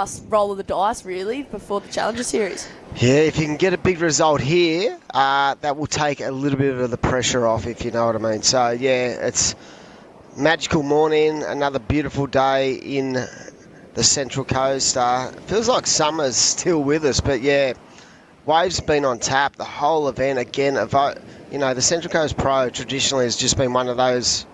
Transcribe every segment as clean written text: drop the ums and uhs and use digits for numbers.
last roll of the dice, really, before the Challenger Series. Yeah, if you can get a big result here, that will take a little bit of the pressure off, if you know what I mean. So, yeah, it's magical morning, another beautiful day in the Central Coast. Feels like summer's still with us, but, yeah, waves been on tap the whole event. Again, you know, the Central Coast Pro traditionally has just been one of those.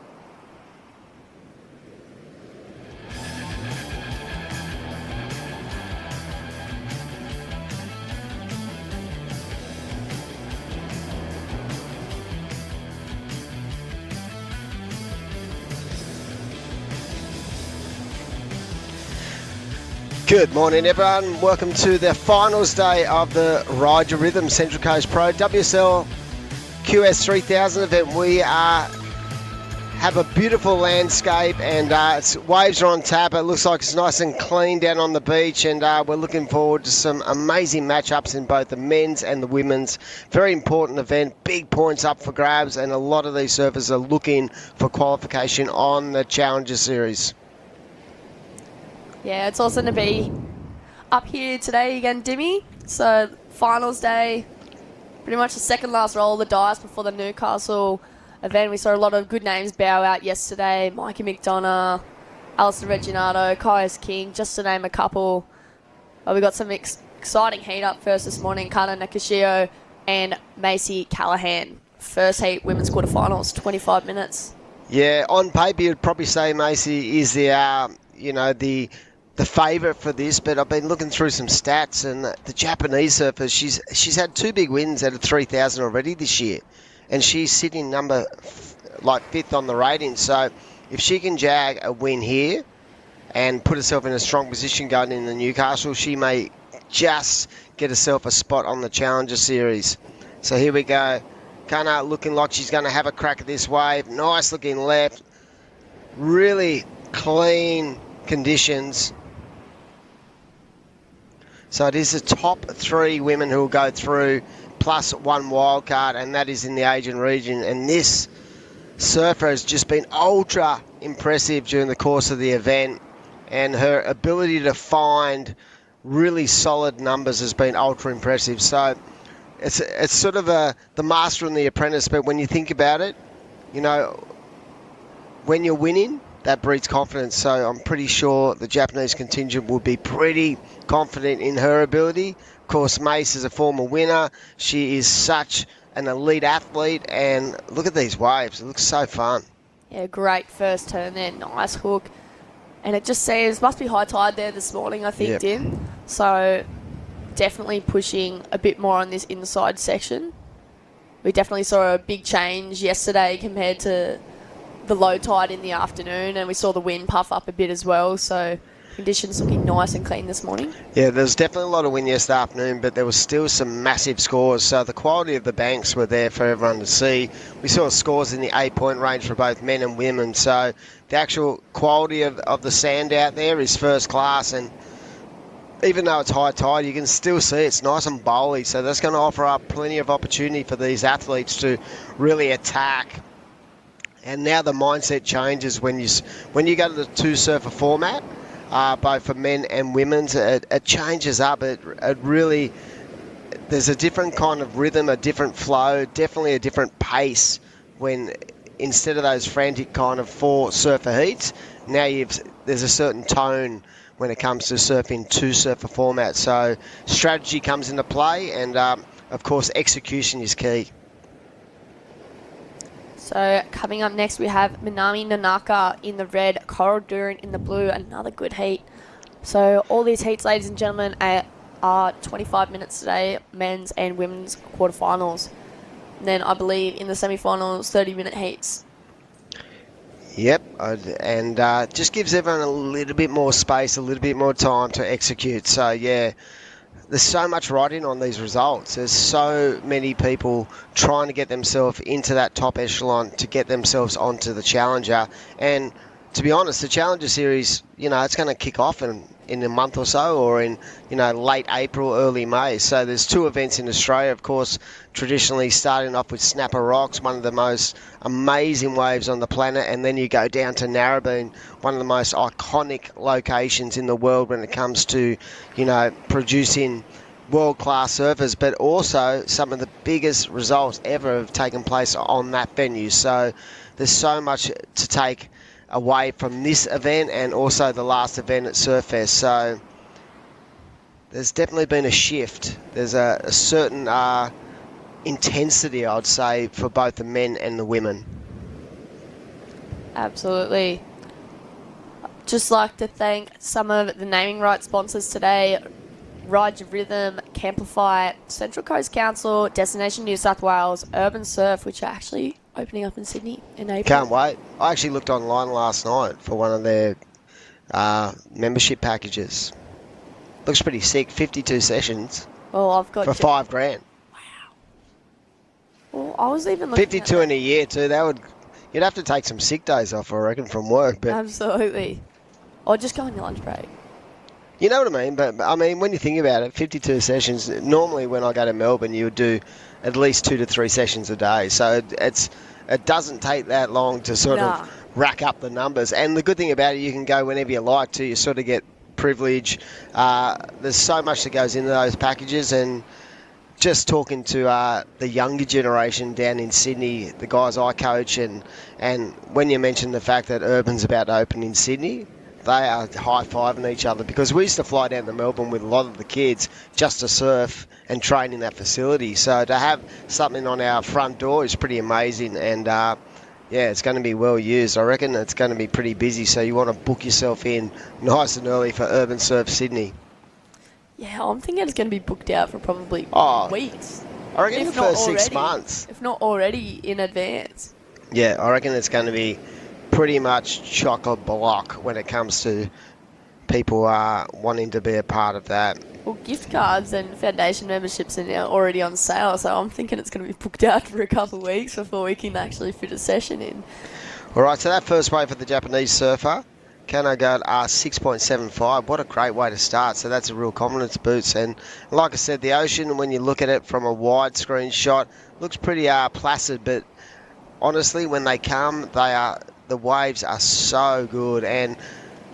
Good morning, everyone. Welcome to the finals day of the Ride Your Rhythm Central Coast Pro WSL QS 3000 event. We have a beautiful landscape and waves are on tap. It looks like it's nice and clean down on the beach, and we're looking forward to some amazing matchups in both the men's and the women's. Very important event, big points up for grabs, and a lot of these surfers are looking for qualification on the Challenger Series. Yeah, it's awesome to be up here today again, Dimmy. So, finals day, pretty much the second last roll of the dice before the Newcastle event. We saw a lot of good names bow out yesterday. Mikey McDonough, Alistair Reginato, Kaius King, just to name a couple. We got some exciting heat up first this morning. Kana Nakashio and Macy Callahan. First heat, women's quarterfinals, 25 minutes. Yeah, on paper you'd probably say Macy is the favourite for this, but I've been looking through some stats, and the Japanese surfer, she's had two big wins out of 3,000 already this year, and she's sitting fifth on the rating. So if she can jag a win here and put herself in a strong position going into Newcastle, she may just get herself a spot on the Challenger Series. So here we go. Kana looking like she's going to have a crack at this wave. Nice looking left. Really clean conditions. So it is the top three women who will go through, plus one wild card, and that is in the Asian region. And this surfer has just been ultra impressive during the course of the event, and her ability to find really solid numbers has been ultra impressive. So it's sort of the master and the apprentice, but when you think about it, you know, when you're winning, that breeds confidence. So I'm pretty sure the Japanese contingent will be pretty confident in her ability. Of course, Mace is a former winner. She is such an elite athlete, and look at these waves. It looks so fun. Yeah, great first turn there. Nice hook. And it just says, must be high tide there this morning, I think, yep. Dim. So definitely pushing a bit more on this inside section. We definitely saw a big change yesterday compared to the low tide in the afternoon, and we saw the wind puff up a bit as well, so conditions looking nice and clean this morning. Yeah, there's definitely a lot of wind yesterday afternoon, but there was still some massive scores, so the quality of the banks were there for everyone to see. We saw scores in the 8-point range for both men and women, so the actual quality of the sand out there is first class, and even though it's high tide, you can still see it's nice and bowly, so that's going to offer up plenty of opportunity for these athletes to really attack. And now the mindset changes when you go to the two surfer format, both for men and women's. It changes up. It really, there's a different kind of rhythm, a different flow, definitely a different pace when instead of those frantic kind of 4 surfer heats, now there's a certain tone when it comes to surfing two surfer format. So strategy comes into play, and of course execution is key. So coming up next, we have Manami Nonaka in the red, Coral Duran in the blue, another good heat. So all these heats, ladies and gentlemen, are 25 minutes today, men's and women's quarterfinals. And then I believe in the semifinals, 30-minute heats. Yep, and just gives everyone a little bit more space, a little bit more time to execute. So yeah, there's so much riding on these results. There's so many people trying to get themselves into that top echelon to get themselves onto the Challenger. And to be honest, the Challenger Series, you know, it's going to kick off in in a month or so, or in late April, early May. So there's 2 events in Australia, of course, traditionally starting off with Snapper Rocks, one of the most amazing waves on the planet, and then you go down to Narrabeen, one of the most iconic locations in the world when it comes to producing world-class surfers, but also some of the biggest results ever have taken place on that venue. So there's so much to take away from this event and also the last event at Surfest. So there's definitely been a shift. There's a certain intensity, I'd say, for both the men and the women. Absolutely. Just like to thank some of the naming rights sponsors today: Ryde Rhythm, Camplify, Central Coast Council, Destination New South Wales, URBNSURF, which are actually opening up in Sydney in April. Can't wait. I actually looked online last night for one of their membership packages. Looks pretty sick. 52 sessions. Well, I've got for $5,000. Wow. Well, I was even looking 52 in a year too. You'd have to take some sick days off, I reckon, from work. But absolutely. Or just go on your lunch break. You know what I mean? But I mean, when you think about it, 52 sessions. Normally, when I go to Melbourne, you would do at least 2 to 3 sessions a day. So it doesn't take that long to sort of rack up the numbers. And the good thing about it, you can go whenever you like to. You sort of get privilege. There's so much that goes into those packages. And just talking to the younger generation down in Sydney, the guys I coach, and when you mentioned the fact that Urban's about to open in Sydney, they are high-fiving each other, because we used to fly down to Melbourne with a lot of the kids just to surf and train in that facility. So to have something on our front door is pretty amazing, and it's going to be well used. I reckon it's going to be pretty busy, so you want to book yourself in nice and early for URBNSURF Sydney. Yeah, I'm thinking it's going to be booked out for probably weeks. I reckon the first 6 months. If not already in advance. Yeah, I reckon it's going to be pretty much chock-a-block when it comes to people wanting to be a part of that. Well, gift cards and foundation memberships are now already on sale, so I'm thinking it's going to be booked out for a couple of weeks before we can actually fit a session in. All right, so that first wave for the Japanese surfer, Kano got 6.75. What a great way to start. So that's a real confidence boost. And like I said, the ocean, when you look at it from a widescreen shot, looks pretty placid, but honestly, when they come, the waves are so good, and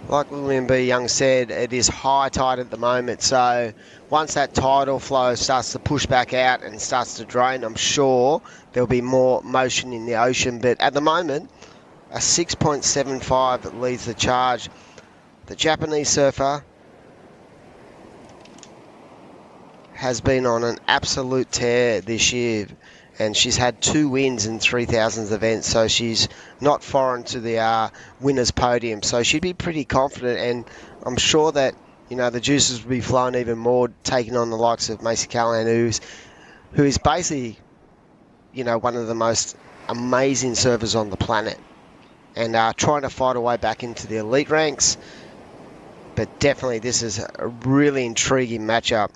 like William B. Young said, it is high tide at the moment. So once that tidal flow starts to push back out and starts to drain, I'm sure there'll be more motion in the ocean. But at the moment, a 6.75 leads the charge. The Japanese surfer has been on an absolute tear this year, and she's had 2 wins in 3000s events, so she's not foreign to the winners podium. So she'd be pretty confident, and I'm sure that the juices will be flowing even more, taking on the likes of Macy Callahan, who is basically one of the most amazing surfers on the planet, and trying to fight her way back into the elite ranks. But definitely this is a really intriguing matchup.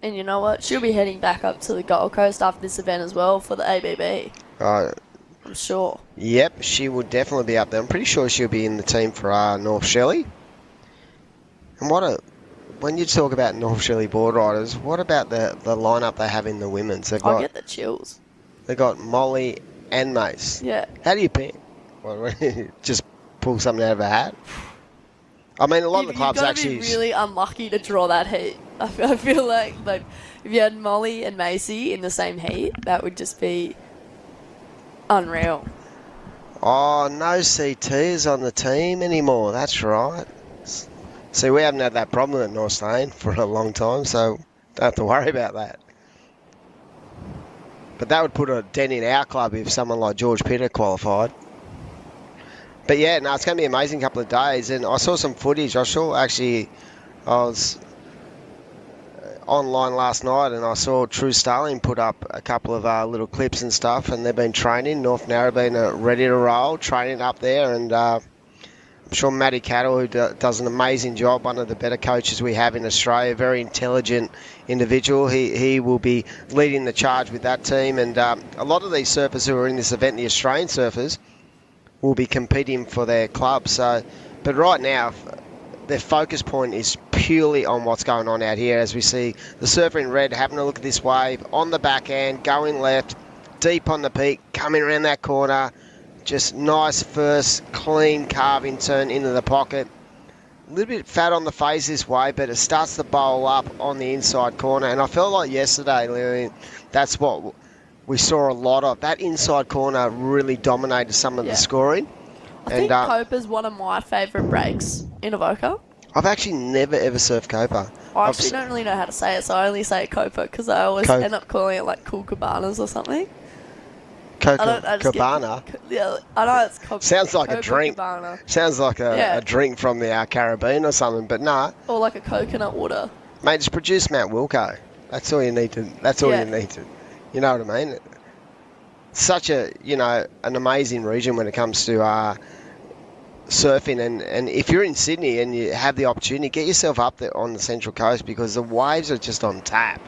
And you know what? She'll be heading back up to the Gold Coast after this event as well for the ABB. I'm sure. Yep, she will definitely be up there. I'm pretty sure she'll be in the team for North Shelley. And when you talk about North Shelley board riders, what about the lineup they have in the women's? I get the chills. They've got Molly and Mace. Yeah. How do you pick? Just pull something out of a hat? I mean, a lot of the clubs actually... You've got to be really unlucky to draw that heat. I feel like if you had Molly and Macy in the same heat, that would just be unreal. Oh, no CTs on the team anymore. That's right. See, we haven't had that problem at North Lane for a long time, so don't have to worry about that. But that would put a dent in our club if someone like George Pitt had qualified. But yeah, no, it's going to be an amazing couple of days. And I saw some footage. I was online last night, and I saw True Starling put up a couple of little clips and stuff, and they've been training. North Narrabeen are ready to roll, training up there, and I'm sure Matty Cattle, who does an amazing job, one of the better coaches we have in Australia, very intelligent individual. He will be leading the charge with that team, and a lot of these surfers who are in this event, the Australian surfers, will be competing for their club. So, but right now, their focus point is purely on what's going on out here, as we see the surfer in red having a look at this wave on the backhand, going left, deep on the peak, coming around that corner. Just nice first clean carving turn into the pocket. A little bit fat on the face this way, but it starts to bowl up on the inside corner. And I felt like yesterday, Lillian, that's what we saw a lot of. That inside corner really dominated some of the scoring. I think Copa's one of my favourite breaks in Avoca. I've actually never ever surfed Copa. I actually don't really know how to say it, so I only say Copa because I always end up calling it like Cool Cabanas or something. Cabana? Yeah, I know it's Copa. Sounds like Copa a drink. Cabana. Sounds like a drink from the Caribbean or something, but nah. Or like a coconut water. Mate, just produce Mount Wilco. That's all you need to. That's all you need to. You know what I mean? Such a an amazing region when it comes to surfing, and if you're in Sydney and you have the opportunity, get yourself up there on the Central Coast, because the waves are just on tap.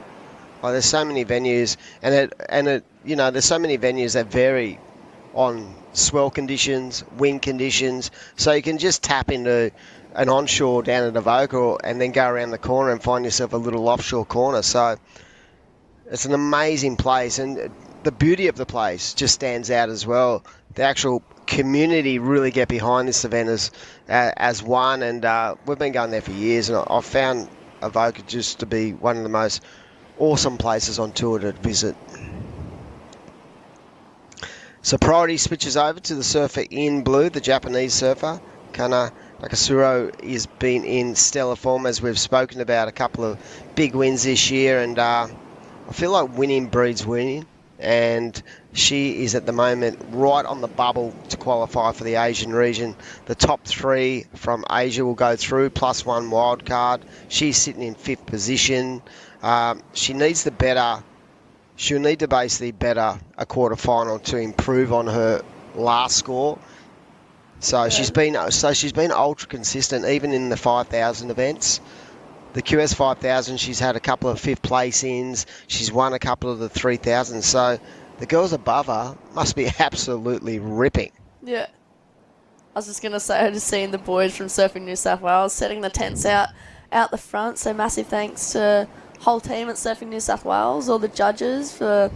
Like, there's so many venues, there's so many venues that vary on swell conditions, wind conditions, so you can just tap into an onshore down at Avoca and then go around the corner and find yourself a little offshore corner. So it's an amazing place, and the beauty of the place just stands out as well. The actual community really get behind this event as one, and we've been going there for years, and I've found Avoca just to be one of the most awesome places on tour to visit. So priority switches over to the surfer in blue, the Japanese surfer. Kana Nakasuro has been in stellar form, as we've spoken about, a couple of big wins this year, and I feel like winning breeds winning, and she is at the moment right on the bubble to qualify for the Asian region. The top 3 from Asia will go through, plus 1 wild card. She's sitting in 5th position. She'll need to basically better a quarterfinal to improve on her last score. So she's been ultra consistent, even in the 5,000 events. The QS 5000, she's had a couple of 5th place-ins. She's won a couple of the 3,000. So the girls above her must be absolutely ripping. Yeah. I was just going to say, I just seen the boys from Surfing New South Wales setting the tents out the front. So massive thanks to the whole team at Surfing New South Wales, all the judges for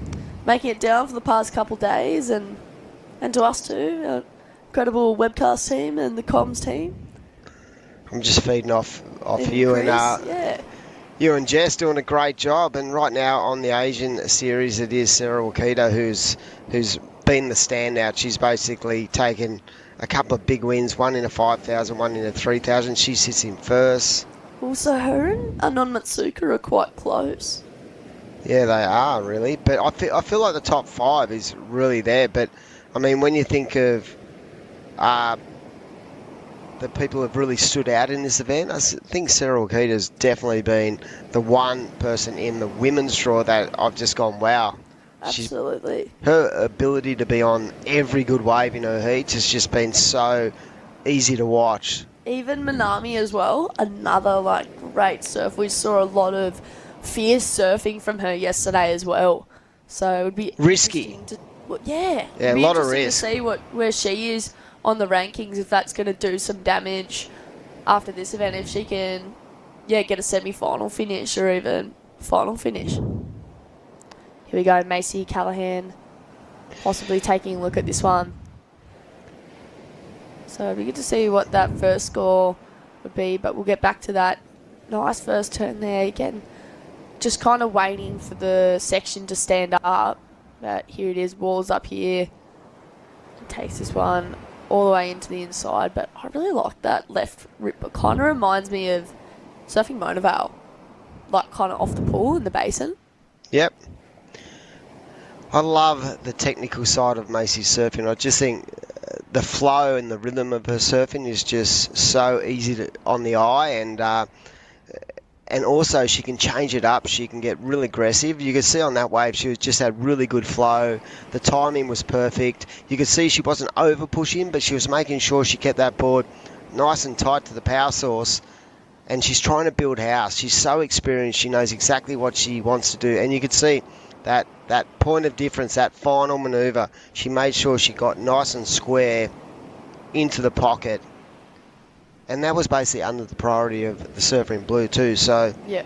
making it down for the past couple of days, and to us too, our incredible webcast team and the comms team. I'm just feeding off you and you and Jess doing a great job. And right now on the Asian series, it is Sarah Wakita who's been the standout. She's basically taken a couple of big wins, one in a 5,000, one in a 3,000. She sits in first. Also, her and Anon Matsuka are quite close. Yeah, they are really. But I feel like the top 5 is really there. But I mean, when you think of the people who have really stood out in this event, I think Sarah Wakita's definitely been the one person in the women's draw that I've just gone, wow. Absolutely. Her ability to be on every good wave in her heats has just been so easy to watch. Even Manami as well, another great surf. We saw a lot of fierce surfing from her yesterday as well. So it would be risky. Yeah, a lot of risk. To see where she is on the rankings, if that's going to do some damage after this event, if she can get a semi-final finish or even final finish. Here we go, Macy Callahan possibly taking a look at this one. So it'd be good to see what that first score would be, but we'll get back to that. Nice first turn there again. Just kind of waiting for the section to stand up. But here it is, walls up here. Takes this one all the way into the inside, but I really like that left rip. It kind of reminds me of surfing Mona Vale, kind of off the pool in the basin. Yep. I love the technical side of Macy's surfing. I just think the flow and the rhythm of her surfing is just so easy on the eye, and also she can change it up. She can get really aggressive. You could see on that wave she just had really good flow. The timing was perfect. You could see she wasn't over pushing, but she was making sure she kept that board nice and tight to the power source. And she's trying to build house. She's so experienced. She knows exactly what she wants to do. And you could see that point of difference, that final manoeuvre, she made sure she got nice and square into the pocket. And that was basically under the priority of the surfer in blue too. So Yeah.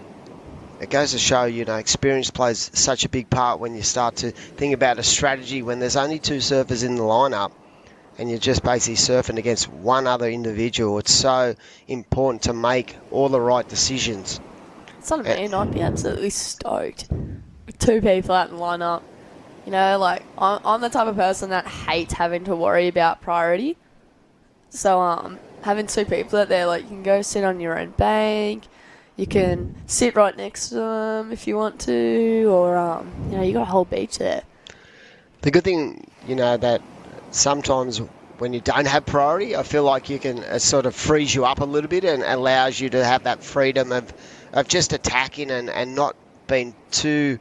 it goes to show, experience plays such a big part when you start to think about a strategy when there's only 2 surfers in the lineup and you're just basically surfing against one other individual. It's so important to make all the right decisions. It's not a man. I'd be absolutely stoked with 2 people out in the lineup. I'm the type of person that hates having to worry about priority. So having 2 people out there, you can go sit on your own bank. You can sit right next to them if you want to, or you got a whole beach there. The good thing, that sometimes when you don't have priority, I feel like you can it sort of frees you up a little bit and allows you to have that freedom of just attacking and not being too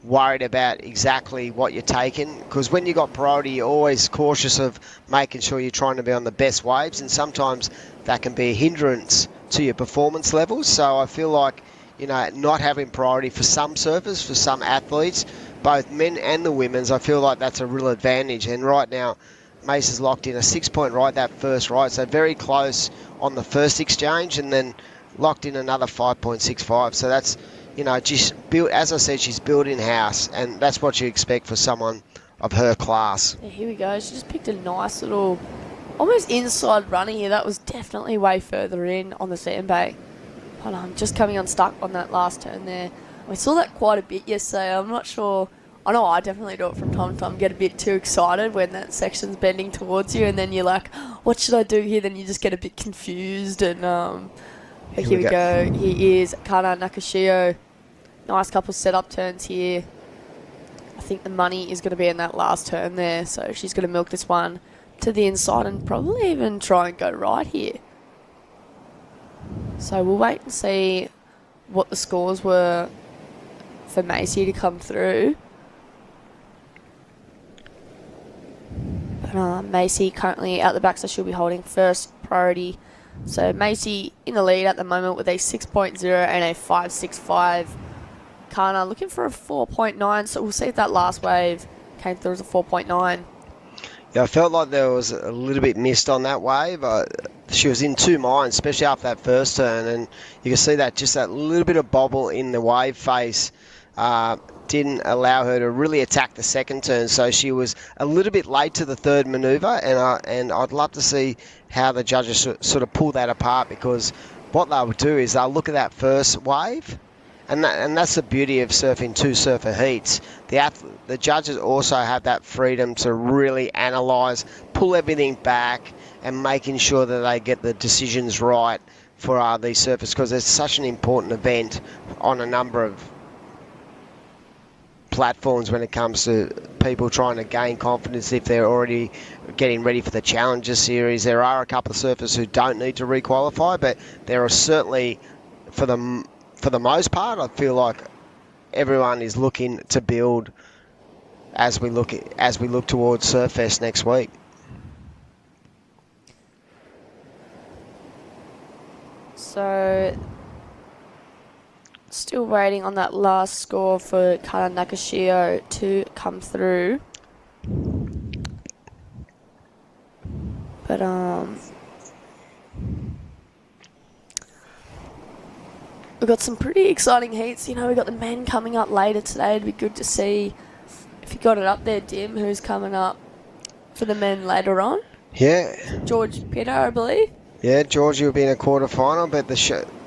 worried about exactly what you're taking. Because when you got priority, you're always cautious of making sure you're trying to be on the best waves, and sometimes that can be a hindrance to your performance levels. So I feel like, not having priority for some surfers, for some athletes, both men and the women's, I feel like that's a real advantage. And right now, Mace has locked in a 6-point right that first right, so very close on the first exchange, and then locked in another 5.65. So that's, just built, as I said, she's built in-house, and that's what you expect for someone of her class. Yeah, here we go. She just picked a nice little, almost inside runner here. That was definitely way further in on the sandbank. But just coming unstuck on that last turn there. We saw that quite a bit yesterday. I'm not sure. I know I definitely do it from time to time. Get a bit too excited when that section's bending towards you, and then you're like, what should I do here? Then you just get a bit confused. And but here we go. Here is Kana Nakashio. Nice couple setup turns here. I think the money is going to be in that last turn there, so she's going to milk this one to the inside and probably even try and go right here. So we'll wait and see what the scores were for Macy to come through. But Macy currently out the back, so she'll be holding first priority. So Macy in the lead at the moment with a 6.0 and a 5.65. Kana looking for a 4.9, so we'll see if that last wave came through as a 4.9. Yeah, I felt like there was a little bit missed on that wave. She was in 2 minds, especially after that first turn, and you can see that just that little bit of bobble in the wave face didn't allow her to really attack the second turn. So she was a little bit late to the third manoeuvre, and I'd love to see how the judges sort of pull that apart, because what they'll do is they'll look at that first wave. And that's the beauty of surfing 2 surfer heats. The judges also have that freedom to really analyse, pull everything back, and making sure that they get the decisions right for these surfers, because it's such an important event on a number of platforms when it comes to people trying to gain confidence if they're already getting ready for the Challenger Series. There are a couple of surfers who don't need to requalify, but there are certainly, for the most part, I feel like everyone is looking to build as we look towards Surffest next week. So still waiting on that last score for Kana Nakashio to come through. But we've got some pretty exciting heats. We've got the men coming up later today. It'd be good to see if you got it up there, Dim, who's coming up for the men later on. Yeah. George Pitter, I believe. Yeah, Georgie will be in a quarterfinal, but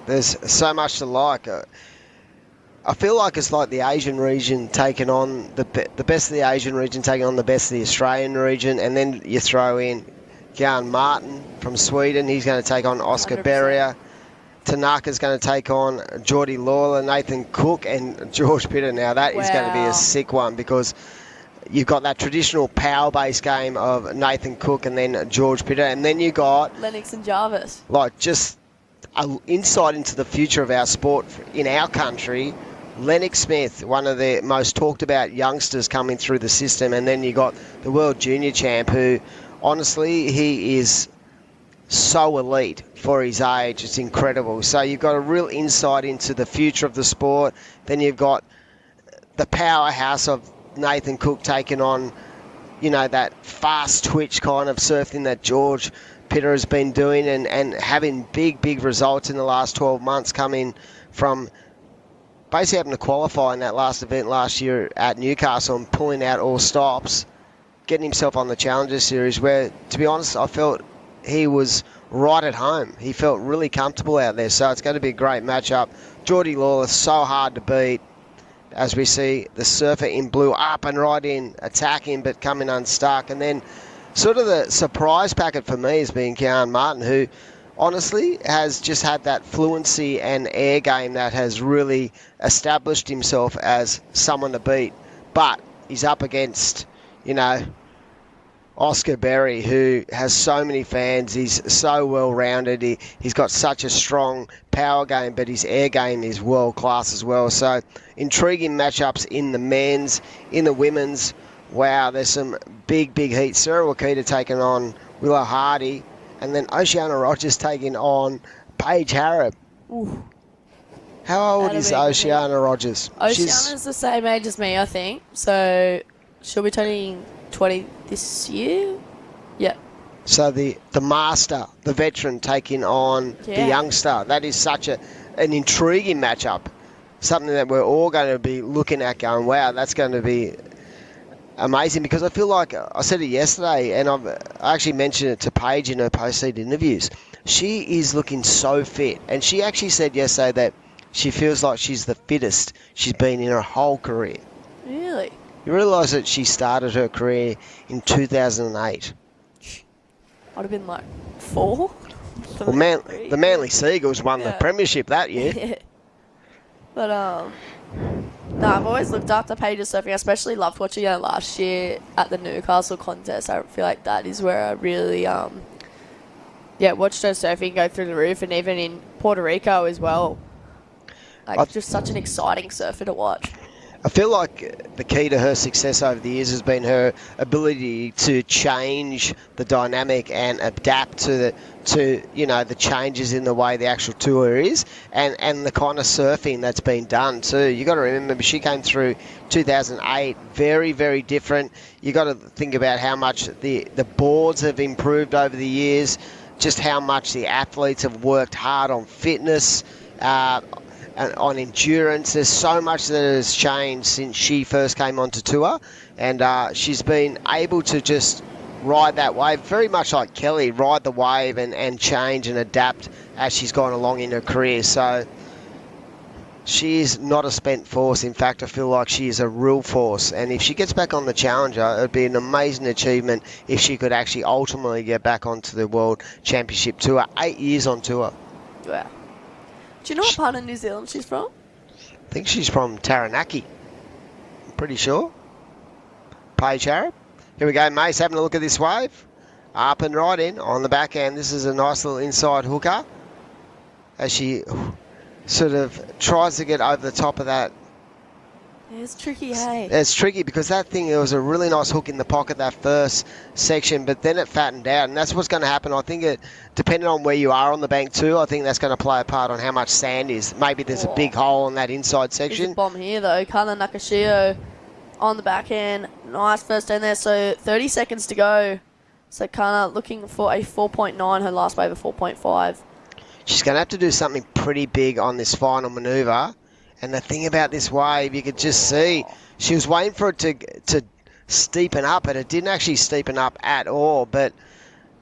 there's so much to like. I feel like it's like the Asian region taking on the best of the Asian region taking on the best of the Australian region, and then you throw in Kean Martin from Sweden. He's going to take on Oscar 100%. Berrier. Tanaka's going to take on Jordi Lawler, Nathan Cook, and George Pitter. Now, that is going to be a sick one, because you've got that traditional power-based game of Nathan Cook and then George Pitter, and then you got Lennox and Jarvis. Like, just an insight into the future of our sport in our country. Lennox Smith, one of the most talked about youngsters coming through the system, and then you got the world junior champ, who honestly, he is so elite for his age. It's incredible. So you've got a real insight into the future of the sport. Then you've got the powerhouse of Nathan Cook taking on, that fast twitch kind of surfing that George Pitt has been doing and having big results in the last 12 months, coming from basically having to qualify in that last event last year at Newcastle and pulling out all stops, getting himself on the Challenger Series, where, to be honest, I felt he was right at home. He felt really comfortable out there, so it's going to be a great matchup. Jordi Lawler, so hard to beat, as we see the surfer in blue up and right in, attacking but coming unstuck. And then sort of the surprise packet for me has been Kean Martin, who honestly has just had that fluency and air game that has really established himself as someone to beat. But he's up against, Oscar Berry, who has so many fans. He's so well-rounded. He's got such a strong power game, but his air game is world-class as well. So intriguing matchups in the men's, in the women's. Wow, there's some big heat. Sarah Wakita taking on Willow Hardy, and then Oceana Rogers taking on Paige Harrop. Ooh. How old is Oceana Rogers? Oceana's the same age as me, I think. So she'll be turning 20 this year. Yeah. So the master, the veteran, taking on the youngster. That is such an intriguing matchup. Something that we're all going to be looking at going, wow, that's going to be amazing, because I feel like I said it yesterday, and I actually mentioned it to Paige in her post-seed interviews. She is looking so fit, and she actually said yesterday that she feels like she's the fittest she's been in her whole career. Really? You realise that she started her career in 2008. I'd have been like 4. Well, the Manly Seagulls won the premiership that year. Yeah. But I've always looked up to Paige's surfing. I especially loved watching her last year at the Newcastle contest. I feel like that is where I really watched her surfing go through the roof, and even in Puerto Rico as well. Like, just such an exciting surfer to watch. I feel like the key to her success over the years has been her ability to change the dynamic and adapt to the changes in the way the actual tour is, and the kind of surfing that's been done too. You got to remember, she came through 2008, very different. You got to think about how much the boards have improved over the years, just how much the athletes have worked hard on fitness. And on endurance. There's so much that has changed since she first came onto tour, and she's been able to just ride that wave, very much like Kelly, ride the wave and change and adapt as she's gone along in her career. So she is not a spent force. In fact, I feel like she is a real force, and if she gets back on the Challenger, it would be an amazing achievement if she could actually ultimately get back onto the World Championship Tour. 8 years on tour. Wow. Do you know what part of New Zealand she's from? I think she's from Taranaki. I'm pretty sure. Paige Harrop. Here we go, Mace, having a look at this wave. Up and right in on the back end. This is a nice little inside hooker as she sort of tries to get over the top of that. It's tricky, hey? It's tricky because that thing, it was a really nice hook in the pocket, that first section, but then it fattened out, and that's what's going to happen. I think it, depending on where you are on the bank too, I think that's going to play a part on how much sand is. Maybe there's a big hole in that inside section. There's a bomb here, though. Kana Nakashio on the back end. Nice first end there, so 30 seconds to go. So Kana looking for a 4.9, her last wave of 4.5. She's going to have to do something pretty big on this final manoeuvre. And the thing about this wave, you could just see, she was waiting for it to steepen up, and it didn't actually steepen up at all. But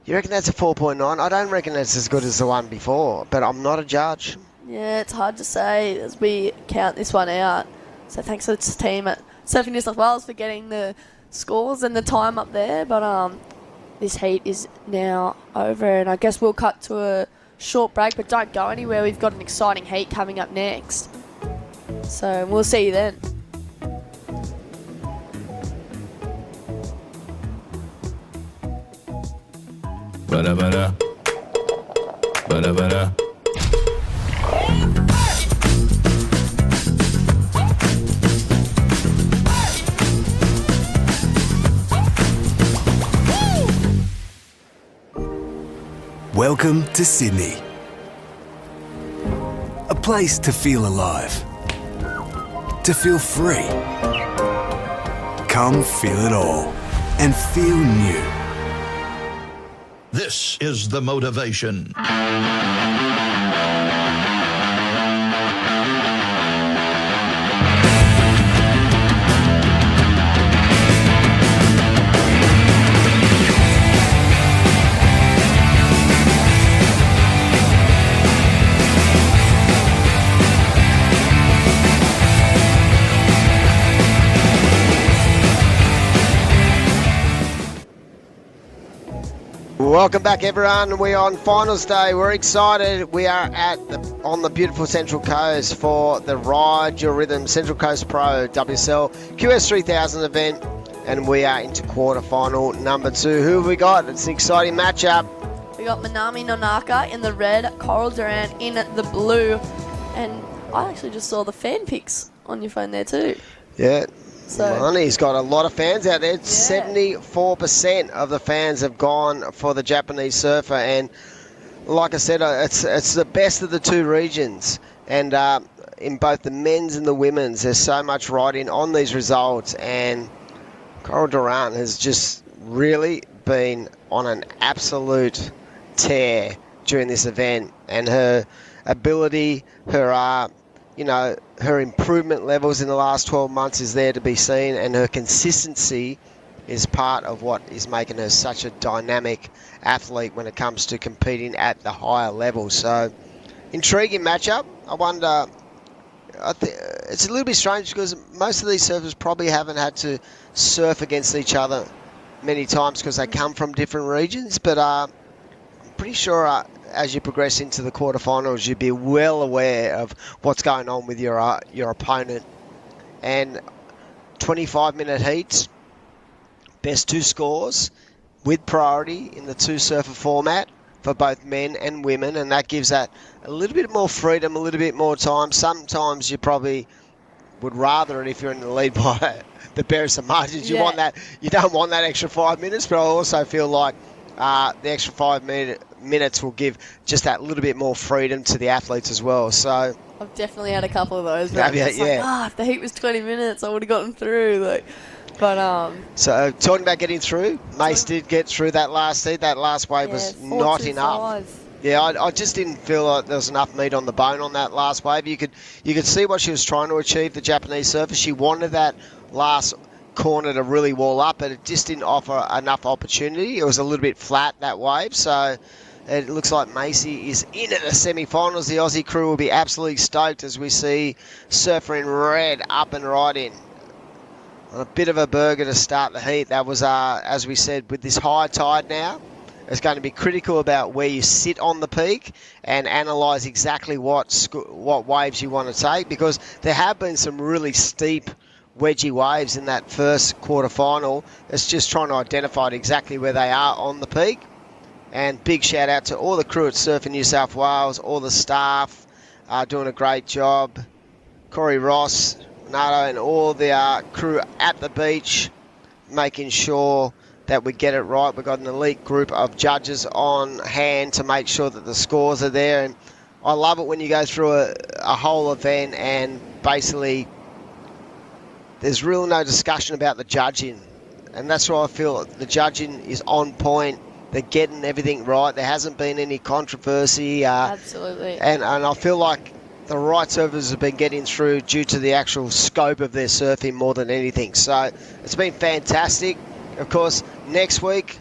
you reckon that's a 4.9? I don't reckon it's as good as the one before, but I'm not a judge. Yeah, it's hard to say as we count this one out. So thanks to the team at Surfing New South Wales for getting the scores and the time up there. But this heat is now over, and I guess we'll cut to a short break, but don't go anywhere. We've got an exciting heat coming up next. So we'll see you then. Ba-da-ba-da. Ba-da-ba-da. Welcome to Sydney. A place to feel alive. To feel free. Come feel it all and feel new. This is the motivation. Welcome back, everyone. We're on finals day. We're excited. We are on the beautiful Central Coast for the Ryde Your Rhythm Central Coast Pro WSL QS3000 event, and we are into quarterfinal number 2. Who have we got? It's an exciting matchup. We got Manami Nonaka in the red, Coral Durant in the blue, and I actually just saw the fan pics on your phone there too. Yeah. So Money's got a lot of fans out there. 74% of the fans have gone for the Japanese surfer, and like I said, it's the best of the two regions. And in both the men's and the women's, there's so much riding on these results, and Coral Durant has just really been on an absolute tear during this event, and her ability, her improvement levels in the last 12 months is there to be seen, and her consistency is part of what is making her such a dynamic athlete when it comes to competing at the higher level. So, intriguing matchup. I wonder, it's a little bit strange because most of these surfers probably haven't had to surf against each other many times because they come from different regions, but I'm pretty sure as you progress into the quarterfinals, you'd be well aware of what's going on with your opponent. And 25-minute heats, best 2 scores with priority in the 2 surfer format for both men and women, and that gives that a little bit more freedom, a little bit more time. Sometimes you probably would rather it if you're in the lead by the barest of margins. You want that. You don't want that extra 5 minutes, but I also feel like the extra 5 minutes will give just that little bit more freedom to the athletes as well. So I've definitely had a couple of those. If the heat was 20 minutes, I would have gotten through. So talking about getting through, Mace did get through that last heat. That last wave was not enough. Yeah, I just didn't feel like there was enough meat on the bone on that last wave. You could see what she was trying to achieve, the Japanese surfer. She wanted that last corner to really wall up, but it just didn't offer enough opportunity. It was a little bit flat, that wave, so it looks like Macy is in at the semi-finals. The Aussie crew will be absolutely stoked as we see surfer in red up and right in. A bit of a burger to start the heat. That was, as we said, with this high tide now, it's going to be critical about where you sit on the peak and analyse exactly what waves you want to take, because there have been some really steep wedgie waves in that first quarterfinal. It's just trying to identify exactly where they are on the peak. And big shout out to all the crew at Surfing New South Wales, all the staff are doing a great job. Corey Ross, Nato, and all the crew at the beach, making sure that we get it right. We've got an elite group of judges on hand to make sure that the scores are there. And I love it when you go through a whole event and basically there's really no discussion about the judging. And that's why I feel the judging is on point. They're getting everything right. There hasn't been any controversy. Absolutely. And I feel like the right surfers have been getting through due to the actual scope of their surfing more than anything. So it's been fantastic. Of course, next week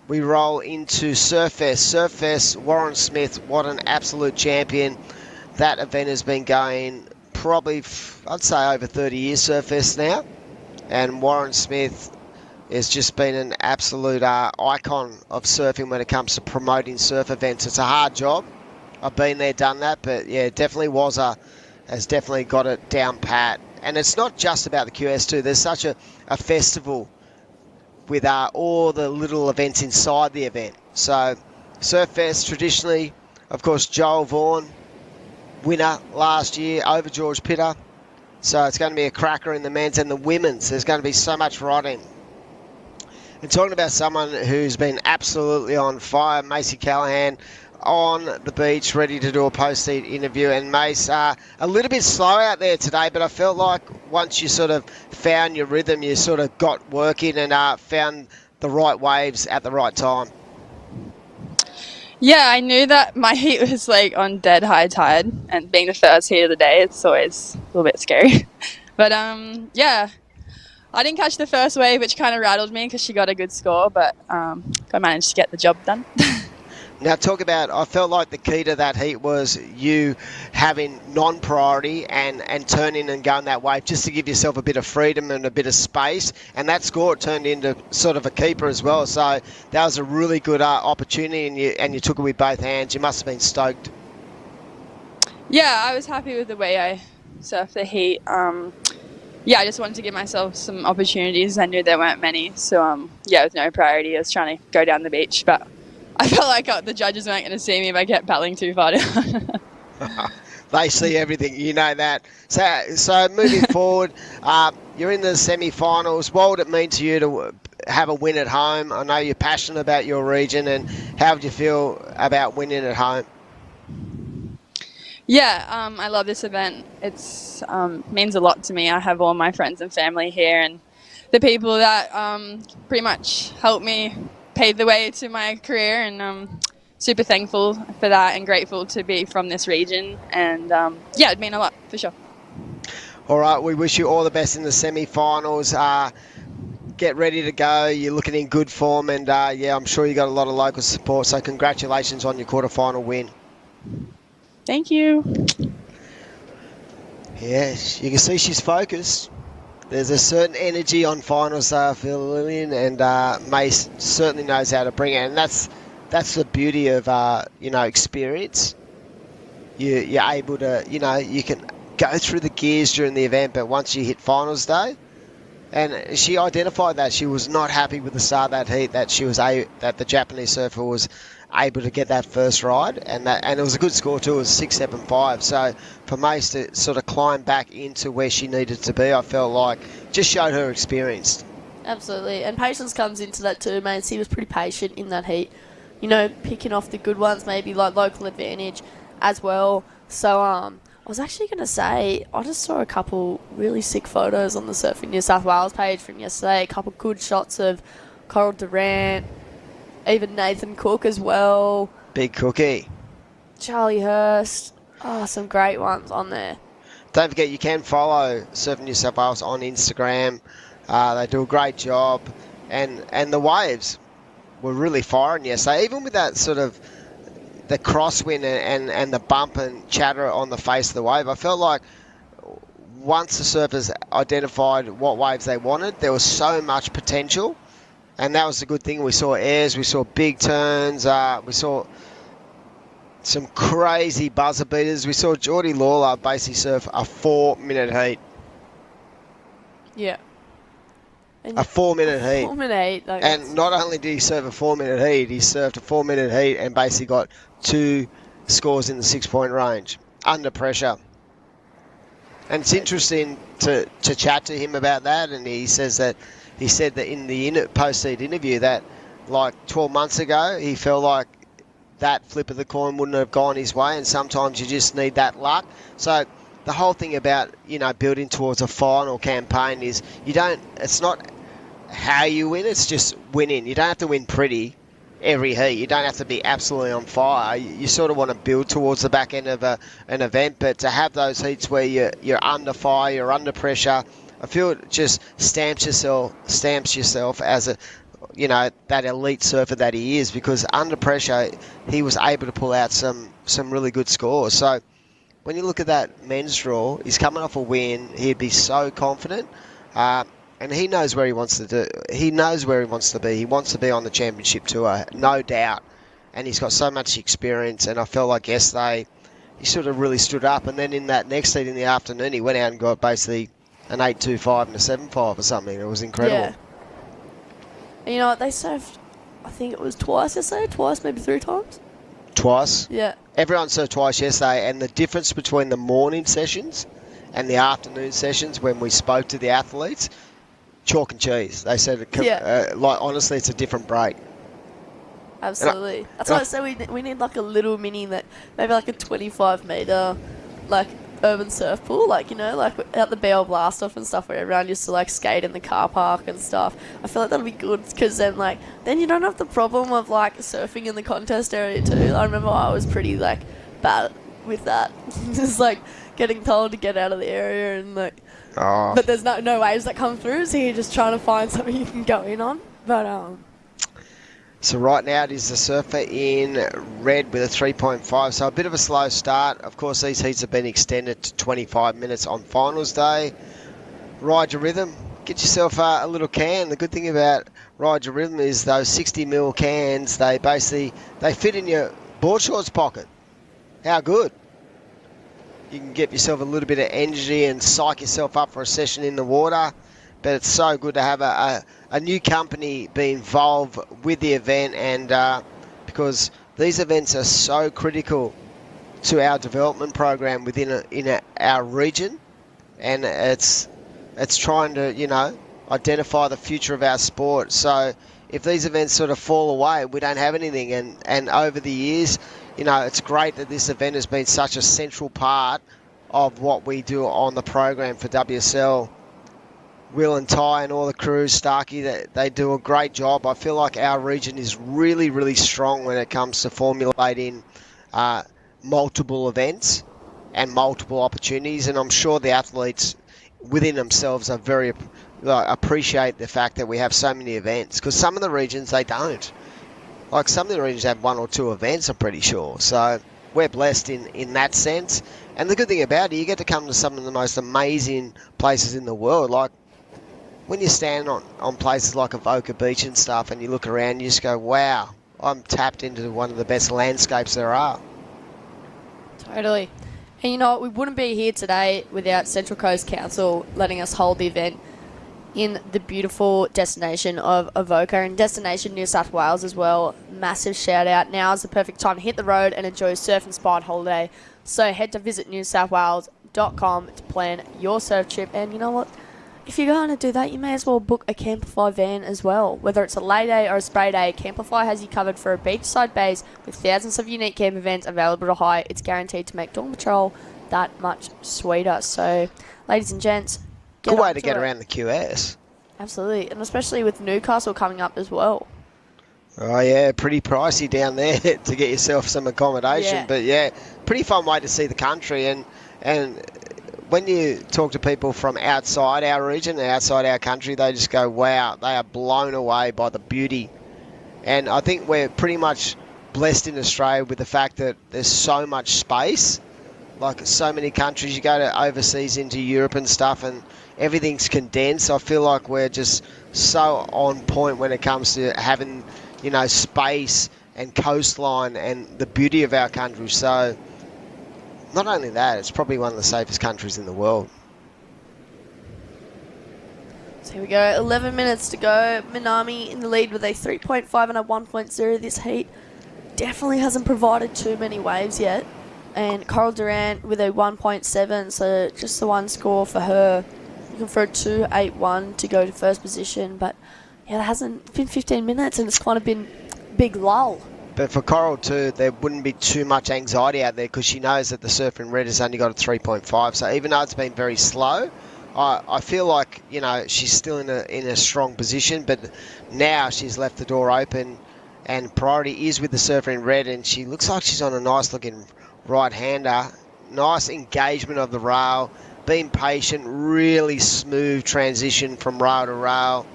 we roll into Surf Fest. Warren Smith, what an absolute champion. That event has been going probably, I'd say, over 30 years, Surf Fest now. And Warren Smith has just been an absolute icon of surfing when it comes to promoting surf events. It's a hard job. I've been there, done that, but yeah, definitely has definitely got it down pat. And it's not just about the QS2. There's such a festival with all the little events inside the event. So Surf Fest traditionally, of course, Joel Vaughan, winner last year over George Pitter. So it's going to be a cracker in the men's and the women's. There's going to be so much riding. And talking about someone who's been absolutely on fire, Macy Callahan, on the beach, ready to do a post-heat interview. And Mace, a little bit slow out there today, but I felt like once you sort of found your rhythm, you sort of got working and found the right waves at the right time. Yeah, I knew that my heat was like on dead high tide, and being the first heat of the day, it's always a little bit scary. But yeah, I didn't catch the first wave, which kind of rattled me because she got a good score, but I managed to get the job done. Now, talk about, I felt like the key to that heat was you having non-priority and turning and going that wave just to give yourself a bit of freedom and a bit of space. And that score turned into sort of a keeper as well. So that was a really good opportunity, and you took it with both hands. You must have been stoked. Yeah, I was happy with the way I surfed the heat. Yeah, I just wanted to give myself some opportunities. I knew there weren't many. So, yeah, with no priority, I was trying to go down the beach. But I felt like the judges weren't going to see me if I kept paddling too far down. They see everything, you know that. So moving forward, you're in the semi-finals. What would it mean to you to have a win at home? I know you're passionate about your region, and how would you feel about winning at home? Yeah, I love this event. It's means a lot to me. I have all my friends and family here, and the people that pretty much helped me pave the way to my career, and super thankful for that and grateful to be from this region. And yeah, it'd mean a lot for sure. All right, we wish you all the best in the semi-finals. Get ready to go. You're looking in good form, and yeah, I'm sure you got a lot of local support. So congratulations on your quarterfinal win. Thank you. Yes, you can see she's focused. There's a certain energy on finals, Lillian, and Mace certainly knows how to bring it, and that's the beauty of experience. You're able to, you can go through the gears during the event, but once you hit finals day, and she identified that she was not happy with the start of that heat, that that the Japanese surfer was able to get that first ride, and it was a good score too. It was 6.75. So for Mace to sort of climb back into where she needed to be, I felt like just showed her experience. Absolutely, and patience comes into that too, mate. He was pretty patient in that heat, picking off the good ones, maybe like local advantage as well. So I was actually going to say, I just saw a couple really sick photos on the Surfing New South Wales page from yesterday. A couple good shots of Coral Durant, even Nathan Cook as well. Big cookie. Charlie Hurst. Oh, some great ones on there. Don't forget, you can follow Surfing New South Wales on Instagram. They do a great job. And the waves were really firing yesterday. Even with that sort of the crosswind and the bump and chatter on the face of the wave, I felt like once the surfers identified what waves they wanted, there was so much potential. And that was the good thing. We saw airs, we saw big turns, we saw some crazy buzzer beaters. We saw Jordi Lawler basically surf a 4-minute heat. Yeah. A 4-minute heat. 4-minute heat. And not only did he surf a 4-minute heat, he surfed a 4-minute heat and basically got 2 scores in the 6-point range under pressure. And it's interesting to chat to him about that, and he said that in the post-seed interview that like 12 months ago, he felt like that flip of the coin wouldn't have gone his way, and sometimes you just need that luck. So the whole thing about, building towards a final campaign is it's not how you win, it's just winning. You don't have to win pretty every heat. You don't have to be absolutely on fire. You sort of want to build towards the back end of an event, but to have those heats where you're under fire, you're under pressure, I feel it just stamps yourself as that elite surfer that he is, because under pressure he was able to pull out some really good scores. So when you look at that men's draw, he's coming off a win. He'd be so confident, and he knows where he wants to do. He knows where he wants to be. He wants to be on the championship tour, no doubt. And he's got so much experience. And I felt like yesterday he sort of really stood up. And then in that next heat in the afternoon, he went out and got basically an 8.25 and a 7.5 or something. It was incredible. Yeah. And you know what? They surfed, I think it was twice yesterday. Twice, maybe 3 times. Twice? Yeah. Everyone surfed twice yesterday. And the difference between the morning sessions and the afternoon sessions when we spoke to the athletes, chalk and cheese. They said, honestly, it's a different break. Absolutely. That's why I say we need like a little mini, that maybe like a 25 metre, like urban surf pool, like, you know, like at the BL Blast Off and stuff where everyone used to like skate in the car park and stuff. I feel like that'll be good because then you don't have the problem of like surfing in the contest area too. I remember I was pretty like bad with that, just like getting told to get out of the area and like, but there's no waves that come through, so you're just trying to find something you can go in on. But So right now it is the surfer in red with a 3.5, so a bit of a slow start. Of course, these heats have been extended to 25 minutes on finals day. Ride your rhythm. Get yourself a little can. The good thing about Ride Your Rhythm is those 60ml cans, they fit in your board shorts pocket. How good. You can get yourself a little bit of energy and psych yourself up for a session in the water. But it's so good to have a new company be involved with the event, and because these events are so critical to our development program within our region, and it's trying to, you know, identify the future of our sport. So if these events sort of fall away, we don't have anything. And over the years, you know, it's great that this event has been such a central part of what we do on the program for WSL. Will and Ty and all the crews, Starkey, they do a great job. I feel like our region is really, really strong when it comes to formulating multiple events and multiple opportunities. And I'm sure the athletes within themselves are very appreciate the fact that we have so many events, because some of the regions, they don't. Like some of the regions have 1 or 2 events, I'm pretty sure. So we're blessed in that sense. And the good thing about it, you get to come to some of the most amazing places in the world. Like, when you stand on places like Avoca Beach and stuff and you look around, you just go, wow, I'm tapped into one of the best landscapes there are. Totally. And you know what, we wouldn't be here today without Central Coast Council letting us hold the event in the beautiful destination of Avoca and Destination New South Wales as well. Massive shout out. Now is the perfect time to hit the road and enjoy a surf-inspired holiday. So head to visitnewsouthwales.com to plan your surf trip. And you know what? If you're going to do that, you may as well book a Camplify van as well. Whether it's a lay day or a spray day, Camplify has you covered for a beachside base with thousands of unique camp events available to hire. It's guaranteed to make Dawn Patrol that much sweeter. So, ladies and gents, good way to get around the QS. Absolutely, and especially with Newcastle coming up as well. Oh yeah, pretty pricey down there to get yourself some accommodation. Yeah. But yeah, pretty fun way to see the country. And when you talk to people from outside our region, outside our country, they just go, wow, they are blown away by the beauty. And I think we're pretty much blessed in Australia with the fact that there's so much space. Like so many countries, you go to overseas into Europe and stuff and everything's condensed. I feel like we're just so on point when it comes to having, you know, space and coastline and the beauty of our country. So not only that, it's probably one of the safest countries in the world. So here we go, 11 minutes to go. Manami in the lead with a 3.5 and a 1.0 this heat. Definitely hasn't provided too many waves yet. And Coral Durant with a 1.7, so just the one score for her. Looking for a 2.81 to go to first position. But yeah, it hasn't been 15 minutes and it's kind of been a big lull. But for Coral too, there wouldn't be too much anxiety out there because she knows that the surfer in red has only got a 3.5. So even though it's been very slow, I feel like, you know, she's still in a strong position. But now she's left the door open, and priority is with the surfer in red, and she looks like she's on a nice looking right-hander. Nice engagement of the rail, being patient, really smooth transition from rail to rail,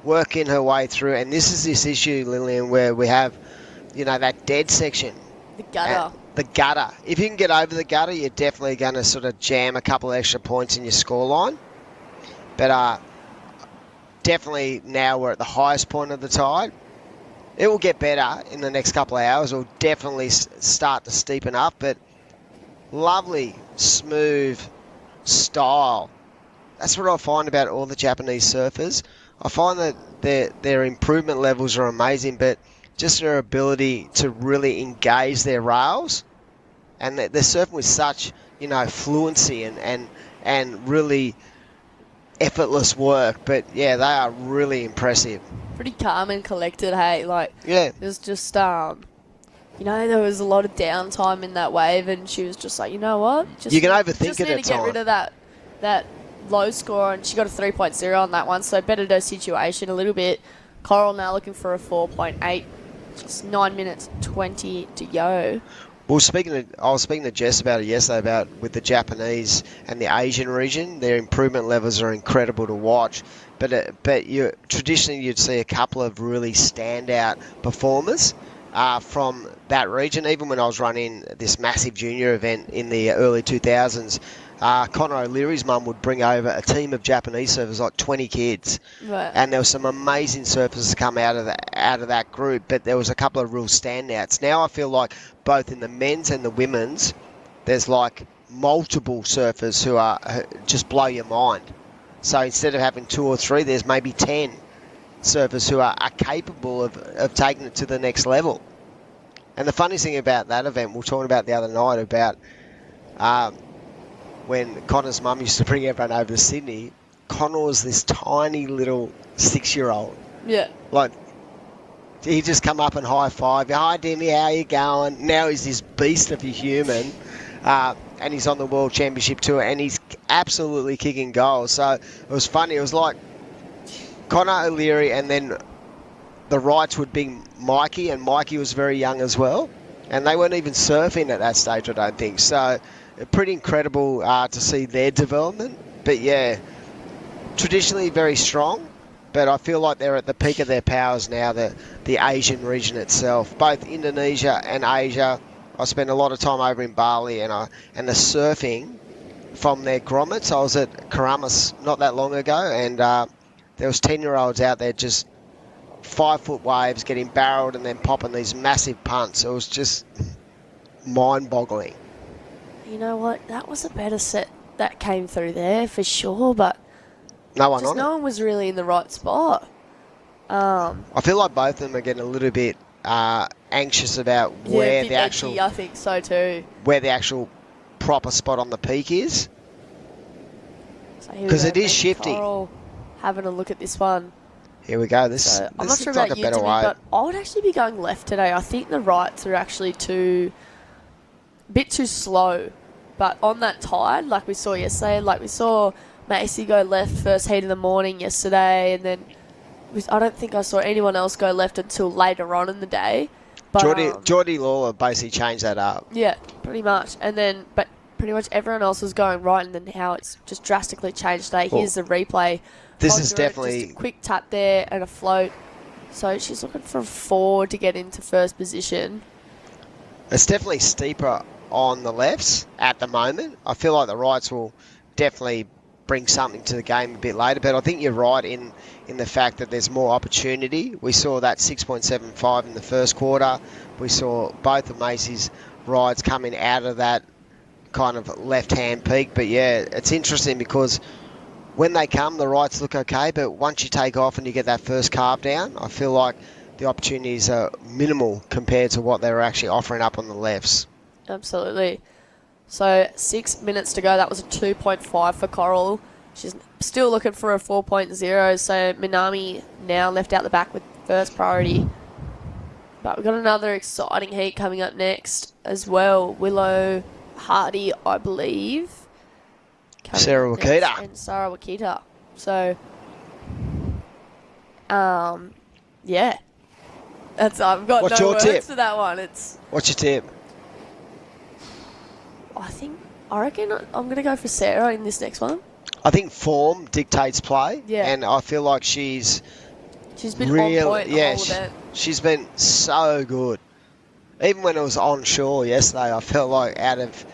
working her way through. And this is this issue, Lillian, where we have, you know, that dead section. The gutter. The gutter. If you can get over the gutter, you're definitely going to sort of jam a couple of extra points in your scoreline. But definitely now we're at the highest point of the tide. It will get better in the next couple of hours. It will definitely start to steepen up. But lovely, smooth style. That's what I find about all the Japanese surfers. I find that their improvement levels are amazing, but just their ability to really engage their rails, and they're surfing with such, you know, fluency and really effortless work. But yeah, they are really impressive. Pretty calm and collected, hey, like, Yeah. it's just you know, there was a lot of downtime in that wave, and she was just like, you know what? You can overthink just it need at to get time. rid of that low score, and she got a 3.0 on that one, so bettered her situation a little bit. Coral now looking for a 4.8. Just 9 minutes 20 to go. Well, I was speaking to Jess about it yesterday about with the Japanese and the Asian region, their improvement levels are incredible to watch. But traditionally you'd see a couple of really standout performers from that region. Even when I was running this massive junior event in the early 2000s, Connor O'Leary's mum would bring over a team of Japanese surfers, like 20 kids, Right. and there were some amazing surfers come out of that group. But there was a couple of real standouts. Now I feel like both in the men's and the women's, there's like multiple surfers who just blow your mind. So instead of having 2 or 3, there's maybe 10 surfers who are capable of taking it to the next level. And the funniest thing about that event, we were talking about the other night about when Connor's mum used to bring everyone over to Sydney. Connor was this tiny little 6-year-old. Yeah. Like, he just come up and high-five. Hi, Demi, how you going? Now he's this beast of a human. And he's on the World Championship Tour, and he's absolutely kicking goals. So it was funny. It was like Connor O'Leary, and then the Rydes would be Mikey, and Mikey was very young as well. And they weren't even surfing at that stage, I don't think. So pretty incredible to see their development. But, yeah, traditionally very strong. But I feel like they're at the peak of their powers now, the Asian region itself. Both Indonesia and Asia. I spent a lot of time over in Bali, and the surfing from their grommets. I was at Karamas not that long ago, and there was 10-year-olds out there just 5-foot waves getting barreled and then popping these massive punts. It was just mind-boggling. You know what? That was a better set that came through there for sure, but No one just on no it. one was really in the right spot. I feel like both of them are getting a little bit anxious about where a bit the actual edgy, I think so too. where the actual proper spot on the peak is. So here we 'Cause go, it is Macy shifty. Coral having a look at this one. Here we go. This So I'm not sure looks like about a you, better Timmy, way. but I would actually be going left today. I think the rights are actually a bit too slow. But on that tide, like we saw yesterday, like we saw Macy go left first heat of the morning yesterday, and then I don't think I saw anyone else go left until later on in the day. But, Jordi Lawler basically changed that up. yeah, pretty much. And then, but pretty much everyone else was going right, and then how it's just drastically changed today. Well, Here's the replay. this is Conjure it, definitely- just a quick tap there and a float. So she's looking for a 4 to get into first position. It's definitely steeper on the lefts at the moment. I feel like the rights will definitely bring something to the game a bit later, but I think you're right in the fact that there's more opportunity. We saw that 6.75 in the first quarter. We saw both of Macy's rides coming out of that kind of left-hand peak. But yeah, it's interesting because when they come, the rights look okay, but once you take off and you get that first carve down, I feel like the opportunities are minimal compared to what they were actually offering up on the lefts. Absolutely. So 6 minutes to go. That was a 2.5 for Coral. She's still looking for a 4.0. So Manami now left out the back with first priority. But we've got another exciting heat coming up next as well. Willow Hardy, I believe. coming Sarah up next, Wakita. And Sarah Wakita. So, yeah. I've got What's no your words tip? for that one. What's your tip? I reckon I'm going to go for Sarah in this next one. I think form dictates play, Yeah. and I feel like she's She's been real. on point the Yeah, whole event. she's been so good. Even when it was onshore yesterday, I felt like out of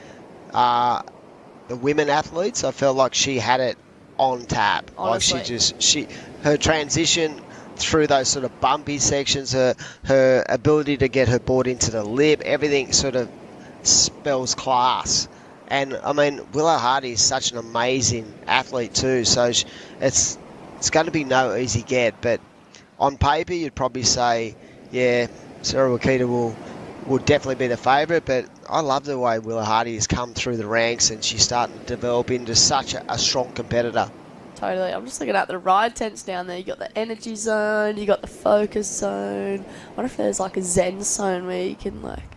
the women athletes, I felt like she had it on tap. Honestly. Like her transition through those sort of bumpy sections, her ability to get her board into the lip, everything sort of spells class. And I mean, Willow Hardy is such an amazing athlete too, so it's going to be no easy get. But on paper, you'd probably say, yeah, Sarah Wakita will definitely be the favourite. But I love the way Willow Hardy has come through the ranks, and she's starting to develop into such a strong competitor. Totally. I'm just looking at the ride tents down there. You got the energy zone, you got the focus zone. I wonder if there's like a zen zone where you can like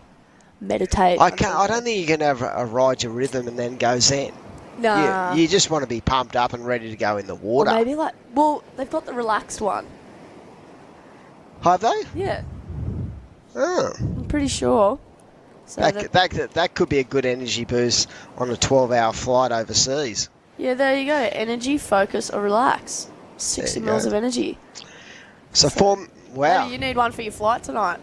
meditate. I don't think you can have a ride your rhythm and then go zen. Nah. You just want to be pumped up and ready to go in the Or water. maybe like, well, they've got the relaxed one. Have they? Yeah, Oh. I'm pretty sure. So That could be a good energy boost on a 12-hour flight overseas. yeah, there you go. Energy, focus, or relax. 60 There you mils go. of energy. So wow. Maybe you need one for your flight tonight.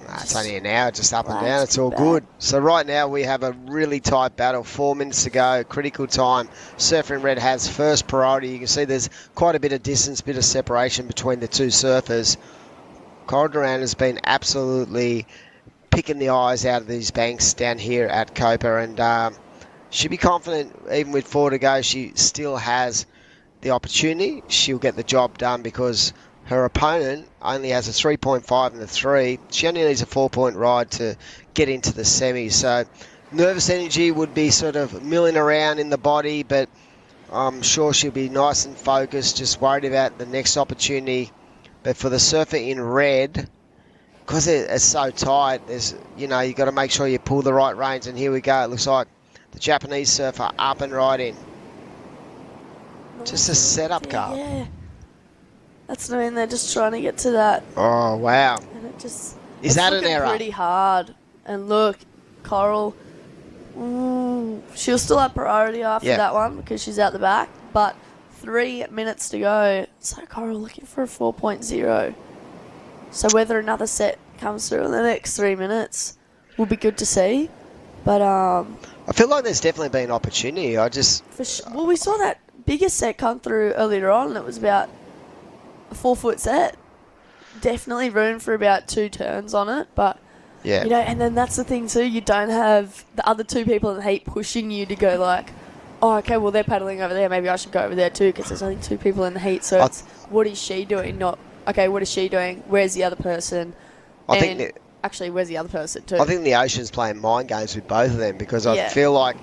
Nah, it's only an hour, just up and Relax, down. It's all kick good. back. So right now we have a really tight battle. 4 minutes to go. Critical time. Surfer in red has first priority. You can see there's quite a bit of distance, bit of separation between the two surfers. Coral Duran has been absolutely picking the eyes out of these banks down here at Copa, and she'll be confident even with 4 to go. She still has the opportunity. She'll get the job done because her opponent only has a 3.5 in the 3. She only needs a 4-point ride to get into the semis. So nervous energy would be sort of milling around in the body, but I'm sure she'll be nice and focused, just worried about the next opportunity. But for the surfer in red, because it's so tight, there's you got to make sure you pull the right reins. And here we go. It looks like the Japanese surfer up and right in. Just a setup car. Yeah. That's what I mean. They're just trying to get to that. Oh, wow. And it just... Is that an looking error? pretty hard. And look, Coral, she'll still have priority after Yeah. that one because she's out the back. But 3 minutes to go. So Coral looking for a 4.0. So whether another set comes through in the next 3 minutes will be good to see. But I feel like there's definitely been opportunity. well, we saw that bigger set come through earlier on, and it was about a 4-foot set. Definitely room for about 2 turns on it, but Yeah. and then that's the thing too. You don't have the other 2 people in the heat pushing you to go like, oh, okay, well they're paddling over there. Maybe I should go over there too because there's only 2 people in the heat. So it's what is she doing? Not okay. What is she doing? Where's the other person? Actually, where's the other person too? I think the ocean's playing mind games with both of them because I feel like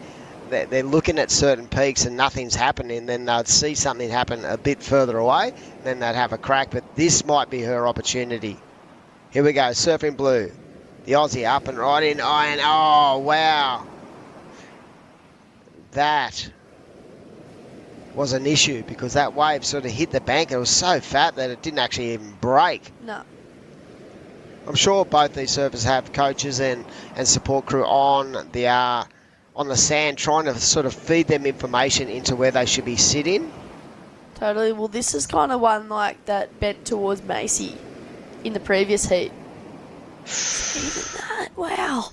they're looking at certain peaks and nothing's happening. Then they'd see something happen a bit further away, and then they'd have a crack. But this might be her opportunity. Here we go, surfing blue. The Aussie up and right in iron. Oh, wow. That was an issue because that wave sort of hit the bank and it was so fat that it didn't actually even break. No. I'm sure both these surfers have coaches and support crew on the sand trying to sort of feed them information into where they should be sitting. Totally. Well, this is kind of one like that bent towards Macy in the previous heat. Even that, wow.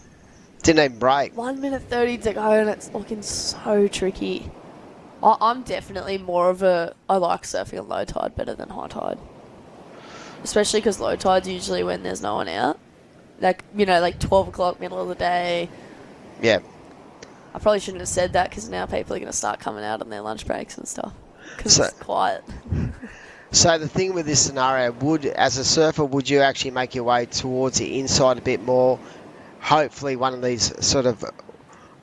Didn't even break. 1 minute 30 to go, and it's looking so tricky. I'm definitely more of I like surfing on low tide better than high tide. Especially because low tide's usually when there's no one out. Like 12 o'clock, middle of the day. Yeah. I probably shouldn't have said that because now people are going to start coming out on their lunch breaks and stuff. Because it's quiet. So the thing with this scenario, as a surfer, would you actually make your way towards the inside a bit more? Hopefully one of these sort of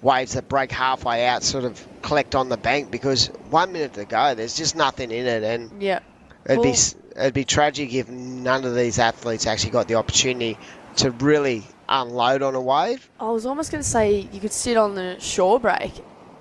waves that break halfway out sort of collect on the bank because 1 minute to go, there's just nothing in it. And yeah. it'd be tragic if none of these athletes actually got the opportunity to really unload on a wave. I was almost going to say you could sit on the shore break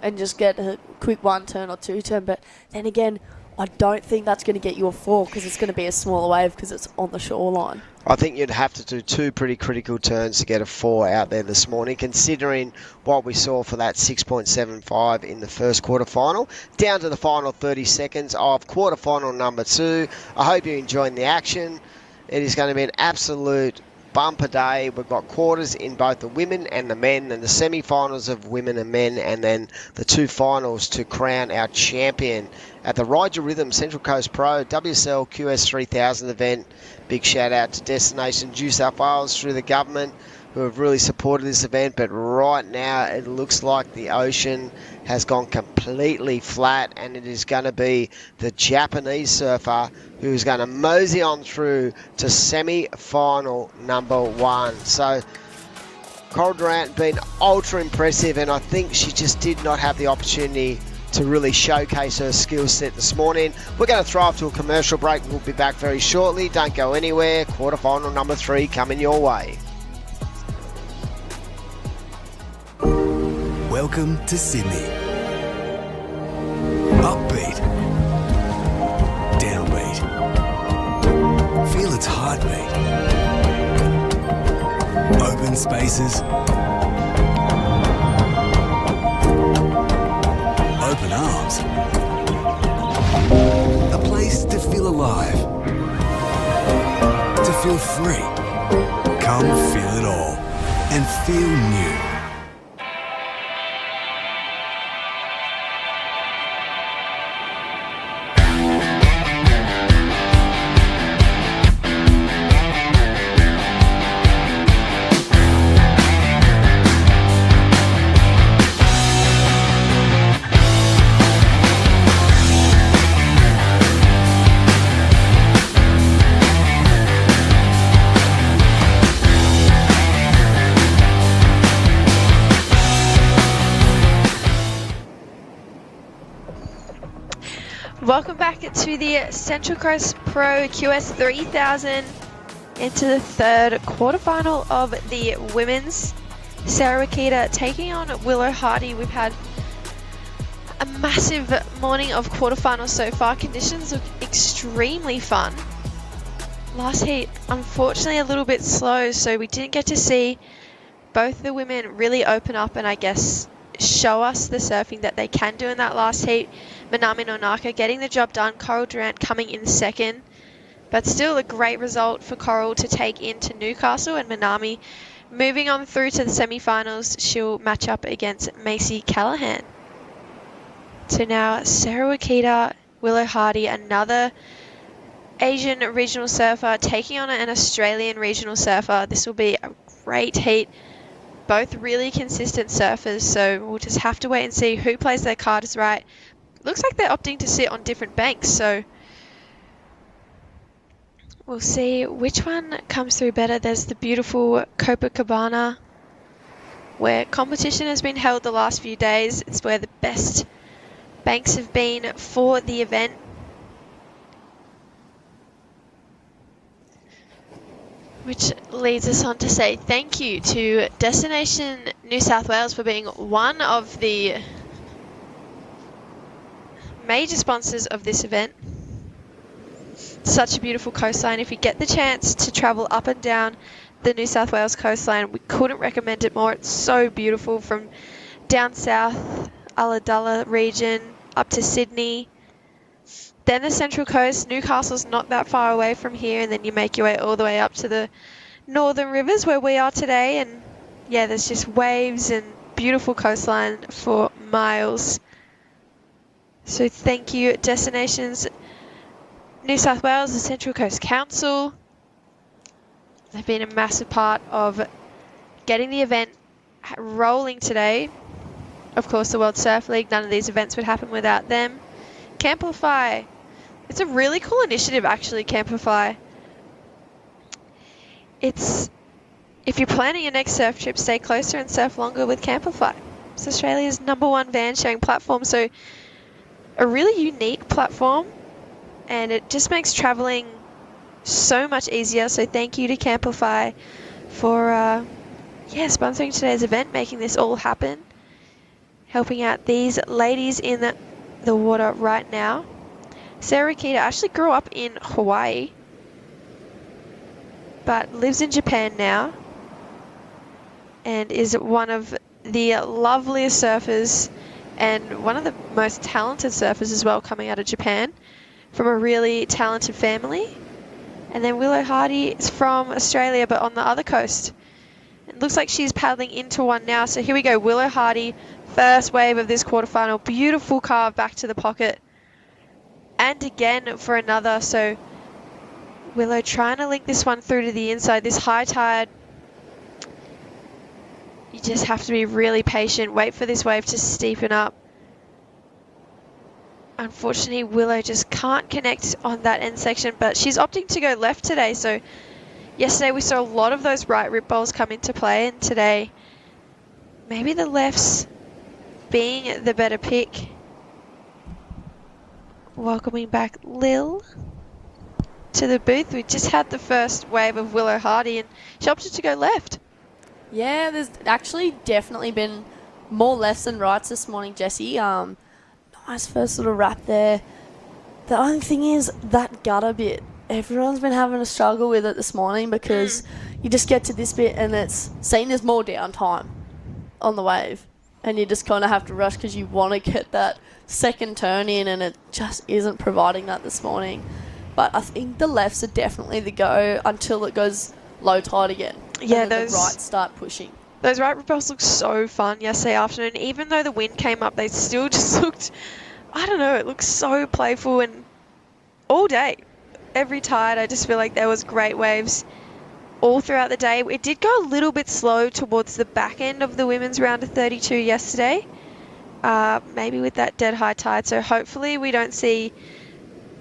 and just get a quick 1 turn or 2 turn, but then again, I don't think that's going to get you a 4 because it's going to be a smaller wave because it's on the shoreline. I think you'd have to do 2 pretty critical turns to get a 4 out there this morning, considering what we saw for that 6.75 in the first quarterfinal. Down to the final 30 seconds of quarterfinal number 2. I hope you're enjoying the action. It is going to be an absolute bumper day. We've got quarters in both the women and the men, and the semi-finals of women and men, and then the 2 finals to crown our champion at the Ryde Your Rhythm Central Coast Pro WSL QS 3000 event. Big shout out to Destination New South Wales through the government who have really supported this event, but right now it looks like the ocean has gone completely flat, and it is going to be the Japanese surfer who's going to mosey on through to semi-final number 1. So Coral Durant been ultra impressive, and I think she just did not have the opportunity to really showcase her skill set this morning. We're going to throw off to a commercial break. We'll be back very shortly. Don't go anywhere. Quarterfinal number 3 coming your way. Welcome to Sydney. Upbeat. Downbeat. Feel its heartbeat. Open spaces. Open arms. A place to feel alive. To feel free. Come feel it all and feel new. Welcome back to the Central Coast Pro QS 3000 into the third quarterfinal of the women's. Sarah Wakita taking on Willow Hardy. We've had a massive morning of quarterfinals so far. Conditions look extremely fun. Last heat, unfortunately, a little bit slow, so we didn't get to see both the women really open up and I guess show us the surfing that they can do in that last heat. Manami Nonaka getting the job done, Coral Durant coming in second, but still a great result for Coral to take into Newcastle, and Manami moving on through to the semi-finals. She'll match up against Macy Callahan. So now Sarah Wakita, Willow Hardy, another Asian regional surfer taking on an Australian regional surfer. This will be a great heat. Both really consistent surfers, so we'll just have to wait and see who plays their cards right. Looks like they're opting to sit on different banks, so we'll see which one comes through better. There's the beautiful Copacabana, where competition has been held the last few days. It's where the best banks have been for the event. Which leads us on to say thank you to Destination New South Wales for being one of the major sponsors of this event. Such a beautiful coastline. If you get the chance to travel up and down the New South Wales coastline, we couldn't recommend it more. It's so beautiful from down south, Ulladulla region, up to Sydney. Then the Central Coast. Newcastle's not that far away from here, and then you make your way all the way up to the northern rivers where we are today, and yeah, there's just waves and beautiful coastline for miles. So thank you, Destinations New South Wales, the Central Coast Council. They've been a massive part of getting the event rolling today. Of course, the World Surf League, none of these events would happen without them. Camplify. It's a really cool initiative, actually, Camplify. It's, if you're planning your next surf trip, stay closer and surf longer with Camplify. It's Australia's #1 van sharing platform, so a really unique platform, and it just makes traveling so much easier. So thank you to Camplify for sponsoring today's event, making this all happen, helping out these ladies in the water right now. Sarah Wakita actually grew up in Hawaii, but lives in Japan now, and is one of the loveliest surfers and one of the most talented surfers as well, coming out of Japan from a really talented family. And then Willow Hardy is from Australia, but on the other coast. It looks like she's paddling into one now. So here we go, Willow Hardy, first wave of this quarterfinal. Beautiful carve back to the pocket. And again for another. So Willow trying to link this one through to the inside. This high tide, you just have to be really patient. Wait for this wave to steepen up. Unfortunately, Willow just can't connect on that end section, but she's opting to go left today. So yesterday we saw a lot of those right rip bowls come into play, and today maybe the lefts being the better pick. welcoming back Lil to the booth. We just had the first wave of Willow Hardy and she opted to go left. Yeah, there's actually definitely been more lefts than rights this morning, Jesse. Nice first little wrap there. The only thing is that gutter bit. Everyone's been having a struggle with it this morning because you just get to this bit and it's seen as more downtime on the wave. And you just kind of have to rush because you want to get that second turn in and it just isn't providing that this morning. But I think the lefts are definitely the go until it goes low tide again. Yeah, and then those the rights start pushing. Those right rappels looked so fun yesterday afternoon. Even though the wind came up, they still just looked, I don't know, it looked so playful and all day. Every tide, I just feel like there was great waves all throughout the day. It did go a little bit slow towards the back end of the women's round of 32 yesterday, maybe with that dead high tide. So hopefully we don't see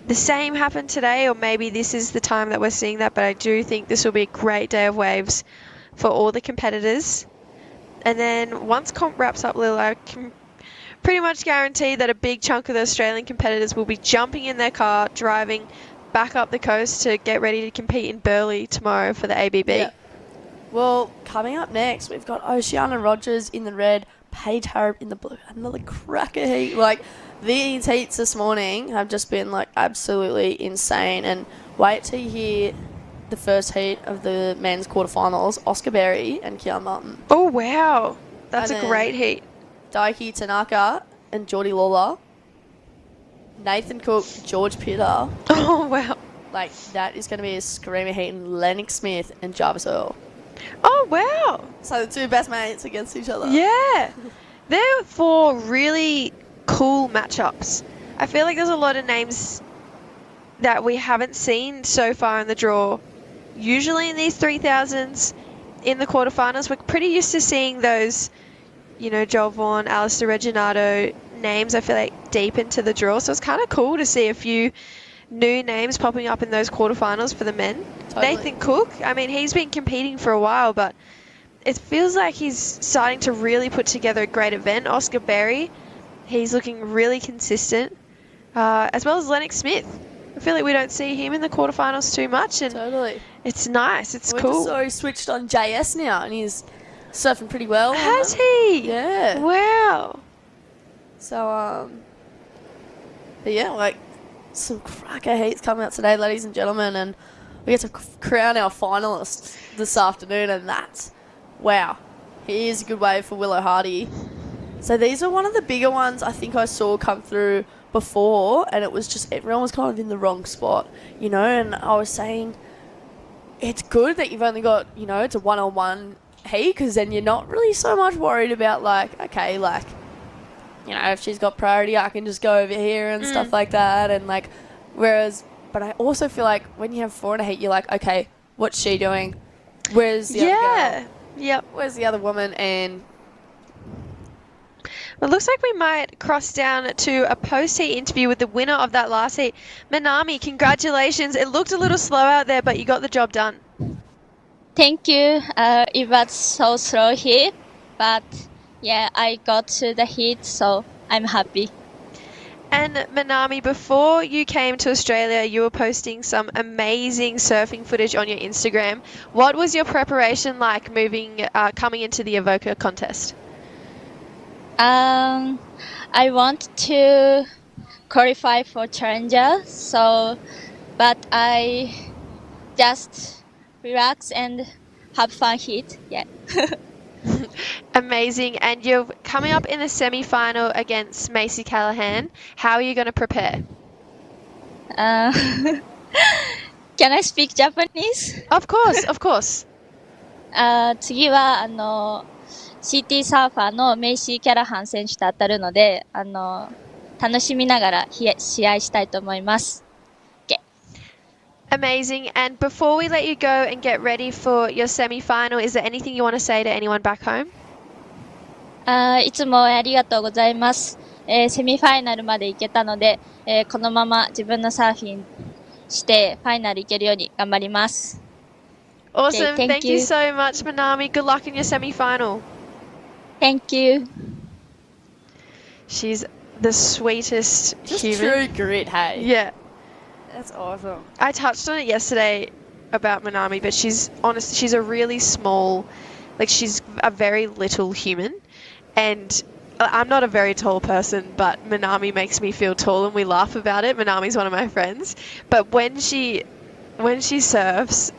the same happen today, or maybe this is the time that we're seeing that. But I do think this will be a great day of waves for all the competitors. And then once comp wraps up, Lil, I can pretty much guarantee that a big chunk of the Australian competitors will be jumping in their car, driving back up the coast to get ready to compete in Burleigh tomorrow for the ABB. Yeah. Well, coming up next, we've got Oceana Rogers in the red, Paige Harrop in the blue. Another cracker heat. Like, these heats this morning have just been, like, absolutely insane. And wait till you hear the first heat of the men's quarterfinals, Oscar Berry and Kean Martin. Oh, wow. That's And a then great heat. Daiki Tanaka and Jordi Lawler. Nathan Cook, George Pitter. Oh, wow. Like, that is going to be a screamer heat. And Lennox Smith and Jarvis Earl. Oh, wow. So the two best mates against each other. Yeah. They're four really cool matchups. I feel like there's a lot of names that we haven't seen so far in the draw. Usually in these 3000s, in the quarterfinals, we're pretty used to seeing those, you know, Joel Vaughan, Alistair Reginato names, I feel like, deep into the draw. So it's kind of cool to see a few new names popping up in those quarterfinals for the men. Totally. Nathan Cook, I mean, he's been competing for a while, but it feels like he's starting to really put together a great event. Oscar Berry, he's looking really consistent, as well as Lennox Smith. I feel like we don't see him in the quarterfinals too much, and Totally. it's nice. It's We cool. just saw he switched on JS now, and he's surfing pretty well. Has he? Yeah. Wow. So, but yeah, like, some cracker heats coming out today, ladies and gentlemen, and we get to crown our finalists this afternoon, and that's, wow, here's a good wave for Willow Hardy. So these are one of the bigger ones I think I saw come through before, and it was just everyone was kind of in the wrong spot, you know, and I was saying it's good that you've only got, you know, it's a one-on-one heat, because then you're not really so much worried about, like, okay, like, you know, if she's got priority, I can just go over here and stuff like that, and like, whereas, but I also feel like when you have four in a heat, you're like, okay, what's she doing? Where's the other girl? Yep. Where's the other woman? And It looks like we might cross down to a post-heat interview with the winner of that last heat. Manami, congratulations. It looked a little slow out there, but you got the job done. Thank you. It was so slow here, but yeah, I got to the heat, so I'm happy. And Manami, before you came to Australia, you were posting some amazing surfing footage on your Instagram. What was your preparation like coming into the Evoca contest? I want to qualify for Challenger, but I just relax and have fun heat. Yeah. Amazing. And you're coming up in the semi-final against Macy Callahan. How are you going to prepare? Can I speak Japanese? Of course, of course. 次はCT サーファーのメイシー・キャラハン選手と当たるので、楽しみながら試合したいと思います。Okay. Amazing. And before we let you go and get ready for your semi-final, is there anything you want to say to anyone back home? いつもありがとうございます。セミファイナルまで行けたので、このまま自分のサーフィンしてファイナル行けるように頑張ります。Awesome. Okay, thank you so much, Manami. Good luck in your semi-final. Thank you. She's the sweetest Just human. true grit, hey? Yeah. That's awesome. I touched on it yesterday about Manami, but she's a really small, like she's a very little human, and I'm not a very tall person, but Manami makes me feel tall, and we laugh about it. Manami's one of my friends, but when she surfs,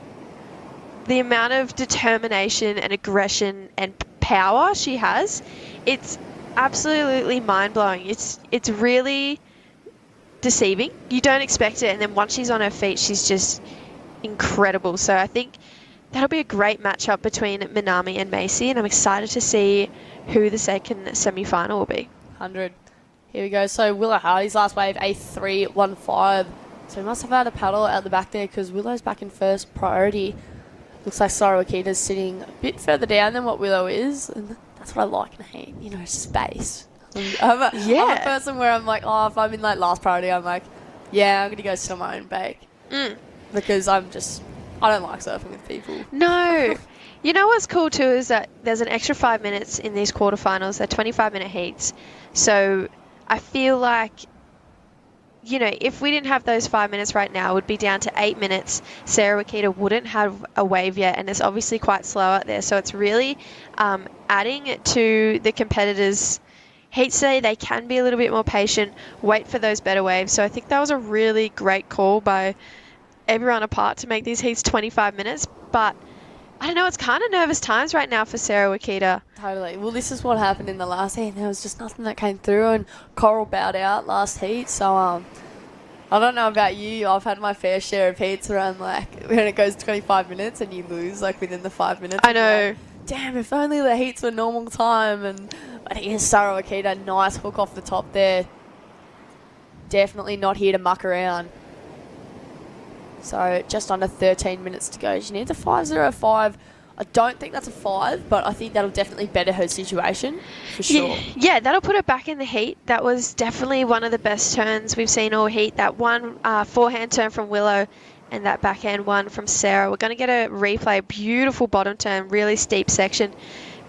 the amount of determination and aggression and power she has, it's absolutely mind-blowing. It's really deceiving. You don't expect it, and then once she's on her feet, she's just incredible. So I think that'll be a great matchup between Manami and Macy, and I'm excited to see who the second semi-final will be. 100. Here we go. So Willow Hardy's last wave, a 3.15. So we must have had a paddle out the back there because Willow's back in first priority. Looks like Sarah Wakita's sitting a bit further down than what Willow is, and that's what I like in a hate, you know, space. I'm a person where I'm like, oh, if I'm in like last priority, I'm like, yeah, I'm going to go sit on my own bake. Because I don't like surfing with people. No. You know what's cool too is that there's an extra 5 minutes in these quarterfinals. They're 25-minute heats. So I feel like, you know, if we didn't have those 5 minutes right now, it would be down to 8 minutes. Sarah Wakita wouldn't have a wave yet, and it's obviously quite slow out there. So it's really adding to the competitors' heats today. They can be a little bit more patient, wait for those better waves. So I think that was a really great call by everyone apart to make these heats 25 minutes. But I don't know, it's kind of nervous times right now for Sarah Wakita. Totally. Well, this is what happened in the last heat. There was just nothing that came through, and Coral bowed out last heat. So, I don't know about you. I've had my fair share of heats around, like, when it goes 25 minutes and you lose, like, within the 5 minutes. I know. Like, damn, if only the heats were normal time. But here's Sarah Wakita. Nice hook off the top there. Definitely not here to muck around. So just under 13 minutes to go. She needs a 5.05. I don't think that's a 5, but I think that'll definitely better her situation for sure. Yeah, that'll put her back in the heat. That was definitely one of the best turns we've seen all heat. That one forehand turn from Willow and that backhand one from Sarah. We're going to get a replay. Beautiful bottom turn, really steep section.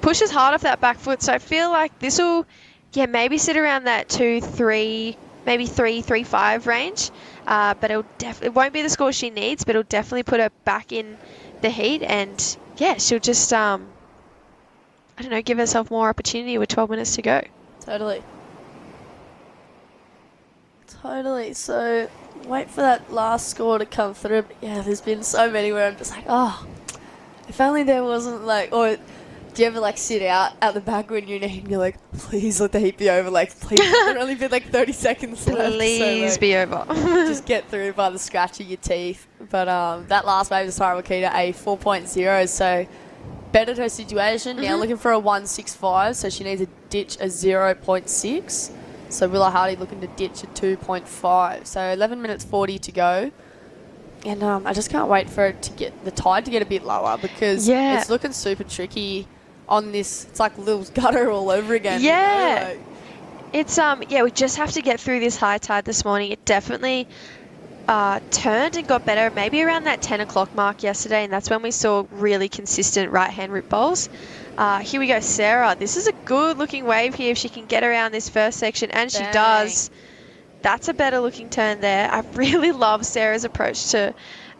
Pushes hard off that back foot, so I feel like this will, maybe sit around that 2-3, maybe 3-3-5 range. But it won't be the score she needs, but it'll definitely put her back in the heat, and she'll just give herself more opportunity with 12 minutes to go. Totally. So wait for that last score to come through. But yeah, there's been so many where I'm just like, oh, if only there wasn't like, or do you ever like sit out at the back when you're in a heat and you're like, please let the heat be over, like please, there'll only be like 30 seconds left. Please so, be over. just get through by the scratch of your teeth. But that last wave is Sarah Wakita, a 4.0, so bettered her situation. Now looking for a 1.65, so she needs to ditch a 0.6. So Willow Hardy looking to ditch a 2.5. So 11 minutes 40 to go. And I just can't wait for it to get the tide to get a bit lower because it's looking super tricky on this. It's like Lil's gutter all over again. Yeah. You know, like. It's we just have to get through this high tide this morning. It definitely turned and got better maybe around that 10 o'clock mark yesterday, and that's when we saw really consistent right-hand rip bowls. Here we go, Sarah. This is a good-looking wave here if she can get around this first section, and she does. That's a better-looking turn there. I really love Sarah's approach to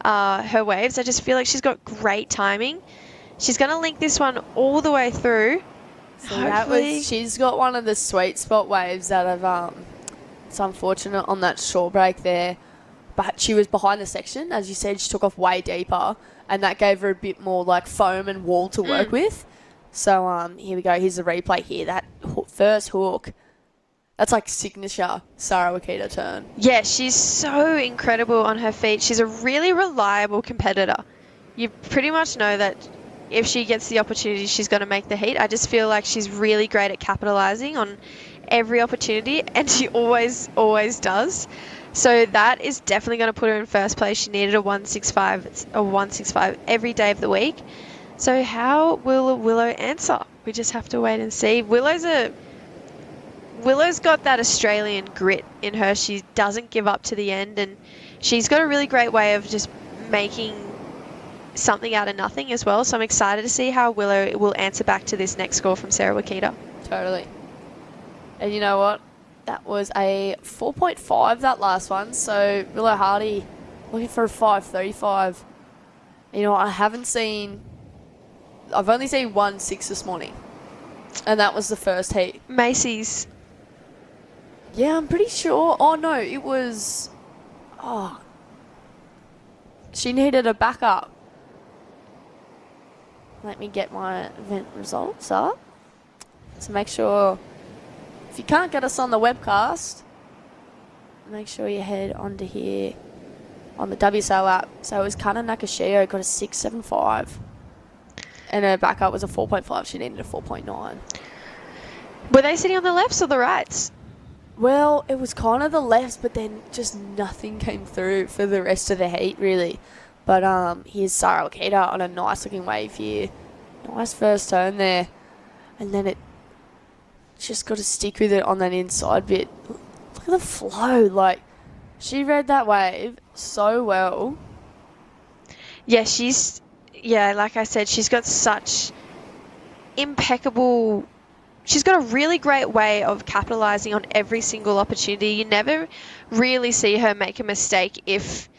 her waves. I just feel like she's got great timing. She's going to link this one all the way through. So she's got one of the sweet spot waves that have, it's unfortunate on that short break there, but she was behind the section. As you said, she took off way deeper, and that gave her a bit more like foam and wall to work with. So here we go. Here's the replay here. That first hook, that's like signature Sarah Wakita turn. Yeah, she's so incredible on her feet. She's a really reliable competitor. You pretty much know that if she gets the opportunity, she's going to make the heat. I just feel like she's really great at capitalizing on every opportunity, and she always does. So that is definitely going to put her in first place. She needed a 1.65 every day of the week. So how will Willow answer? We just have to wait and see. Willow's got that Australian grit in her. She doesn't give up to the end, and she's got a really great way of just making something out of nothing as well. So I'm excited to see how Willow will answer back to this next score from Sarah Wakita. Totally. And you know what? That was a 4.5, that last one. So Willow Hardy looking for a 5.35. You know, I've only seen 1.6 this morning. And that was the first heat. Macy's. Yeah, I'm pretty sure. Oh, no, it was... Oh. She needed a backup. Let me get my event results up. So make sure... If you can't get us on the webcast, make sure you head onto here on the WSL app. So it was Kana Nakashio, got a 6.75. And her backup was a 4.5. She needed a 4.9. Were they sitting on the lefts or the rights? Well, it was kind of the lefts, but then just nothing came through for the rest of the heat, really. But here's Sarah Wakita on a nice looking wave here. Nice first turn there. And then it just got to stick with it on that inside bit. Look at the flow. Like, she read that wave so well. Yeah, like I said, she's got such impeccable... She's got a really great way of capitalising on every single opportunity. You never really see her make a mistake if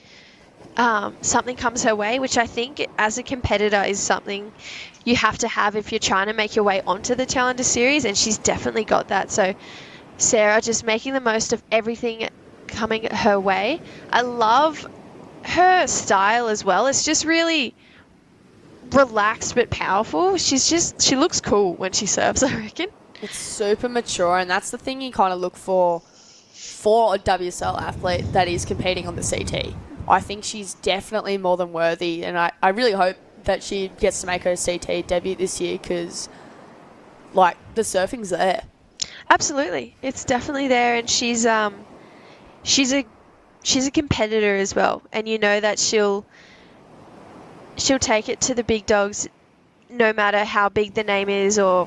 something comes her way, which I think as a competitor is something you have to have if you're trying to make your way onto the Challenger Series, and she's definitely got that. So Sarah just making the most of everything coming her way. I love her style as well. It's just really relaxed but powerful. She looks cool when she surfs, I reckon. It's super mature, and that's the thing you kind of look for a WSL athlete that is competing on the CT. I think she's definitely more than worthy, and I really hope that she gets to make her CT debut this year because, like, the surfing's there. Absolutely. It's definitely there, and she's a competitor as well, and you know that she'll take it to the big dogs no matter how big the name is or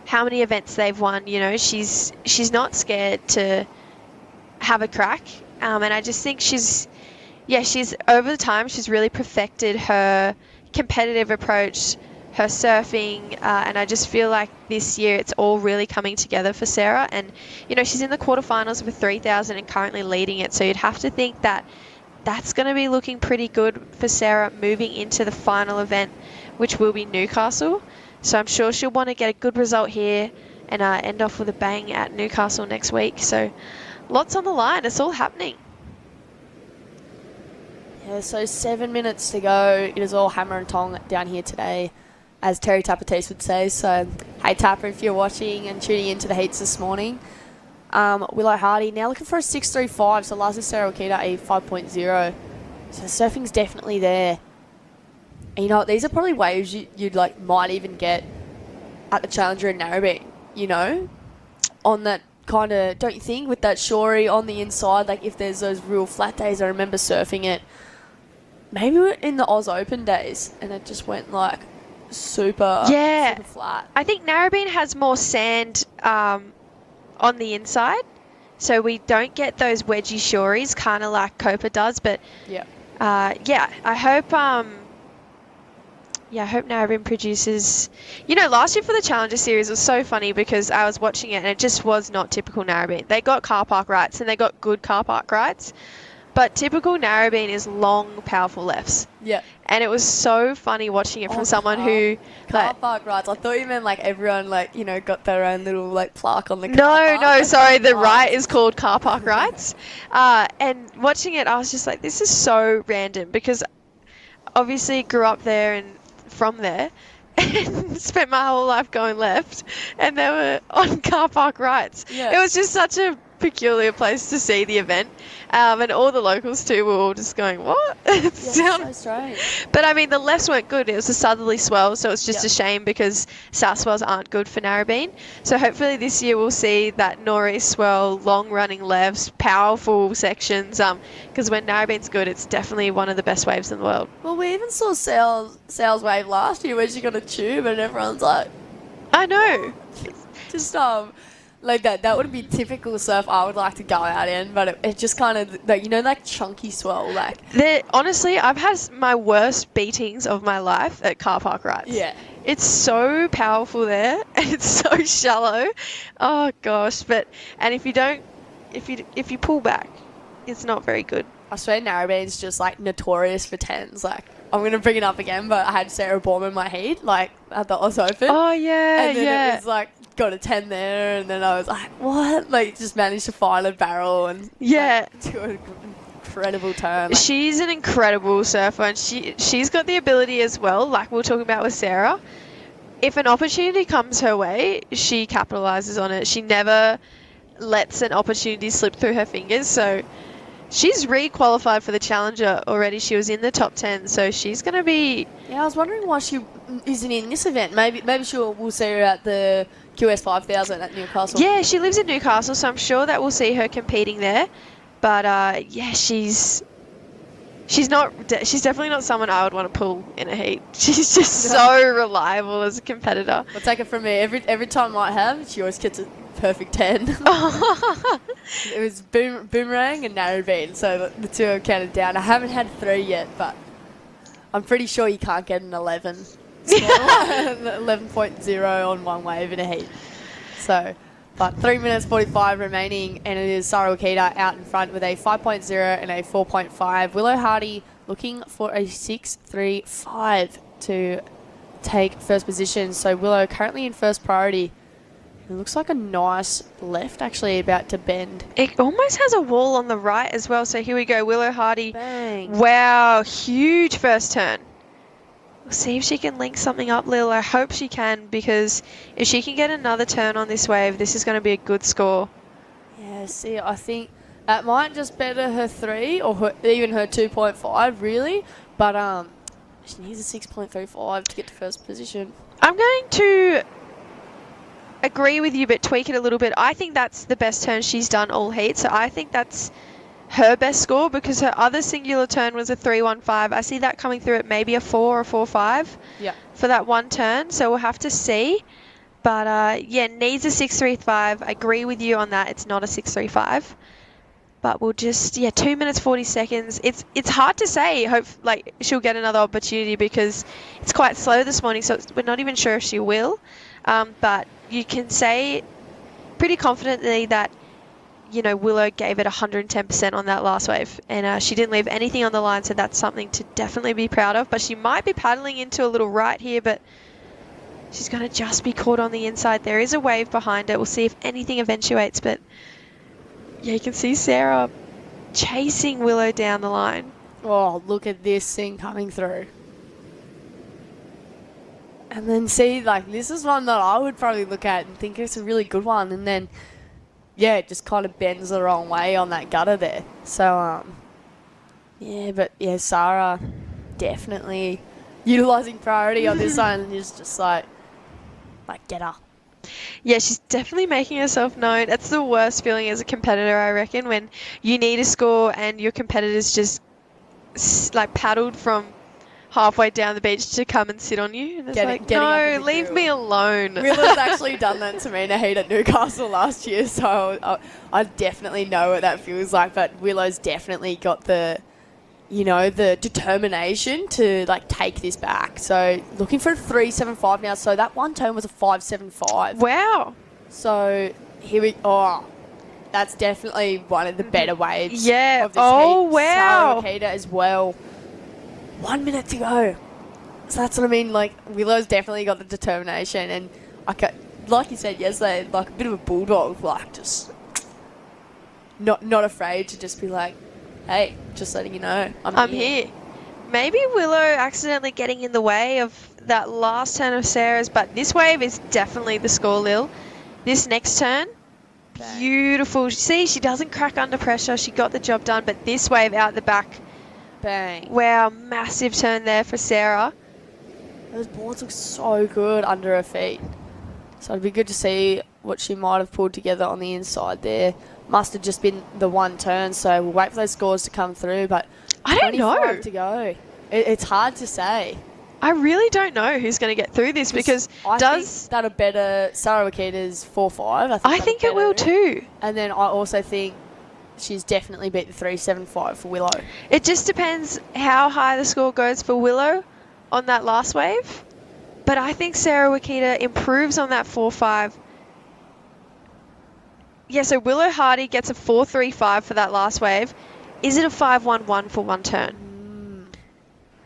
how many events they've won. You know, she's not scared to have a crack, and I just think she's over the time she's really perfected her competitive approach, her surfing, and I just feel like this year it's all really coming together for Sarah. And you know, she's in the quarterfinals with 3,000 and currently leading it, so you'd have to think that that's going to be looking pretty good for Sarah moving into the final event, which will be Newcastle. So I'm sure she'll want to get a good result here and end off with a bang at Newcastle next week. So lots on the line. It's all happening. Yeah, so 7 minutes to go. It is all hammer and tong down here today, as Terry Tapatis would say. So, hey Tapper, if you're watching and tuning into the heats this morning. Willow Hardy now looking for a 6.35. So last is Sarah Wakita, a 5.0. So surfing's definitely there. And you know what? These are probably waves you'd like might even get at the Challenger in Narrabeen. You know, on that kind of, don't you think, with that shory on the inside, like if there's those real flat days. I remember surfing it maybe in the Oz Open days, and it just went like super flat. I think Narrabeen has more sand on the inside, so we don't get those wedgy shories, kind of like Copa does. But I hope Narrabeen produces. You know, last year for the Challenger Series was so funny because I was watching it and it just was not typical Narrabeen. They got car park rights and they got good car park rights, but typical Narrabeen is long, powerful lefts. Yeah. And it was so funny watching it from someone who... Car park rights. I thought you meant like everyone like, you know, got their own little like plaque on the car park. No, sorry. The right is called car park rights. And watching it, I was just like, this is so random because obviously grew up there and from there and spent my whole life going left, and they were on car park rights. Yeah. It was just such a peculiar place to see the event, and all the locals too were all just going, what? So strange. But I mean, the lefts weren't good. It was a southerly swell, so it's just a shame because south swells aren't good for Narrabeen. So hopefully this year we'll see that northeast swell, long running lefts, powerful sections, because when Narrabeen's good, it's definitely one of the best waves in the world. Well, we even saw Sal's wave last year where she got a tube and everyone's like, I know. Just like that would be typical surf I would like to go out in, but it just kind of, like, you know, like chunky swell. Like, honestly, I've had my worst beatings of my life at car park rides. Yeah. It's so powerful there, and it's so shallow. Oh gosh, and if you don't if you pull back, it's not very good. I swear Narrabeen's just like notorious for 10s. Like, I'm going to bring it up again, but I had Sarah Borman in my heat, like at the Oz Open. Oh, yeah, and then it was like, got a 10 there, and then I was like, what? Like, just managed to find a barrel and like, do an incredible turn. Like, she's an incredible surfer, and she's got the ability as well, like we were talking about with Sarah. If an opportunity comes her way, she capitalizes on it. She never lets an opportunity slip through her fingers, so she's re-qualified for the Challenger already. She was in the top 10, so she's going to be... Yeah, I was wondering why she isn't in this event. Maybe we'll see her at the QS 5000 at Newcastle. Yeah, she lives in Newcastle, so I'm sure that we'll see her competing there. But yeah, she's definitely not someone I would want to pull in a heat. She's just so reliable as a competitor. I'll take it from me. Every time I have, she always gets a perfect 10. It was Boomerang and Narrabeen, so the two are counted down. I haven't had 3 yet, but I'm pretty sure you can't get an 11. 11.0 on one wave in a heat. So, but 3 minutes 45 remaining, and it is Sarah Wakita out in front with a 5.0 and a 4.5. Willow Hardy looking for a 6.35 to take first position. So Willow currently in first priority. It looks like a nice left, actually, about to bend. It almost has a wall on the right as well. So here we go, Willow Hardy. Bang. Wow, huge first turn. We'll see if she can link something up, Lil. I hope she can, because if she can get another turn on this wave, this is going to be a good score. Yeah, see, I think that might just better her 3 or even her 2.5, really. But she needs a 6.35 to get to first position. I'm going to agree with you, but tweak it a little bit. I think that's the best turn she's done all heat, so I think that's her best score, because her other singular turn was a 3.15. I see that coming through at maybe a 4 or 4.5 for that one turn, so we'll have to see. But yeah, needs a 6.35. I agree with you on that. It's not a 6.35. But we'll just, 2 minutes 40 seconds. It's hard to say. Hope like she'll get another opportunity, because it's quite slow this morning, so we're not even sure if she will. But you can say pretty confidently that, you know, Willow gave it 110% on that last wave, and she didn't leave anything on the line, so that's something to definitely be proud of. But she might be paddling into a little right here, but she's going to just be caught on the inside. There is a wave behind it. We'll see if anything eventuates, but yeah, you can see Sarah chasing Willow down the line. Oh, look at this thing coming through. And then see, like, this is one that I would probably look at and think it's a really good one, and then yeah, it just kind of bends the wrong way on that gutter there. So, yeah, but yeah, Sarah definitely utilising priority on this one, and is just like, get up. Yeah, she's definitely making herself known. That's the worst feeling as a competitor, I reckon, when you need a score and your competitors just like paddled from halfway down the beach to come and sit on you, and it's no, leave me alone. Willow's actually done that to me in a heat at Newcastle last year, so I definitely know what that feels like. But Willow's definitely got the, you know, the determination to like take this back. So looking for a 3.75 now. So that one turn was a 5.75. Wow. So here that's definitely one of the better waves. Yeah. Of this oh heat. wow. Sarah Wakita as well. 1 minute to go. So that's what I mean. Like, Willow's definitely got the determination, and like you said yesterday, like a bit of a bulldog, like just not afraid to just be like, hey, just letting you know, I'm here. Maybe Willow accidentally getting in the way of that last turn of Sarah's, but this wave is definitely the score, Lil. This next turn, Bang. Beautiful. See, she doesn't crack under pressure. She got the job done, but this wave out the back. Bang. Wow, massive turn there for Sarah. Those boards look so good under her feet. So it'd be good to see what she might have pulled together on the inside there. Must have just been the one turn, so we'll wait for those scores to come through. But I don't know. 25 to go. It's hard to say. I really don't know who's going to get through this, because I think that'll better Sarah Wakita's 4.5. I think it will too. And then I also think she's definitely beat the 3.75 for Willow. It just depends how high the score goes for Willow on that last wave. But I think Sarah Wakita improves on that 4.5 Yeah, so Willow Hardy gets a 4.35 for that last wave. Is it a 5.11 for one turn?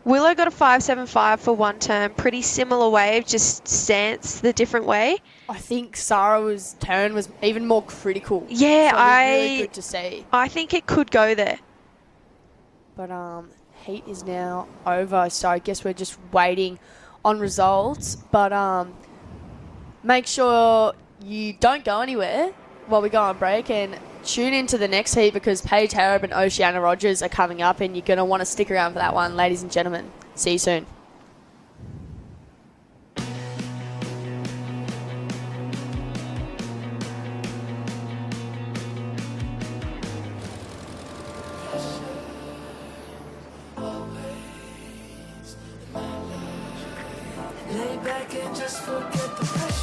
Willow got a 5.75 for one turn. Pretty similar wave, just stance the different way. I think Sarah's turn was even more critical. Yeah, so it was really good to see. I think it could go there. But heat is now over, so I guess we're just waiting on results. But make sure you don't go anywhere while we go on break and tune into the next heat because Paige Harrop and Oceana Rogers are coming up and you're going to want to stick around for that one, ladies and gentlemen. See you soon. Lay back and just forget the pressure.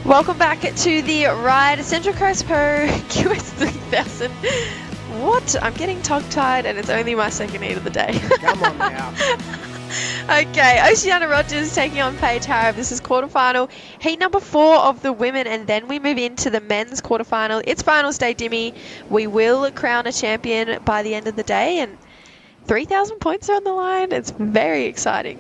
Welcome back to the Ryde Central Coast Pro QS3000. What? I'm getting tongue-tied and it's only my second heat of the day. Come on now. Okay, Oceana Rogers taking on Paige Harrop. This is quarterfinal. Heat number 4 of the women, and then we move into the men's quarterfinal. It's finals day, Dimmy. We will crown a champion by the end of the day, and 3,000 points are on the line. It's very exciting.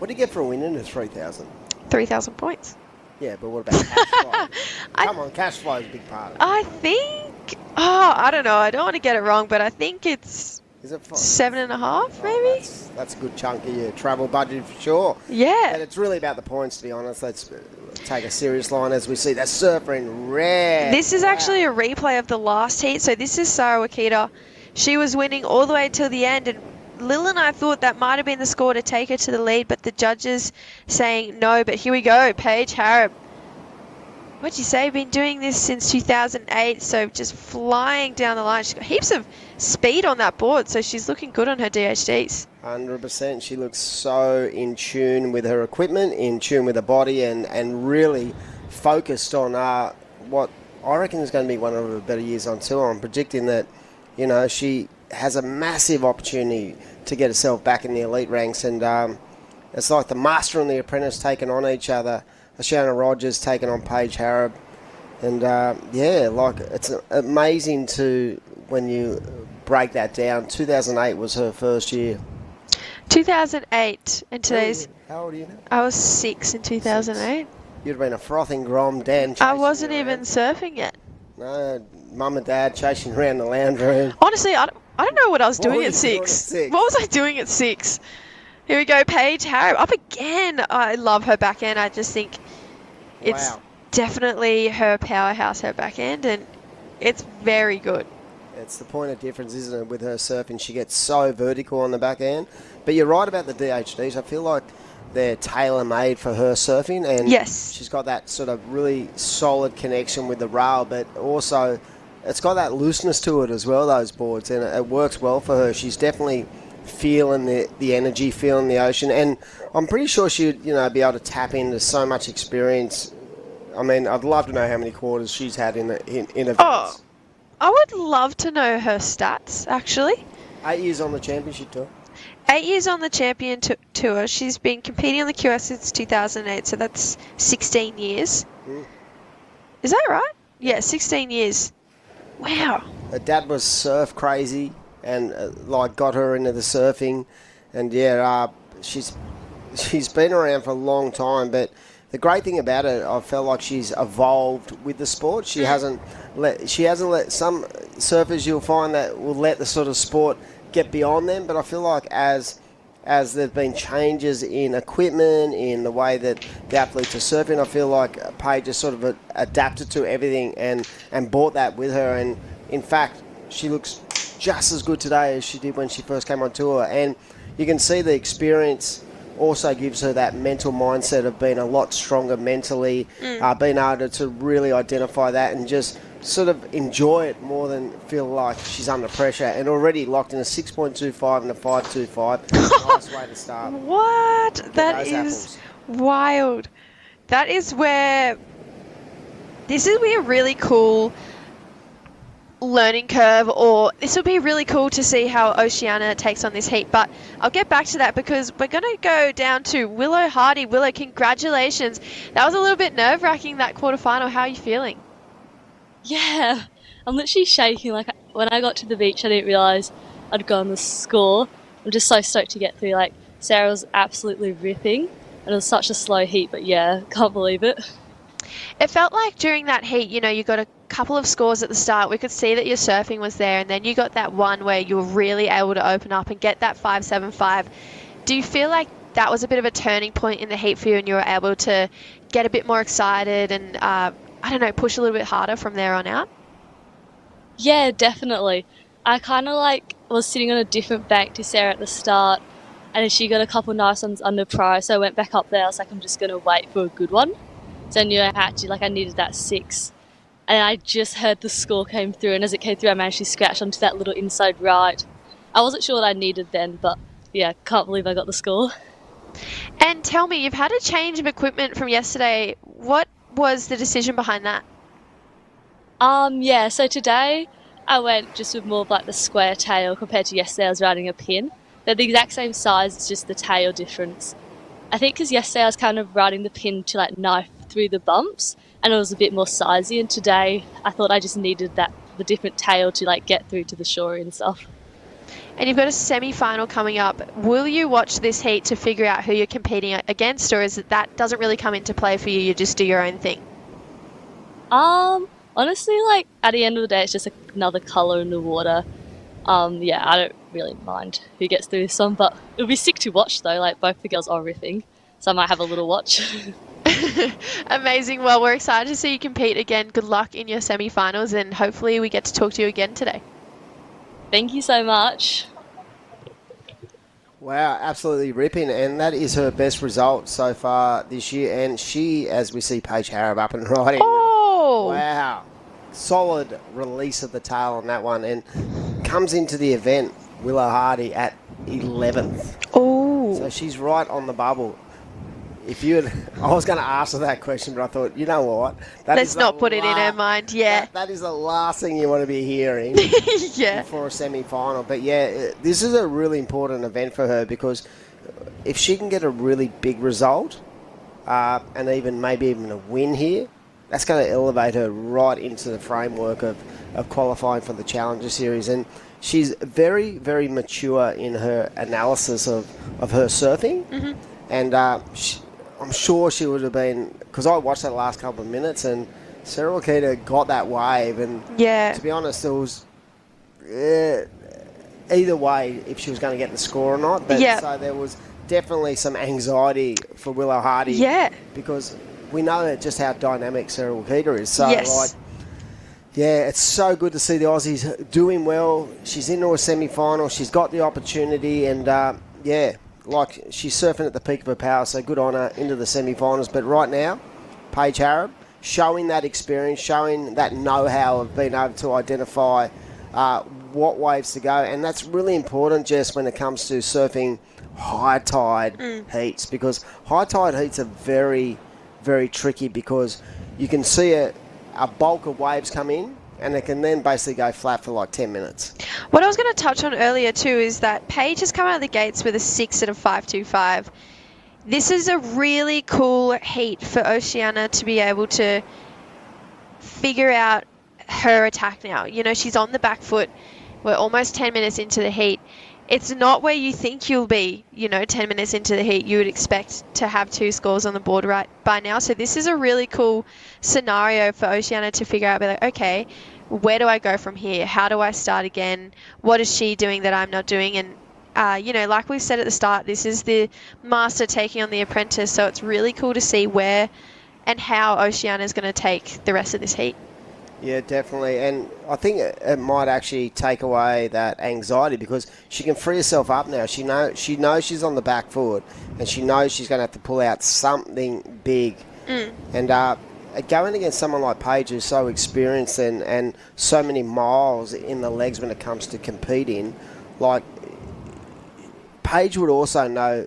What do you get for a win in a 3,000? 3,000 points. Yeah, but what about cash flow? Come on, cash flow is a big part of it. I think, I don't know. I don't want to get it wrong, but I think it's Is it 7.5 maybe? That's a good chunk of your travel budget for sure. Yeah. But it's really about the points, to be honest. Let's take a serious line as we see that surfer in red. This is actually a replay of the last heat. So this is Sarah Wakita. She was winning all the way till the end, and Lil and I thought that might have been the score to take her to the lead, but the judges saying no. But here we go, Paige Harrop. What'd you say? Been doing this since 2008, so just flying down the line. She's got heaps of speed on that board, so she's looking good on her DHDs. 100%. She looks so in tune with her equipment, in tune with her body, and really focused on what I reckon is going to be one of her better years on tour. I'm predicting that, you know, she has a massive opportunity to get herself back in the elite ranks, and it's like the master and the apprentice taking on each other. Oceana Rogers taking on Paige Harrop, and it's amazing to when you break that down. 2008 was her first year. 2008, and today's. How old are you now? I was 6 in 2008. You'd have been a frothing grom, Dan. I wasn't even surfing yet. No, mum and dad chasing around the lounge room. Honestly, I don't know what I was doing at doing 6. at 6? What was I doing at 6? Here we go, Paige Harrop up again. I love her backhand. I just think it's definitely her powerhouse, her backhand, and it's very good. It's the point of difference, isn't it, with her surfing? She gets so vertical on the backhand. But you're right about the DHDs. I feel like they're tailor-made for her surfing, and yes, she's got that sort of really solid connection with the rail, but also it's got that looseness to it as well, those boards, and it works well for her. She's definitely feeling the energy, feeling the ocean, and I'm pretty sure she'd, you know, be able to tap into so much experience. I mean, I'd love to know how many quarters she's had in events. Oh, I would love to know her stats, actually. 8 years on the championship tour. 8 years on the champion tour. She's been competing on the QS since 2008, so that's 16 years. Is that right? Yeah, 16 years. Wow. Her dad was surf crazy and got her into the surfing, and she's been around for a long time. But the great thing about it, I felt like she's evolved with the sport. She hasn't let some surfers, you'll find, that will let the sort of sport get beyond them. But I feel like as there's been changes in equipment, in the way that the athletes are surfing, I feel like Paige has sort of adapted to everything and brought that with her. And in fact, she looks just as good today as she did when she first came on tour. And you can see the experience also gives her that mental mindset of being a lot stronger mentally, being able to really identify that and just sort of enjoy it more than feel like she's under pressure. And already locked in a 6.25 and a 5.25. Nice way to start. What? That is apples. wild. That is where... This is where really cool learning curve, or this will be really cool to see how Oceania takes on this heat. But I'll get back to that because we're going to go down to Willow Hardy. Willow, congratulations. That was a little bit nerve-wracking, that quarterfinal. How are you feeling? Yeah, I'm literally shaking. Like, when I got to the beach, I didn't realise I'd gone the score. I'm just so stoked to get through. Like, Sarah was absolutely ripping, and it was such a slow heat, but yeah, can't believe it. It felt like during that heat, you know, you got a couple of scores at the start. We could see that your surfing was there, and then you got that one where you were really able to open up and get that 5.75. Do you feel like that was a bit of a turning point in the heat for you and you were able to get a bit more excited and, I don't know, push a little bit harder from there on out? Yeah, definitely. I kind of like was sitting on a different bank to Sarah at the start, and then she got a couple nice ones under pro, so I went back up there. I was like, I'm just going to wait for a good one. So I knew I had to, like I needed that 6. And I just heard the score came through, and as it came through, I managed to scratch onto that little inside right. I wasn't sure what I needed then, but yeah, can't believe I got the score. And tell me, you've had a change of equipment from yesterday. What was the decision behind that? Yeah, so today I went just with more of like the square tail compared to yesterday I was riding a pin. They're the exact same size, it's just the tail difference. I think because yesterday I was kind of riding the pin to like knife through the bumps, and it was a bit more sizey, and today I thought I just needed the different tail to like get through to the shore and stuff. And you've got a semi-final coming up. Will you watch this heat to figure out who you're competing against, or is it that doesn't really come into play for you, you just do your own thing? Honestly, like at the end of the day, it's just another colour in the water. Yeah, I don't really mind who gets through this one, but it'll be sick to watch though. Like both the girls are riffing, so I might have a little watch. Amazing. Well, we're excited to see you compete again. Good luck in your semi-finals, and hopefully we get to talk to you again today. Thank you so much. Wow, absolutely ripping, and that is her best result so far this year. And she, as we see Paige Harab up and riding. Oh! Wow. Solid release of the tail on that one, and comes into the event, Willow Hardy, at 11th. Oh! So she's right on the bubble. If you had, I was going to ask her that question, but I thought, you know what? Let's not put it in her mind, yeah. That is the last thing you want to be hearing yeah. before a semi-final. But yeah, this is a really important event for her, because if she can get a really big result, and maybe even a win here, that's going to elevate her right into the framework of qualifying for the Challenger Series. And she's very, very mature in her analysis of her surfing. Mm-hmm. And I'm sure she would have been, because I watched that last couple of minutes, and Sarah Wakita got that wave. And yeah, to be honest, it was either way if she was going to get the score or not. But yeah. So there was definitely some anxiety for Willow Hardy. Yeah. Because we know just how dynamic Sarah Wakita is. So, yes. Yeah, it's so good to see the Aussies doing well. She's into a semi-final. She's got the opportunity, and yeah, like she's surfing at the peak of her power. So good on her into the semi-finals. But right now, Paige Harab showing that experience, showing that know-how of being able to identify what waves to go, and that's really important, Jess, when it comes to surfing high tide heats, because high tide heats are very, very tricky, because you can see a bulk of waves come in, and it can then basically go flat for like 10 minutes. What I was going to touch on earlier too is that Paige has come out of the gates with a 6 and a 5.25. This is a really cool heat for Oceania to be able to figure out her attack now. You know, she's on the back foot. We're almost 10 minutes into the heat. It's not where you think you'll be, 10 minutes into the heat. You would expect to have 2 scores on the board right by now. So this is a really cool scenario for Oceania to figure out, be like, okay, where do I go from here? How do I start again? What is she doing that I'm not doing? And, like we said at the start, this is the master taking on the apprentice. So it's really cool to see where and how Oceania is going to take the rest of this heat. Yeah, definitely. And I think it might actually take away that anxiety because she can free herself up now. She knows she's on the back foot and she knows she's going to have to pull out something big. And going against someone like Paige who's so experienced and so many miles in the legs when it comes to competing, like Paige would also know,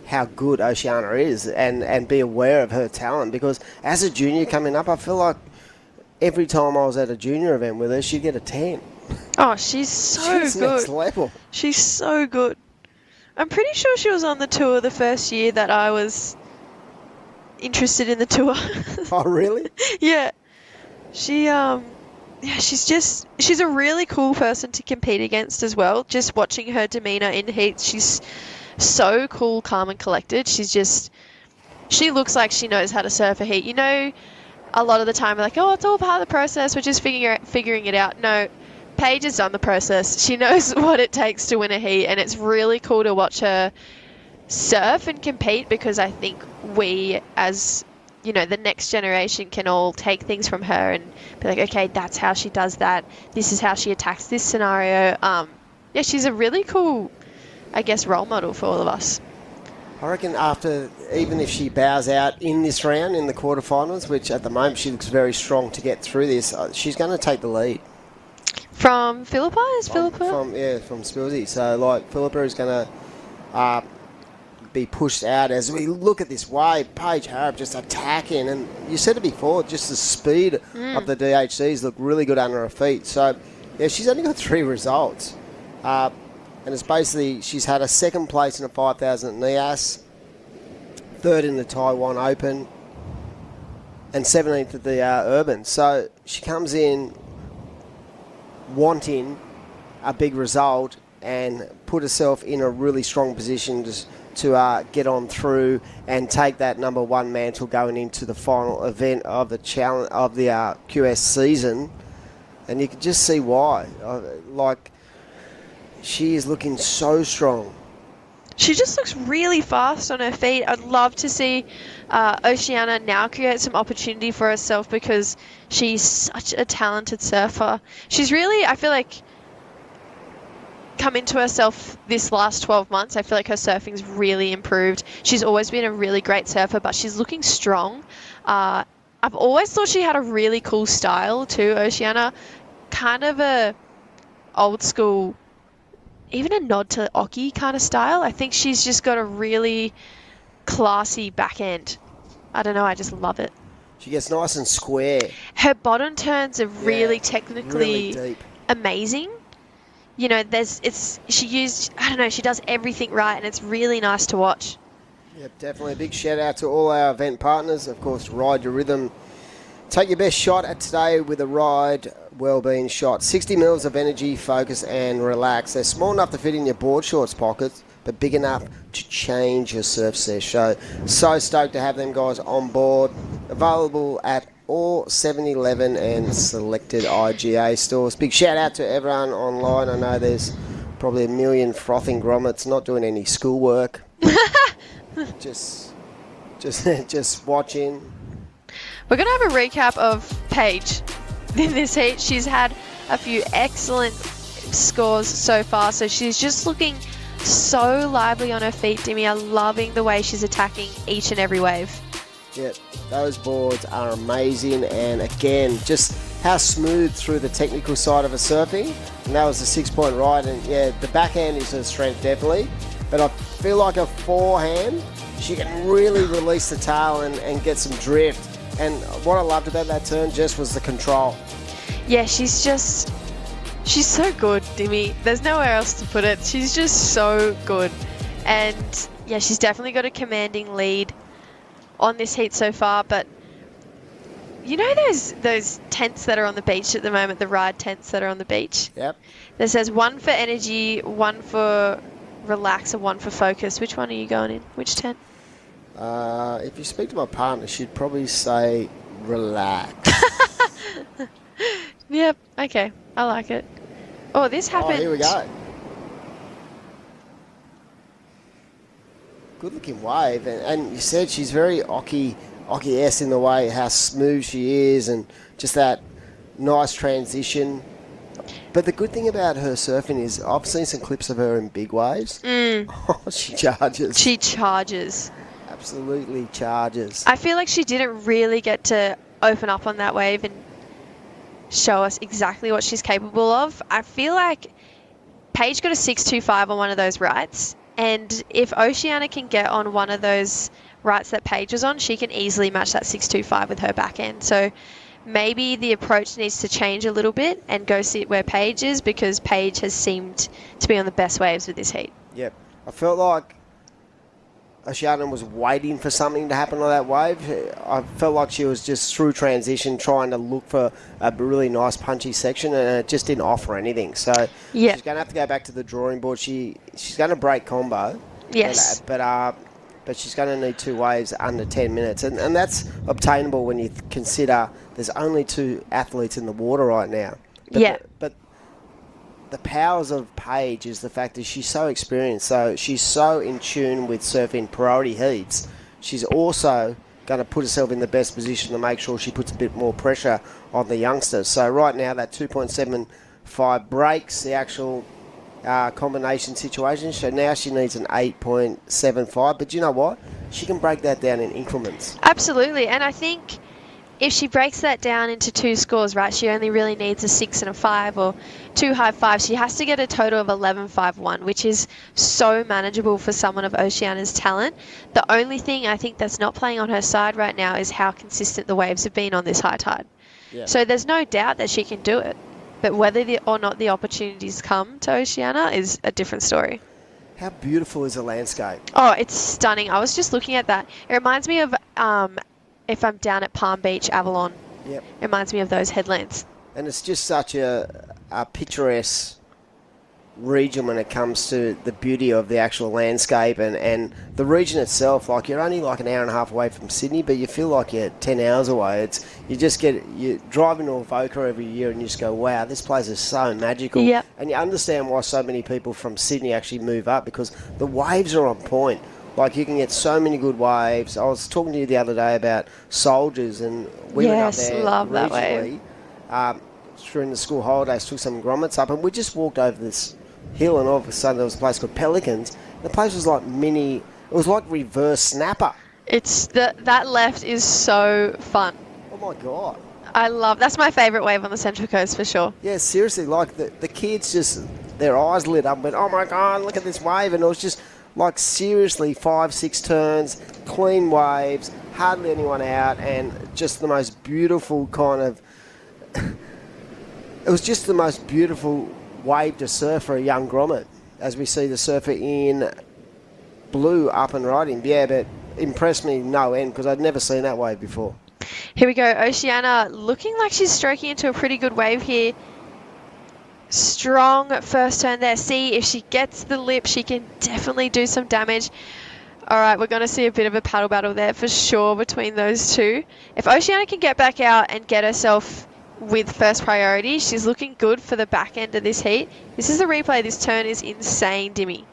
how good Oceana is and be aware of her talent because as a junior coming up, I feel like every time I was at a junior event with her, she'd get a 10. Oh, she's so She's good. next level. She's so good. I'm pretty sure she was on the tour the first year that I was interested in the tour. Oh, really? Yeah. She's a really cool person to compete against as well. Just watching her demeanor in heats, she's so cool, calm and collected. She looks like she knows how to surf a heat. A lot of the time we're like, oh, it's all part of the process. We're just figuring it out. No, Paige has done the process. She knows what it takes to win a heat, and it's really cool to watch her surf and compete because I think we, as the next generation, can all take things from her and be like, okay, that's how she does that. This is how she attacks this scenario. Yeah, she's a really cool, I guess, role model for all of us. I reckon even if she bows out in this round in the quarterfinals, which at the moment she looks very strong to get through this, she's going to take the lead. From Philippa? Is Philippa? From Spilsy. So, Philippa is going to be pushed out as we look at this wave. Paige Harrop just attacking. And you said it before, just the speed of the DHCs look really good under her feet. So, yeah, she's only got 3 results. And it's basically, she's had a second place in a 5,000 at NIAS, third in the Taiwan Open, and 17th at the Urban. So she comes in wanting a big result and put herself in a really strong position to get on through and take that number 1 mantle going into the final event of the challenge of the QS season. And you can just see why. She is looking so strong. She just looks really fast on her feet. I'd love to see Oceana now create some opportunity for herself because she's such a talented surfer. She's really, I feel like, come into herself this last 12 months. I feel like her surfing's really improved. She's always been a really great surfer, but she's looking strong. I've always thought she had a really cool style too, Oceana. Kind of a old school, even a nod to Oki kind of style. I think she's just got a really classy back end. I don't know, I just love it. She gets nice and square. Her bottom turns are really technically really deep. Amazing. She does everything right and it's really nice to watch. Yep, definitely. A big shout out to all our event partners. Of course, Ride Your Rhythm. Take your best shot at today with a Ryde Wellbeing shot. 60 mils of energy, focus and relax. They're small enough to fit in your board shorts pockets, but big enough to change your surf sesh. So stoked to have them guys on board. Available at all 7-Eleven and selected IGA stores. Big shout out to everyone online. I know there's probably a million frothing grommets not doing any schoolwork. just watching. We're going to have a recap of Paige in this heat. She's had a few excellent scores so far, so she's just looking so lively on her feet, Demi. I'm loving the way she's attacking each and every wave. Yeah, those boards are amazing, and again, just how smooth through the technical side of her surfing. And that was a 6-point ride, and yeah, the backhand is her strength definitely, but I feel like her forehand, she can really release the tail and get some drift. And what I loved about that turn just was the control. Yeah, she's so good, Demi. There's nowhere else to put it. She's just so good. And yeah, she's definitely got a commanding lead on this heat so far. But you know those tents that are on the beach at the moment, the Ryde tents that are on the beach? Yep. That says 1 for energy, 1 for relax, and 1 for focus. Which one are you going in? Which tent? If you speak to my partner, she'd probably say relax. Yep, okay. I like it. Oh, this happened. Oh, here we go. Good looking wave. And you said she's very Oki acquiesce in the way how smooth she is and just that nice transition. But the good thing about her surfing is I've seen some clips of her in big waves. Oh, she charges. She charges. Absolutely charges. I feel like she didn't really get to open up on that wave and show us exactly what she's capable of. I feel like Paige got a 6.25 on one of those rights, and if Oceania can get on one of those rights that Paige was on, she can easily match that 6.25 with her back end. So maybe the approach needs to change a little bit and go sit where Paige is, because Paige has seemed to be on the best waves with this heat. Yep. I felt like Oceania was waiting for something to happen on that wave. I felt like she was just through transition trying to look for a really nice punchy section, and it just didn't offer anything. So Yeah. she's going to have to go back to the drawing board. She's going to break combo. Yes. But she's going to need 2 waves under 10 minutes. And that's obtainable when you consider there's only 2 athletes in the water right now. But the powers of Paige is the fact that she's so experienced. So she's so in tune with surfing priority heats. She's also going to put herself in the best position to make sure she puts a bit more pressure on the youngsters. So right now that 2.75 breaks the actual combination situation. So now she needs an 8.75. But you know what? She can break that down in increments. Absolutely. And I think if she breaks that down into 2 scores, right, she only really needs a 6 and a 5 or 2 high 5s. She has to get a total of 11.51, which is so manageable for someone of Oceania's talent. The only thing I think that's not playing on her side right now is how consistent the waves have been on this high tide. Yeah. So there's no doubt that she can do it. But whether or not the opportunities come to Oceania is a different story. How beautiful is the landscape? Oh, it's stunning. I was just looking at that. It reminds me of if I'm down at Palm Beach, Avalon. Yep. It reminds me of those headlands. And it's just such a picturesque region when it comes to the beauty of the actual landscape and the region itself. Like, you're only like an hour and a half away from Sydney, but you feel like you're 10 hours away. You drive into Avoca every year and you just go, wow, this place is so magical. Yep. And you understand why so many people from Sydney actually move up, because the waves are on point. Like, you can get so many good waves. I was talking to you the other day about Soldiers, and we went up there love that regionally, wave. during the school holidays, took some grommets up, and we just walked over this hill, and all of a sudden there was a place called Pelicans. The place was like it was like reverse snapper. It's that left is so fun. Oh my God. That's my favourite wave on the Central Coast for sure. Yeah, seriously, like the kids just, their eyes lit up and went, oh my God, look at this wave. And it was just like, seriously, 5-6 turns, clean waves, hardly anyone out, and just the most beautiful kind of it was just the most beautiful wave to surf for a young grommet, as we see the surfer in blue up and riding. Yeah, but impressed me no end, because I'd never seen that wave before. Here we go. Oceania looking like she's stroking into a pretty good wave here. Strong first turn there. See, if she gets the lip, she can definitely do some damage. All right, we're going to see a bit of a paddle battle there for sure between those two. If Oceania can get back out and get herself with first priority, she's looking good for the back end of this heat. This is a replay. This turn is insane, Dimmy.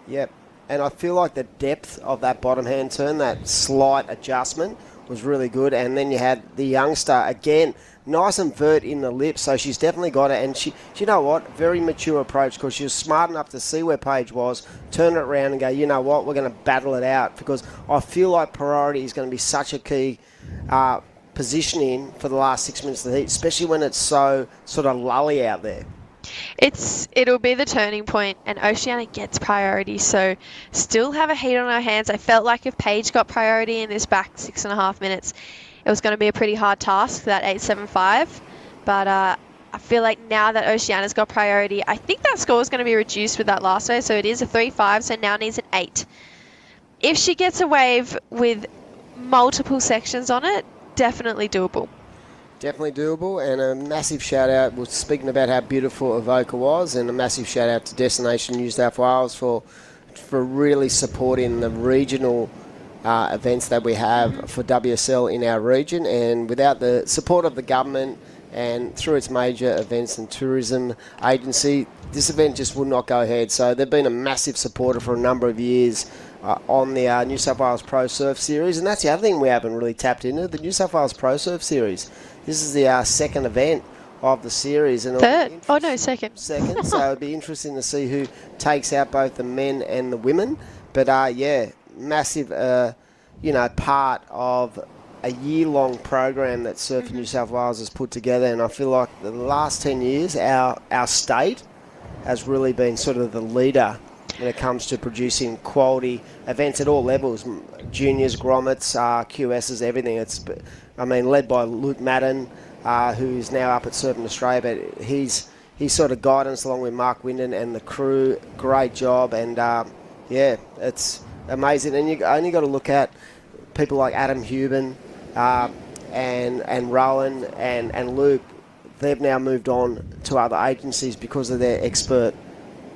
Yep, and I feel like the depth of that bottom hand turn, that slight adjustment, was really good. And then you had the youngster again, nice and vert in the lip, so she's definitely got it. And she, you know what, very mature approach, because she was smart enough to see where Paige was, turn it around and go, you know what, we're going to battle it out, because I feel like priority is going to be such a key positioning for the last 6 minutes of the heat, especially when it's so sort of lully out there. It'll be the turning point, and Oceania gets priority, so still have a heat on our hands. I felt like if Paige got priority in this back 6.5 minutes, it was going to be a pretty hard task for that 8.75, but I feel like now that Oceania's got priority, I think that score is going to be reduced with that last wave, so it is a 3.5, so now needs an 8. If she gets a wave with multiple sections on it, definitely doable. Definitely doable, and a massive shout out. We're speaking about how beautiful Avoca was, and a massive shout out to Destination New South Wales for really supporting the regional events that we have for WSL in our region. And without the support of the government and through its major events and tourism agency, this event just would not go ahead. So they've been a massive supporter for a number of years on the New South Wales Pro Surf Series, and that's the other thing we haven't really tapped into, the New South Wales Pro Surf Series. This is the second event of the series. And Third? Oh, no, second. Second, so it'll be interesting to see who takes out both the men and the women. But, massive, part of a year-long program that Surfing New South Wales has put together, and I feel like the last 10 years our state has really been sort of the leader when it comes to producing quality events at all levels, juniors, grommets, QSs, everything. It's, led by Luke Madden, who's now up at Surfing Australia, but he's sort of guidance along with Mark Winden and the crew. Great job, and it's amazing. And you only got to look at people like Adam Huben, and Rowan and Luke. They've now moved on to other agencies because of their expert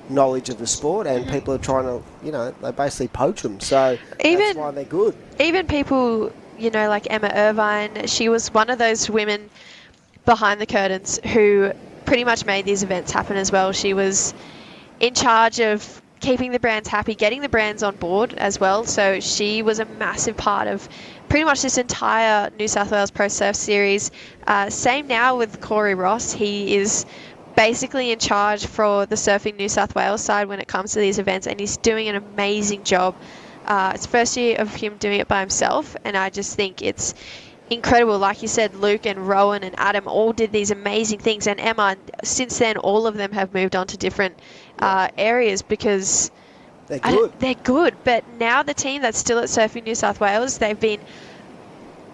knowledge of the sport, and people are trying to, they basically poach them. So that's why they're good. Even people, like Emma Irvine, she was one of those women behind the curtains who pretty much made these events happen as well. She was in charge of keeping the brands happy, getting the brands on board as well. So she was a massive part of pretty much this entire New South Wales Pro Surf Series. Same now with Corey Ross. He is basically in charge for the Surfing New South Wales side when it comes to these events, and he's doing an amazing job. It's first year of him doing it by himself, and I just think it's incredible. Like you said, Luke and Rowan and Adam all did these amazing things, and Emma, since then, all of them have moved on to different areas because they're good. They're good, but now the team that's still at Surfing New South Wales, they've been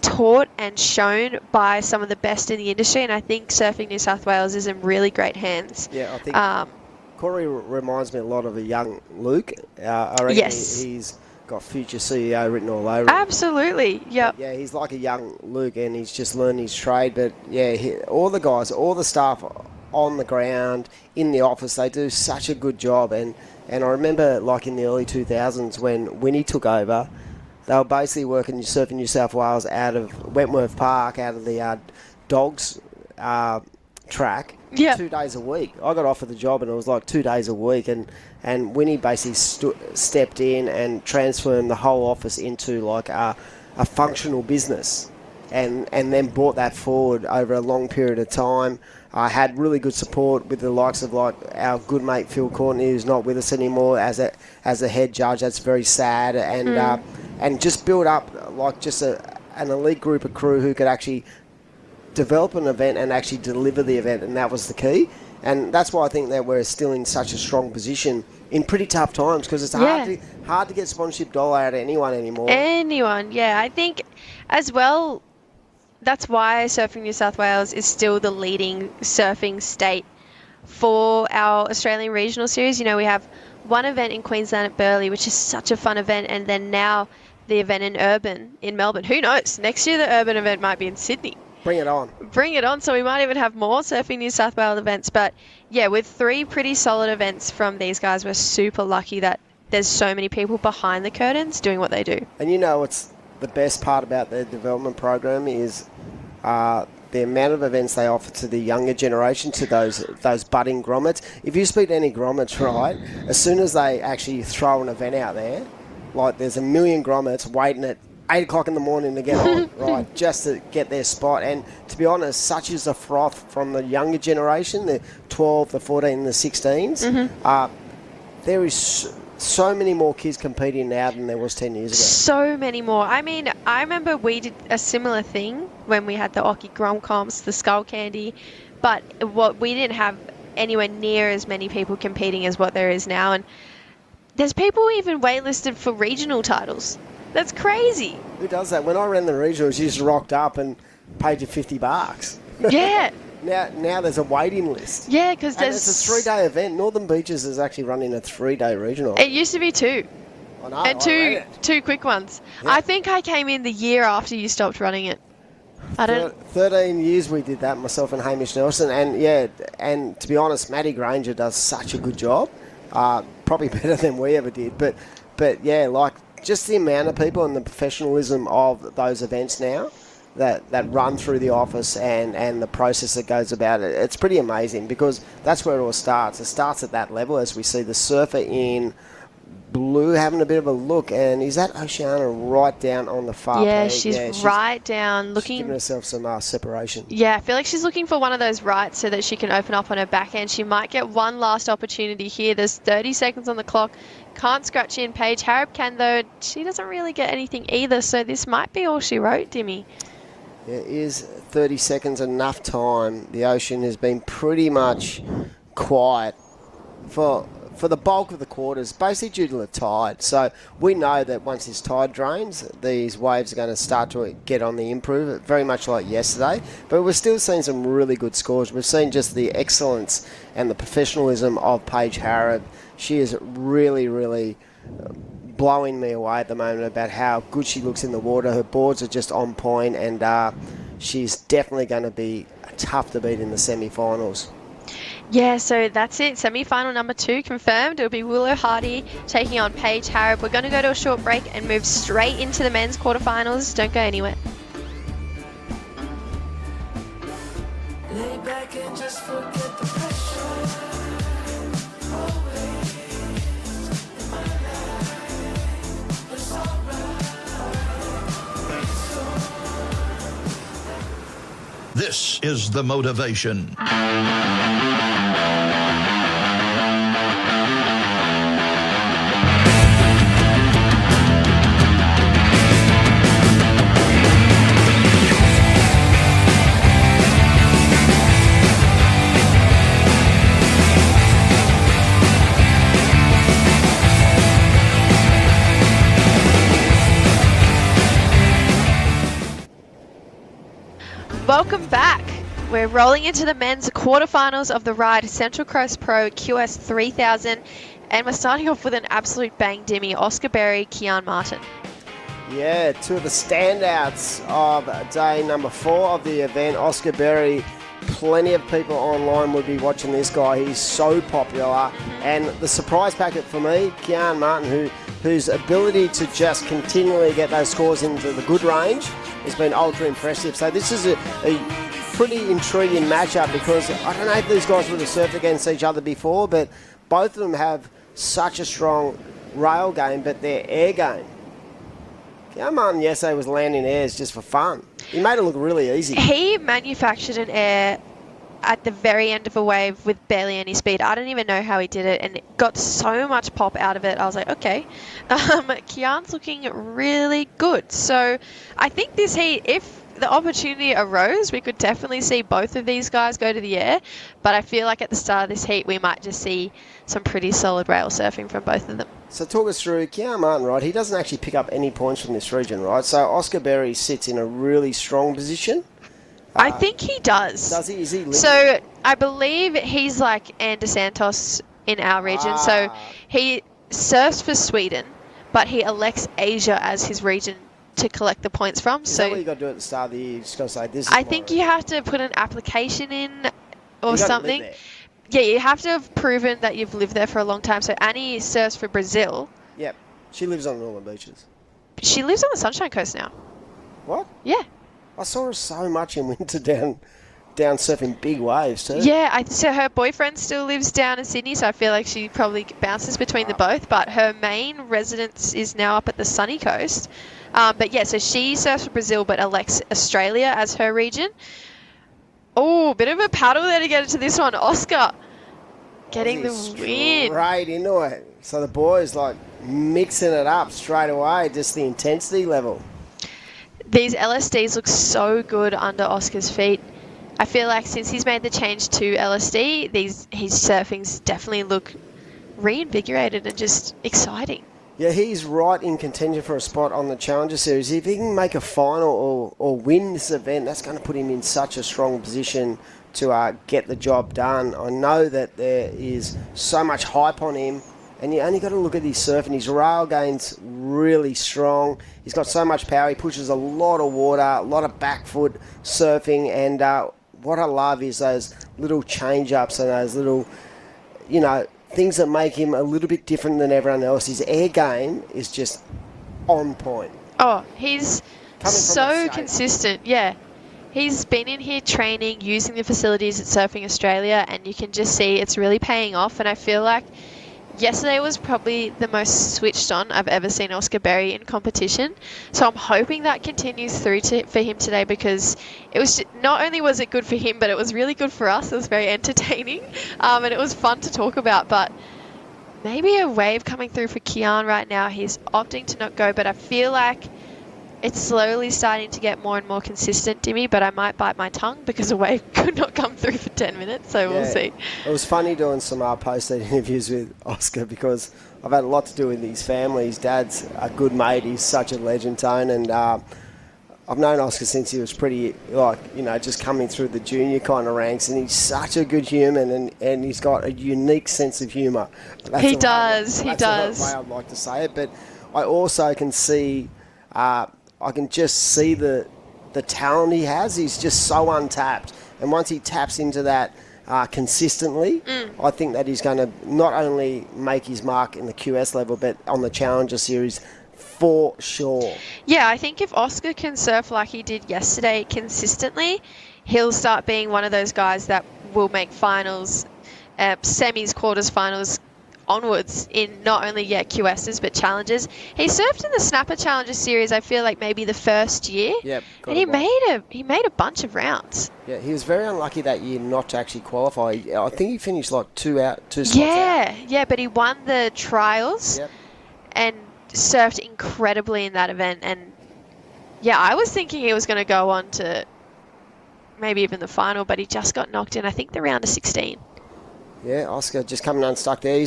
taught and shown by some of the best in the industry, and I think Surfing New South Wales is in really great hands. Yeah, I think Corey reminds me a lot of a young Luke. I reckon yes. He's got future CEO written all over him. Absolutely, yep. Yeah, he's like a young Luke, and he's just learned his trade. But yeah, all the guys, all the staff on the ground, in the office, they do such a good job. And I remember, like in the early 2000s when Winnie took over, they were basically working Surfing New South Wales out of Wentworth Park, out of the dogs track, 2 days a week. I got offered the job, and it was like 2 days a week, and Winnie basically stepped in and transformed the whole office into like a functional business, and then brought that forward over a long period of time. I had really good support with the likes of like our good mate Phil Courtney, who's not with us anymore as a head judge. That's very sad, and just build up like just an elite group of crew who could actually develop an event and actually deliver the event, and that was the key. And that's why I think that we're still in such a strong position in pretty tough times, because it's hard to get sponsorship dollar out of anyone anymore. Anyone, yeah. I think as well, that's why Surfing New South Wales is still the leading surfing state for our Australian Regional Series. We have one event in Queensland at Burleigh, which is such a fun event, and then now the event in Melbourne. Who knows? Next year the urban event might be in Sydney. Bring it on. Bring it on. So we might even have more Surfing New South Wales events. But yeah, with 3 pretty solid events from these guys, we're super lucky that there's so many people behind the curtains doing what they do. And what's the best part about their development program is the amount of events they offer to the younger generation, to those budding grommets. If you speak to any grommets, right, as soon as they actually throw an event out there, like there's a million grommets waiting at 8 o'clock in the morning to get on, right, just to get their spot. And to be honest, such is the froth from the younger generation, the 12, the 14, the 16s. There is so many more kids competing now than there was 10 years ago. So many more. I remember we did a similar thing when we had the Oki Grom comps, the Skull Candy, but we didn't have anywhere near as many people competing as what there is now. And there's people even waitlisted for regional titles. That's crazy. Who does that? When I ran the regionals, you just rocked up and paid you $50. Yeah. Now there's a waiting list. Yeah, because it's a 3-day event. Northern Beaches is actually running a 3-day regional. It used to be 2. I know. And two quick ones. Yeah. I think I came in the year after you stopped running it. 13 years we did that, myself and Hamish Nelson. And to be honest, Matty Granger does such a good job. Probably better than we ever did. But yeah, like just the amount of people and the professionalism of those events now, that run through the office and the process that goes about it. It's pretty amazing because that's where it all starts. It starts at that level as we see the surfer in blue having a bit of a look, and is that Oceana right down on the far peak? She's right down looking. She's giving herself some separation. Yeah, I feel like she's looking for one of those rights so that she can open up on her backhand. She might get one last opportunity here. There's 30 seconds on the clock. Can't scratch in. Paige Harrop can, though. She doesn't really get anything either, so this might be all she wrote, Dimmy. There is 30 seconds enough time. The ocean has been pretty much quiet for the bulk of the quarters, basically due to the tide. So we know that once this tide drains, these waves are going to start to get on the improve, very much like yesterday. But we're still seeing some really good scores. We've seen just the excellence and the professionalism of Paige Harrod. She is really, really blowing me away at the moment about how good she looks in the water. Her boards are just on point, and she's definitely going to be tough to beat in the semi-finals. Yeah, so that's it. Semi-final number 2 confirmed. It'll be Willow Hardy taking on Paige Harrop. We're going to go to a short break and move straight into the men's quarterfinals. Don't go anywhere. Lay back and just forget the pressure. Always in my life. It's alright. This is the motivation. Welcome back. We're rolling into the men's quarterfinals of the Ryde Central Coast Pro QS 3000, and we're starting off with an absolute bang, Dimmy. Oscar Berry, Kean Martin. Yeah, two of the standouts of day number 4 of the event. Oscar Berry, plenty of people online would be watching this guy. He's so popular. And the surprise packet for me, Kean Martin, whose ability to just continually get those scores into the good range has been ultra impressive. So this is a pretty intriguing matchup because I don't know if these guys would have surfed against each other before, but both of them have such a strong rail game, but their air game. Kean Martin yesterday was landing airs just for fun. He made it look really easy. He manufactured an air at the very end of a wave with barely any speed. I don't even know how he did it, and it got so much pop out of it. I was like, okay. Kean's looking really good. So I think this heat, if the opportunity arose, we could definitely see both of these guys go to the air. But I feel like at the start of this heat, we might just see some pretty solid rail surfing from both of them. So talk us through Kean Martin, right? He doesn't actually pick up any points from this region, right? So Oscar Berry sits in a really strong position. I think he does. Does he? Is he? So I believe he's like Ander Santos in our region. So he surfs for Sweden, but he elects Asia as his region to collect the points from. Is that what you got to do at the start of the year? You just got to say this is I think you have to put an application in or You gotta something. live Yeah, you have to have proven that you've lived there for a long time. So Annie surfs for Brazil. Yep. She lives on Northern Beaches. She lives on the Sunshine Coast now. What? Yeah. I saw her so much in winter down surfing big waves too. Yeah, so her boyfriend still lives down in Sydney, so I feel like she probably bounces between the both, but her main residence is now up at the sunny coast. But yeah, so she surfs for Brazil but elects Australia as her region. Oh, bit of a paddle there to get into this one. Oscar getting the win. Right into it. So the boys like mixing it up straight away, just the intensity level. These LSDs look so good under Oscar's feet. I feel like since he's made the change to LSD, his surfings definitely look reinvigorated and just exciting. Yeah, he's right in contention for a spot on the Challenger Series. If he can make a final or win this event, that's going to put him in such a strong position to get the job done. I know that there is so much hype on him, and you only got to look at his surfing. His rail game's really strong. He's got so much power. He pushes a lot of water, a lot of back foot surfing, and what I love is those little change-ups and those little, things that make him a little bit different than everyone else. His air game is just on point. Oh, he's so consistent. Yeah. He's been in here training, using the facilities at Surfing Australia, and you can just see it's really paying off. And I feel like yesterday was probably the most switched on I've ever seen Oscar Berry in competition. So I'm hoping that continues through for him today, because it was not only was it good for him, but it was really good for us. It was very entertaining, and it was fun to talk about. But maybe a wave coming through for Kean right now. He's opting to not go, but I feel like it's slowly starting to get more and more consistent, Dimmy, but I might bite my tongue because a wave could not come through for 10 minutes, so we'll see. It was funny doing some post-it interviews with Oscar, because I've had a lot to do with his family. His dad's a good mate. He's such a legend, Tone, and I've known Oscar since he was pretty, just coming through the junior kind of ranks, and he's such a good human, and he's got a unique sense of humour. He does. That's the way I'd like to say it, but I also can see... I can just see the talent he has. He's just so untapped. And once he taps into that consistently, I think that he's going to not only make his mark in the QS level, but on the Challenger Series for sure. Yeah, I think if Oscar can surf like he did yesterday consistently, he'll start being one of those guys that will make finals, semis, quarters, finals, onwards in not only QSs but challenges. He surfed in the Snapper Challenger Series, I feel like maybe the first year. Yep. And he made a bunch of rounds. Yeah, he was very unlucky that year not to actually qualify. I think he finished like two spots out. Yeah, but he won the trials and surfed incredibly in that event. And yeah, I was thinking he was going to go on to maybe even the final, but he just got knocked in, I think, the round of 16. Yeah, Oscar just coming unstuck there.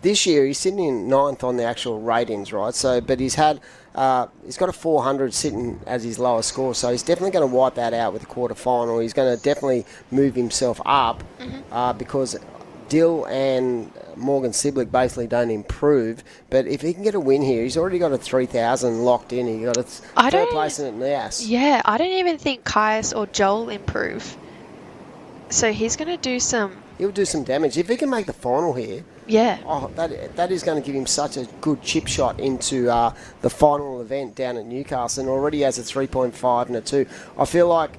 This year he's sitting in 9th on the actual ratings, right? So, but he's got a 400 sitting as his lowest score, so he's definitely going to wipe that out with the quarterfinal. He's going to definitely move himself up because Dill and Morgan Siblick basically don't improve. But if he can get a win here, he's already got a 3,000 locked in. He got a third place in it Nias. Yeah, I don't even think Caius or Joel improve. So he's going to do some... He'll do some damage. If he can make the final here, that is going to give him such a good chip shot into the final event down at Newcastle, and already has a 3.5 and a 2. I feel like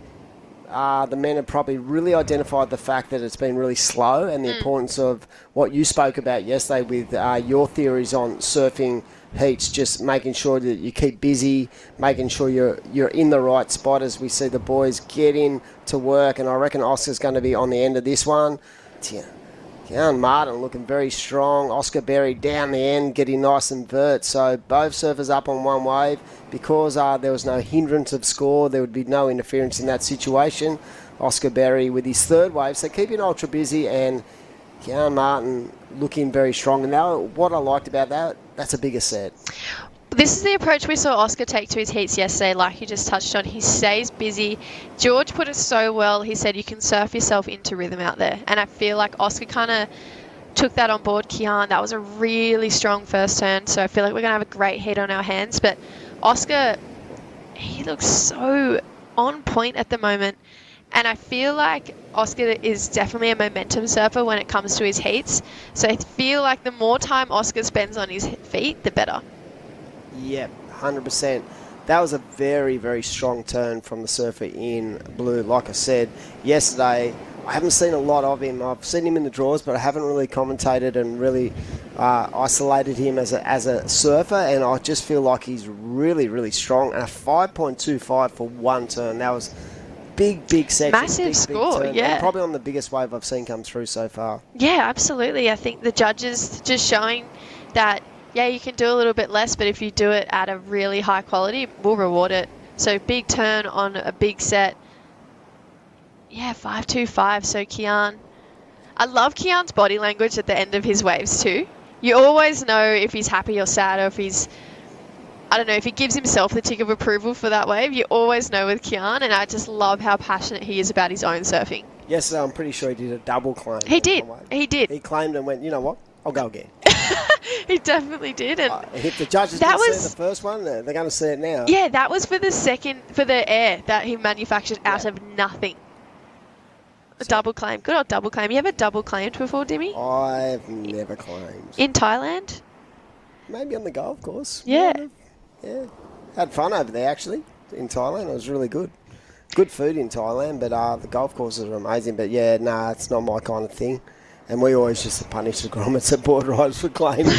the men have probably really identified the fact that it's been really slow, and the importance of what you spoke about yesterday with your theories on surfing heats, just making sure that you keep busy, making sure you're in the right spot as we see the boys get in to work. And I reckon Oscar's going to be on the end of this one. Kean Martin looking very strong. Oscar Berry down the end, getting nice and vert. So both surfers up on one wave. Because there was no hindrance of score, there would be no interference in that situation. Oscar Berry with his third wave. So keeping ultra busy, and Kean Martin looking very strong. And now what I liked about that, that's a bigger set. This is the approach we saw Oscar take to his heats yesterday, like you just touched on. He stays busy. George put it so well. He said you can surf yourself into rhythm out there. And I feel like Oscar kind of took that on board. Kean, that was a really strong first turn. So I feel like we're going to have a great heat on our hands. But Oscar, he looks so on point at the moment. And I feel like Oscar is definitely a momentum surfer when it comes to his heats. So I feel like the more time Oscar spends on his feet, the better. Yep, 100%. That was a very, very strong turn from the surfer in blue. Like I said, yesterday, I haven't seen a lot of him. I've seen him in the draws, but I haven't really commentated and really isolated him as a surfer, and I just feel like he's really, really strong. And a 5.25 for one turn. That was big section. Massive score, big yeah. And probably on the biggest wave I've seen come through so far. Yeah, absolutely. I think the judges just showing that, yeah, you can do a little bit less, but if you do it at a really high quality, we'll reward it. So big turn on a big set. Yeah, 5.25. So Kean. I love Kean's body language at the end of his waves too. You always know if he's happy or sad, or if he's, I don't know, if he gives himself the tick of approval for that wave. You always know with Kean, and I just love how passionate he is about his own surfing. Yesterday, I'm pretty sure he did a double claim. He did. He claimed and went, you know what? I'll go again. He definitely did. And if the judges didn't see the first one, they're going to see it now. Yeah, that was for the air that he manufactured out of nothing. A double claim. Good old double claim. You ever double claimed before, Dimmy? I've never claimed. In Thailand? Maybe on the golf course. Yeah. Yeah. Had fun over there, actually. in Thailand. It was really good. Good food in Thailand, but the golf courses are amazing. But yeah, it's not my kind of thing. And we always just punish the grommets at board riders for claiming.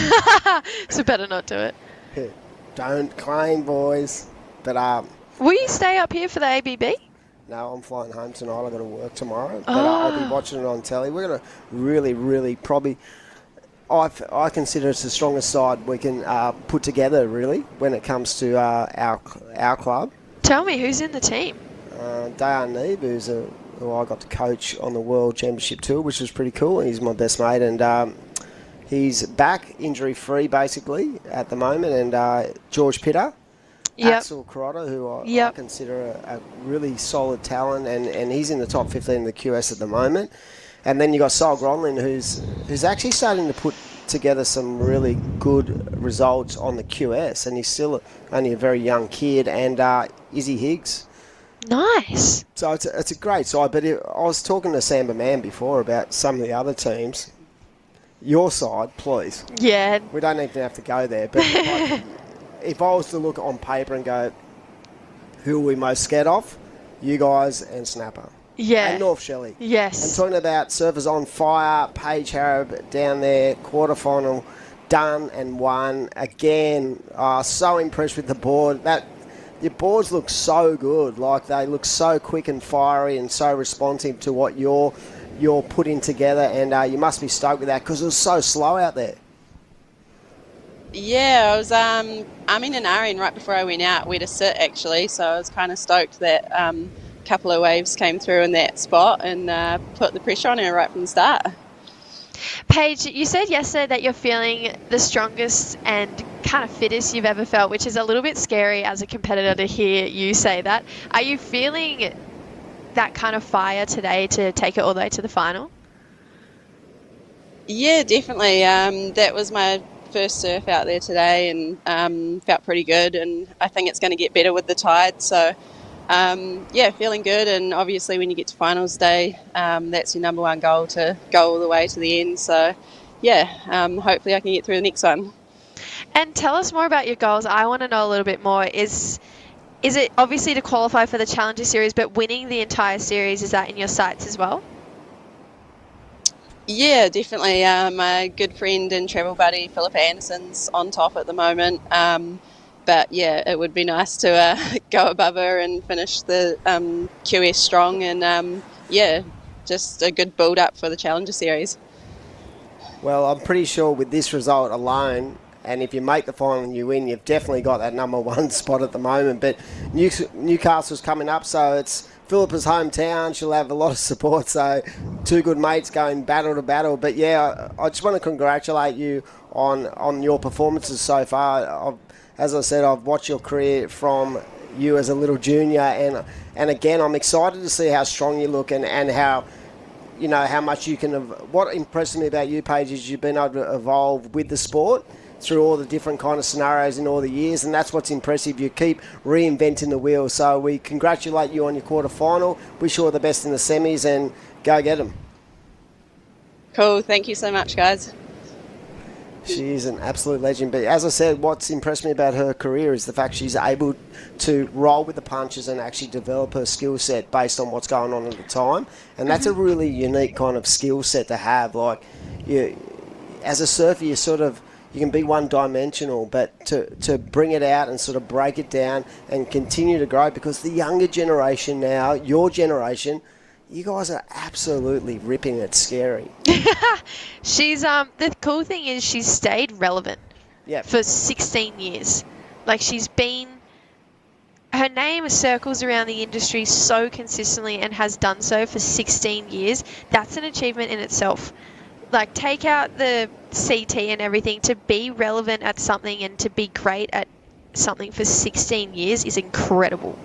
So better not do it. Yeah, don't claim, boys. But Will you stay up here for the ABB? no, I'm flying home tonight. I've got to work tomorrow. But I'll be watching it on telly. We're going to really, really probably... I consider it's the strongest side we can put together, really, when it comes to our club. Tell me, who's in the team? Dayan Neeb, who I got to coach on the World Championship Tour, which was pretty cool. He's my best mate, and he's back, injury-free, basically, at the moment. And George Pitter, Axel Carota, who I consider a really solid talent, and he's in the top 15 in the QS at the moment. And then you got Sol Gronlin, who's actually starting to put together some really good results on the QS, and he's still only a very young kid. And Izzy Higgs. Nice. So it's a great side. But I was talking to Samba Man before about some of the other teams. Your side, please. Yeah. We don't even have to go there. But if I was to look on paper and go, who are we most scared of? You guys and Snapper. Yeah. And North Shelley. Yes. And talking about surfers on fire, Paige Harab down there, quarterfinal, done and won. Again, so impressed with the board. Your boards look so good. Like, they look so quick and fiery and so responsive to what you're putting together. And you must be stoked with that because it was so slow out there. Yeah, I was I'm in an Arian right before I went out, where to sit actually, so I was kind of stoked that couple of waves came through in that spot and put the pressure on her right from the start. Paige, you said yesterday that you're feeling the strongest and kind of fittest you've ever felt, which is a little bit scary as a competitor to hear you say that. Are you feeling that kind of fire today to take it all the way to the final? Yeah, definitely. That was my first surf out there today, and felt pretty good, and I think it's going to get better with the tide, so yeah, feeling good. And obviously when you get to finals day, that's your number one goal, to go all the way to the end. So yeah, hopefully I can get through the next one. And tell us more about your goals. I want to know a little bit more. Is it obviously to qualify for the Challenger Series, but winning the entire series, is that in your sights as well? Yeah, definitely. My good friend and travel buddy Philippa Anderson's on top at the moment. But yeah, it would be nice to go above her and finish the QS strong, and yeah, just a good build up for the Challenger Series. Well, I'm pretty sure with this result alone, and if you make the final and you win, you've definitely got that number one spot at the moment. But Newcastle's coming up, so it's Philippa's hometown. She'll have a lot of support, so two good mates going battle to battle. But yeah, I just want to congratulate you on your performances so far. As I said, I've watched your career from you as a little junior, and again, I'm excited to see how strong you look and how, you know, how much you can. What impresses me about you, Paige, is you've been able to evolve with the sport through all the different kind of scenarios in all the years, and that's what's impressive. You keep reinventing the wheel. So we congratulate you on your quarterfinal. Wish you all the best in the semis, and go get them. Cool. Thank you so much, guys. She is an absolute legend. But as I said, what's impressed me about her career is the fact she's able to roll with the punches and actually develop her skill set based on what's going on at the time. And that's a really unique kind of skill set to have. Like, as a surfer, you can be one-dimensional, but to bring it out and sort of break it down and continue to grow, because the younger generation now, your generation, you guys are absolutely ripping it. Scary. She's the cool thing is she's stayed relevant for 16 years. Like, her name circles around the industry so consistently and has done so for 16 years. That's an achievement in itself. Like, take out the CT and everything, to be relevant at something and to be great at something for 16 years is incredible.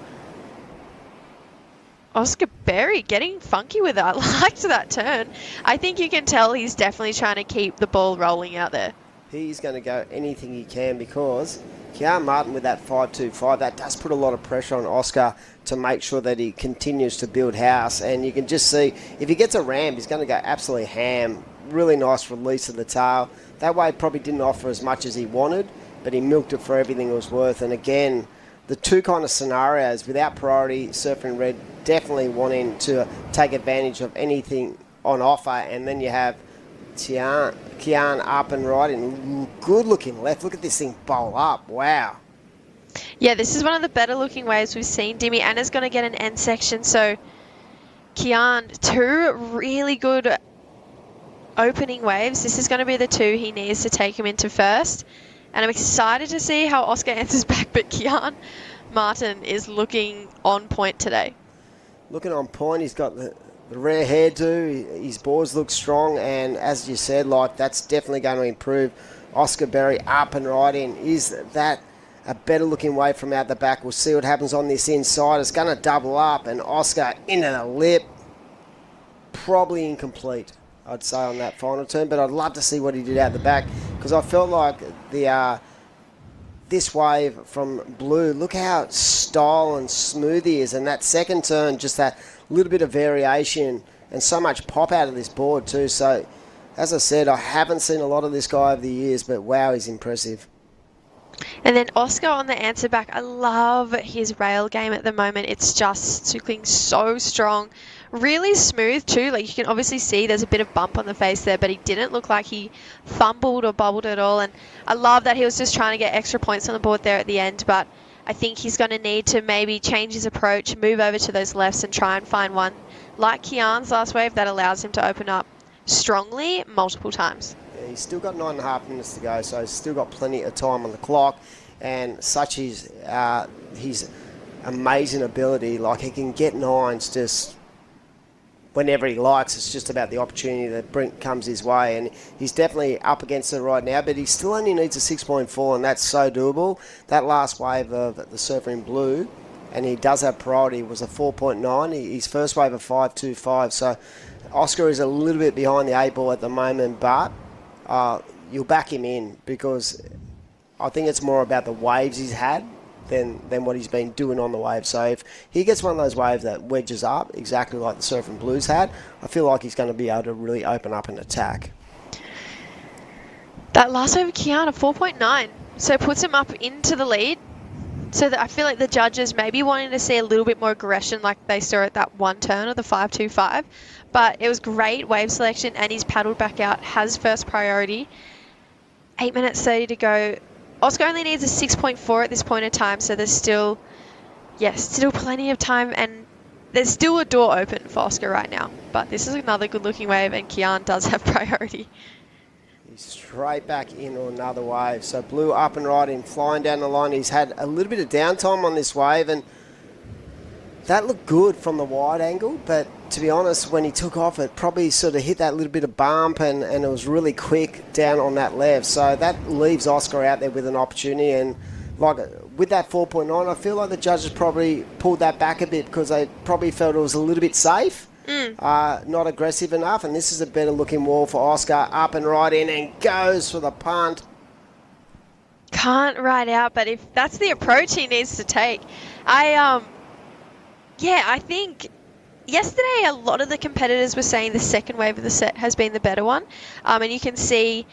Oscar Berry getting funky with it. I liked that turn. I think you can tell he's definitely trying to keep the ball rolling out there. He's going to go anything he can, because Kean Martin with that 5.25, that does put a lot of pressure on Oscar to make sure that he continues to build house. And you can just see, if he gets a ram, he's going to go absolutely ham. Really nice release of the tail. That wave probably didn't offer as much as he wanted, but he milked it for everything it was worth. And again, the two kind of scenarios without priority, Surfing Red definitely wanting to take advantage of anything on offer, and then you have Kean up and riding. Good looking left. Look at this thing bowl up. Wow. Yeah, this is one of the better looking waves we've seen. Dimmy Anna's going to get an end section, so Kean, two really good opening waves. This is going to be the two he needs to take him into first. And I'm excited to see how Oscar answers back, but Kean Martin is looking on point today. Looking on point. He's got the rare hairdo. His boards look strong, and as you said, like, that's definitely going to improve. Oscar Berry up and riding. Is that a better looking wave from out the back? We'll see what happens on this inside. It's going to double up, and Oscar into the lip. Probably incomplete, I'd say, on that final turn, but I'd love to see what he did out the back, because I felt like this wave from Blue, look how style and smooth he is, and that second turn, just that little bit of variation and so much pop out of this board too. So, as I said, I haven't seen a lot of this guy over the years, but wow, he's impressive. And then Oscar on the answer back. I love his rail game at the moment. It's just looking so strong. Really smooth too. Like, you can obviously see there's a bit of bump on the face there, but he didn't look like he fumbled or bubbled at all. And I love that he was just trying to get extra points on the board there at the end, but I think he's going to need to maybe change his approach, move over to those lefts and try and find one like Kean's last wave that allows him to open up strongly multiple times. Yeah, he's still got 9.5 minutes to go, so he's still got plenty of time on the clock, and such is his amazing ability. Like, he can get nines just whenever he likes. It's just about the opportunity that comes his way, and he's definitely up against it right now, but he still only needs a 6.4, and that's so doable. That last wave of the Surfer in Blue, and he does have priority, was a 4.9. His first wave of 5.25, so Oscar is a little bit behind the 8 ball at the moment, but you'll back him in, because I think it's more about the waves he's had than what he's been doing on the wave. So if he gets one of those waves that wedges up, exactly like the Surfing Blues had, I feel like he's going to be able to really open up and attack. That last wave of Kean, a 4.9, so puts him up into the lead. So that I feel like the judges maybe wanting to see a little bit more aggression like they saw at that one turn of the 5.25. But it was great wave selection, and he's paddled back out, has first priority. 8 minutes 30 to go. Oscar only needs a 6.4 at this point in time, so there's still plenty of time, and there's still a door open for Oscar right now. But this is another good-looking wave, and Kean does have priority. He's straight back in on another wave. So Blue up and riding, flying down the line. He's had a little bit of downtime on this wave, and that looked good from the wide angle, but to be honest, when he took off, it probably sort of hit that little bit of bump, and it was really quick down on that left. So that leaves Oscar out there with an opportunity, and like with that 4.9, I feel like the judges probably pulled that back a bit because they probably felt it was a little bit safe, not aggressive enough, and this is a better looking wall for Oscar, up and right in, and goes for the punt. Can't ride out, but if that's the approach he needs to take, I think yesterday a lot of the competitors were saying the second wave of the set has been the better one. And you can see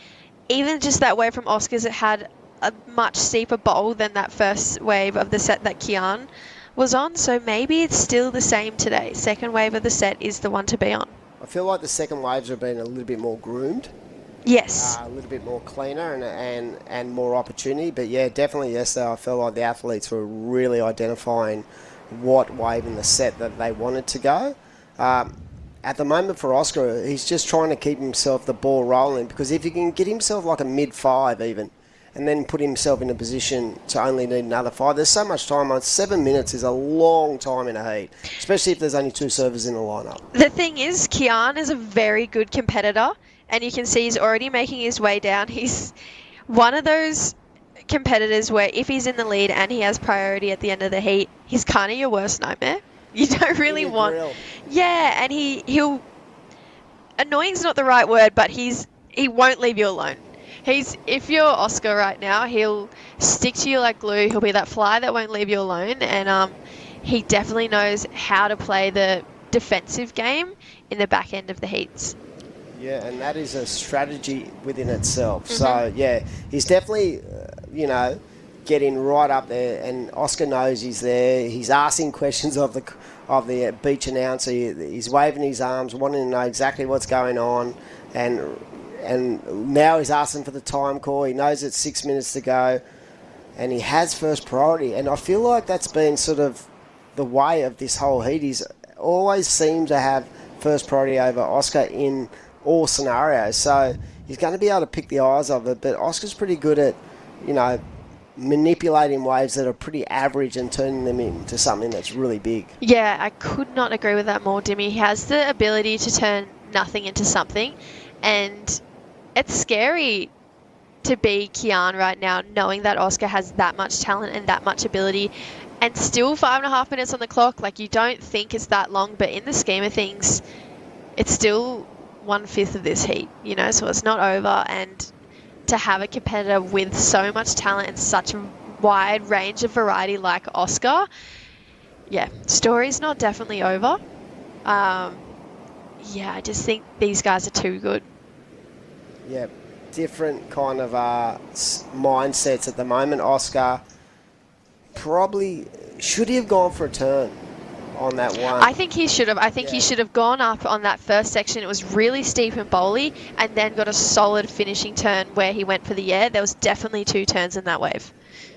even just that wave from Oscar's, it had a much steeper bowl than that first wave of the set that Kean was on. So maybe it's still the same today. Second wave of the set is the one to be on. I feel like the second waves have been a little bit more groomed. Yes. A little bit more cleaner and more opportunity. But yeah, definitely yesterday I felt like the athletes were really identifying what wave in the set that they wanted to go. At the moment for Oscar, he's just trying to keep himself the ball rolling, because if he can get himself like a mid-5 even, and then put himself in a position to only need another 5, there's so much time on. 7 minutes is a long time in a heat, especially if there's only 2 servers in the lineup. The thing is, Kean is a very good competitor, and you can see he's already making his way down. He's one of those competitors where if he's in the lead and he has priority at the end of the heat, he's kind of your worst nightmare. You don't really want... Grill. Yeah, and he'll... Annoying's not the right word, but he won't leave you alone. If you're Oscar right now, he'll stick to you like glue. He'll be that fly that won't leave you alone, and he definitely knows how to play the defensive game in the back end of the heats. Yeah, and that is a strategy within itself. So, yeah, he's definitely, getting right up there, and Oscar knows he's there. He's asking questions of the beach announcer. He's waving his arms, wanting to know exactly what's going on, and now he's asking for the time call. He knows it's 6 minutes to go, and he has first priority. And I feel like that's been sort of the way of this whole heat. He's always seemed to have first priority over Oscar in all scenarios. So he's going to be able to pick the eyes of it. But Oscar's pretty good at, manipulating waves that are pretty average and turning them into something that's really big. Yeah, I could not agree with that more, Dimmy. He has the ability to turn nothing into something, and it's scary to be Kean right now, knowing that Oscar has that much talent and that much ability, and still 5.5 minutes on the clock. Like, you don't think it's that long, but in the scheme of things, it's still 1/5 of this heat, so it's not over. And to have a competitor with so much talent and such a wide range of variety like Oscar, yeah, story's not definitely over. I just think these guys are too good. Yeah, different kind of mindsets at the moment. Oscar probably should he have gone for a turn on that one? I think he should have. I think he should have gone up on that first section. It was really steep and bowly, and then got a solid finishing turn where he went for the air. There was definitely 2 turns in that wave.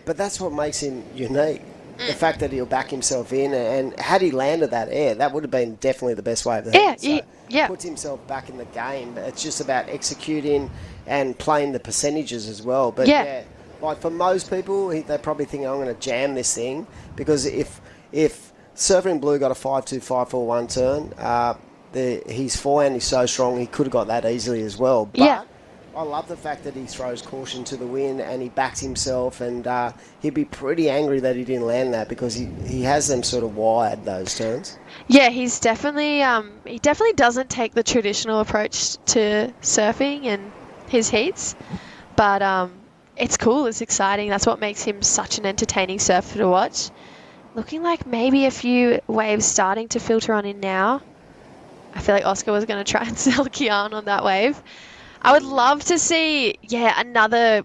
But that's what makes him unique. The fact that he'll back himself in, and had he landed that air, that would have been definitely the best wave of the heat. So puts himself back in the game. It's just about executing and playing the percentages as well. But like for most people, they probably think, I'm going to jam this thing, because if Surfing Blue got a 5-2, 5-4-1 turn, his forehand is so strong, he could have got that easily as well. But I love the fact that he throws caution to the wind and he backs himself, and he'd be pretty angry that he didn't land that, because he has them sort of wired, those turns. Yeah, he's definitely he definitely doesn't take the traditional approach to surfing and his heats, but it's cool, it's exciting. That's what makes him such an entertaining surfer to watch. Looking like maybe a few waves starting to filter on in now. I feel like Oscar was going to try and sell Kean on that wave. I would love to see, another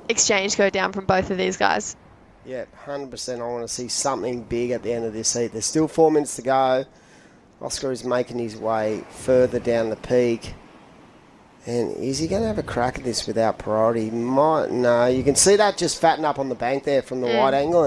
exchange go down from both of these guys. Yeah, 100%. I want to see something big at the end of this heat. There's still 4 minutes to go. Oscar is making his way further down the peak. And is he going to have a crack at this without priority? Might. No, you can see that just fatten up on the bank there from the wide angle,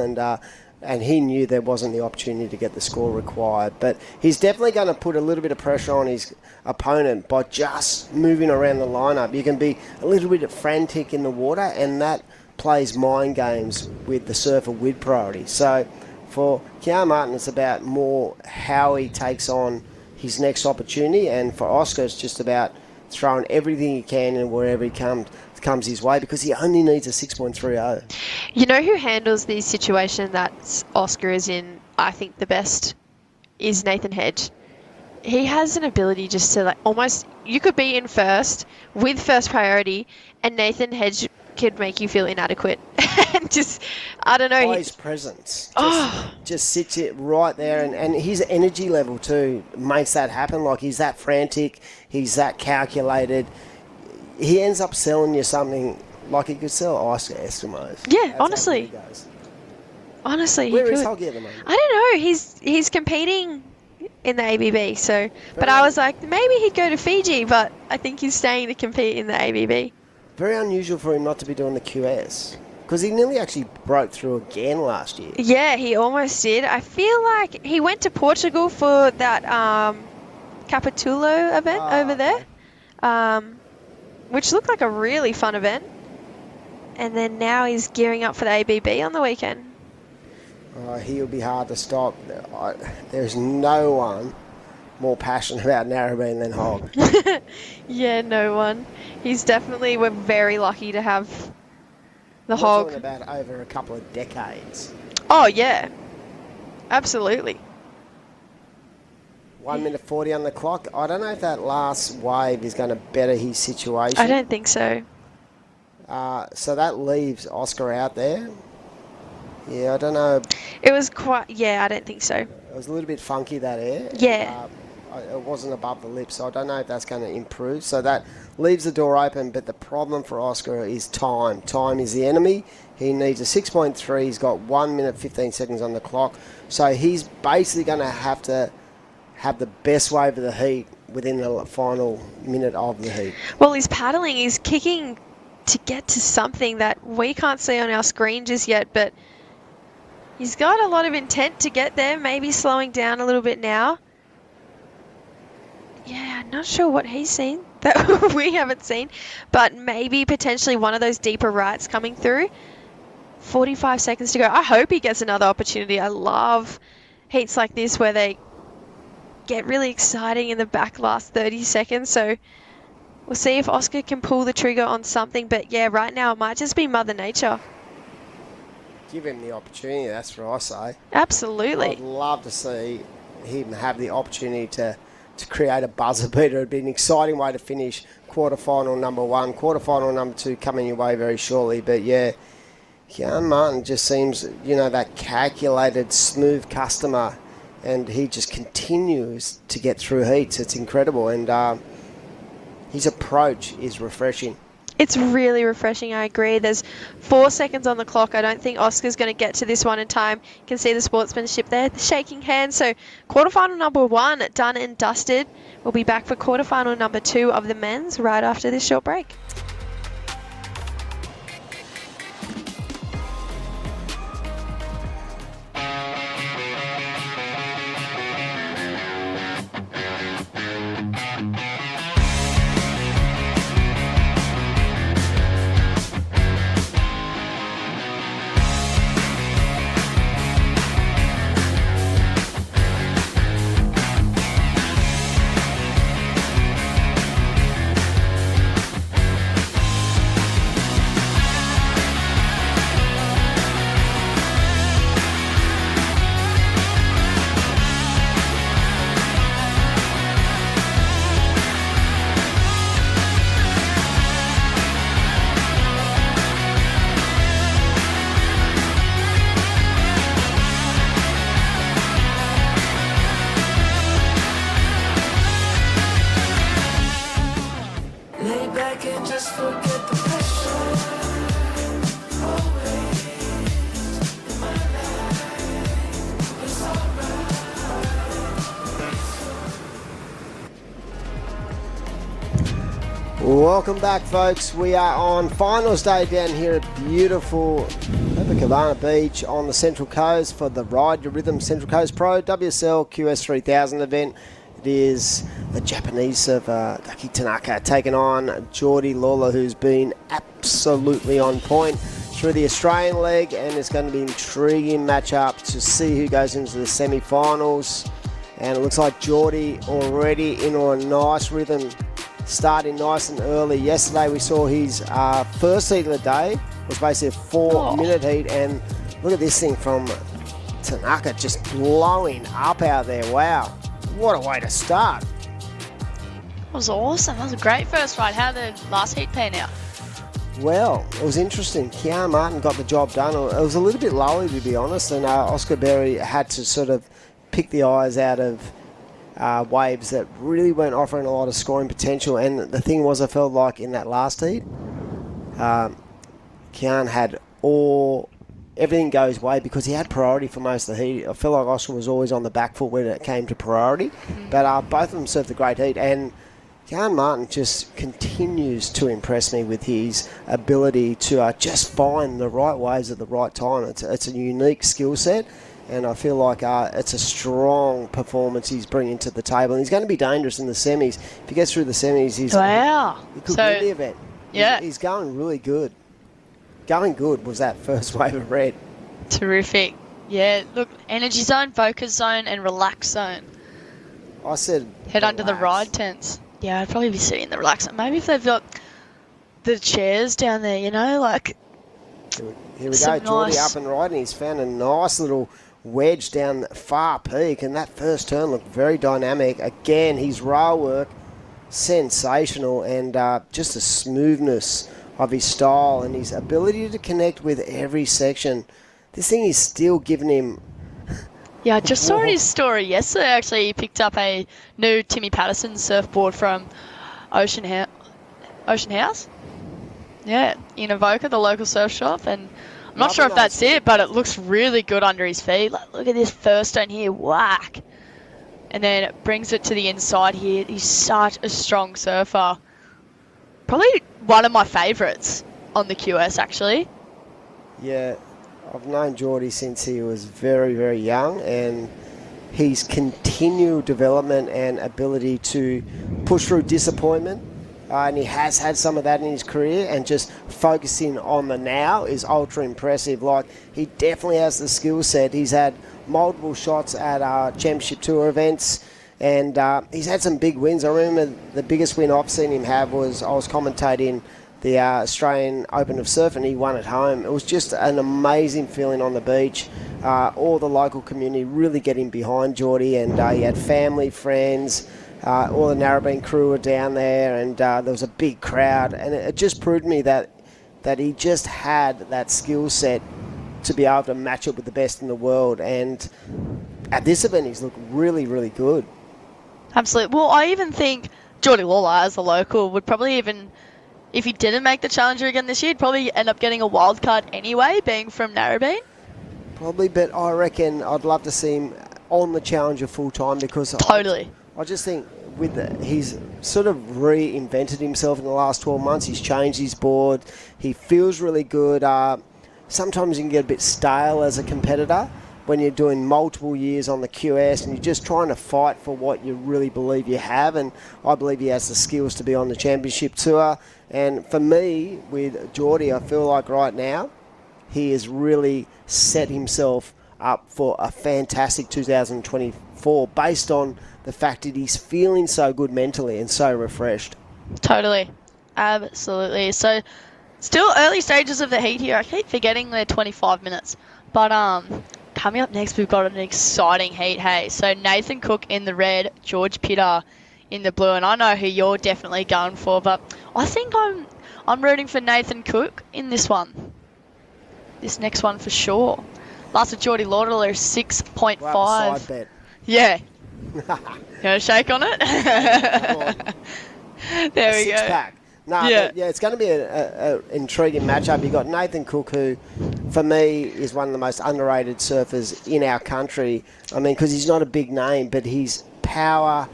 and he knew there wasn't the opportunity to get the score required. But he's definitely going to put a little bit of pressure on his opponent by just moving around the lineup. You can be a little bit frantic in the water, and that plays mind games with the surfer with priority. So for Kean Martin, it's about more how he takes on his next opportunity, and for Oscar, it's just about throwing everything he can in wherever he comes his way, because he only needs a 6.30. You know who handles these situations that Oscar is in, I think, the best, is Nathan Hedge. He has an ability just to, like, almost, you could be in first with first priority, and Nathan Hedge could make you feel inadequate. And just, I don't know. By his presence. Just sits it right there, and his energy level too makes that happen. Like, he's that frantic, he's that calculated. He ends up selling you something like he could sell ice Eskimos. Yeah, That's honestly. how he goes. Honestly, Where he is could. Hoggy at the moment? I don't know. He's competing in the ABB. So, but I was like, maybe he'd go to Fiji, but I think he's staying to compete in the ABB. Very unusual for him not to be doing the QS, because he nearly actually broke through again last year. Yeah, he almost did. I feel like he went to Portugal for that Capitulo event over there, which looked like a really fun event. And then now he's gearing up for the ABB on the weekend. He'll be hard to stop. There's no one more passionate about Narrabeen than Hog. Yeah, no one. We're very lucky to have the Hog. We're talking about over a couple of decades. Oh, yeah. Absolutely. 1 minute 40 on the clock. I don't know if that last wave is going to better his situation. I don't think so. So that leaves Oscar out there. Yeah, I don't know. It was quite... Yeah, I don't think so. It was a little bit funky, that air. Yeah. It wasn't above the lip, so I don't know if that's going to improve. So that leaves the door open, but the problem for Oscar is time. Time is the enemy. He needs a 6.3. He's got 1 minute 15 seconds on the clock. So he's basically going to have the best wave of the heat within the final minute of the heat. Well, he's paddling, he's kicking to get to something that we can't see on our screen just yet, but he's got a lot of intent to get there, maybe slowing down a little bit now. Yeah, I'm not sure what he's seen that we haven't seen, but maybe potentially one of those deeper rights coming through. 45 seconds to go. I hope he gets another opportunity. I love heats like this where they get really exciting in the back last 30 seconds. So we'll see if Oscar can pull the trigger on something. But yeah, right now it might just be Mother Nature. Give him the opportunity, that's what I say. Absolutely. I'd love to see him have the opportunity to create a buzzer beater. It'd be an exciting way to finish quarterfinal number 1. Quarterfinal number 2 coming your way very shortly. But yeah, Kean Martin just seems, that calculated, smooth customer, and he just continues to get through heats. It's incredible, and his approach is refreshing. It's really refreshing, I agree. There's 4 seconds on the clock. I don't think Oscar's going to get to this one in time. You can see the sportsmanship there, the shaking hands. So quarterfinal number 1 done and dusted. We'll be back for quarterfinal number 2 of the men's right after this short break. Lay back and just forget the pressure. Always in my life, it's alright. Welcome back, folks. We are on finals day down here at beautiful Copacabana Beach on the Central Coast for the Ryde Your Rhythm Central Coast Pro WSL QS 3000 event. It is the Japanese surfer Daki Tanaka taking on Jordi Lawler, who's been absolutely on point through the Australian leg, and it's going to be an intriguing matchup to see who goes into the semi-finals. And it looks like Jordi already in on a nice rhythm, starting nice and early. Yesterday we saw his first heat of the day. It was basically a 4-minute heat, and look at this thing from Tanaka just blowing up out there. Wow, what a way to start. That was awesome. That was a great first ride. How did the last heat pan out? Well, it was interesting. Kean Martin got the job done. It was a little bit lowy, to be honest, and Oscar Berry had to sort of pick the eyes out of waves that really weren't offering a lot of scoring potential. And the thing was, I felt like in that last heat, Kean had everything goes way because he had priority for most of the heat. I felt like Oscar was always on the back foot when it came to priority. But both of them served a great heat, and Kean Martin just continues to impress me with his ability to just find the right waves at the right time. It's a unique skill set, and I feel like it's a strong performance he's bringing to the table. And he's going to be dangerous in the semis. If he gets through the semis, he could win the event. Yeah. He's going really good. Going good was that first wave of red. Terrific. Yeah, look, energy zone, focus zone, and relax zone. I said head under the ride tents. Yeah, I'd probably be sitting in the relax zone. Maybe if they've got the chairs down there, you know, like. Here we go, Jordi up and riding. He's found a nice little wedge down the far peak, and that first turn looked very dynamic. Again, his rail work, sensational, and just the smoothness of his style and his ability to connect with every section. This thing is still giving him Yeah, I just saw his story yesterday, actually. He picked up a new Timmy Patterson surfboard from Ocean House. Yeah, in Avoca, the local surf shop. And I'm not sure if that's it, but it looks really good under his feet. Like, look at this first stone here. Whack. And then it brings it to the inside here. He's such a strong surfer. Probably one of my favourites on the QS, actually. Yeah, I've known Jordi since he was very, very young, and his continual development and ability to push through disappointment, and he has had some of that in his career, and just focusing on the now is ultra impressive. Like, he definitely has the skill set. He's had multiple shots at Championship Tour events, and he's had some big wins. I remember the biggest win I've seen him have was I was commentating the Australian Open of Surf, and he won at home. It was just an amazing feeling on the beach. All the local community really getting behind Jordi, and he had family, friends, all the Narrabeen crew were down there, and there was a big crowd, and it just proved to me that he just had that skill set to be able to match up with the best in the world. And at this event, he's looked really, really good. Absolutely. Well, I even think Jordi Lawler, as a local, would probably even, if he didn't make the Challenger again this year, he'd probably end up getting a wild card anyway, being from Narrabeen. Probably, but I reckon I'd love to see him on the Challenger full time, because totally. I just think he's sort of reinvented himself in the last 12 months. He's changed his board. He feels really good. Sometimes you can get a bit stale as a competitor when you're doing multiple years on the QS and you're just trying to fight for what you really believe you have. And I believe he has the skills to be on the Championship Tour. And for me, with Jordi, I feel like right now he has really set himself up for a fantastic 2024 based on the fact that he's feeling so good mentally and so refreshed. Totally. Absolutely. So, still early stages of the heat here. I keep forgetting they're 25 minutes. But coming up next, we've got an exciting heat, hey. So, Nathan Cook in the red, George Pitter in the blue. And I know who you're definitely going for, but I think I'm rooting for Nathan Cook in this one. This next one for sure. Last with Jordi Lawler, 6.5. Wow, side bet. Yeah. You want to shake on it? There we go. Six-pack. Yeah, it's going to be an intriguing matchup. You've got Nathan Cook, who, for me, is one of the most underrated surfers in our country. I mean, because he's not a big name, but his power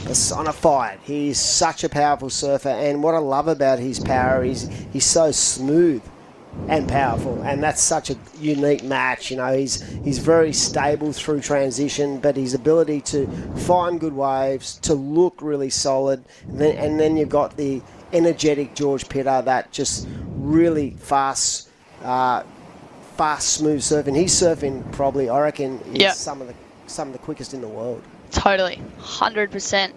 personified. He's such a powerful surfer, and what I love about his power is he's so smooth and powerful, and that's such a unique match. You know, he's very stable through transition, but his ability to find good waves, to look really solid, and then you've got the energetic George Pitter, that just really fast, smooth surfing. He's surfing probably, I reckon, is some of the quickest in the world. Totally, 100%.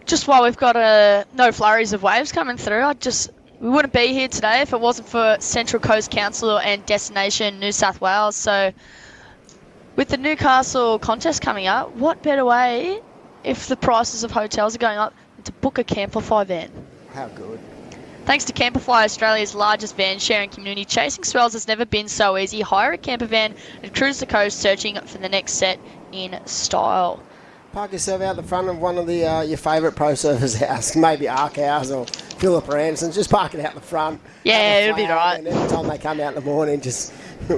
Just while we've got no flurries of waves coming through, we wouldn't be here today if it wasn't for Central Coast Council and Destination New South Wales. So with the Newcastle contest coming up, what better way, if the prices of hotels are going up, than to book a Camplify van? How good. Thanks to Camplify, Australia's largest van sharing community, chasing swells has never been so easy. Hire a camper van and cruise the coast searching for the next set in style. Park yourself out the front of one of your favourite pro surfers' house, maybe Ark House or Philip Ramson's. Just park it out the front. Yeah, it'll be right. And every time they come out in the morning, just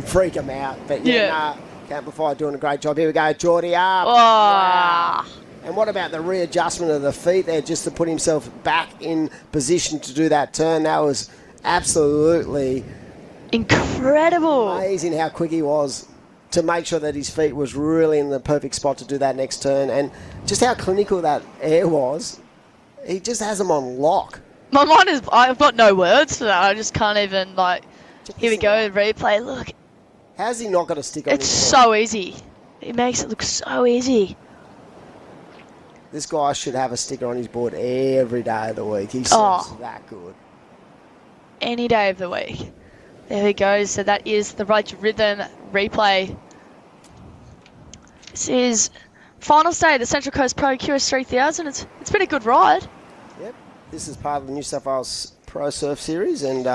freak them out. But Camplify doing a great job. Here we go, Jordi up. Oh. Wow. And what about the readjustment of the feet there, just to put himself back in position to do that turn? That was absolutely incredible. Amazing how quick he was to make sure that his feet was really in the perfect spot to do that next turn, and just how clinical that air was. He just has them on lock. My mind is, I've got no words for that. I just can't even, here we go, replay, look. How's he not got a stick on his board? It's so easy. It makes it look so easy. This guy should have a sticker on his board every day of the week. He surfs that good. Any day of the week. There we go. So that is the Right to Rhythm replay. This is final day of the Central Coast Pro QS 3000. It's been a good ride. Yep. This is part of the New South Wales Pro Surf Series, and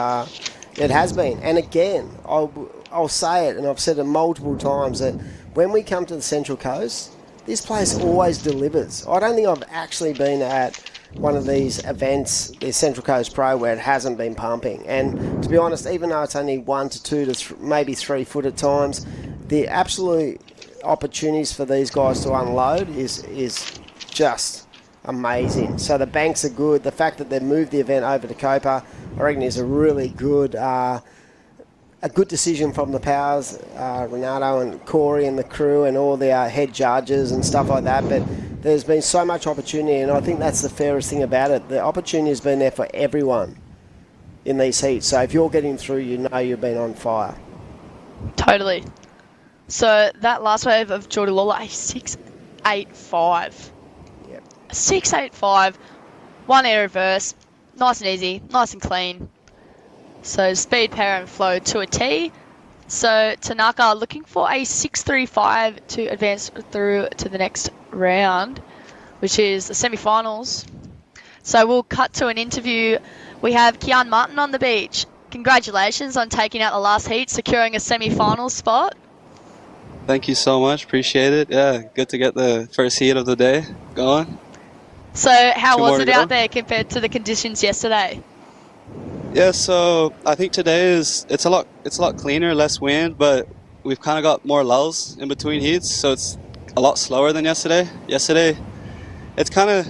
it has been. And again, I'll say it, and I've said it multiple times, that when we come to the Central Coast, this place always delivers. I don't think I've actually been at one of these events, the Central Coast Pro, where it hasn't been pumping. And to be honest, even though it's only 1 to 2 to maybe 3 foot at times, the absolute opportunities for these guys to unload is just amazing. So the banks are good. The fact that they've moved the event over to Copa, I reckon, is a really good decision from the powers, Renato and Corey and the crew and all the head judges and stuff like that. But there's been so much opportunity, and I think that's the fairest thing about it. The opportunity has been there for everyone in these heats. So if you're getting through, you know you've been on fire. Totally. So that last wave of Jordi Lawler, a 6.85. Yep. 6.85, one air reverse, nice and easy, nice and clean. So speed, power and flow to a T. So Tanaka looking for a 6.35 to advance through to the next round, which is the semi-finals. So we'll cut to an interview. We have Kean Martin on the beach. Congratulations on taking out the last heat, securing a semi-final spot. Thank you so much. Appreciate it. Yeah, good to get the first heat of the day going. So how Two was more it to go. out there compared to the conditions yesterday? Yeah, so I think today it's a lot cleaner, less wind, but we've kind of got more lulls in between heats, so it's a lot slower than yesterday. Yesterday, it's kind of,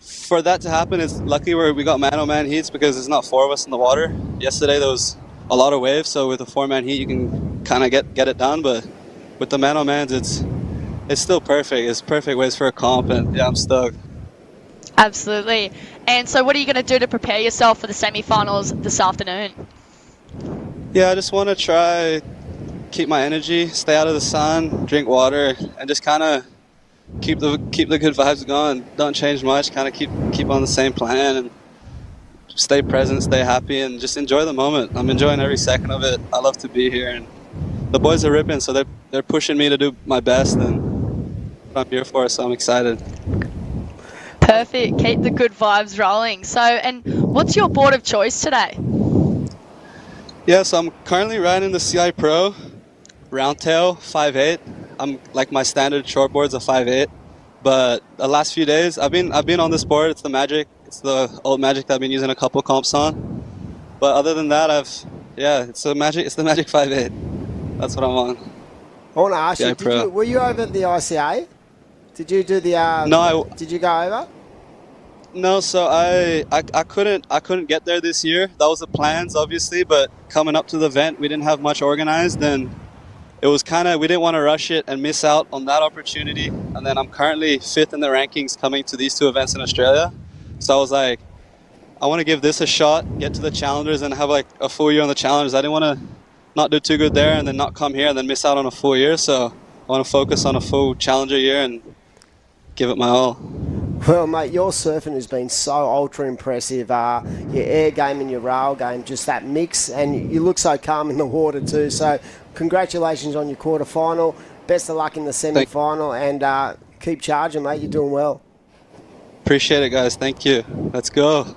for that to happen, it's lucky we got man-on-man heats because there's not 4 of us in the water. Yesterday there was a lot of waves, so with a 4-man heat you can kind of get it done, but with the man-on-mans it's still perfect. It's perfect waves for a comp, and yeah, I'm stoked. Absolutely. And so what are you going to do to prepare yourself for the semi-finals this afternoon? Yeah, I just want to try keep my energy, stay out of the sun, drink water, and just kind of keep the good vibes going. Don't change much. Kind of keep on the same plan and stay present, stay happy, and just enjoy the moment. I'm enjoying every second of it. I love to be here, and the boys are ripping, so they're pushing me to do my best, and what I'm here for. So I'm excited. Perfect. Keep the good vibes rolling. So, and what's your board of choice today? Yeah, so I'm currently riding the CI Pro Roundtail 5.8. I'm like my standard shortboard's a 5.8, but the last few days I've been on this board. It's the Magic. It's the old Magic that I've been using a couple comps on. But other than that, it's the Magic 5.8. That's what I'm on. I want to ask CI you, Pro. were you over at the ICA? Did you do the? No, did you go over? No, so I couldn't get there this year. That was the plans, obviously, but coming up to the event, we didn't have much organized, and it was we didn't want to rush it and miss out on that opportunity. And then I'm currently 5th in the rankings coming to these 2 events in Australia. So I was like, I want to give this a shot, get to the challengers and have like a full year on the challengers. I didn't want to not do too good there and then not come here and then miss out on a full year. So I want to focus on a full challenger year and give it my all. Well, mate, your surfing has been so ultra impressive. Your air game and your rail game, just that mix, and you look so calm in the water too. So congratulations on your quarterfinal. Best of luck in the semi-final, and keep charging, mate. You're doing well. Appreciate it, guys. Thank you. Let's go.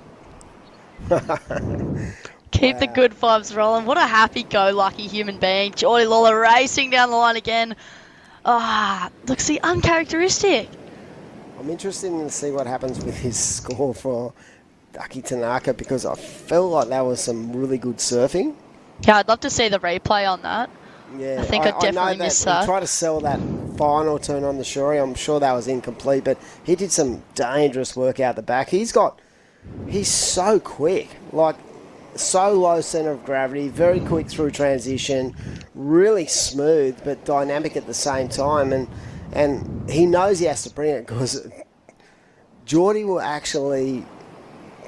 Keep the good vibes rolling. What a happy-go-lucky human being. Jordi Lawler racing down the line again. Looks the uncharacteristic. I'm interested in to see what happens with his score for Ducky Tanaka, because I felt like that was some really good surfing. Yeah, I'd love to see the replay on that. Yeah, I think I definitely missed that. He tried to sell that final turn on the shore. I'm sure that was incomplete, but he did some dangerous work out the back. He's so quick, like so low center of gravity, very quick through transition, really smooth but dynamic at the same time, and he knows he has to bring it because Jordi will actually,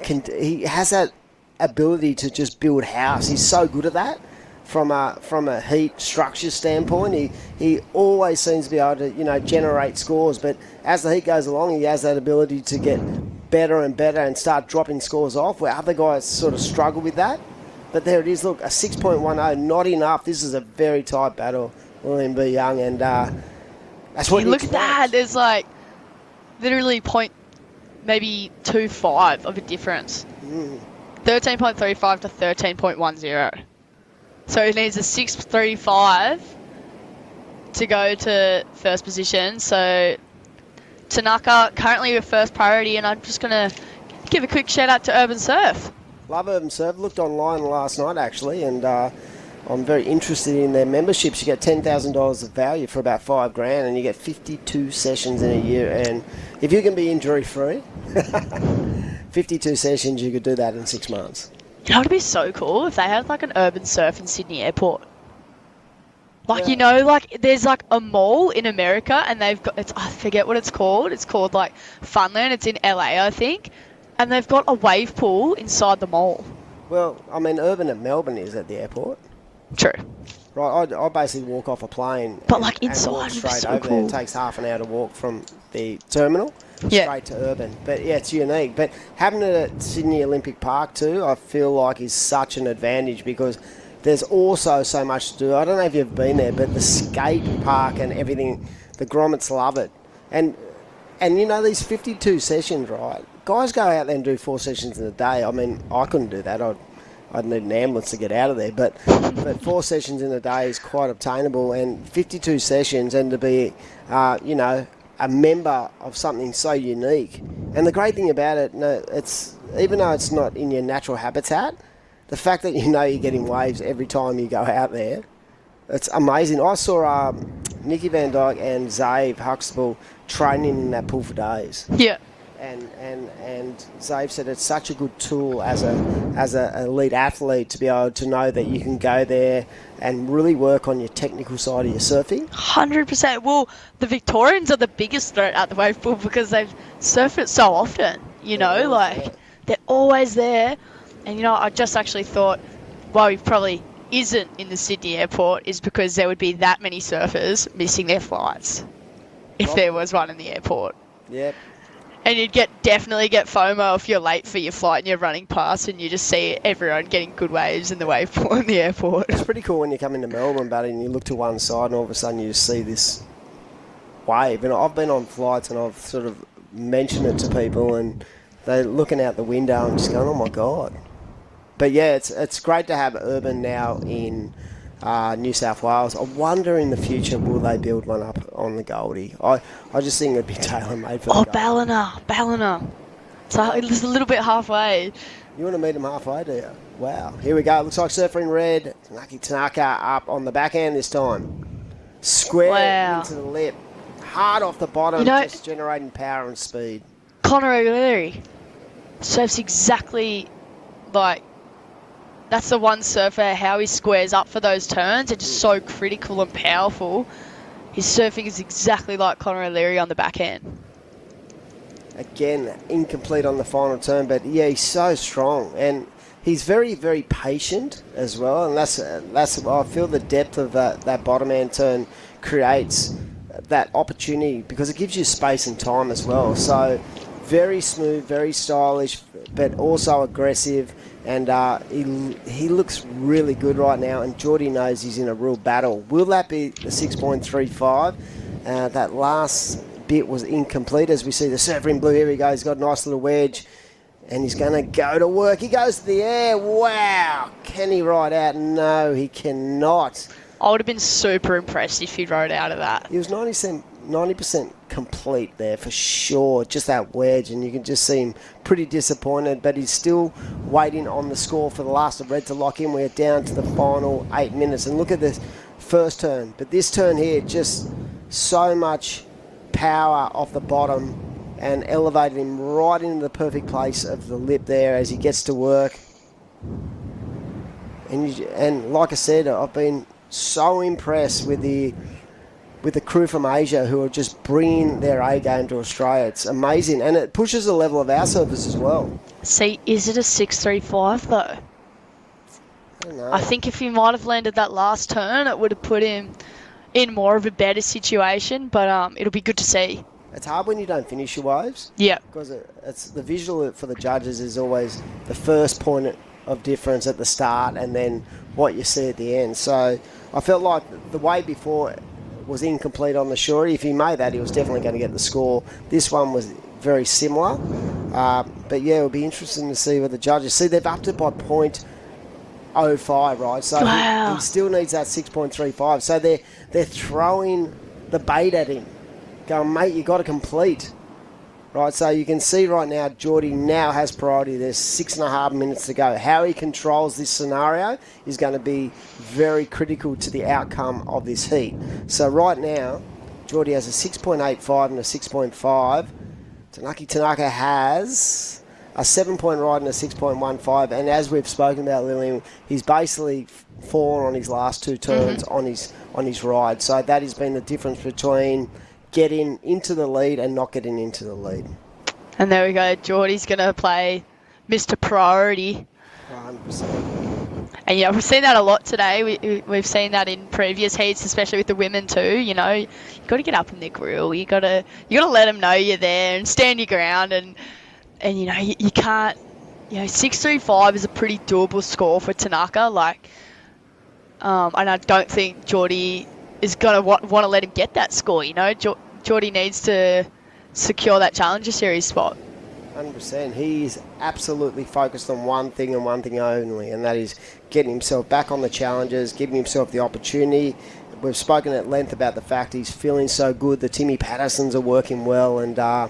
he has that ability to just build house. He's so good at that. From a heat structure standpoint, he always seems to be able to generate scores. But as the heat goes along, he has that ability to get better and better and start dropping scores off, where other guys sort of struggle with that. But there it is. Look, a 6.10, not enough. This is a very tight battle, William B. Young, and that's what. Look at that. There's like literally maybe 2.5 of a difference. 13.35 to 13.10. So he needs a 6.35 to go to first position. So Tanaka currently with first priority, and I'm just going to give a quick shout out to Urban Surf. Love Urban Surf. Looked online last night actually, and I'm very interested in their memberships. You get $10,000 of value for about $5,000, and you get 52 sessions in a year. And if you can be injury free, 52 sessions, you could do that in 6 months. You know, it'd be so cool if they had like an Urban Surf in Sydney Airport. Like, Yeah. you know, like there's like a mall in America, and they've got, I forget what it's called. It's called like Funland. It's in LA, I think. And they've got a wave pool inside the mall. Well, I mean, Urban at Melbourne is at the airport. True. Right, I basically walk off a plane. But, and- like, and inside walk would be straight so over there. cool. It takes half an hour to walk from the terminal Yeah. straight to Urban. But yeah, it's unique. But having it at Sydney Olympic Park too, I feel like is such an advantage because there's also so much to do. I don't know if you've been there, but the skate park and everything, the grommets love it. And you know, these 52 sessions, right? Guys go out there and do 4 sessions in a day. I mean, I couldn't do that. I'd need an ambulance to get out of there. But 4 sessions in a day is quite obtainable. And 52 sessions, and to be, you know, a member of something so unique. And the great thing about it, no, it's even though it's not in your natural habitat, the fact that you know you're getting waves every time you go out there, it's amazing. I saw Nicky Van Dyke and Zave Huxtable training in that pool for days. Yeah. And Zave said it's such a good tool as a elite athlete to be able to know that you can go there and really work on your technical side of your surfing. 100%. Well, the Victorians are the biggest threat at the wave pool because they've surfed it so often, you know, like they're always there. And, you know, I just actually thought why he probably isn't in the Sydney airport is because there would be that many surfers missing their flights if there was one in the airport. Yep. And you'd definitely get FOMO if you're late for your flight and you're running past and you just see everyone getting good waves in the wave pool in the airport. It's pretty cool when you come into Melbourne, buddy, and you look to one side and all of a sudden you just see this wave. And I've been on flights and I've sort of mentioned it to people and they're looking out the window and just going, oh my God. But yeah, it's great to have Urban now in New South Wales. I wonder in the future, will they build one up on the Goldie? I just think it'd be tailor-made for the Goldie. Ballina. So it's a little bit halfway. You want to meet them halfway, do you? Wow. Here we go. Looks like surfer in red. Tanaka up on the backhand this time. Square into the lip. Hard off the bottom, You know, just generating power and speed. Conor O'Leary surfs exactly like that's the one surfer, how he squares up for those turns. It's just so critical and powerful. His surfing is exactly like Conor O'Leary on the backhand. Again, incomplete on the final turn, but yeah, he's so strong. And he's very, very patient as well. And that's I feel the depth of that bottom hand turn creates that opportunity because it gives you space and time as well. So very smooth, very stylish, but also aggressive. And he looks really good right now, and Jordi knows he's in a real battle. Will that be the 6.35? That last bit was incomplete. As we see the surfer in blue, here he goes. He's got a nice little wedge, and he's going to go to work. He goes to the air. Wow. Can he ride out? No, he cannot. I would have been super impressed if he rode out of that. He was 90% complete there for sure. Just that wedge, and you can just see him pretty disappointed, but he's still waiting on the score for the last of red to lock in. We're down to the final 8 minutes, and look at this first turn. But this turn here, just so much power off the bottom and elevated him right into the perfect place of the lip there as he gets to work. And like I said, I've been so impressed with the crew from Asia who are just bringing their A game to Australia. It's amazing, and it pushes the level of our surfers as well. See, is it a 6.35 though? I don't know. I think if he might have landed that last turn, it would have put him in more of a better situation, but it'll be good to see. It's hard when you don't finish your waves. Yeah. Because it's the visual for the judges is always the first point of difference at the start and then what you see at the end. So I felt like the way before was incomplete on the shorty. If he made that, he was definitely going to get the score. This one was very similar. But yeah, it'll be interesting to see what the judges see. They've upped it by 6.05, right? So he still needs that 6.35. So they're throwing the bait at him, going, mate, you got to complete. Right, so you can see right now, Jordi now has priority. There's 6.5 minutes to go. How he controls this scenario is going to be very critical to the outcome of this heat. So right now, Jordi has a 6.85 and a 6.5. Tanaka has a 7-point ride and a 6.15. And as we've spoken about, Lillian, he's basically fallen on his last two turns on his ride. So that has been the difference between getting into the lead and not getting into the lead. And there we go. Jordi's going to play Mr. Priority. 100%. And yeah, we've seen that a lot today. We've seen that in previous heats, especially with the women too. You know, you got to get up in the grill. You got to let them know you're there and stand your ground. And you know, you can't. You know, 6.35 is a pretty doable score for Tanaka. Like, and I don't think Jordi is gonna want to let him get that score. You know, Jordi needs to secure that Challenger Series spot. 100%. He is absolutely focused on one thing and one thing only, and that is getting himself back on the challenges, giving himself the opportunity. We've spoken at length about the fact he's feeling so good. The Timmy Pattersons are working well, and yeah,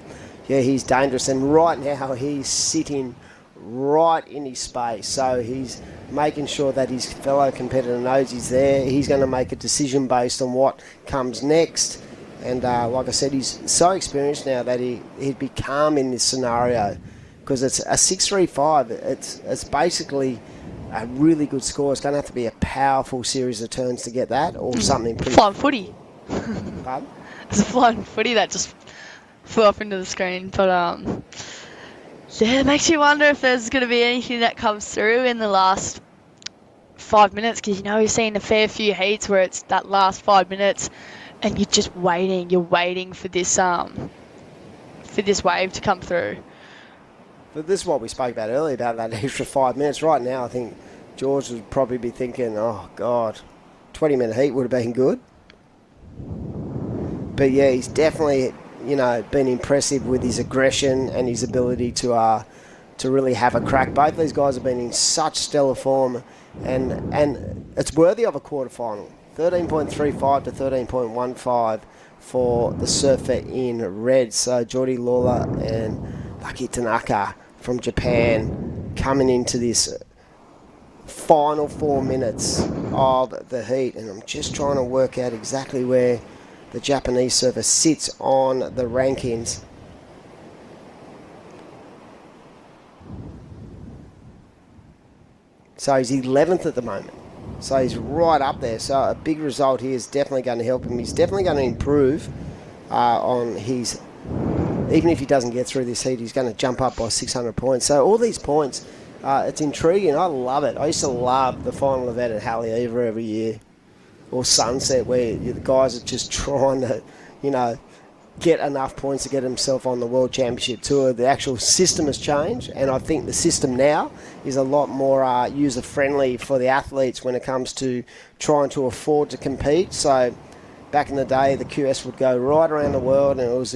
he's dangerous. And right now he's sitting right in his space, so he's making sure that his fellow competitor knows he's there. He's going to make a decision based on what comes next. And like I said, he's so experienced now that he'd be calm in this scenario, because it's a 6.35. It's basically a really good score. It's going to have to be a powerful series of turns to get that, or something pretty... Flying footy. Pardon? It's a flying footy that just flew up into the screen. But yeah, it makes you wonder if there's going to be anything that comes through in the last 5 minutes, because, you know, we've seen a fair few heats where it's that last 5 minutes and you're just waiting. You're waiting for this wave to come through. But this is what we spoke about earlier, about that extra 5 minutes. Right now, I think George would probably be thinking, oh, God, 20-minute heat would have been good. But, yeah, he's definitely, you know, been impressive with his aggression and his ability to really have a crack. Both these guys have been in such stellar form, and it's worthy of a quarterfinal. 13.35 to 13.15 for the surfer in red. So Jordi Lawler and Taki Tanaka from Japan coming into this final 4 minutes of the heat. And I'm just trying to work out exactly where the Japanese surfer sits on the rankings. So he's 11th at the moment. So he's right up there. So a big result here is definitely going to help him. He's definitely going to improve on his... Even if he doesn't get through this heat, he's going to jump up by 600 points. So all these points, it's intriguing. I love it. I used to love the final event at Haleiwa every year, or Sunset, where the guys are just trying to, you know, get enough points to get himself on the World Championship Tour. The actual system has changed, and I think the system now is a lot more user-friendly for the athletes when it comes to trying to afford to compete. So back in the day, the QS would go right around the world, and it was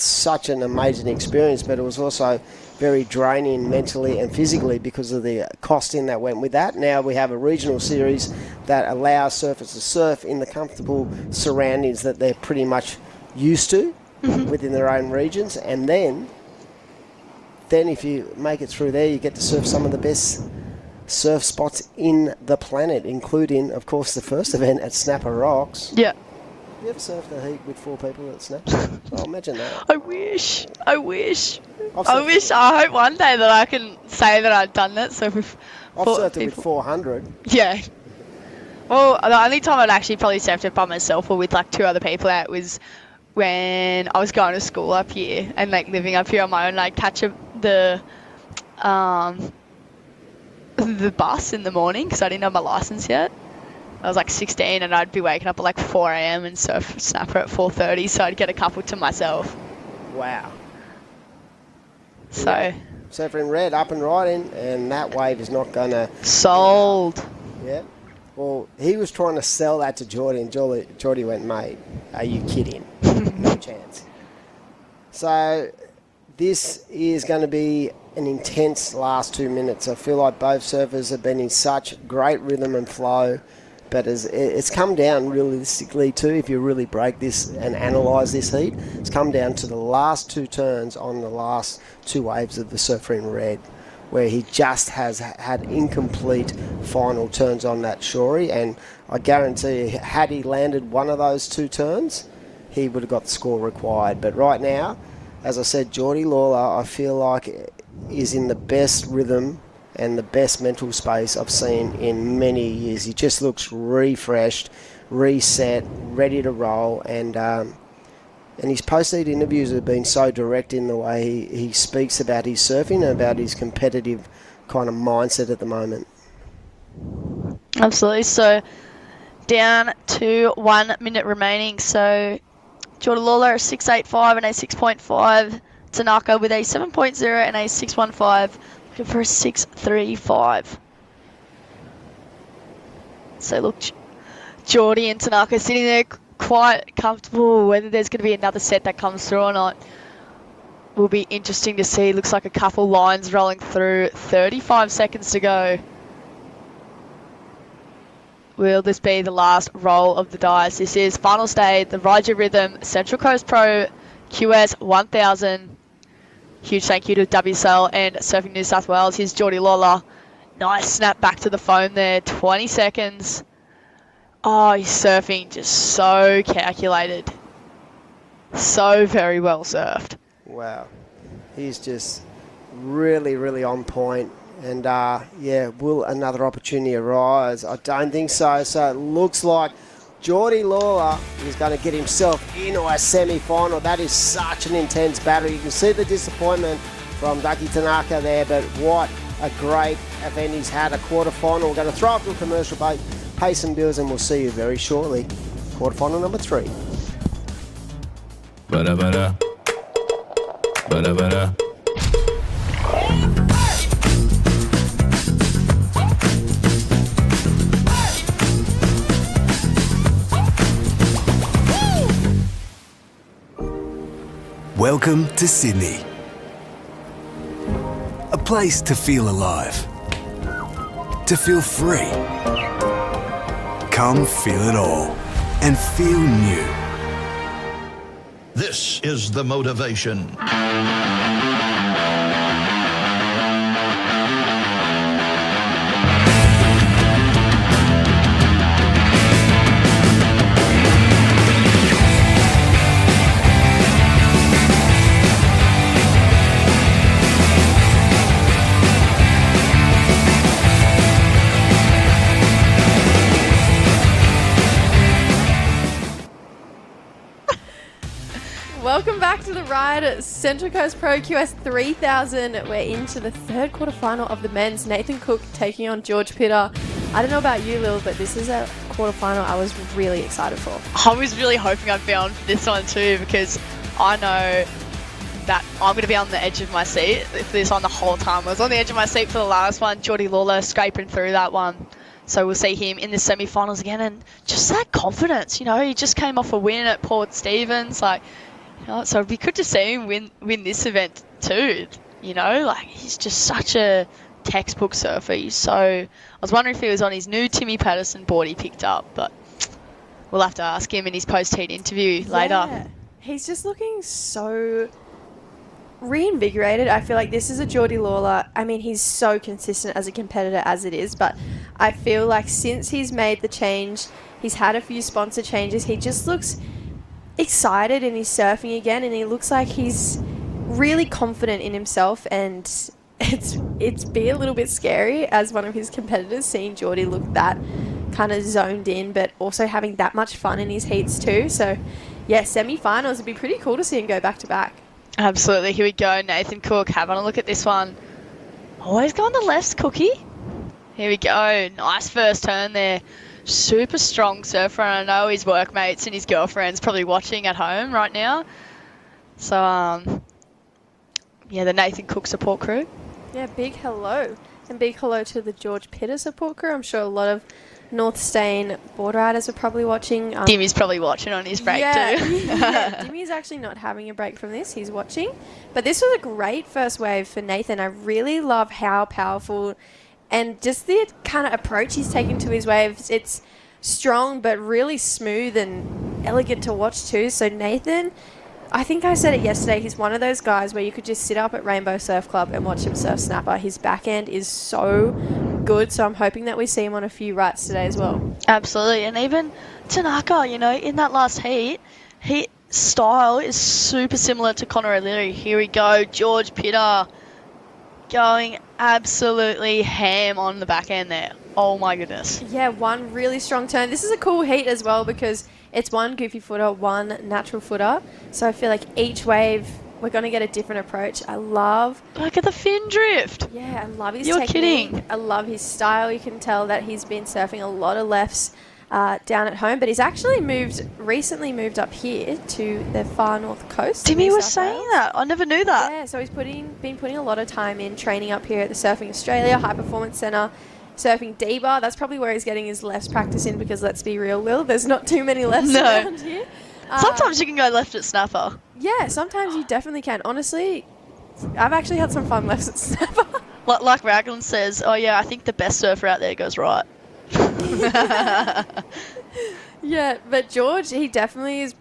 such an amazing experience, but it was also very draining mentally and physically because of the costing that went with that. Now we have a regional series that allows surfers to surf in the comfortable surroundings that they're pretty much used to within their own regions, and then if you make it through there, you get to surf some of the best surf spots in the planet, including, of course, the first event at Snapper Rocks. Yeah. You ever surfed a heat with 4 people at Snap? Oh, imagine that. I wish. I hope one day that I can say that I've done that. So with I've surfed it with 400. Yeah. Well, the only time I'd actually probably surfed it by myself or with like 2 other people out was when I was going to school up here and like living up here on my own. I'd catch the bus in the morning because I didn't have my license yet. I was like 16 and I'd be waking up at like 4 a.m. and surf Snapper at 4:30, so I'd get a couple to myself. Wow. So. Yeah. Surfer in red, up and riding, and that wave is not going to... Sold. Yeah. Well, he was trying to sell that to Jordi, and Jordi went, mate, are you kidding? No chance. So this is going to be an intense last 2 minutes. I feel like both surfers have been in such great rhythm and flow, but it's come down realistically too, if you really break this and analyse this heat, it's come down to the last 2 turns on the last 2 waves of the surfer in red, where he just has had incomplete final turns on that shory, and I guarantee you, had he landed one of those 2 turns, he would have got the score required. But right now, as I said, Jordi Lawler, I feel like is in the best rhythm and the best mental space I've seen in many years. He just looks refreshed, reset, ready to roll, and his post-heat interviews have been so direct in the way he speaks about his surfing and about his competitive kind of mindset at the moment. Absolutely. So down to 1 minute remaining. So Jordi Lawler 6.85 and a 6.5. Tanaka with a 7.0 and a 6.15. Looking for a 6.35. So look, Jordi and Tanaka sitting there quite comfortable. Whether there's going to be another set that comes through or not will be interesting to see. Looks like a couple lines rolling through. 35 seconds to go. Will this be the last roll of the dice? This is final stage, the Ride Your Rhythm Central Coast Pro QS 1000. Huge thank you to WSL and Surfing New South Wales. Here's Jordi Lawler. Nice snap back to the phone there. 20 seconds. Oh, he's surfing just so calculated. So very well surfed. Wow. He's just really, really on point. And, yeah, will another opportunity arise? I don't think so. So it looks like Jordi Lawler is going to get himself into a semi-final. That is such an intense battle. You can see the disappointment from Ducky Tanaka there, but what a great event he's had, a quarterfinal. We're going to throw up to a commercial break, pay some bills, and we'll see you very shortly. Quarterfinal number 3. Ba-da-ba-da. Ba-da-ba-da. Welcome to Sydney. A place to feel alive. To feel free. Come feel it all and feel new. This is the motivation. Welcome back to the Ryde Central Coast Pro QS 3000. We're into the third quarterfinal of the men's. Nathan Cook taking on George Pitter. I don't know about you, Lil, but this is a quarterfinal I was really excited for. I was really hoping I'd be on for this one too, because I know that I'm going to be on the edge of my seat if this on the whole time. I was on the edge of my seat for the last one. Jordi Lawler scraping through that one. So we'll see him in the semi-finals again, and just that confidence, you know, he just came off a win at Port Stephens, like, you know, so it'd be good to see him win this event too, you know, like he's just such a textbook surfer. I was wondering if he was on his new Timmy Patterson board he picked up, but we'll have to ask him in his post-heat interview later. He's just looking so reinvigorated. I feel like this is a Jordi Lawler. I mean, he's so consistent as a competitor as it is, but I feel like since he's made the change, he's had a few sponsor changes, he just looks excited and he's surfing again, and he looks like he's really confident in himself, and it's be a little bit scary as one of his competitors, seeing Jordi look that kind of zoned in, but also having that much fun in his heats too. So yeah, semi-finals would be pretty cool to see him go back to back. Absolutely. Here we go. Nathan Cook having a look at this one. Always go on the left, Cookie. Here we go. Nice first turn there. Super strong surfer, and I know his workmates and his girlfriend's probably watching at home right now. So, yeah, the Nathan Cook support crew. Yeah, big hello. And big hello to the George Pitter support crew. I'm sure a lot of North Stain board riders are probably watching. Dimmy's probably watching on his break too. Yeah, Dimmy's actually not having a break from this. He's watching. But this was a great first wave for Nathan. I really love how powerful and just the kind of approach he's taken to his waves. It's strong but really smooth and elegant to watch too. So Nathan, I think I said it yesterday, he's one of those guys where you could just sit up at Rainbow Surf Club and watch him surf snapper. His backhand is so good, so I'm hoping that we see him on a few rights today as well. Absolutely, and even Tanaka, in that last heat, style is super similar to Connor O'Leary. Here we go, George Pitter going absolutely ham on the backhand there. Oh my goodness. Yeah, one really strong turn. This is a cool heat as well because it's one goofy footer, one natural footer. So I feel like each wave we're going to get a different approach. I love... Look at the fin drift. Yeah, I love his You're technique. kidding. I love his style. You can tell that he's been surfing a lot of lefts down at home, but he's actually recently moved up here to the far north coast. Timmy was saying that. I never knew that. Yeah, so he's been putting a lot of time in training up here at the Surfing Australia High Performance Centre, surfing D-bar. That's probably where he's getting his lefts practice in because let's be real, Will, there's not too many lefts around here. Sometimes you can go left at snapper. Yeah, sometimes you definitely can. Honestly, I've actually had some fun lefts at snapper. Like Raglan says, oh yeah, I think the best surfer out there goes right. Yeah, but George, he definitely is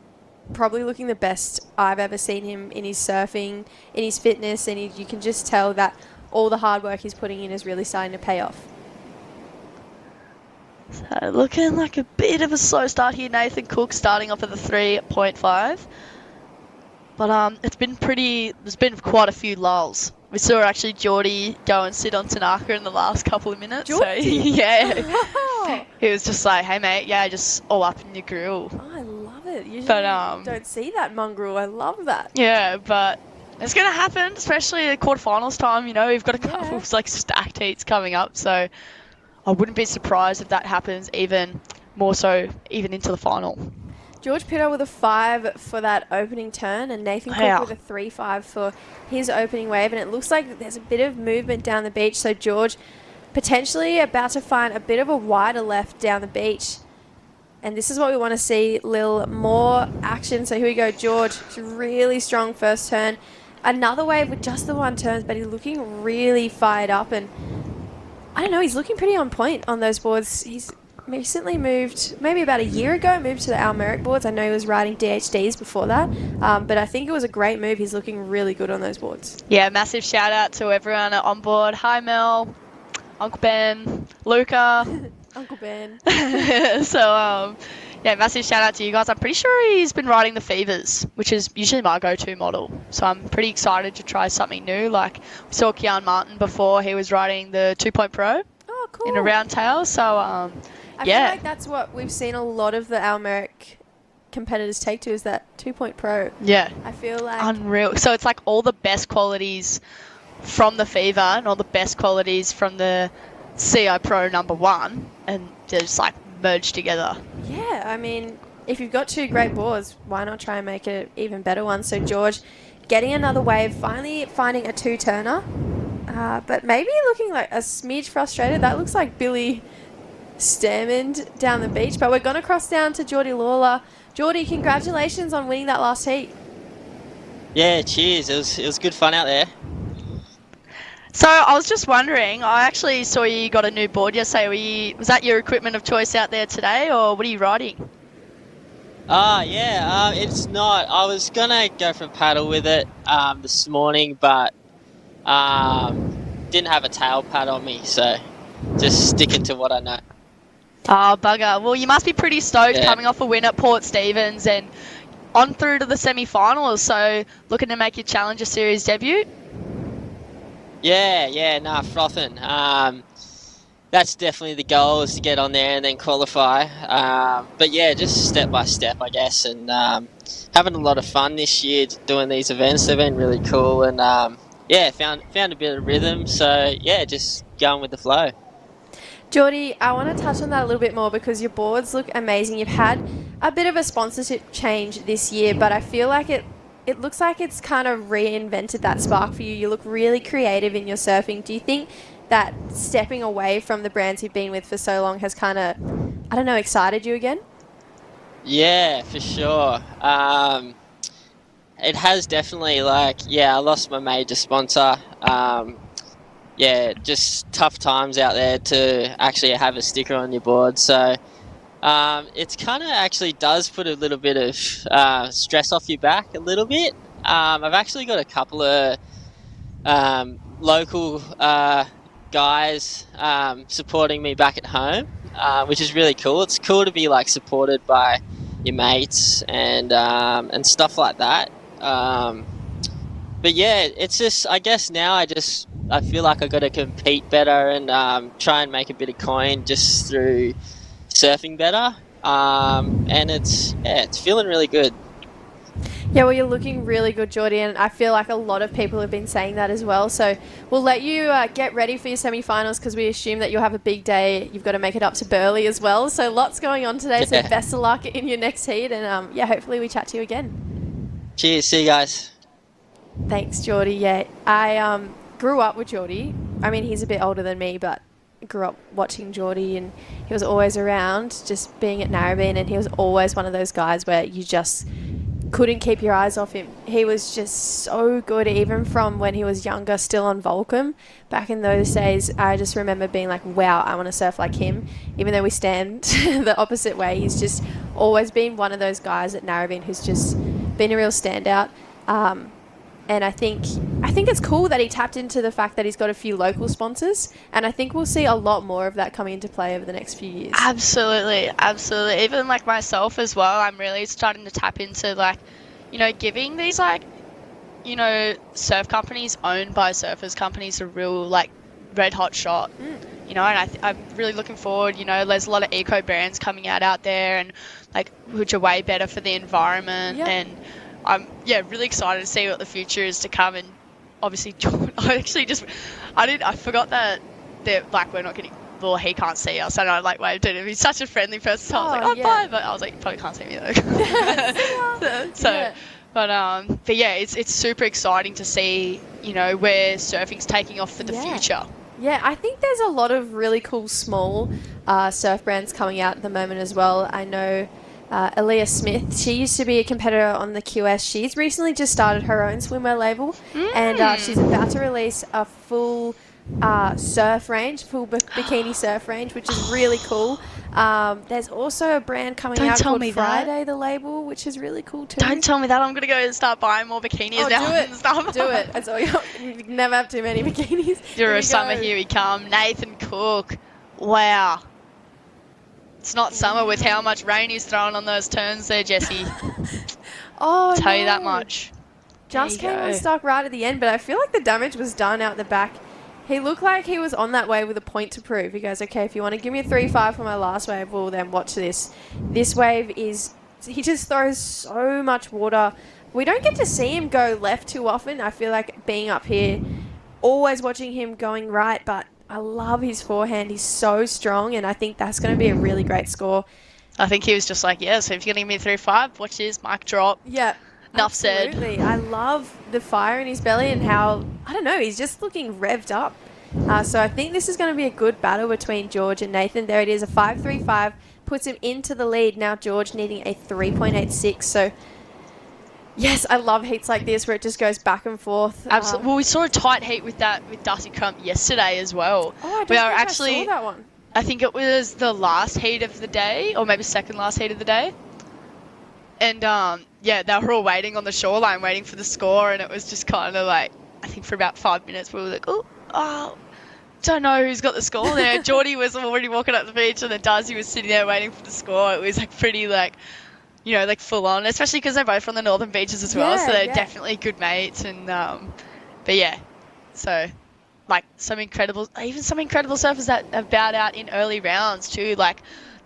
probably looking the best I've ever seen him in his surfing, in his fitness, and you can just tell that all the hard work he's putting in is really starting to pay off. So looking like a bit of a slow start here. Nathan Cook starting off at the 3.5. But there's been quite a few lulls. We saw actually Jordi go and sit on Tanaka in the last couple of minutes. Jordi? So, yeah. Oh. He was just like, hey mate, yeah, just all up in your grill. Oh, I love it. Usually But, don't see that mongrel. I love that. Yeah, but it's going to happen, especially at quarterfinals time. We've got a couple of stacked heats coming up. So I wouldn't be surprised if that happens even more so even into the final. George Pitter with a 5 for that opening turn and Nathan Cook with a 3.5 for his opening wave. And it looks like there's a bit of movement down the beach. So George potentially about to find a bit of a wider left down the beach. And this is what we want to see, Lil. More action. So here we go, George. It's a really strong first turn. Another wave with just the one turn, but he's looking really fired up. And I don't know, he's looking pretty on point on those boards. He's recently moved, maybe about a year ago, moved to the Al Merrick boards. I know he was riding DHDs before that, but I think it was a great move. He's looking really good on those boards. Yeah, massive shout out to everyone on board. Hi Mel, Uncle Ben, Luca. Uncle Ben. So, yeah, massive shout out to you guys. I'm pretty sure he's been riding the Fevers, which is usually my go-to model. So I'm pretty excited to try something new. Like we saw Kean Martin before, he was riding the 2-Point Pro. Oh, cool. In a round tail. So, I feel like that's what we've seen a lot of the Al Merrick competitors take to is that 2-Point Pro. Yeah. I feel like... Unreal. So it's like all the best qualities from the Fever and all the best qualities from the CI Pro #1 and just like merged together. Yeah, I mean, if you've got two great boards, why not try and make it an even better one? So George getting another wave, finally finding a two-turner, but maybe looking like a smidge frustrated. That looks like Billy Stamond down the beach, but we're going to cross down to Jordi Lawler. Jordi, congratulations on winning that last heat. Yeah, cheers. It was good fun out there. So I was just wondering, I actually saw you got a new board yesterday. Was that your equipment of choice out there today, or what are you riding? Yeah, it's not. I was going to go for a paddle with it this morning, but didn't have a tail pad on me, so just sticking to what I know. Oh, bugger. Well, you must be pretty stoked coming off a win at Port Stephens and on through to the semi-finals, so looking to make your Challenger Series debut? Yeah, frothing. That's definitely the goal, is to get on there and then qualify. But yeah, just step by step, I guess, and having a lot of fun this year doing these events. They've been really cool, and found a bit of rhythm. So yeah, just going with the flow. Jordi, I want to touch on that a little bit more because your boards look amazing. You've had a bit of a sponsorship change this year, but I feel like it looks like it's kind of reinvented that spark for you. You look really creative in your surfing. Do you think that stepping away from the brands you've been with for so long has kind of I don't know, excited you again? Yeah, for sure. It has definitely, I lost my major sponsor. Just tough times out there to actually have a sticker on your board. So it's kind of actually does put a little bit of stress off your back a little bit. I've actually got a couple of local guys supporting me back at home, which is really cool. It's cool to be supported by your mates and stuff like that. But yeah, it's just, I guess now I feel like I got to compete better and try and make a bit of coin just through surfing better. And it's feeling really good. Yeah, well, you're looking really good, Jordi, and I feel like a lot of people have been saying that as well. So we'll let you get ready for your semi-finals because we assume that you'll have a big day. You've got to make it up to Burleigh as well. So lots going on today. So best of luck in your next heat, and hopefully we chat to you again. Cheers, see you guys. Thanks, Jordi. Yeah, I grew up with Jordi. I mean, he's a bit older than me, but grew up watching Jordi, and he was always around, just being at Narrabeen, and he was always one of those guys where you just couldn't keep your eyes off him. He was just so good, even from when he was younger, still on Volcom. Back in those days, I just remember being like, wow, I want to surf like him. Even though we stand the opposite way, he's just always been one of those guys at Narrabeen who's just been a real standout. And I think it's cool that he tapped into the fact that he's got a few local sponsors, and I think we'll see a lot more of that coming into play over the next few years. Absolutely. Even myself as well, I'm really starting to tap into giving these surf companies owned by surfers companies a real red hot shot. And I'm really looking forward. There's a lot of eco brands coming out there, and which are way better for the environment. Yep. And I'm really excited to see what the future is to come. And obviously, I forgot that we're not getting. Well, he can't see us, and I waved at him. He's such a friendly person. So I was bye, but I was you probably can't see me though. But it's super exciting to see where surfing's taking off for the future. Yeah, I think there's a lot of really cool small surf brands coming out at the moment as well. I know Aaliyah Smith, she used to be a competitor on the QS. She's recently just started her own swimwear label, and she's about to release a full surf range, full bikini surf range, which is really cool. There's also a brand coming out called Friday, the label, which is really cool too. Don't tell me that. I'm going to go and start buying more bikinis now. And stuff. Do it. That's all you never have too many bikinis. Eurosummer, here we come. Nathan Cook. Wow. It's not summer with how much rain he's throwing on those turns there, Jesse. Tell you that much. Just came unstuck right at the end, but I feel like the damage was done out the back. He looked like he was on that wave with a point to prove. He goes, okay, if you want to give me a 3.5 for my last wave, well, then watch this. This wave is... He just throws so much water. We don't get to see him go left too often. I feel like being up here, always watching him going right, but I love his forehand. He's so strong, and I think that's going to be a really great score. I think he was just so if you're going to give me a 3.5, watch this, mic drop. Yeah. Enough said. Absolutely. I love the fire in his belly and how, I don't know, he's just looking revved up. So I think this is going to be a good battle between George and Nathan. There it is, a 5.35, puts him into the lead. Now George needing a 3.86. So, yes, I love heats like this where it just goes back and forth. Absolutely. Well, we saw a tight heat with Darcy Crump yesterday as well. Oh, I don't think I saw that one. I think it was the last heat of the day, or maybe second last heat of the day. And, they were all waiting on the shoreline, waiting for the score, and it was just kind of I think for about 5 minutes, we were don't know who's got the score there. Jordi was already walking up the beach, and then Darcy was sitting there waiting for the score. It was pretty full on, especially because they're both from the northern beaches as well, so they're definitely good mates. And so some incredible surfers that have bowed out in early rounds too.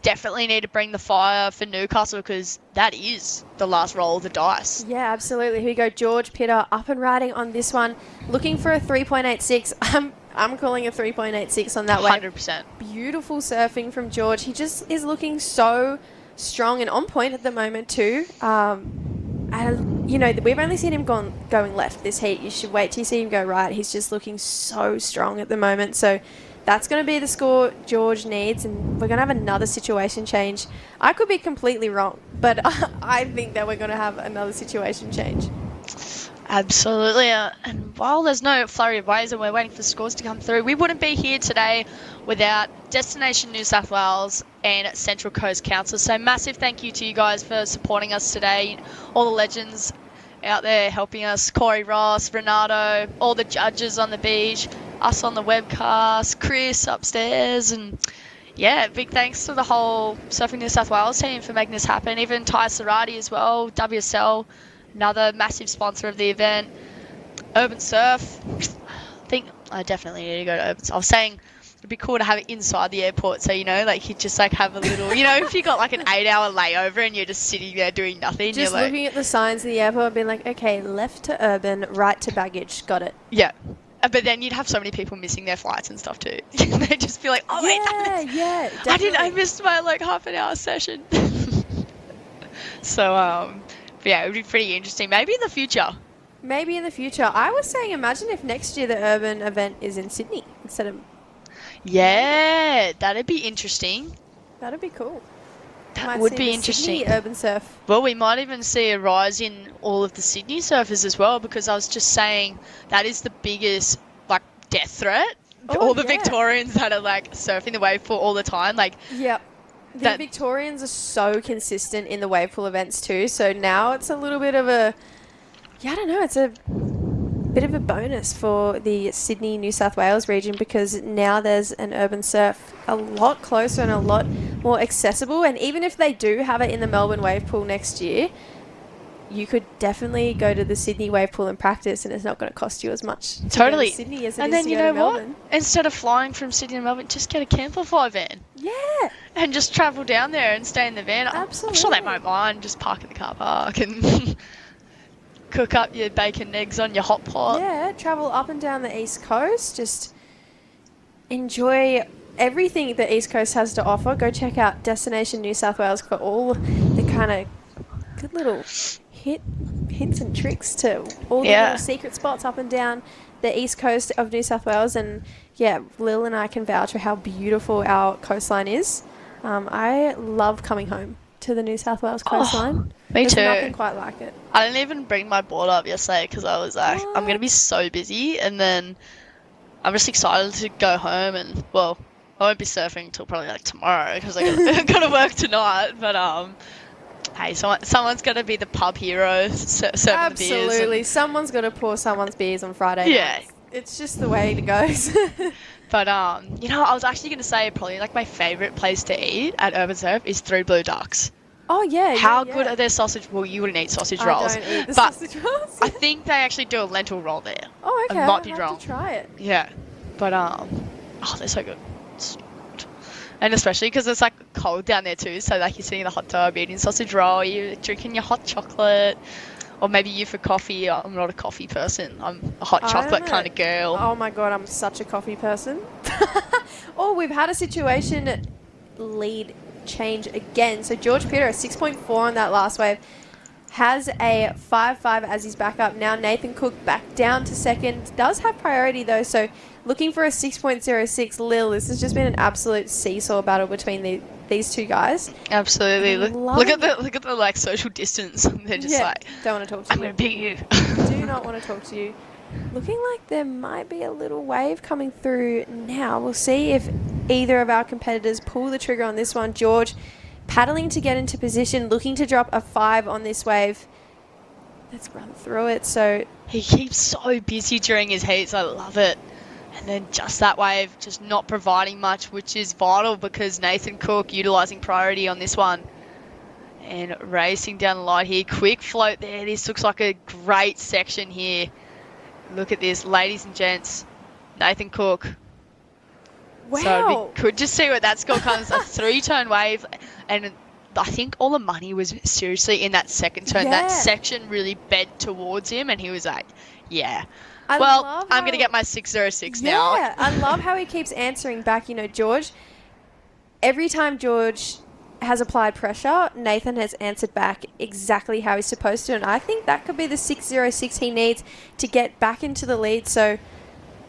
Definitely need to bring the fire for Newcastle because that is the last roll of the dice. Yeah, absolutely. Here we go. George Pitter up and riding on this one, looking for a 3.86. I'm calling a 3.86 on that wave. 100%. Beautiful surfing from George. He just is looking so strong and on point at the moment too. And we've only seen him going left this heat. You should wait till you see him go right. He's just looking so strong at the moment. So That's going to be the score George needs, and we're going to have another situation change. I could be completely wrong, but I think that we're going to have another situation change. Absolutely. And while there's no flurry of waves and we're waiting for scores to come through, we wouldn't be here today without Destination New South Wales and Central Coast Council. So massive thank you to you guys for supporting us today. All the legends out there helping us, Corey Ross, Renato, all the judges on the beach, us on the webcast, Chris upstairs, and yeah, big thanks to the whole Surfing New South Wales team for making this happen. Even Ty Sarati as well, WSL, another massive sponsor of the event. Urban Surf, I think I definitely need to go to Urban Surf. I was saying it'd be cool to have it inside the airport, so, you know, like you just like have a little, you know, if you got like an 8-hour layover and you're just sitting there doing nothing. Just you're looking at the signs in the airport and being like, okay, left to Urban, right to baggage, got it. Yeah. But then you'd have so many people missing their flights and stuff too. They'd just be like, oh wait, I missed my like half an hour session. So but yeah, it would be pretty interesting. Maybe in the future. Maybe in the future. I was saying, imagine if next year the Urban event is in Sydney instead of... Yeah, that'd be interesting. That'd be cool. That would be interesting. Sydney Urban Surf. Well, we might even see a rise in all of the Sydney surfers as well, because I was just saying that is the biggest like death threat. All the Victorians that are like surfing the wave pool all the time, like. Yep. The Victorians are so consistent in the wave pool events too. So now it's a little bit of a, I don't know, it's a bit of a bonus for the Sydney, New South Wales region, because now there's an Urban Surf a lot closer and a lot more accessible. And even if they do have it in the Melbourne wave pool next year, you could definitely go to the Sydney wave pool and practice, and it's not going to cost you as much to go to Sydney as it is to go to Melbourne. Instead of flying from Sydney to Melbourne, just get a Camplify van. Yeah. And just travel down there and stay in the van. Absolutely. I'm sure they won't mind. Just park in the car park and cook up your bacon and eggs on your hot pot. Yeah, travel up and down the East Coast. Just enjoy everything the East Coast has to offer. Go check out Destination New South Wales for all the kind of good little hints and tricks to all the little secret spots up and down the East Coast of New South Wales. And yeah, Lil and I can vouch for how beautiful our coastline is. I love coming home to the New South Wales coastline. Me too. There's nothing quite like it. I didn't even bring my board up yesterday because I was like, I'm going to be so busy, and then I'm just excited to go home. And well, I won't be surfing until probably like tomorrow because I got to work tonight. But hey, someone's got to be the pub hero serving the beers. Absolutely, someone's got to pour someone's beers on Friday. Yeah, nights. It's just the way it goes. But you know, I was actually going to say probably like my favorite place to eat at Urban Surf is Three Blue Ducks. Oh yeah. How good are their sausage? Well, you wouldn't eat sausage rolls. I don't eat the but sausage rolls. I think they actually do a lentil roll there. Oh okay. I might be I'll wrong. have to try it. Yeah, but they're so good. And especially because it's like cold down there too, so like you're sitting in the hot tub eating sausage roll, you're drinking your hot chocolate, or maybe you for coffee. I'm not a coffee person. I'm a hot chocolate kind of girl. Oh my god, I'm such a coffee person. Oh, we've had a situation lead change again. So George Peter, a 6.4 on that last wave, has a 5.5 as his backup. Now Nathan Cook back down to second. Does have priority though, so looking for a 6.06. Lil, this has just been an absolute seesaw battle between these two guys. Absolutely. Look at the like social distance. They're just like, don't want to talk to you. I'm going to beat you. Do not want to talk to you. Looking like there might be a little wave coming through now. We'll see if either of our competitors pull the trigger on this one. George paddling to get into position, looking to drop a 5 on this wave. Let's run through it. So he keeps so busy during his heats. I love it. And then just that wave, just not providing much, which is vital because Nathan Cook utilising priority on this one. And racing down the line here. Quick float there. This looks like a great section here. Look at this, ladies and gents. Nathan Cook. Wow. So we could just see what that score comes. A 3-turn wave. And I think all the money was seriously in that second turn. Yeah. That section really bent towards him. And he was like, yeah. I'm going to get my 6.06 now. Yeah, I love how he keeps answering back. You know, George, every time George has applied pressure, Nathan has answered back exactly how he's supposed to. And I think that could be the 6.06 he needs to get back into the lead. So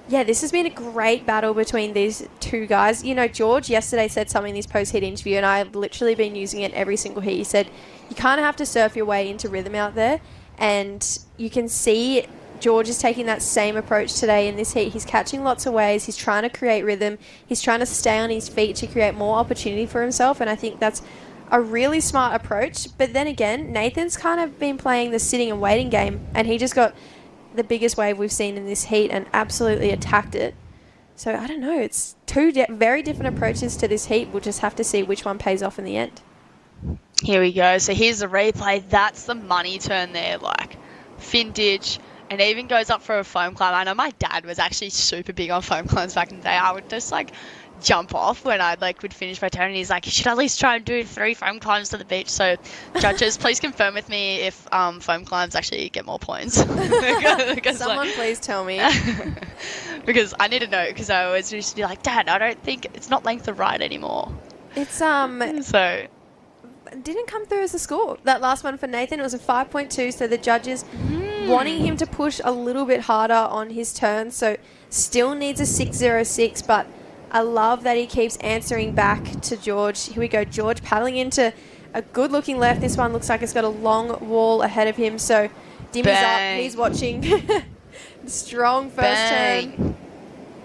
Yeah, this has been a great battle between these two guys. You know, George yesterday said something in his post-heat interview, and I've literally been using it every single heat. He said, you kind of have to surf your way into rhythm out there, and you can see George is taking that same approach today in this heat. He's catching lots of waves. He's trying to create rhythm. He's trying to stay on his feet to create more opportunity for himself, and I think that's a really smart approach. But then again, Nathan's kind of been playing the sitting and waiting game, and he just got the biggest wave we've seen in this heat and absolutely attacked it. So I don't know, it's two very different approaches to this heat. We'll just have to see which one pays off in the end. Here we go. So here's the replay. That's the money turn there, like fin ditch, and even goes up for a foam climb. I know my dad was actually super big on foam climbs back in the day. I would just like jump off when I would finish my turn, and he's like, you should at least try and do 3 foam climbs to the beach. So judges, please confirm with me if foam climbs actually get more points. Because, someone please tell me. Because I need to know, because I always used to be like, Dad, I don't think it's not length of ride anymore. It's so didn't come through as a score. That last one for Nathan, it was a 5.2, so the judges wanting him to push a little bit harder on his turn, so still needs a 6.06, but I love that he keeps answering back to George. Here we go, George paddling into a good looking left. This one looks like it's got a long wall ahead of him, so Dimmy's up, he's watching. Strong first turn.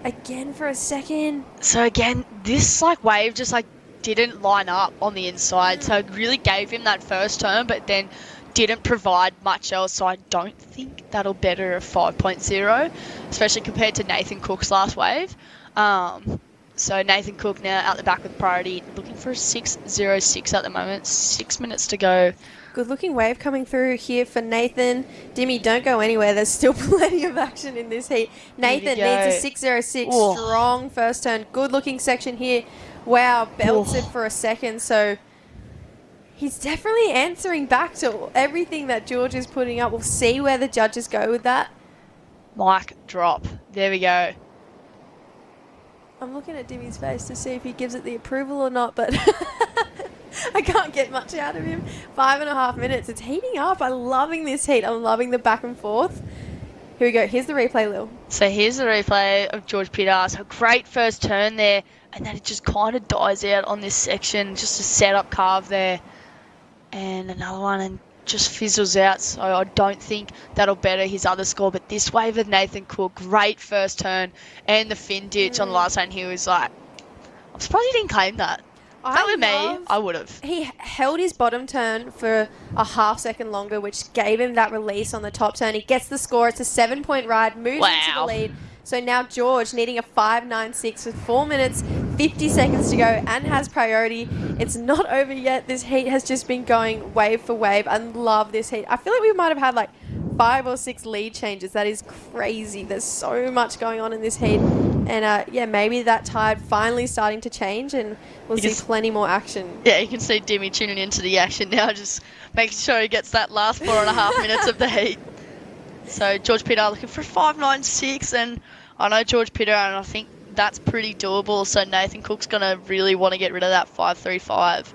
Again for a second. So again, this wave just didn't line up on the inside, so it really gave him that first turn, but then didn't provide much else, so I don't think that'll better a 5.0, especially compared to Nathan Cook's last wave. So Nathan Cook now out the back with priority, looking for a 6.06 at the moment. 6 minutes to go. Good looking wave coming through here for Nathan. Dimmy, don't go anywhere. There's still plenty of action in this heat. Nathan needs a 6.06. Oh. Strong first turn. Good looking section here. Wow, belts it for a second. So he's definitely answering back to everything that George is putting up. We'll see where the judges go with that. Mic drop. There we go. I'm looking at Dimmy's face to see if he gives it the approval or not, but I can't get much out of him. 5.5 minutes. It's heating up. I'm loving this heat. I'm loving the back and forth. Here we go. Here's the replay, Lil. So here's the replay of George Pitter. So great first turn there, and then it just kind of dies out on this section. Just a setup carve there. And another one, and just fizzles out. So I don't think that'll better his other score. But this wave of Nathan Cook, great first turn, and the fin ditch on the last one, he was like, I'm surprised he didn't claim that. That with me, I would have. He held his bottom turn for a half second longer, which gave him that release on the top turn. He gets the score. It's a 7-point ride, moves into the lead. So now George needing a 5.96 with 4 minutes, 50 seconds to go, and has priority. It's not over yet. This heat has just been going wave for wave. I love this heat. I feel like we might have had 5 or 6 lead changes. That is crazy. There's so much going on in this heat. And yeah, maybe that tide finally starting to change, and we'll see plenty more action. Yeah, you can see Dimmy tuning into the action now, just making sure he gets that last 4.5 minutes of the heat. So George Pitter looking for 5.96, and I know George Pitter, and I think that's pretty doable. So Nathan Cook's going to really want to get rid of that 5.35.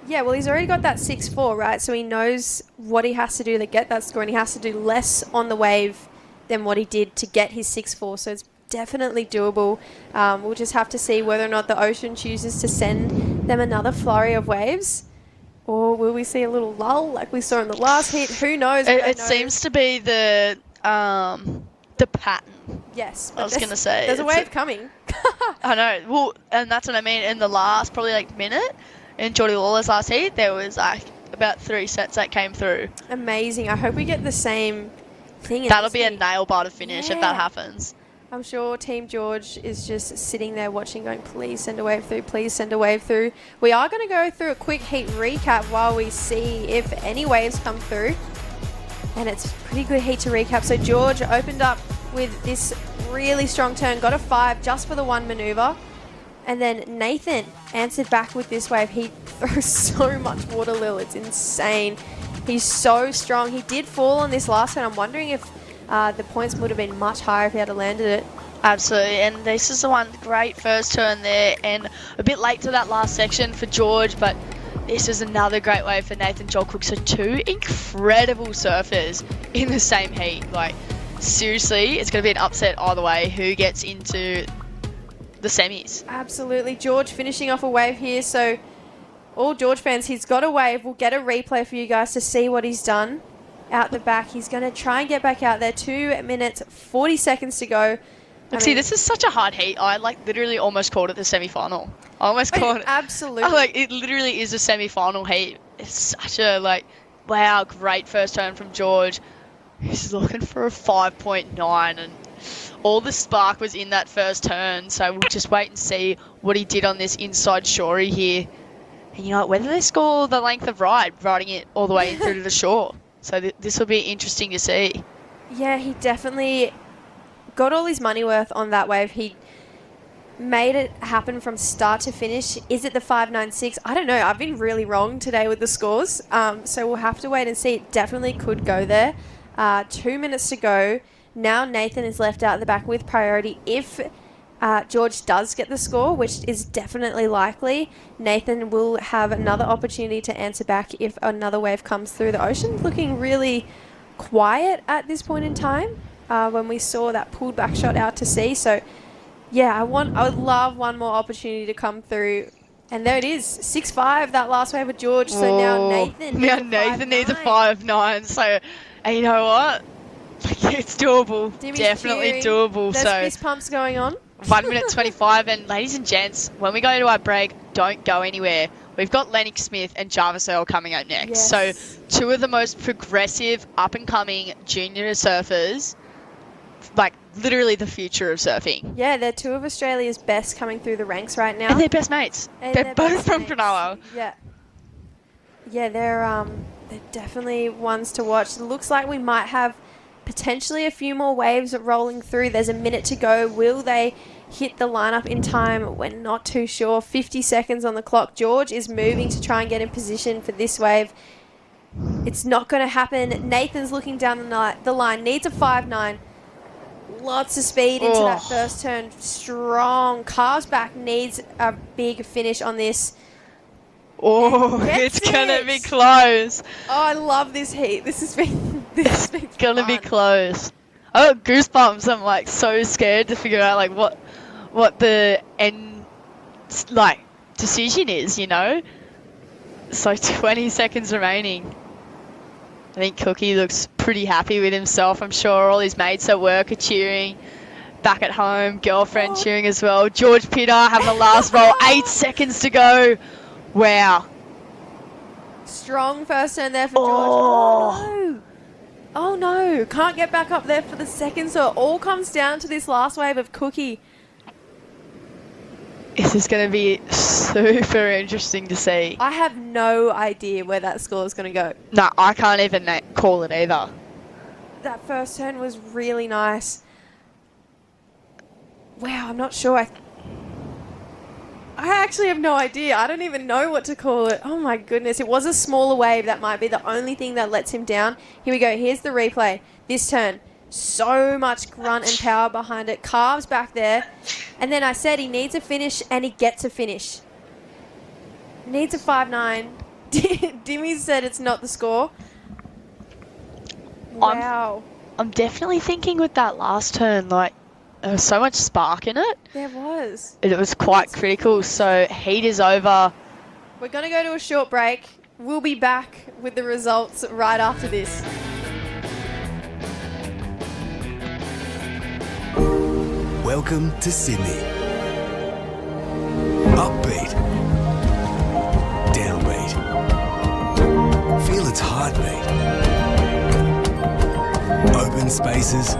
Yeah, well, he's already got that 6.4, right? So he knows what he has to do to get that score, and he has to do less on the wave than what he did to get his 6.4. So it's definitely doable. We'll just have to see whether or not the ocean chooses to send them another flurry of waves, or will we see a little lull like we saw in the last heat? Who knows? It seems to be the pattern. Yes, I was going to say. There's a wave coming. I know. Well, and that's what I mean. In the last probably minute, in Jordi Lawler's last heat, there was about 3 sets that came through. Amazing. I hope we get the same thing. That'll be a nail biter finish if that happens. I'm sure Team George is just sitting there watching, going, please send a wave through, please send a wave through. We are going to go through a quick heat recap while we see if any waves come through. And it's a pretty good heat to recap. So George opened up with this really strong turn, got a 5 just for the one maneuver. And then Nathan answered back with this wave. He throws so much water, Lil. It's insane. He's so strong. He did fall on this last one. I'm wondering if the points would have been much higher if he had landed it. Absolutely, and this is the one, great first turn there, and a bit late to that last section for George, but this is another great wave for Nathan Joel Cook. So 2 incredible surfers in the same heat. seriously, it's going to be an upset either way. Who gets into the semis? Absolutely. George finishing off a wave here. So all George fans, he's got a wave. We'll get a replay for you guys to see what he's done out the back. He's going to try and get back out there. 2 minutes, 40 seconds to go. See, this is such a hard heat. I literally almost called it the semi-final. I almost called it. Absolutely. It literally is a semi-final heat. It's such a wow, great first turn from George. He's looking for a 5.9, and all the spark was in that first turn. So we'll just wait and see what he did on this inside shorey here. And you know what, whether they score the length of Ryde, riding it all the way in through to the shore. So this will be interesting to see. Yeah, he definitely got all his money worth on that wave. He made it happen from start to finish. Is it the 5.96? I don't know. I've been really wrong today with the scores. So we'll have to wait and see. It definitely could go there. 2 minutes to go. Now Nathan is left out at the back with priority. If George does get the score, which is definitely likely, Nathan will have another opportunity to answer back if another wave comes through. The ocean's looking really quiet at this point in time when we saw that pulled back shot out to sea. So yeah, I would love one more opportunity to come through. And there it is, 6.5, that last wave with George. So now Nathan needs a 5.9. So, and you know what? It's doable. Dimmy's Definitely cheering. doable. There's So fist pumps going on. 1 minute 25. And ladies and gents, when we go to our break, don't go anywhere. We've got Lennox Smith and Jarvis Earl coming up next. Yes. So two of the most progressive, up-and-coming junior surfers, literally the future of surfing. Yeah, they're two of Australia's best coming through the ranks right now. And they're best mates. They're both from Cronulla. Yeah. Yeah, they're definitely ones to watch. It looks like we might have potentially a few more waves rolling through. There's a minute to go. Will they hit the lineup in time? We're not too sure. 50 seconds on the clock. George is moving to try and get in position for this wave. It's not going to happen. Nathan's looking down the line. Needs a 5.9. Lots of speed into that first turn. Strong. Carves back. Needs a big finish on this. It's going to be close. Oh, I love this heat. This has been going to be close. I got goosebumps. I'm so scared to figure out what the end decision is, you know? So 20 seconds remaining. I think Cookie looks pretty happy with himself. I'm sure all his mates at work are cheering. Back at home, girlfriend cheering as well. George Pitter having the last roll. 8 seconds to go. Wow. Strong first turn there for George. Oh, no. Oh, no. Can't get back up there for the second. So it all comes down to this last wave of Cookie. This is going to be super interesting to see. I have no idea where that score is going to go. No, I can't even call it either. That first turn was really nice. Wow, I'm not sure. I actually have no idea. I don't even know what to call it. Oh my goodness. It was a smaller wave. That might be the only thing that lets him down. Here we go. Here's the replay. This turn. So much grunt and power behind it. Carves back there. And then I said he needs a finish, and he gets a finish. Needs a 5.9. Dimmy said it's not the score. Wow. I'm definitely thinking with that last turn, there was so much spark in it. There was. It was quite critical. So heat is over. We're going to go to a short break. We'll be back with the results right after this. Welcome to Sydney. Upbeat. Downbeat. Feel its heartbeat. Open spaces.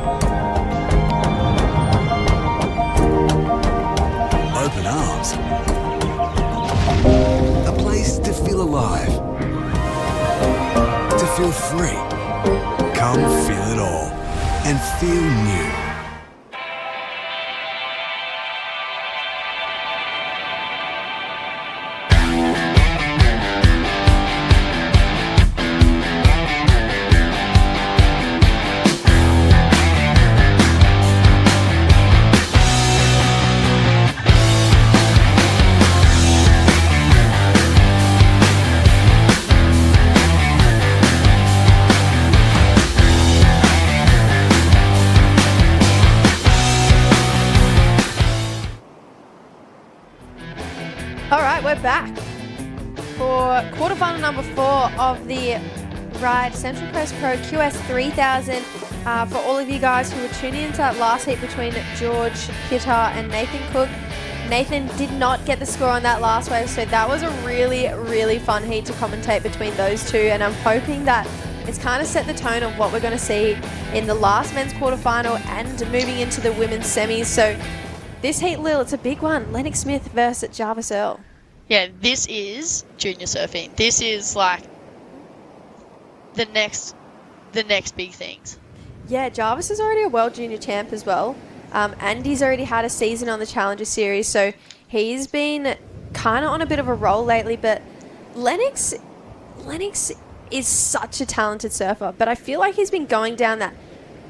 Open arms. A place to feel alive. To feel free. Come feel it all. And feel new. back for quarterfinal number 4 of the Ryde Central Coast Pro QS 3000. For all of you guys who were tuning into that last heat between George Pitter and Nathan Cook, Nathan did not get the score on that last wave, so that was a really, really fun heat to commentate between those two, and I'm hoping that it's kind of set the tone of what we're going to see in the last men's quarterfinal and moving into the women's semis. So this heat, Lil, it's a big one. Lennox Smith versus Jarvis Earl. Yeah, this is junior surfing. This is like the next big things. Yeah, Jarvis is already a world junior champ as well. And he's already had a season on the Challenger Series, so he's been kind of on a bit of a roll lately. But Lennox is such a talented surfer, but I feel like he's been going down that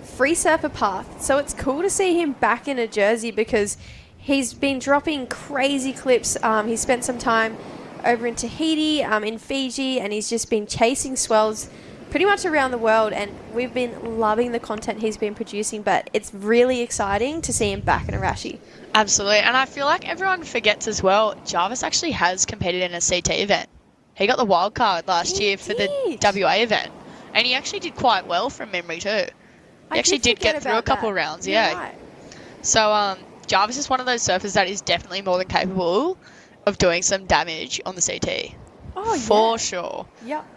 free surfer path. So it's cool to see him back in a jersey because he's been dropping crazy clips. He spent some time over in Tahiti, in Fiji, and he's just been chasing swells pretty much around the world, and we've been loving the content he's been producing, but it's really exciting to see him back in Arashi. Absolutely, and I feel like everyone forgets as well, Jarvis actually has competed in a CT event. He got the wild card last year for the WA event, and he actually did quite well from memory too. He actually did get through a couple of rounds, yeah. Right. So Jarvis is one of those surfers that is definitely more than capable of doing some damage on the CT. Oh, for sure. Yep.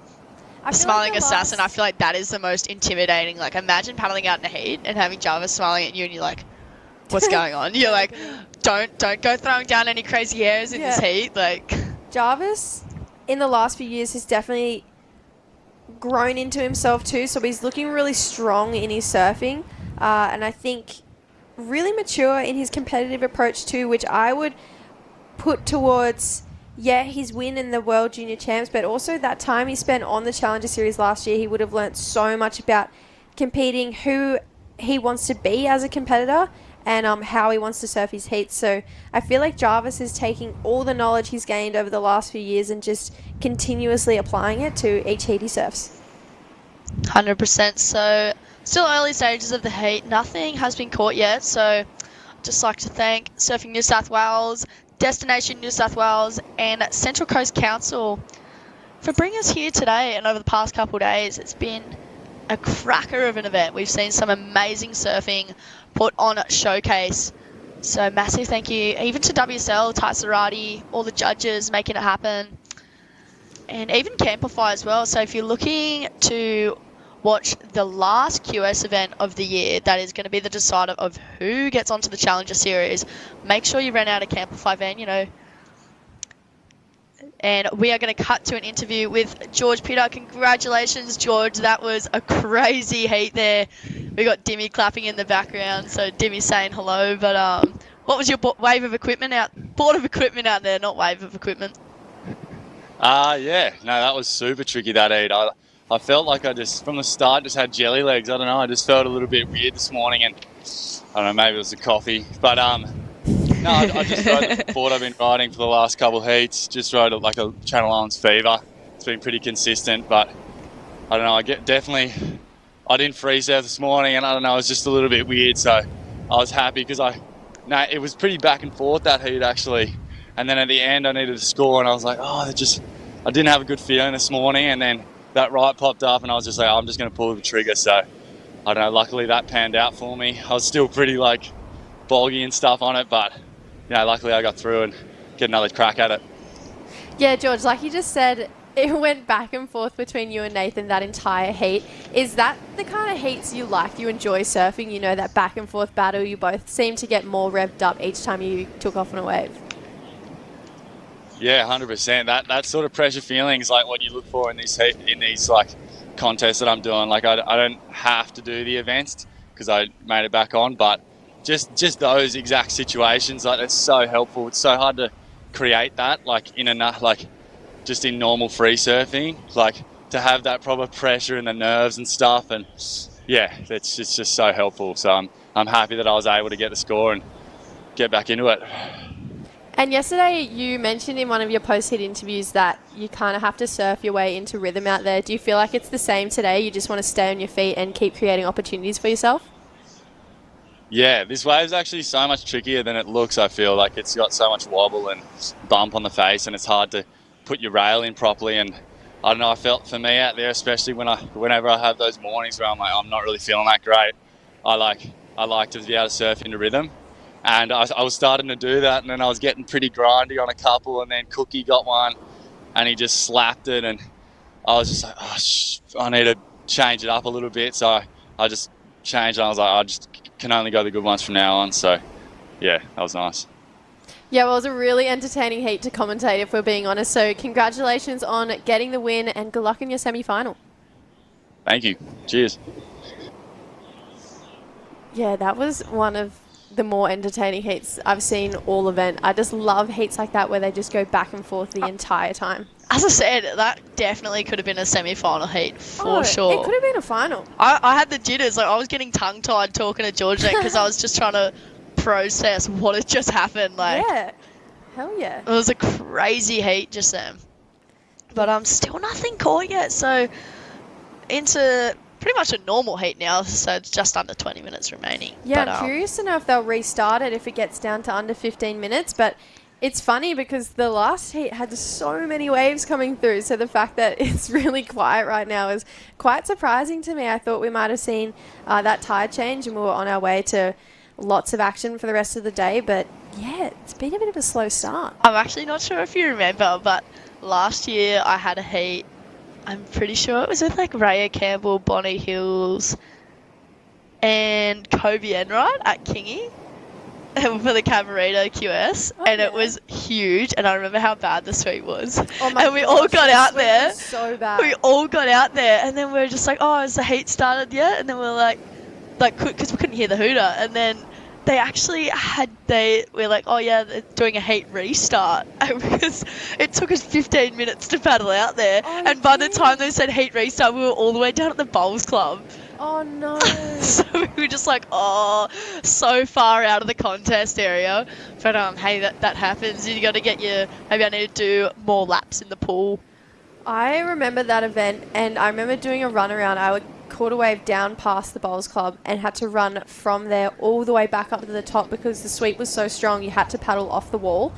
The smiling assassin, I feel like that is the most intimidating. Like, imagine paddling out in a heat and having Jarvis smiling at you and you're like, what's going on? You're like, don't go throwing down any crazy airs in this heat. Like, Jarvis, in the last few years, has definitely grown into himself too, so he's looking really strong in his surfing, and I think really mature in his competitive approach too, which I would put towards his win in the World Junior Champs, but also that time he spent on the Challenger Series last year, he would have learnt so much about competing, who he wants to be as a competitor, and how he wants to surf his heats. So I feel like Jarvis is taking all the knowledge he's gained over the last few years and just continuously applying it to each heat he surfs. 100%. So still early stages of the heat. Nothing has been caught yet. So I'd just like to thank Surfing New South Wales, Destination New South Wales and Central Coast Council for bringing us here today and over the past couple of days. It's been a cracker of an event. We've seen some amazing surfing put on showcase. So massive thank you even to WSL, Ryde, all the judges making it happen, and even Camplify as well. So if you're looking to watch the last QS event of the year, that is going to be the decider of who gets onto the Challenger Series, make sure you rent out a Camplify van, And we are going to cut to an interview with George Pitter. Congratulations, George. That was a crazy heat there. We got Dimmy clapping in the background, so Dimmy saying hello. But what was your board of equipment out there, not wave of equipment? That was super tricky, that heat. I felt like I just, from the start, just had jelly legs. I don't know, I just felt a little bit weird this morning, and I don't know, maybe it was the coffee. But I just rode the board I've been riding for the last couple of heats. Just rode it like a Channel Islands Fever. It's been pretty consistent, but I don't know, I didn't free surf this morning, and I don't know, it was just a little bit weird. So I was happy because it was pretty back and forth, that heat actually. And then at the end I needed a score, and I was like, I didn't have a good feeling this morning, and then that right popped up and I was just like, I'm just going to pull the trigger. So I don't know, luckily that panned out for me. I was still pretty boggy and stuff on it, but luckily I got through and get another crack at it. Yeah, George, like you just said, it went back and forth between you and Nathan that entire heat. Is that the kind of heats you like, you enjoy surfing, that back and forth battle? You both seem to get more revved up each time you took off on a wave. Yeah, 100%. That sort of pressure feeling is what you look for in these contests that I'm doing. I don't have to do the events because I made it back on, but just those exact situations, it's so helpful. It's so hard to create that, just in normal free surfing, to have that proper pressure and the nerves and stuff. And yeah, it's just so helpful. So I'm happy that I was able to get the score and get back into it. And yesterday you mentioned in one of your post-hit interviews that you kind of have to surf your way into rhythm out there. Do you feel like it's the same today? You just want to stay on your feet and keep creating opportunities for yourself? Yeah, this wave's actually so much trickier than it looks, I feel. Like, it's got so much wobble and bump on the face, and it's hard to put your rail in properly. And I don't know, I felt for me out there, especially whenever I have those mornings where I'm like, I'm not really feeling that great, I like to be able to surf into rhythm. And I was starting to do that, and then I was getting pretty grindy on a couple, and then Cookie got one, and he just slapped it, and I was just like, I need to change it up a little bit. So I just changed, and I was like, I just can only go the good ones from now on. So yeah, that was nice. Yeah, well, it was a really entertaining heat to commentate, if we're being honest. So congratulations on getting the win, and good luck in your semi-final. Thank you. Cheers. Yeah, that was one of the more entertaining heats I've seen all event. I just love heats like that where they just go back and forth the entire time. As I said, that definitely could have been a semi-final heat for sure. It could have been a final. I had the jitters. Like, I was getting tongue-tied talking to George because I was just trying to process what had just happened. Like, yeah, hell yeah. It was a crazy heat just then. But still nothing caught yet. So into pretty much a normal heat now. So it's just under 20 minutes remaining. Yeah, but, I'm curious to know if they'll restart it if it gets down to under 15 minutes. But it's funny because the last heat had so many waves coming through. So the fact that it's really quiet right now is quite surprising to me. I thought we might have seen that tide change and we were on our way to lots of action for the rest of the day. But yeah, it's been a bit of a slow start. I'm actually not sure if you remember, but last year I had a heat. I'm pretty sure it was with like Raya Campbell, Bonnie Hills, and Kobe Enright at Kingy for the Cabarito QS, and it was huge. And I remember how bad the sweep was. Oh my and we gosh, all got the out sweep there. was so bad. We all got out there, and then we were just like, "Oh, has the heat started yet?" And then we're like, because we couldn't hear the hooter, and then they actually we're like, oh yeah, they're doing a heat restart. Because it took us 15 minutes to paddle out there. Oh, and by the time they said heat restart, we were all the way down at the Bowls Club. Oh no. So we were just like, oh, so far out of the contest area. But hey, that happens. You got to get maybe I need to do more laps in the pool. I remember that event, and I remember doing a run around. I caught a wave down past the Bowls Club and had to run from there all the way back up to the top because the sweep was so strong you had to paddle off the wall.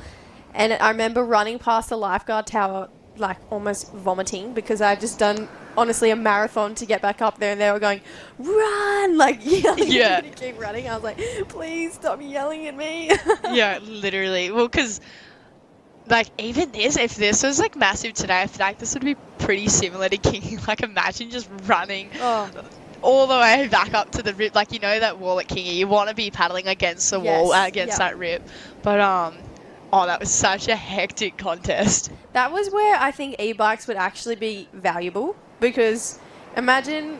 And I remember running past the lifeguard tower like almost vomiting because I've just done honestly a marathon to get back up there, and they were going, run, like yelling at me to keep running. I was like, please stop yelling at me. Yeah, literally. Well, because like even if this was like massive today, I feel like this would be pretty similar to King. Like imagine just running all the way back up to the rip. Like, you know that wall at Kingy, you want to be paddling against the wall, against that rip. But that was such a hectic contest. That was where I think e-bikes would actually be valuable, because imagine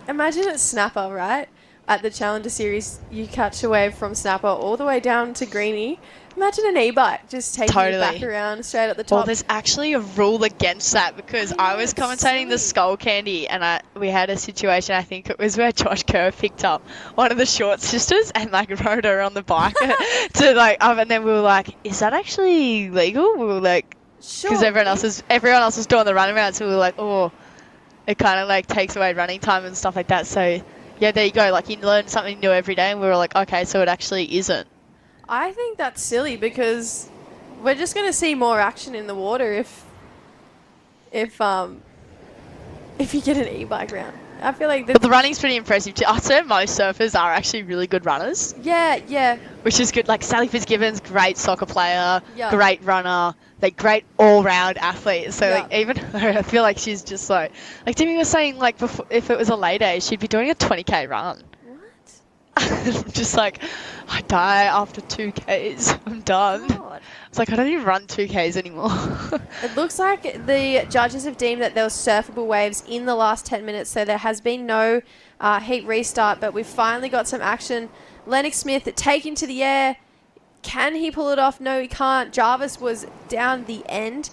at Snapper, right? At the Challenger Series, you catch a wave from Snapper all the way down to Greenie. Imagine an e-bike just taking you back around straight at the top. Well, there's actually a rule against that, because I was commentating the Skull Candy, and we had a situation, I think it was where Josh Kerr picked up one of the short sisters and like rode her on the bike to like, and then we were like, is that actually legal? We were like, because everyone else was doing the run around, so we were like, oh, it kind of like takes away running time and stuff like that. So yeah, there you go. Like you learn something new every day, and we were like, okay, so it actually isn't. I think that's silly, because we're just going to see more action in the water if you get an e-bike round. I feel like the running's pretty impressive too. I'd say most surfers are actually really good runners. Yeah. Which is good. Like Sally Fitzgibbons, great soccer player, great runner, like great all-round athlete. So like even her, I feel like she's just like Timmy was saying, like before, if it was a lay day, she'd be doing a 20k run. I'm just like, I die after 2Ks. I'm done. God. It's like, I don't even run 2Ks anymore. It looks like the judges have deemed that there was surfable waves in the last 10 minutes, so there has been no heat restart, but we've finally got some action. Lennox Smith taking to the air. Can he pull it off? No, he can't. Jarvis was down the end.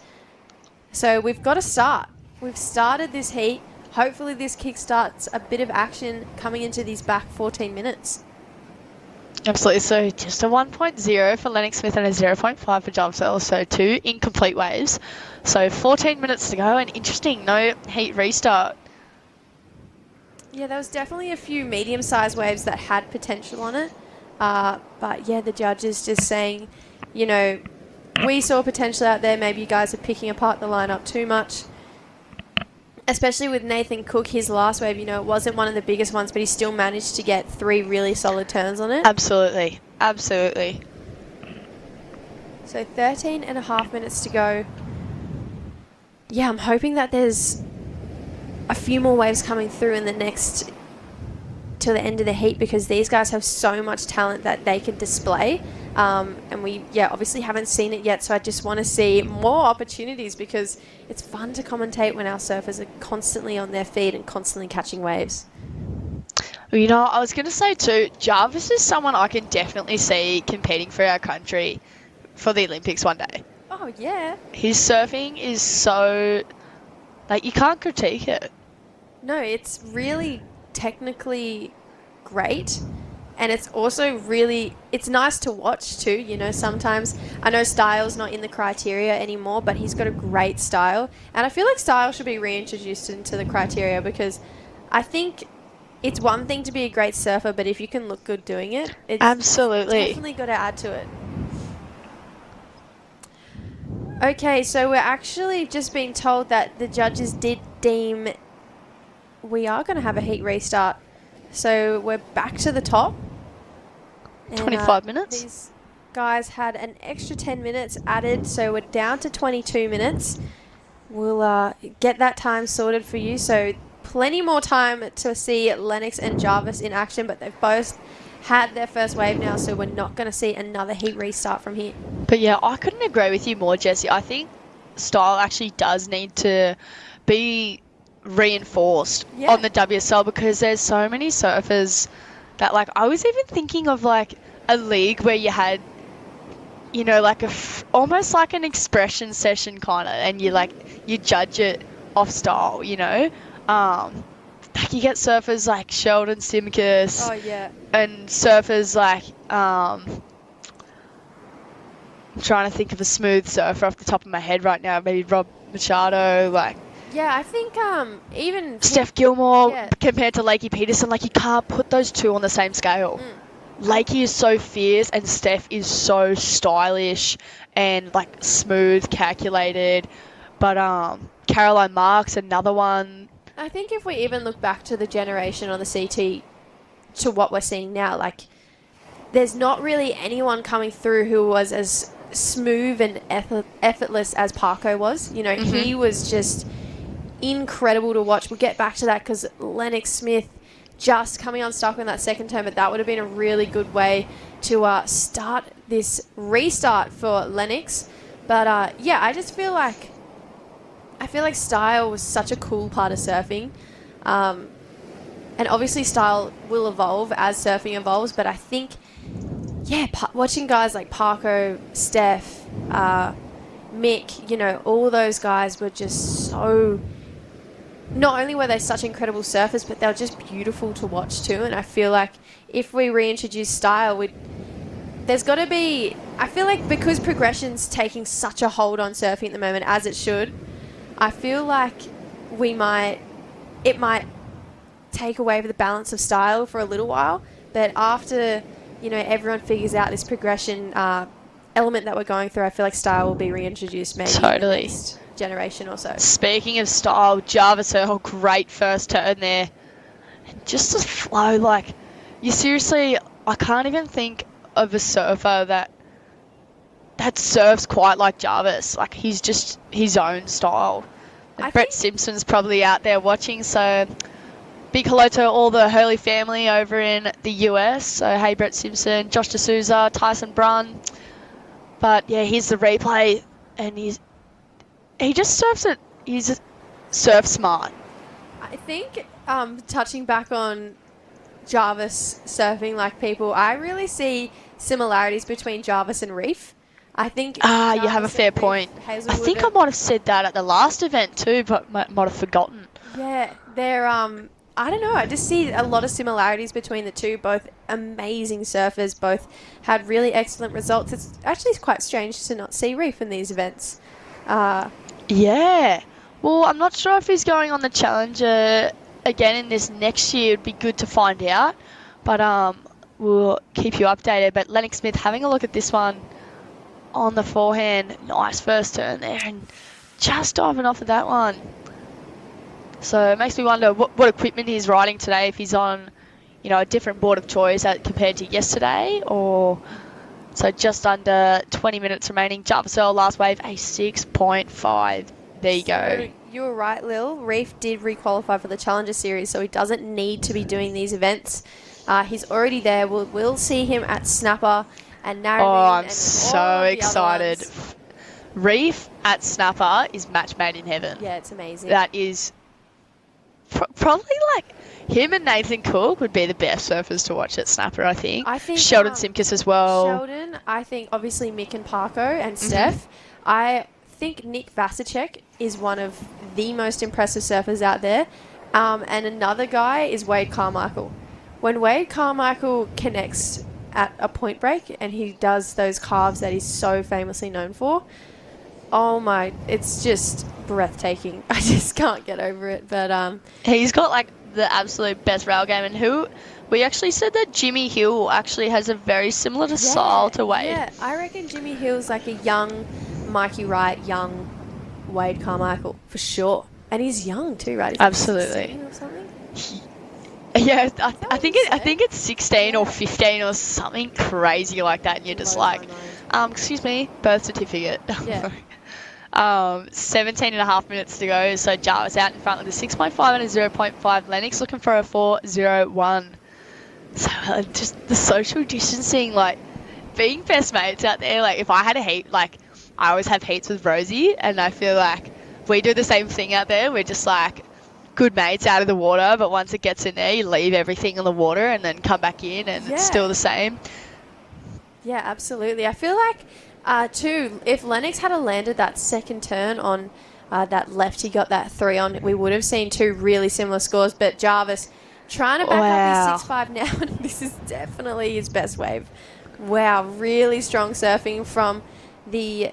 So we've got to start. We've started this heat. Hopefully this kickstarts a bit of action coming into these back 14 minutes. Absolutely. So just a 1.0 for Lennox Smith and a 0.5 for Jarvis Earl. So 2 incomplete waves. So 14 minutes to go, and interesting, no heat restart. Yeah, there was definitely a few medium-sized waves that had potential on it. But yeah, the judges just saying, you know, we saw potential out there. Maybe you guys are picking apart the lineup too much. Especially with Nathan Cook, his last wave, you know, it wasn't one of the biggest ones, but he still managed to get 3 really solid turns on it. Absolutely. Absolutely. So 13 and a half minutes to go. Yeah, I'm hoping that there's a few more waves coming through in the next, till the end of the heat, because these guys have so much talent that they can display. And we, obviously haven't seen it yet, so I just want to see more opportunities, because it's fun to commentate when our surfers are constantly on their feet and constantly catching waves. You know, I was going to say too, Jarvis is someone I can definitely see competing for our country for the Olympics one day. Oh, yeah. His surfing is so, like, you can't critique it. No, it's really technically great. And it's also really, it's nice to watch too, you know, sometimes. I know style's not in the criteria anymore, but he's got a great style. And I feel like style should be reintroduced into the criteria, because I think it's one thing to be a great surfer, but if you can look good doing it, it's absolutely definitely got to add to it. Okay, so we're actually just being told that the judges did deem we are going to have a heat restart. So we're back to the top. 25 minutes. These guys had an extra 10 minutes added, so we're down to 22 minutes. We'll get that time sorted for you. So plenty more time to see Lennox and Jarvis in action, but they've both had their first wave now, so we're not going to see another heat restart from here. But yeah, I couldn't agree with you more, Jessie. I think style actually does need to be reinforced on the WSL, because there's so many surfers that, like, I was even thinking of like a league where you had, you know, like almost like an expression session kind of, and you judge it off style, you know. Like you get surfers like Sheldon Simkus, and surfers like I'm trying to think of a smooth surfer off the top of my head right now, maybe Rob Machado, like. Yeah, I think even Steph Gilmore compared to Lakey Peterson, like you can't put those two on the same scale. Lakey is so fierce and Steph is so stylish and like smooth, calculated. But Caroline Marks, another one. I think if we even look back to the generation on the CT to what we're seeing now, like there's not really anyone coming through who was as smooth and effortless as Parko was. You know, he was just incredible to watch. We'll get back to that because Lennox Smith just coming unstuck on that second turn, but that would have been a really good way to start this restart for Lennox. But yeah, I just feel like style was such a cool part of surfing, and obviously style will evolve as surfing evolves. But I think, yeah, watching guys like Parko, Steph, Mick, you know, all those guys were just so. Not only were they such incredible surfers, but they were just beautiful to watch too. And I feel like if we reintroduce style, there's got to be. I feel like because progression's taking such a hold on surfing at the moment, as it should, I feel like it might take away the balance of style for a little while. But after, you know, everyone figures out this progression element that we're going through, I feel like style will be reintroduced maybe in the next generation or so. Speaking of style, Jarvis Earl, great first turn there. And just the flow, like, you seriously, I can't even think of a surfer that surfs quite like Jarvis. Like, he's just his own style. Brett Simpson's probably out there watching, so big hello to all the Hurley family over in the US. So, hey, Brett Simpson, Josh D'Souza, Tyson Brunn. But, yeah, here's the replay, and he just surfs it. He's just surf smart. I think touching back on Jarvis surfing like people, I really see similarities between Jarvis and Reef. I think you have a fair point. I think I might have said that at the last event too, but might have forgotten. Yeah, they're I don't know. I just see a lot of similarities between the two. Both amazing surfers. Both had really excellent results. It's actually quite strange to not see Reef in these events. Yeah. Well, I'm not sure if he's going on the Challenger again in this next year. It'd be good to find out. But we'll keep you updated. But Lennox Smith having a look at this one on the forehand. Nice first turn there and just diving off of that one. So it makes me wonder what equipment he's riding today, if he's on, a different board of choice compared to yesterday, or... So just under 20 minutes remaining. Jarvis Earl, last wave, a 6.5. There you go. You were right, Lil. Reef did re-qualify for the Challenger Series, so he doesn't need to be doing these events. He's already there. We'll see him at Snapper and Narrabeen. Oh, I'm and so excited. Reef at Snapper is match made in heaven. Yeah, it's amazing. That is probably like... Him and Nathan Cook would be the best surfers to watch at Snapper, I think. Sheldon Simkus as well. Sheldon, I think obviously Mick and Parko and Steph. I think Nick Vasicek is one of the most impressive surfers out there. And another guy is Wade Carmichael. When Wade Carmichael connects at a point break and he does those carves that he's so famously known for, it's just breathtaking. I just can't get over it. But he's got like the absolute best rail game, and we actually said that Jimmy Hill actually has a very similar style to Wade. Yeah, I reckon Jimmy Hill's like a young Mikey Wright, young Wade Carmichael for sure, and he's young too, right? He's Absolutely. Like 16 or something? Yeah, I think it's 16 or 15 or something crazy like that, and you're just like, excuse me, birth certificate. Yeah. 17 and a half minutes to go, so Jarvis out in front with a 6.5 and a 0.5. Lennox looking for a 4.01. So just the social distancing, like being best mates out there. Like if I had a heat, like I always have heats with Rosie, and I feel like we do the same thing out there. We're just like good mates out of the water, but once it gets in there, you leave everything in the water and then come back in, and it's still the same. Yeah, absolutely. I feel like too, if Lennox had landed that second turn on that left he got that 3 on, we would have seen 2 really similar scores. But Jarvis trying to back up his 6.5 now, and this is definitely his best wave. Wow, really strong surfing from the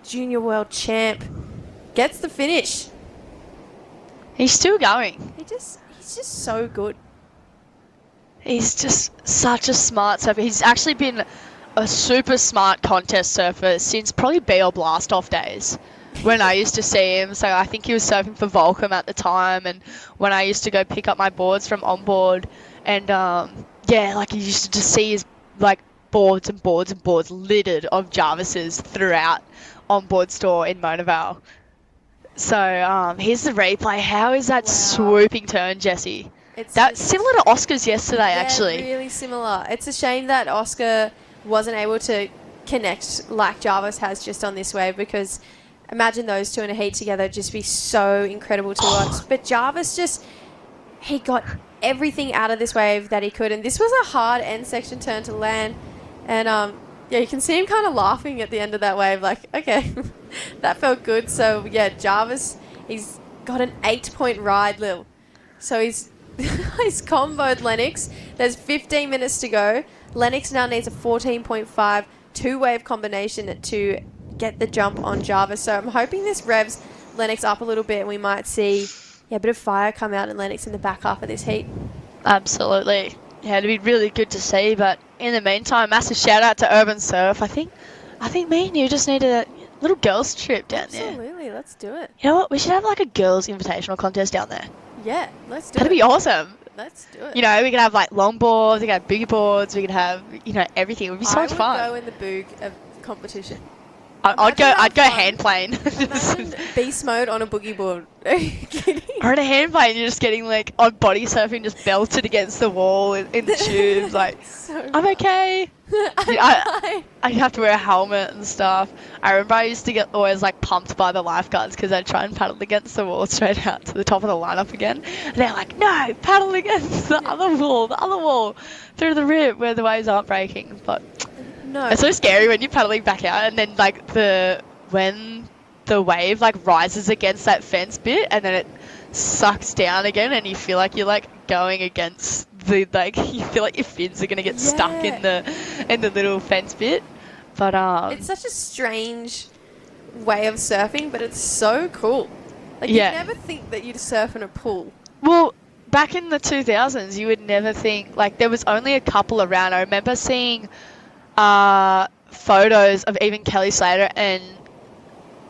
junior world champ. Gets the finish. He's still going. He's just so good. He's just such a smart surfer. He's actually been a super smart contest surfer since probably BL Blast Off days when I used to see him. So I think he was surfing for Volcom at the time, and when I used to go pick up my boards from onboard, and like you used to just see his like boards and boards and boards littered of Jarvis's throughout onboard store in Monavale. So here's the replay. How is that swooping turn, Jesse? That's similar to Oscar's yesterday, actually. Really similar. It's a shame that Oscar wasn't able to connect like Jarvis has just on this wave, because imagine those two in a heat together, just be so incredible to watch. But Jarvis he got everything out of this wave that he could, and this was a hard end section turn to land, and you can see him kind of laughing at the end of that wave, like, okay, that felt good. So yeah, Jarvis, he's got an 8-point ride, Lil. So he's comboed Lennox. There's 15 minutes to go. Lennox now needs a 14.5 2-wave combination to get the jump on Jarvis. So I'm hoping this revs Lennox up a little bit, and we might see a bit of fire come out in Lennox in the back half of this heat. Absolutely. Yeah, it'd be really good to see. But in the meantime, massive shout out to URBNSURF. I think me and you just need a little girls trip down there. Absolutely, let's do it. You know what? We should have like a girls invitational contest down there. Yeah, let's do it. That'd be awesome. Let's do it. You know, we could have like long boards, we could have bigger boards, we could have, everything. It would be so much fun. I would go in the boog competition. I'd go hand plane. Imagine beast mode on a boogie board. Are you kidding? Or in a hand plane, you're just getting like on body surfing, just belted against the wall in the tubes. Like, I'm okay. I have to wear a helmet and stuff. I remember I used to get always like pumped by the lifeguards because I'd try and paddle against the wall straight out to the top of the lineup again. And they're like, no, paddle against the other wall, through the rip where the waves aren't breaking. But no, it's so scary when you're paddling back out, and then like when the wave like rises against that fence bit, and then it sucks down again, and you feel like you're like going against the you feel like your fins are gonna get stuck in the little fence bit. But it's such a strange way of surfing, but it's so cool. Like you never think that you'd surf in a pool. Well, back in the 2000s, you would never think, like, there was only a couple around. I remember seeing photos of even Kelly Slater and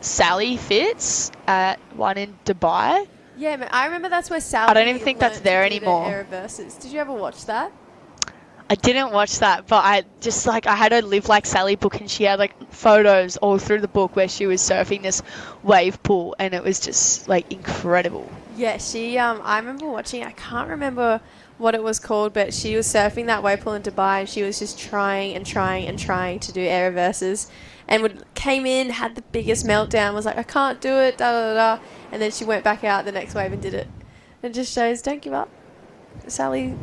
Sally Fitz at one in Dubai. Yeah, man, I remember that's where Sally. I don't even think that's there learnt to do the anymore. air reverses. Did you ever watch that? I didn't watch that, but I just, like, I had a Live Like Sally book, and she had, like, photos all through the book where she was surfing this wave pool, and it was just, like, incredible. Yeah, she. I remember watching. I can't remember what it was called, but she was surfing that wave pool in Dubai, and she was just trying to do air reverses, and came in, had the biggest meltdown, was like, I can't do it, da da da, and then she went back out the next wave and did it. It just shows, don't give up. Sally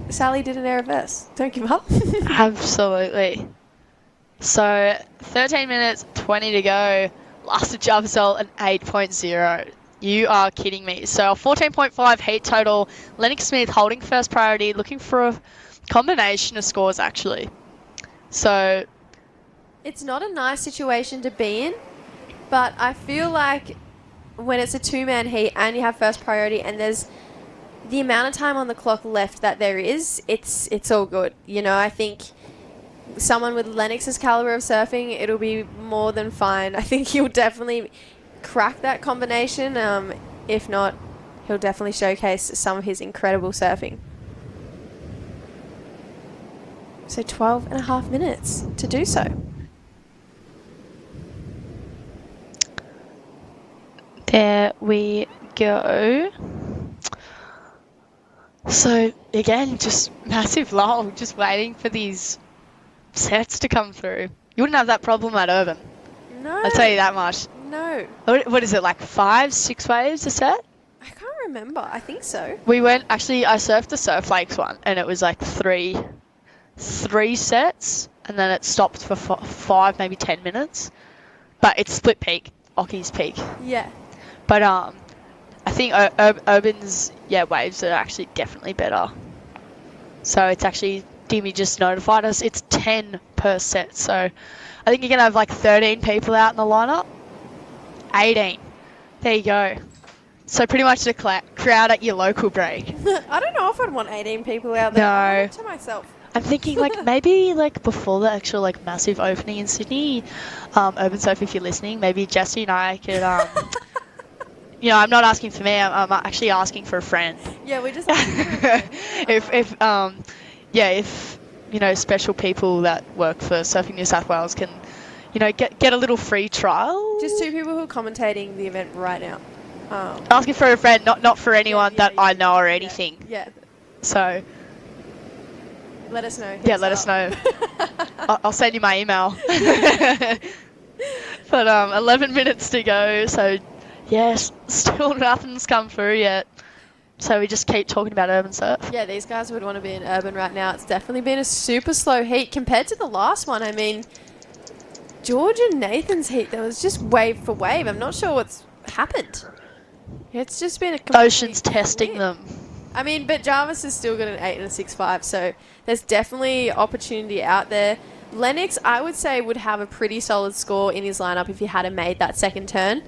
did an air reverse. Don't give up. Absolutely. So 13 minutes, 20 to go. Last of Jarvis Earl, an 8.0. You are kidding me. So a 14.5 heat total. Lennox Smith holding first priority, looking for a combination of scores actually. So it's not a nice situation to be in, but I feel like when it's a two-man heat and you have first priority and there's the amount of time on the clock left that there is, it's all good. You know, I think someone with Lennox's caliber of surfing, it'll be more than fine. I think he'll definitely crack that combination. If not, he'll definitely showcase some of his incredible surfing. So 12 and a half minutes to do so. There we go. So, again, just massive lull, just waiting for these sets to come through. You wouldn't have that problem at Urban. No. I'll tell you that much. No. What is it, like 5, 6 waves a set? I can't remember. I think so. We went, actually, I surfed the Surf Lakes one, and it was like three sets, and then it stopped for 5, maybe 10 minutes. But it's split peak, Ocky's peak. Yeah. But I think Urban's waves are actually definitely better. So it's actually, Dimi just notified us, it's 10 per set. So I think you're going to have like 13 people out in the lineup. 18. There you go. So pretty much the crowd at your local break. I don't know if I'd want 18 people out there. No. I'd want it to myself. I'm thinking like maybe like before the actual like massive opening in Sydney, Urban Surf, if you're listening, maybe Jesse and I could you know, I'm not asking for me, I'm actually asking for a friend. Yeah, we just if you know, special people that work for Surfing New South Wales can, you know, get a little free trial. Just 2 people who are commentating the event right now. Asking for a friend, not for anyone that I know or anything. Yeah. So let us know. Yeah, let us know. I'll send you my email. But 11 minutes to go, so yes, still nothing's come through yet. So we just keep talking about Urban Surf. Yeah, these guys would want to be in Urban right now. It's definitely been a super slow heat compared to the last one. I mean, George and Nathan's heat, there was just wave for wave. I'm not sure what's happened. It's just been a Ocean's testing them. I mean, but Jarvis has still got an 8 and a 6.5, so there's definitely opportunity out there. Lennox, I would say, would have a pretty solid score in his lineup if he hadn't made that second turn.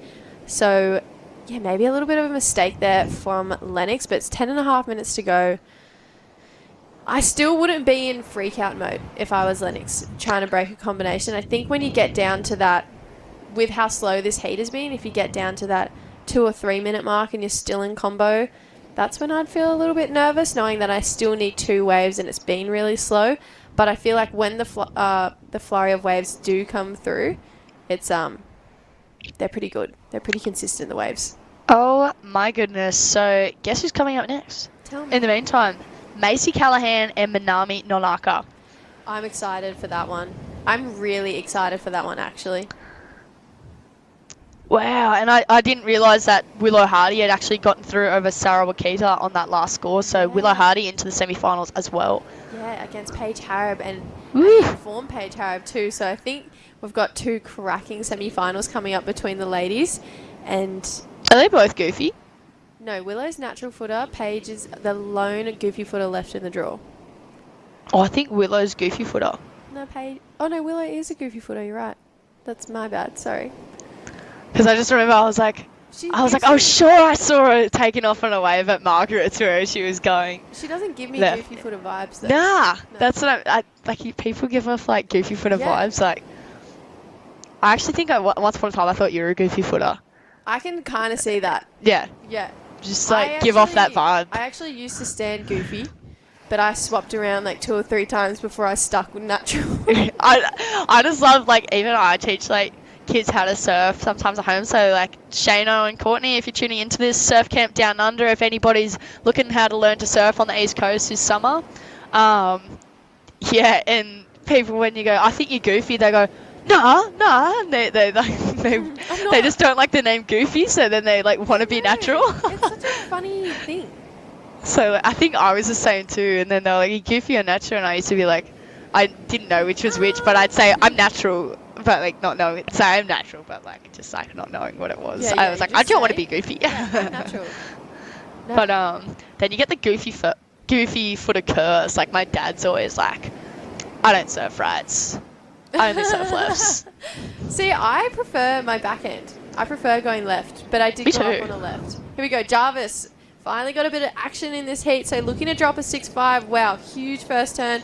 So, yeah, maybe a little bit of a mistake there from Lennox, but it's 10 and a half minutes to go. I still wouldn't be in freak-out mode if I was Lennox trying to break a combination. I think when you get down to that, with how slow this heat has been, if you get down to that 2 or 3 minute mark and you're still in combo, that's when I'd feel a little bit nervous, knowing that I still need 2 waves and it's been really slow. But I feel like when the flurry of waves do come through, it's they're pretty good. They're pretty consistent, the waves. Oh my goodness. So guess who's coming up next? Tell me. In the meantime, Macy Callahan and Manami Nonaka. I'm excited for that one. I'm really excited for that one, actually. Wow, and I didn't realise that Willow Hardy had actually gotten through over Sarah Wakita on that last score, so Willow Hardy into the semi-finals as well. Yeah, against Paige Harab and form Paige Harab too, so I think we've got 2 cracking semi-finals coming up between the ladies. And are they both goofy? No, Willow's natural footer, Paige is the lone goofy footer left in the draw. Oh, I think Willow's goofy footer. No, Paige. Oh no, Willow is a goofy footer, you're right. That's my bad, sorry. Because I just remember I was like, I was like, oh, sure, I saw her taking off on a wave at Margaret's where she was going. She doesn't give me left. goofy footer vibes, though. Nah, No. that's what I like. People give off like goofy footer Yeah. vibes. Like, I actually think once upon a time I thought you were a goofy footer. I can kind of see that. Yeah. Yeah. Just like give off that vibe. I actually used to stand goofy, but I swapped around like 2 or 3 times before I stuck with natural. I just love like even I teach like kids how to surf sometimes at home. So like Shano and Courtney, if you're tuning into this surf camp down under, if anybody's looking how to learn to surf on the East Coast this summer, yeah, and people when you go, I think you're goofy, they go, nah, and they just don't like the name Goofy, so then they like want to be natural. It's such a funny thing. So like, I think I was the same too, and then they're like, you goofy or natural, and I used to be like, I didn't know which was which, but I'd say I'm natural, but like not knowing, say I'm natural, but like just like not knowing what it was. Yeah, I was like, I don't want to be goofy. Yeah, I'm natural. No. But then you get the goofy footer curse. Like my dad's always like, I don't surf rights. I only surf lefts. See, I prefer my backhand. I prefer going left, but I did Me go too. up on the left. Here we go, Jarvis. Finally got a bit of action in this heat, so looking to drop a 6.5. Wow, huge first turn.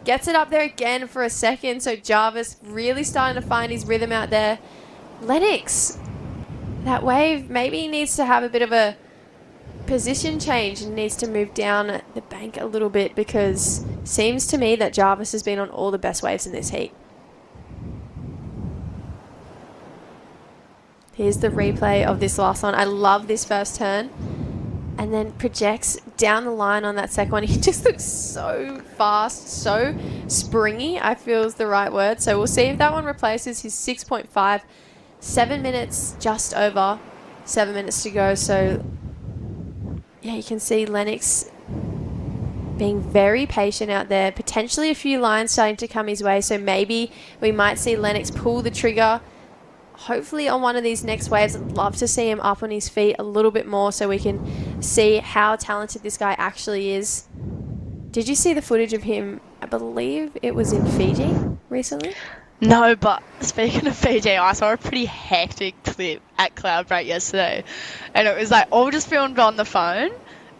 Gets it up there again for a second, so Jarvis really starting to find his rhythm out there. Lennox, that wave maybe needs to have a bit of a position change and needs to move down the bank a little bit because seems to me that Jarvis has been on all the best waves in this heat. Here's the replay of this last one. I love this first turn. And then projects down the line on that second one. He just looks so fast, so springy, I feel is the right word. So we'll see if that one replaces his 6.5. 7 minutes, just over 7 minutes to go. So, yeah, you can see Lennox being very patient out there. Potentially a few lines starting to come his way. So maybe we might see Lennox pull the trigger hopefully on one of these next waves. I'd love to see him up on his feet a little bit more so we can see how talented this guy actually is. Did you see the footage of him? I believe it was in Fiji recently. No, but speaking of Fiji, I saw a pretty hectic clip at Cloudbreak yesterday, and it was like all just filmed on the phone,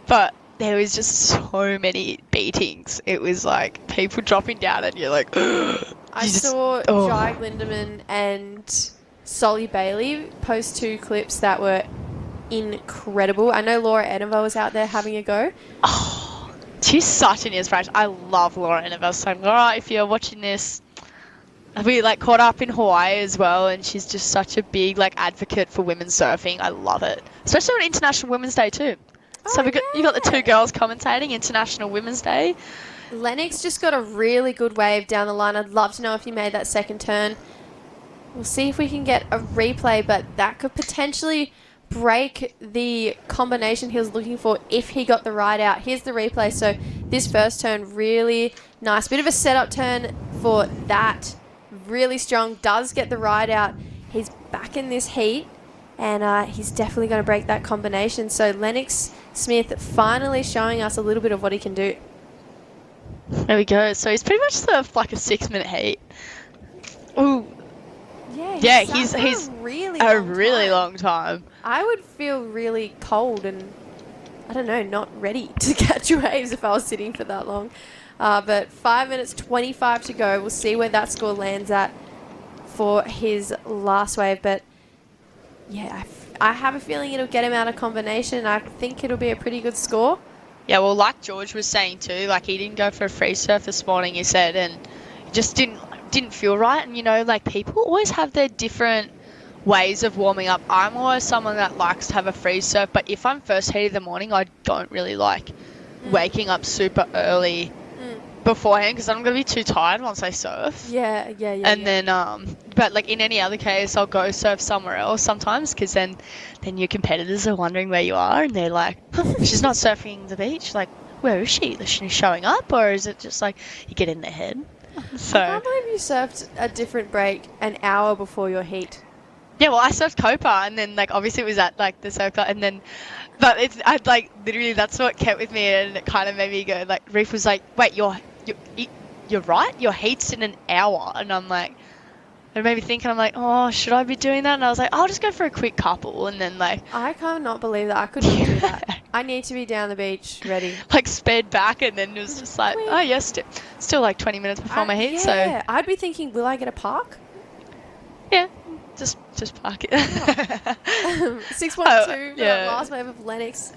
but there was just so many beatings. It was like people dropping down, and you're like, I saw Jai Lindemann and Solly Bailey post 2 clips that were incredible. I know Laura Enever was out there having a go. Oh, she's such an inspiration. I love Laura Enever. So Laura, if you're watching this, we like caught up in Hawaii as well, and she's just such a big like advocate for women's surfing. I love it, especially on International Women's Day too. So you got the 2 girls commentating International Women's Day. Lennox just got a really good wave down the line. I'd love to know if he made that second turn. We'll see if we can get a replay, but that could potentially break the combination he was looking for if he got the ride out. Here's the replay. So this first turn, really nice. Bit of a setup turn for that. Really strong. Does get the ride out. He's back in this heat, and he's definitely going to break that combination. So Lennox Smith finally showing us a little bit of what he can do. There we go. So he's pretty much surfed like a 6-minute heat. Ooh. Yeah, he's a really long time. I would feel really cold and, I don't know, not ready to catch waves if I was sitting for that long. But 5 minutes 25 to go. We'll see where that score lands at for his last wave. But, yeah, I have a feeling it'll get him out of combination. I think it'll be a pretty good score. Yeah, well, like George was saying too, like he didn't go for a free surf this morning, he said, and just didn't feel right. And, you know, like people always have their different ways of warming up. I'm always someone that likes to have a free surf, but if I'm first heat in the morning, I don't really like waking up super early beforehand because I'm going to be too tired once I surf. Yeah. And then, but like in any other case, I'll go surf somewhere else sometimes because then your competitors are wondering where you are and they're like, she's not surfing the beach. Like, where is she? Is she showing up, or is it just like you get in their head? So I can't believe you surfed a different break an hour before your heat. Yeah, well, I surfed Copa, and then like obviously it was at like the circle, and then, but I like literally that's what kept with me, and it kind of made me go like, Reef was like, wait, you're right, your heat's in an hour, and I'm like, it made me think, and I'm like, oh, should I be doing that? And I was like, I'll just go for a quick couple, and then like I cannot believe that I couldn't do that. I need to be down the beach ready. like sped back, and then it was just like, oh yes, still like 20 minutes before my heat. Yeah, I'd be thinking, will I get a park? Yeah, just park it. 6.2 yeah. last wave of Lennox.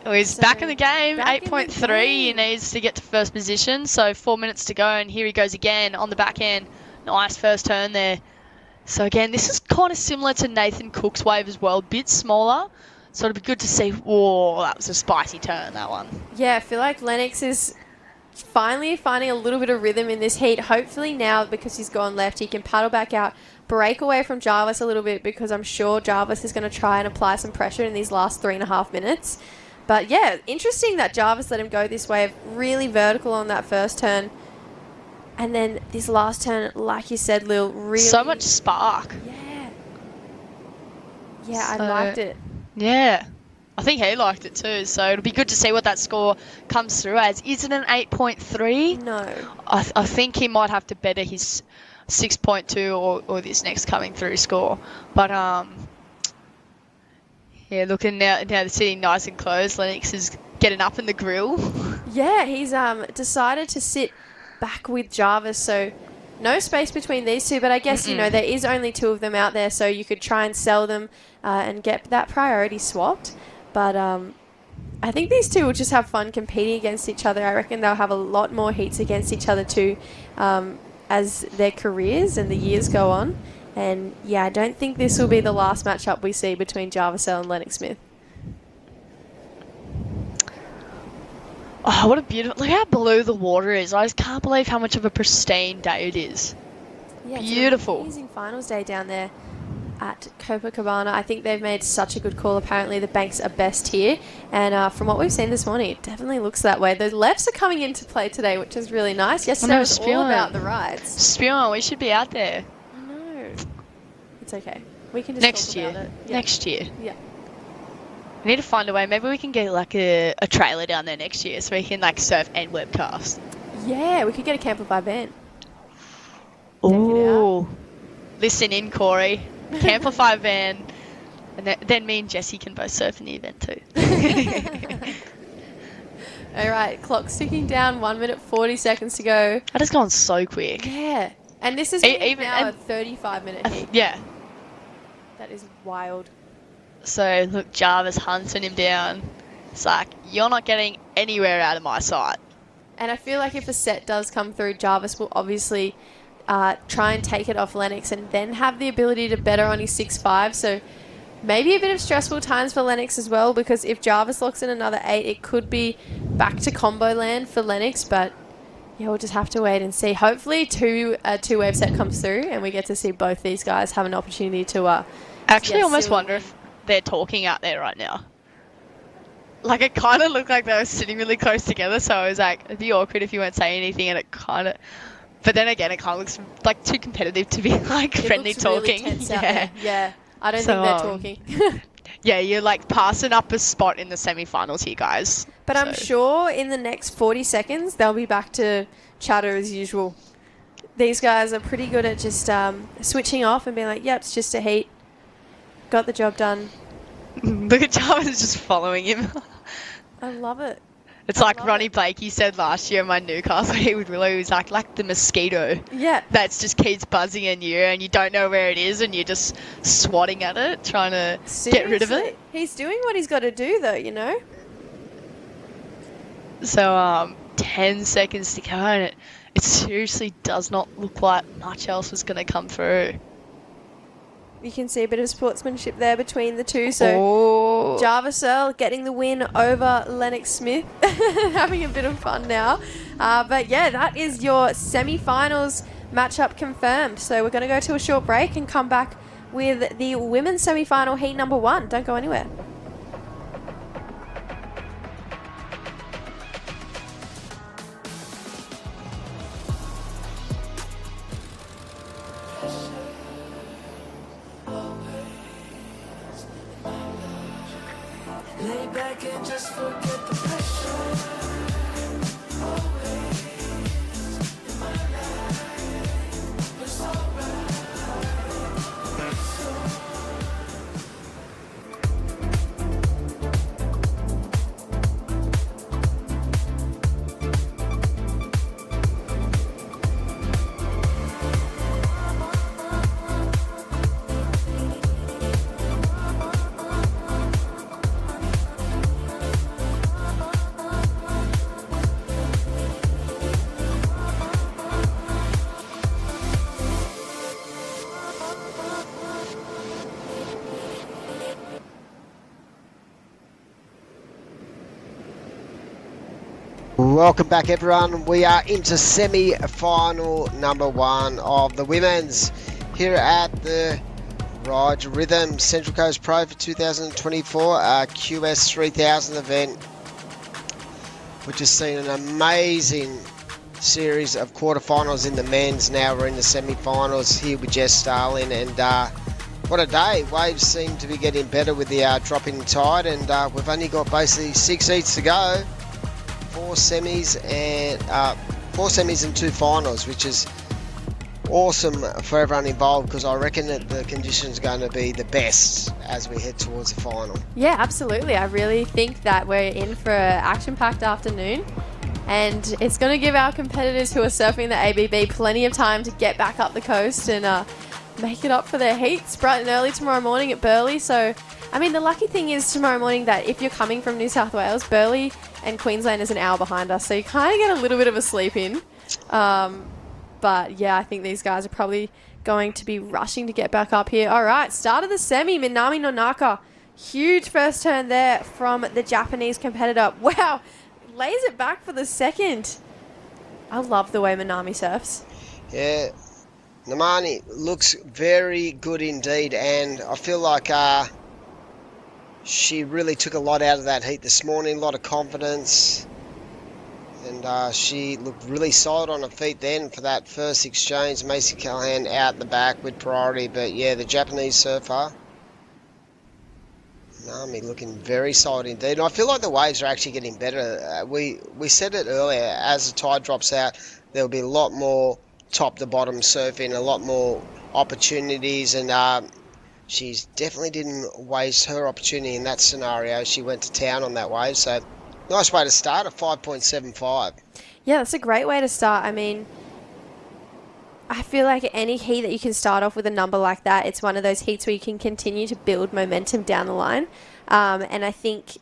Oh, he's So, back in the game, back in the 8.3. He needs to get to first position, so 4 minutes to go, and here he goes again on the back end. Nice first turn there. So again, this is kind of similar to Nathan Cook's wave as well, a bit smaller. So it'll be good to see. Whoa, that was a spicy turn, that one. Yeah, I feel like Lennox is finally finding a little bit of rhythm in this heat. Hopefully now, because he's gone left, he can paddle back out, break away from Jarvis a little bit, because I'm sure Jarvis is going to try and apply some pressure in these last 3.5 minutes. But yeah, interesting that Jarvis let him go this way, really vertical on that first turn. And then this last turn, like you said, Lil, really... So much spark. Yeah. Yeah, I liked it. Yeah. I think he liked it too, so it'll be good to see what that score comes through as. Is it an 8.3? No. I think he might have to better his 6.2 or this next coming through score. But, yeah, looking now they're sitting nice and close. Lennox is getting up in the grill. Yeah, he's decided to sit back with Jarvis, so no space between these two, but I guess, you know, there is only 2 of them out there, so you could try and sell them and get that priority swapped. But I think these two will just have fun competing against each other. I reckon they'll have a lot more heats against each other too as their careers and the years go on. And yeah, I don't think this will be the last matchup we see between Jarvis Earl and Lennox Smith. Oh, what a beautiful... Look how blue the water is. I just can't believe how much of a pristine day it is. Yeah, beautiful. It's an amazing finals day down there at Copacabana. I think they've made such a good call. Apparently the banks are best here. And from what we've seen this morning, it definitely looks that way. The lefts are coming into play today, which is really nice. Yesterday was all about the rides. Spion, we should be out there. It's okay. We can just next talk year. about it. Yeah. Next year. Yeah. We need to find a way. Maybe we can get like a trailer down there next year so we can like surf and webcast. Yeah, we could get a Camplify van. Ooh. Listen in, Corey. Camplify van. And then me and Jesse can both surf in the event too. All right, clock's ticking down. 1 minute 40 seconds to go. That has gone so quick. Yeah. And this is even now a 35-minute heat. Yeah. That is wild. So, look, Jarvis hunting him down. It's like, you're not getting anywhere out of my sight. And I feel like if a set does come through, Jarvis will obviously try and take it off Lennox and then have the ability to better on his 6.5. So maybe a bit of stressful times for Lennox as well, because if Jarvis locks in another 8, it could be back to combo land for Lennox. But yeah, we'll just have to wait and see. Hopefully two-wave set comes through and we get to see both these guys have an opportunity to... I actually almost wonder if they're talking out there right now. Like, it kind of looked like they were sitting really close together, so I was like, it'd be awkward if you weren't saying anything, and it kind of... But then again, it kind of looks like too competitive to be like friendly talking. Really tense out there. Yeah, I don't think they're talking. Yeah, you're like passing up a spot in the semi-finals here, guys. But I'm sure in the next 40 seconds, they'll be back to chatter as usual. These guys are pretty good at just switching off and being like, yep, it's just a heat. Got the job done. Look at Jarvis just following him. I love it. It's like Ronnie Blakey said last year in my Newcastle heat with Willow. He was like the mosquito. Yeah. That's just keeps buzzing in you and you don't know where it is and you're just swatting at it, trying to get rid of it. He's doing what he's got to do though, you know? So, 10 seconds to go and it seriously does not look like much else was going to come through. You can see a bit of sportsmanship there between the two. So Jarvis Earl getting the win over Lennox Smith. Having a bit of fun now. But yeah, that is your semi-finals matchup confirmed. So we're going to go to a short break and come back with the women's semi-final heat number 1. Don't go anywhere. Lay back and just forget the pressure. Always in my life, it's alright. Welcome back, everyone. We are into semi-final number 1 of the women's here at the Ryde Rhythm Central Coast Pro for 2024 QS 3000 event, which has seen an amazing series of quarterfinals in the men's. Now we're in the semi-finals here with Jess Starling, and what a day. Waves seem to be getting better with the dropping tide, and we've only got basically 6 heats to go. 4 semis and 2 finals, which is awesome for everyone involved, because I reckon that the conditions are going to be the best as we head towards the final. Yeah, absolutely. I really think that we're in for an action-packed afternoon, and it's going to give our competitors who are surfing the ABB plenty of time to get back up the coast and make it up for their heats bright and early tomorrow morning at Burleigh. So, I mean, the lucky thing is tomorrow morning that if you're coming from New South Wales, Burleigh and Queensland is an hour behind us, so you kind of get a little bit of a sleep in. But yeah, I think these guys are probably going to be rushing to get back up here. All right, start of the semi, Manami Nonaka. Huge first turn there from the Japanese competitor. Wow, lays it back for the second. I love the way Manami surfs. Yeah, Namani looks very good indeed, and I feel like she really took a lot out of that heat this morning, a lot of confidence, and she looked really solid on her feet then for that first exchange. Macy Callahan out the back with priority, but yeah, the Japanese surfer, Nami, looking very solid indeed. And I feel like the waves are actually getting better. We said it earlier, as the tide drops out, there'll be a lot more top to bottom surfing, a lot more opportunities, and she's definitely didn't waste her opportunity in that scenario. She went to town on that wave, so nice way to start at 5.75. Yeah, that's a great way to start. I mean, I feel like any heat that you can start off with a number like that, it's one of those heats where you can continue to build momentum down the line. And I think,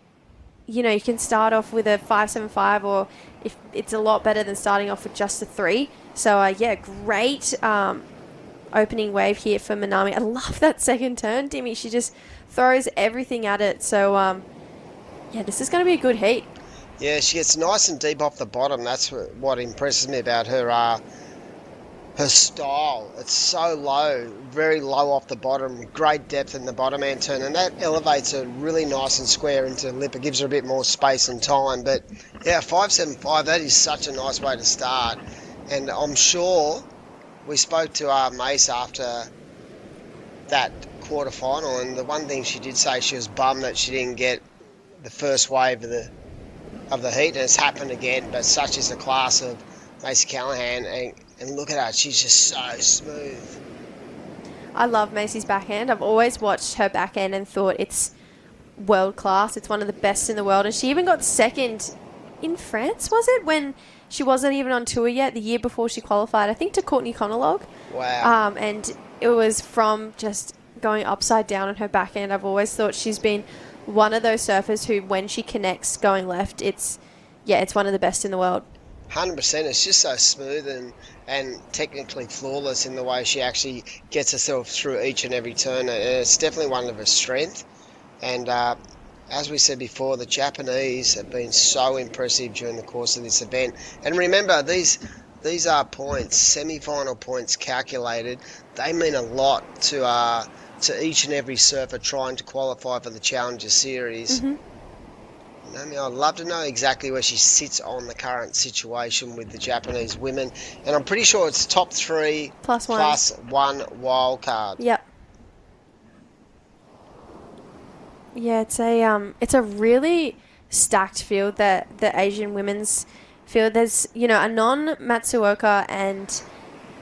you know, you can start off with a 5.75, or if it's a lot better than starting off with just a 3. So yeah, great opening wave here for Manami. I love that second turn, Dimmy. She just throws everything at it. So yeah, this is going to be a good heat. Yeah, she gets nice and deep off the bottom. That's what impresses me about her. Her style. It's so low, very low off the bottom, great depth in the bottom end turn, and that elevates her really nice and square into the lip. It gives her a bit more space and time. But yeah, 5.75, that is such a nice way to start. And I'm sure we spoke to Mace after that quarterfinal, and the one thing she did say, she was bummed that she didn't get the first wave of the heat, and it's happened again. But such is the class of Macy Callahan, and look at her, she's just so smooth. I love Macy's backhand. I've always watched her backhand and thought it's world class. It's one of the best in the world, and she even got second in France, was it, when she wasn't even on tour yet, the year before she qualified, I think, to Courtney Conologue. Wow. And it was from just going upside down on her backhand. I've always thought she's been one of those surfers who, when she connects going left, it's one of the best in the world. 100%. It's just so smooth and technically flawless in the way she actually gets herself through each and every turn. It's definitely one of her strengths. And as we said before, the Japanese have been so impressive during the course of this event. And remember, these are points, semi-final points calculated. They mean a lot to each and every surfer trying to qualify for the Challenger Series. Mm-hmm. I mean, I'd love to know exactly where she sits on the current situation with the Japanese women. And I'm pretty sure it's top 3 plus 1 wild card. Yep. Yeah, it's a really stacked field, the Asian women's field. There's, you know, Anon, Matsuoka and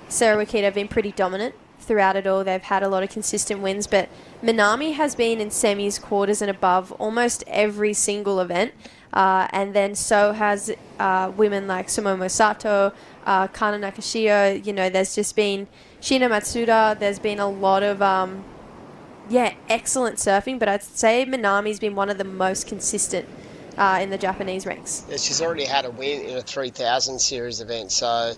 Sarah Wakita have been pretty dominant throughout it all. They've had a lot of consistent wins, but Manami has been in semis, quarters and above almost every single event. And then so has women like Sumomo Sato, Kana Nakashio. You know, there's just been Shina Matsuda. There's been a lot of excellent surfing, but I'd say Manami's been one of the most consistent in the Japanese ranks. Yeah, she's already had a win in a 3000 series event, so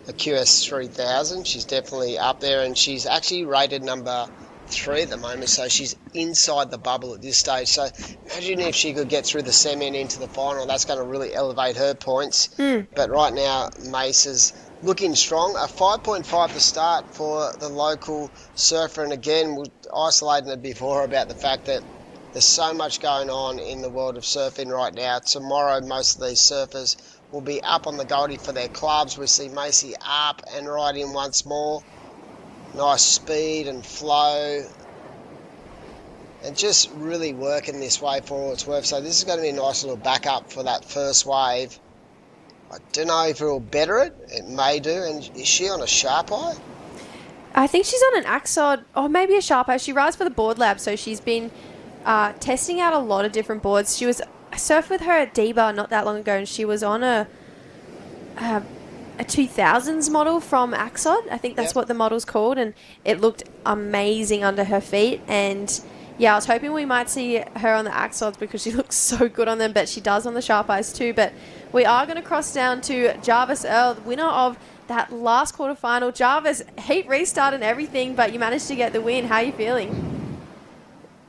a QS 3000, she's definitely up there, and she's actually rated number 3 at the moment, so she's inside the bubble at this stage. So imagine if she could get through the semi and into the final. That's going to really elevate her points. But right now, Mace is looking strong. A 5.5 to start for the local surfer. And again, we're isolating it before about the fact that there's so much going on in the world of surfing right now. Tomorrow, most of these surfers will be up on the Goldie for their clubs. We see Macy up and right in once more. Nice speed and flow. And just really working this wave for all it's worth. So this is going to be a nice little backup for that first wave. I don't know if it will better it. It may do. And is she on a sharp eye? I think she's on an Axod or maybe a sharp eye. She rides for the board lab, so she's been testing out a lot of different boards. I surfed with her at Deba not that long ago, and she was on a 2000s model from Axod. I think that's what the model's called, and it looked amazing under her feet. And yeah, I was hoping we might see her on the Axods because she looks so good on them, but she does on the sharp eyes too. But we are going to cross down to Jarvis Earl, the winner of that last quarterfinal. Jarvis, heat restart and everything, but you managed to get the win. How are you feeling?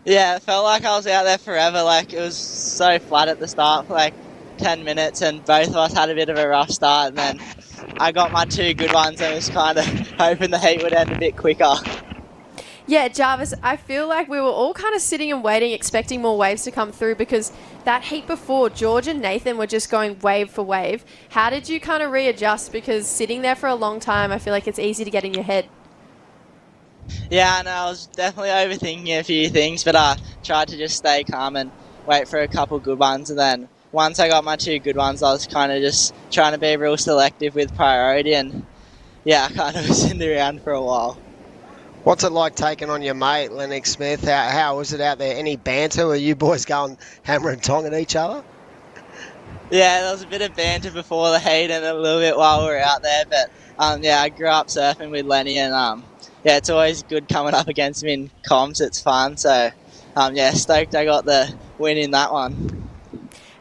Yeah, it felt like I was out there forever. Like, it was so flat at the start for like 10 minutes, and both of us had a bit of a rough start, and then I got my 2 good ones and was kind of hoping the heat would end a bit quicker. Yeah, Jarvis, I feel like we were all kind of sitting and waiting, expecting more waves to come through, because that heat before, George and Nathan were just going wave for wave. How did you kind of readjust? Because sitting there for a long time, I feel like it's easy to get in your head. Yeah, I know, I was definitely overthinking a few things, but I tried to just stay calm and wait for a couple good ones, and then once I got my 2 good ones, I was kind of just trying to be real selective with priority, and yeah, I kind of was in the round for a while. What's it like taking on your mate, Lennox Smith? How was it out there? Any banter? Were you boys going hammer and tong at each other? Yeah, there was a bit of banter before the heat and a little bit while we were out there, but yeah, I grew up surfing with Lenny, and yeah, it's always good coming up against him in comps. It's fun, so yeah, stoked I got the win in that one.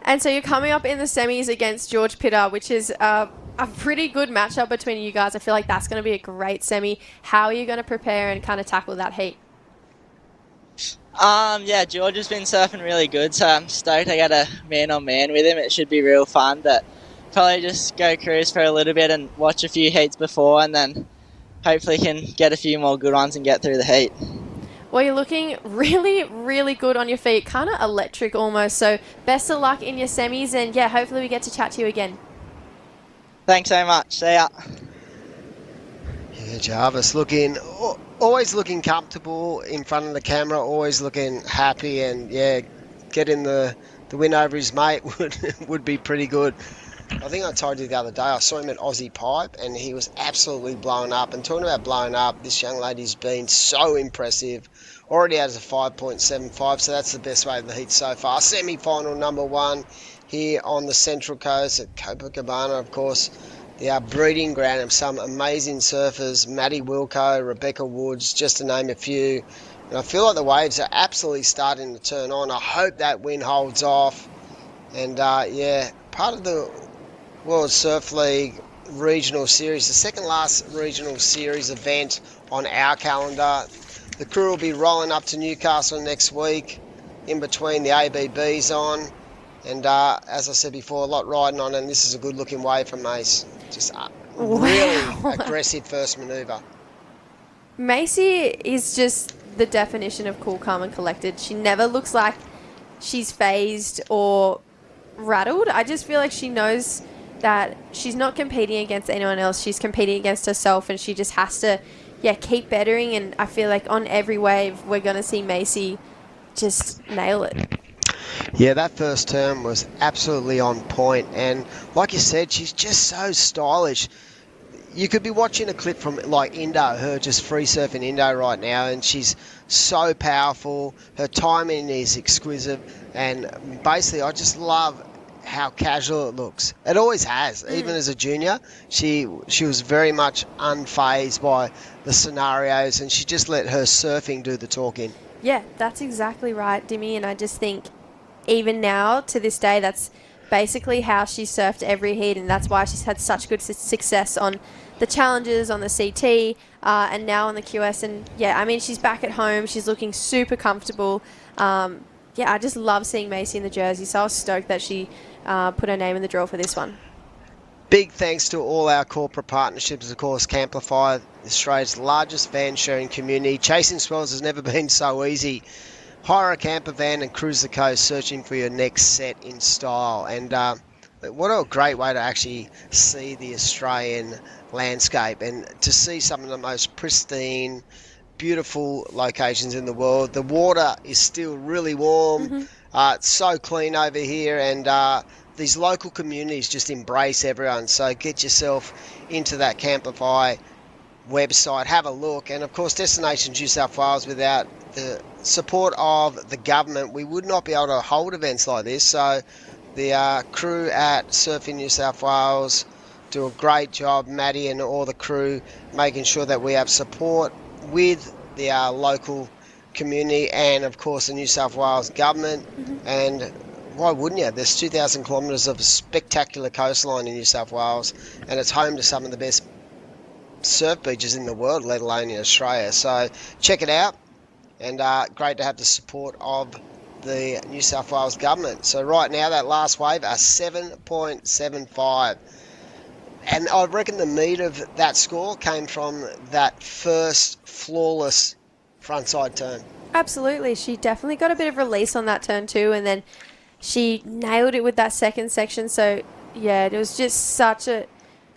And so you're coming up in the semis against George Pitter, which is a pretty good matchup between you guys. I feel like that's going to be a great semi. How are you going to prepare and kind of tackle that heat? Yeah, George has been surfing really good, so I'm stoked I got a man-on-man with him. It should be real fun, but probably just go cruise for a little bit and watch a few heats before, and then hopefully can get a few more good ones and get through the heat. Well, you're looking really, really good on your feet, kind of electric almost. So best of luck in your semis, and yeah, hopefully we get to chat to you again. Thanks so much. See ya. Yeah, Jarvis always looking comfortable in front of the camera, always looking happy, and yeah, getting the win over his mate would be pretty good. I think I told you the other day, I saw him at Aussie Pipe and he was absolutely blown up. And talking about blown up, this young lady's been so impressive. Already has a 5.75, so that's the best way of the heat so far. Semi-final number 1 here on the Central Coast at Copacabana, of course. The breeding ground of some amazing surfers, Maddie Wilco, Rebecca Woods, just to name a few. And I feel like the waves are absolutely starting to turn on. I hope that wind holds off. And yeah, part of the World Surf League Regional Series, the second last Regional Series event on our calendar. The crew will be rolling up to Newcastle next week, in between the ABBs on. And as I said before, a lot riding on, and this is a good looking wave from Mace. Just really aggressive first manoeuvre. Macy is just the definition of cool, calm and collected. She never looks like she's phased or rattled. I just feel like she knows that she's not competing against anyone else. She's competing against herself, and she just has to, keep bettering. And I feel like on every wave, we're going to see Macy just nail it. Yeah, that first term was absolutely on point. And like you said, she's just so stylish. You could be watching a clip from like Indo, her just free surfing Indo right now, and she's so powerful. Her timing is exquisite. And basically, I just love how casual it looks. It always has. Even as a junior, she was very much unfazed by the scenarios, and she just let her surfing do the talking. Yeah, that's exactly right, Dimmy. And I just think even now, to this day, that's basically how she surfed every heat, and that's why she's had such good success on the challenges on the CT and now on the QS. And yeah, I mean, she's back at home. She's looking super comfortable. Yeah, I just love seeing Macy in the jersey. So I was stoked that she put her name in the draw for this one. Big thanks to all our corporate partnerships, of course, Camplify, Australia's largest van sharing community. Chasing swells has never been so easy. Hire a camper van and cruise the coast searching for your next set in style. And what a great way to actually see the Australian landscape and to see some of the most pristine, beautiful locations in the world. The water is still really warm. It's so clean over here, and these local communities just embrace everyone. So get yourself into that Camplify website, have a look. And of course, Destination New South Wales, without the support of the government, we would not be able to hold events like this. So the crew at Surfing New South Wales do a great job, Maddie and all the crew, making sure that we have support with the local community and of course the New South Wales government. And why wouldn't you? There's 2,000 kilometres of spectacular coastline in New South Wales, and it's home to some of the best surf beaches in the world, let alone in Australia. So check it out, and great to have the support of the New South Wales government. So right now that last wave are 7.75, and I reckon the meat of that score came from that first flawless frontside turn. Absolutely. She definitely got a bit of release on that turn too, and then she nailed it with that second section. So yeah, it was just such a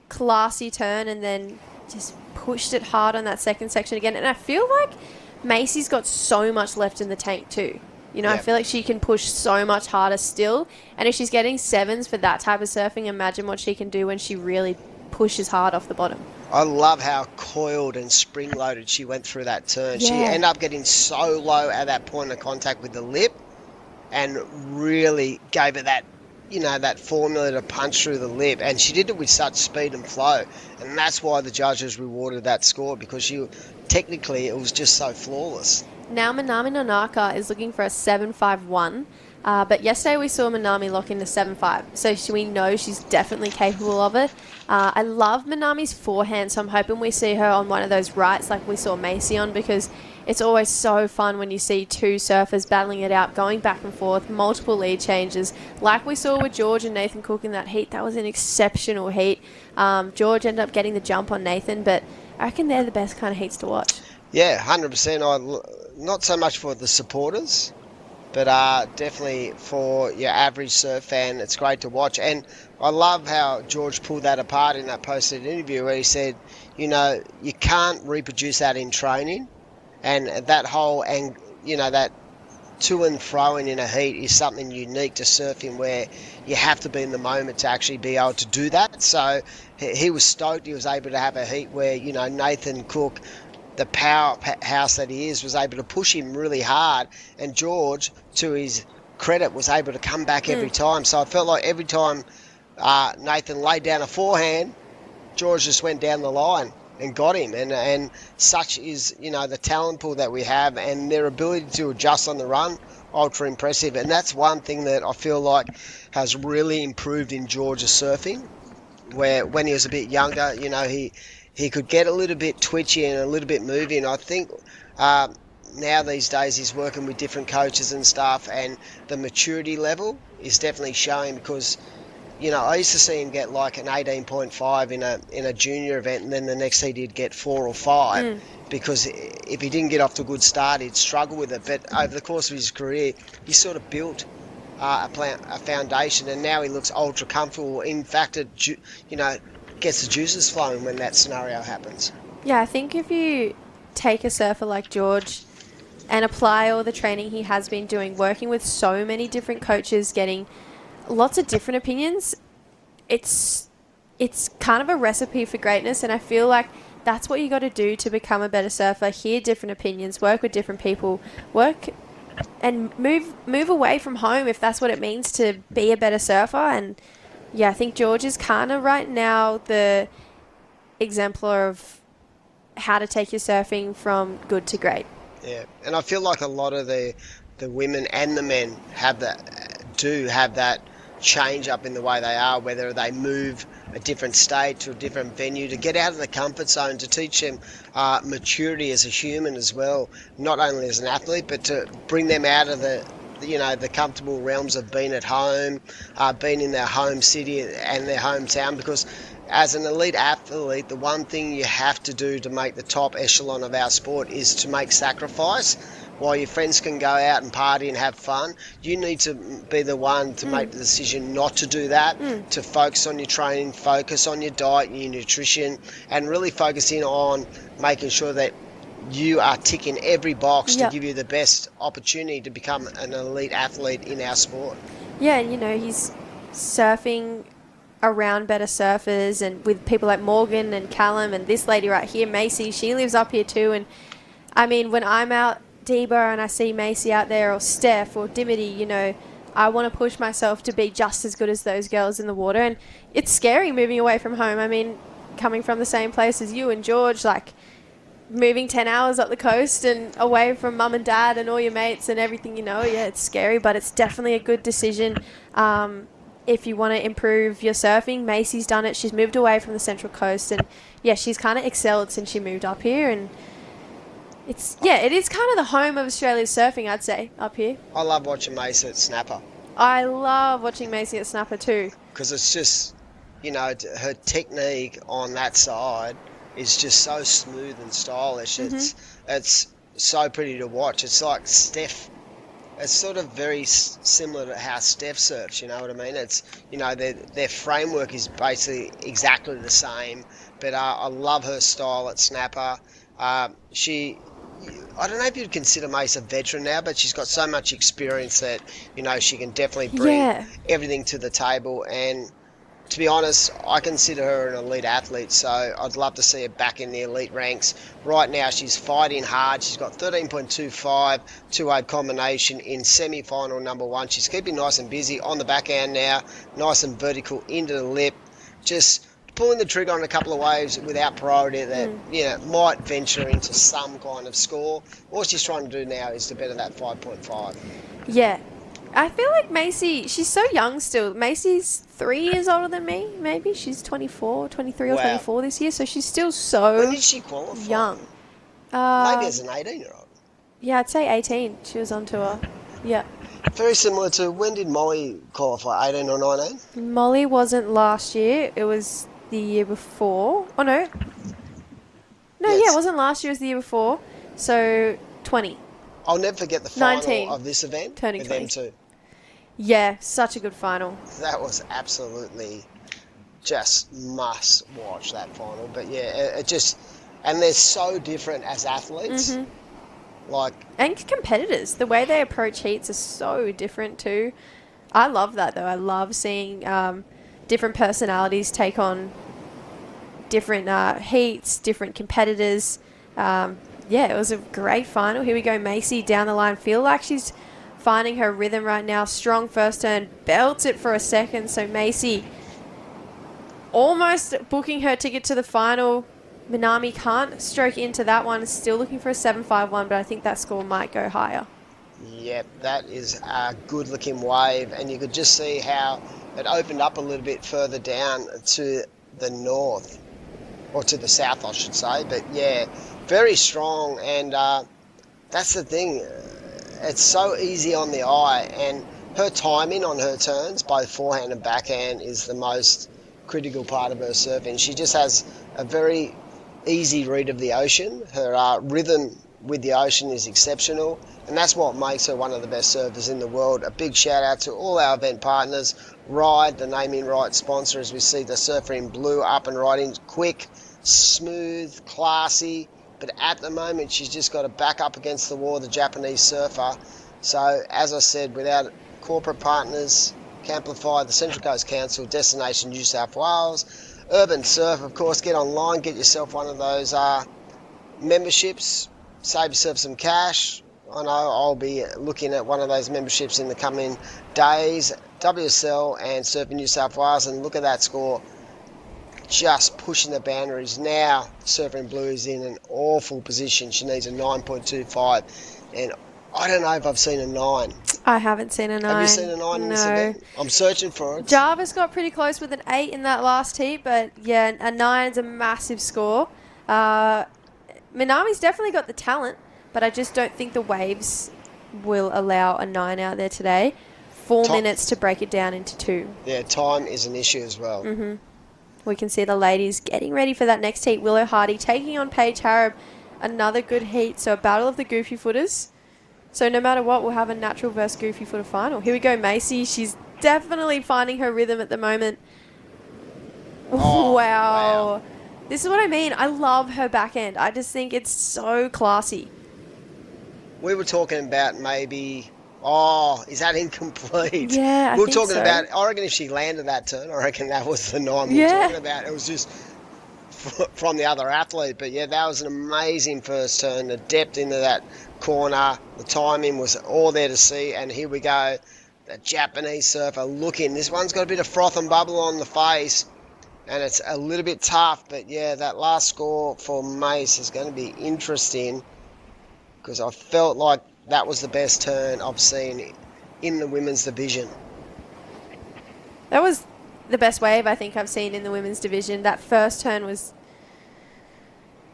classy turn, and then just pushed it hard on that second section again. And I feel like Macy's got so much left in the tank too. You know, I feel like she can push so much harder still. And if she's getting sevens for that type of surfing, imagine what she can do when she really pushes hard off the bottom. I love how coiled and spring-loaded she went through that turn. Yeah. She ended up getting so low at that point of contact with the lip and really gave it that, you know, that formula to punch through the lip. And she did it with such speed and flow. And that's why the judges rewarded that score, because technically it was just so flawless. Now Manami Nonaka is looking for a 7.51. But yesterday we saw Manami lock into 7.5, so we know she's definitely capable of it. I love Manami's forehand, so I'm hoping we see her on one of those rights like we saw Macy on, because it's always so fun when you see two surfers battling it out, going back and forth, multiple lead changes, like we saw with George and Nathan Cook in that heat. That was an exceptional heat. George ended up getting the jump on Nathan, but I reckon they're the best kind of heats to watch. Yeah, 100%. Not so much for the supporters, but definitely for your average surf fan, it's great to watch. And I love how George pulled that apart in that posted interview where he said, you know, you can't reproduce that in training, and that whole, and you know, that to and fro in a heat is something unique to surfing, where you have to be in the moment to actually be able to do that. So he was stoked he was able to have a heat where, you know, Nathan Cook, the powerhouse that he is, was able to push him really hard, and George, to his credit, was able to come back every time. So I felt like every time Nathan laid down a forehand, George just went down the line and got him. And such is, you know, the talent pool that we have, and their ability to adjust on the run, ultra impressive. And that's one thing that I feel like has really improved in George's surfing, where when he was a bit younger, you know, he could get a little bit twitchy and a little bit moving. And I think now these days he's working with different coaches and stuff, and the maturity level is definitely showing, because, you know, I used to see him get like an 18.5 in a junior event, and then the next heat he'd get 4 or 5 because if he didn't get off to a good start, he'd struggle with it. But over the course of his career, he sort of built a foundation, and now he looks ultra comfortable. In fact, you know, gets the juices flowing when that scenario happens. Yeah, I think if you take a surfer like George and apply all the training he has been doing, working with so many different coaches, getting lots of different opinions, it's kind of a recipe for greatness. And I feel like that's what you got to do to become a better surfer. Hear different opinions, work with different people, work and move away from home if that's what it means to be a better surfer. And yeah, I think George is kind of right now the exemplar of how to take your surfing from good to great. Yeah, and I feel like a lot of the women and the men do have that change up in the way they are, whether they move a different state, to a different venue, to get out of the comfort zone, to teach them maturity as a human as well, not only as an athlete, but to bring them out of the comfortable realms of being at home, being in their home city and their hometown. Because as an elite athlete, the one thing you have to do to make the top echelon of our sport is to make sacrifice. While your friends can go out and party and have fun, you need to be the one to make the decision not to do that, to focus on your training, focus on your diet, your nutrition, and really focus in on making sure that you are ticking every box to give you the best opportunity to become an elite athlete in our sport. Yeah, and he's surfing around better surfers and with people like Morgan and Callum and this lady right here, Macy, she lives up here too. And I mean, when I'm out Deba and I see Macy out there, or Steph or Dimity, I want to push myself to be just as good as those girls in the water. And it's scary moving away from home. I mean, coming from the same place as you and George, like moving 10 hours up the coast and away from mum and dad and all your mates and everything, it's scary, but it's definitely a good decision. If you want to improve your surfing, Macy's done it. She's moved away from the Central Coast, and she's kind of excelled since she moved up here. And it is kind of the home of Australia's surfing, I'd say, up here. I love watching Macy at Snapper. I love watching Macy at Snapper too. Because it's just, her technique on that side is just so smooth and stylish. It's so pretty to watch. It's like Steph. It's sort of very similar to how Steph surfs, you know what I mean? It's, their framework is basically exactly the same, but I love her style at Snapper. I don't know if you'd consider Mace a veteran now, but she's got so much experience that, she can definitely bring everything to the table. And to be honest, I consider her an elite athlete, so I'd love to see her back in the elite ranks. Right now, she's fighting hard. She's got 13.25 2-8 combination in semi-final number 1. She's keeping nice and busy on the backhand now, nice and vertical into the lip. Just pulling the trigger on a couple of waves without priority that, might venture into some kind of score. All she's trying to do now is to better that 5.5. Yeah. I feel like Macy, she's so young still. Macy's 3 years older than me, maybe. She's 23 or 24 this year, so she's still so When did she qualify? young. Maybe as an 18-year-old. Yeah, I'd say 18. She was on tour. Yeah. Very similar to, when did Molly qualify, 18 or 19? Molly wasn't last year. It was the year before. Oh, no. No, it wasn't last year. It was the year before. So, 20. I'll never forget the final 19. of this event Turning with 20. them two. Yeah, such a good final. That was absolutely just must watch, that final. But it just, and they're so different as athletes. And competitors. The way they approach heats is so different too. I love that though. I love seeing different personalities take on different heats, different competitors. It was a great final. Here we go, Macy down the line. Feel like she's finding her rhythm right now. Strong first turn, belts it for a second. So Macy almost booking her ticket to the final. Manami can't stroke into that one. Still looking for a 7.51, but I think that score might go higher. Yep, that is a good-looking wave, and you could just see how it opened up a little bit further down to the north, or to the south, I should say. But yeah, very strong, and that's the thing. It's so easy on the eye, and her timing on her turns, both forehand and backhand, is the most critical part of her surfing. She just has a very easy read of the ocean. Her rhythm with the ocean is exceptional, and that's what makes her one of the best surfers in the world. A big shout out to all our event partners. Ryde, the naming right sponsor, as we see the surfer in blue up and riding, quick, smooth, classy, but at the moment she's just got to back up against the wall, the Japanese surfer. So as I said, without corporate partners, Camplify, the Central Coast Council, Destination New South Wales, URBNSURF, of course, get online, get yourself one of those memberships, save yourself some cash. I know I'll be looking at one of those memberships in the coming days. WSL and Surfing New South Wales, and look at that score. Just pushing the boundaries. Now Surfing Blue is in an awful position. She needs a 9.25, and I don't know if I've seen a 9. I haven't seen a 9. Have you seen a 9 in this No. event? I'm searching for it. Jarvis got pretty close with an 8 in that last heat, but yeah, a 9 is a massive score. Manami's definitely got the talent, but I just don't think the waves will allow a 9 out there today. 4 minutes to break it down into 2. Yeah, time is an issue as well. Mm-hmm. We can see the ladies getting ready for that next heat. Willow Hardy taking on Paige Harrop. Another good heat, so a battle of the goofy footers. So no matter what, we'll have a natural versus goofy footer final. Here we go, Macy. She's definitely finding her rhythm at the moment. Oh, wow. This is what I mean. I love her backhand. I just think it's so classy. We were talking about maybe... Oh, is that incomplete? Yeah, I we were think talking so. about... I reckon if she landed that turn, I reckon that was the 9 we were talking about. It was just from the other athlete. But yeah, that was an amazing first turn. The depth into that corner, the timing was all there to see. And here we go. The Japanese surfer looking. This one's got a bit of froth and bubble on the face. And it's a little bit tough. But yeah, that last score for Mace is going to be interesting. Because I felt like that was the best turn I've seen in the women's division. That was the best wave I think I've seen in the women's division. That first turn was...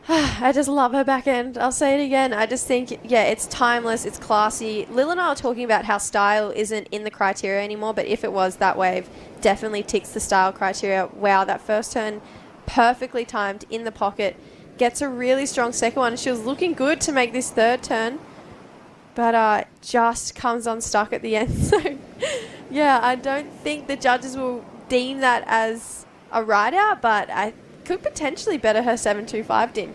I just love her backhand. I'll say it again. I just think, yeah, it's timeless. It's classy. Lil and I were talking about how style isn't in the criteria anymore, but if it was, that wave definitely ticks the style criteria. Wow, that first turn perfectly timed in the pocket. Gets a really strong second one. She was looking good to make this third turn, but just comes unstuck at the end. So, yeah, I don't think the judges will deem that as a ride out, but I could potentially better her 7.25 dim.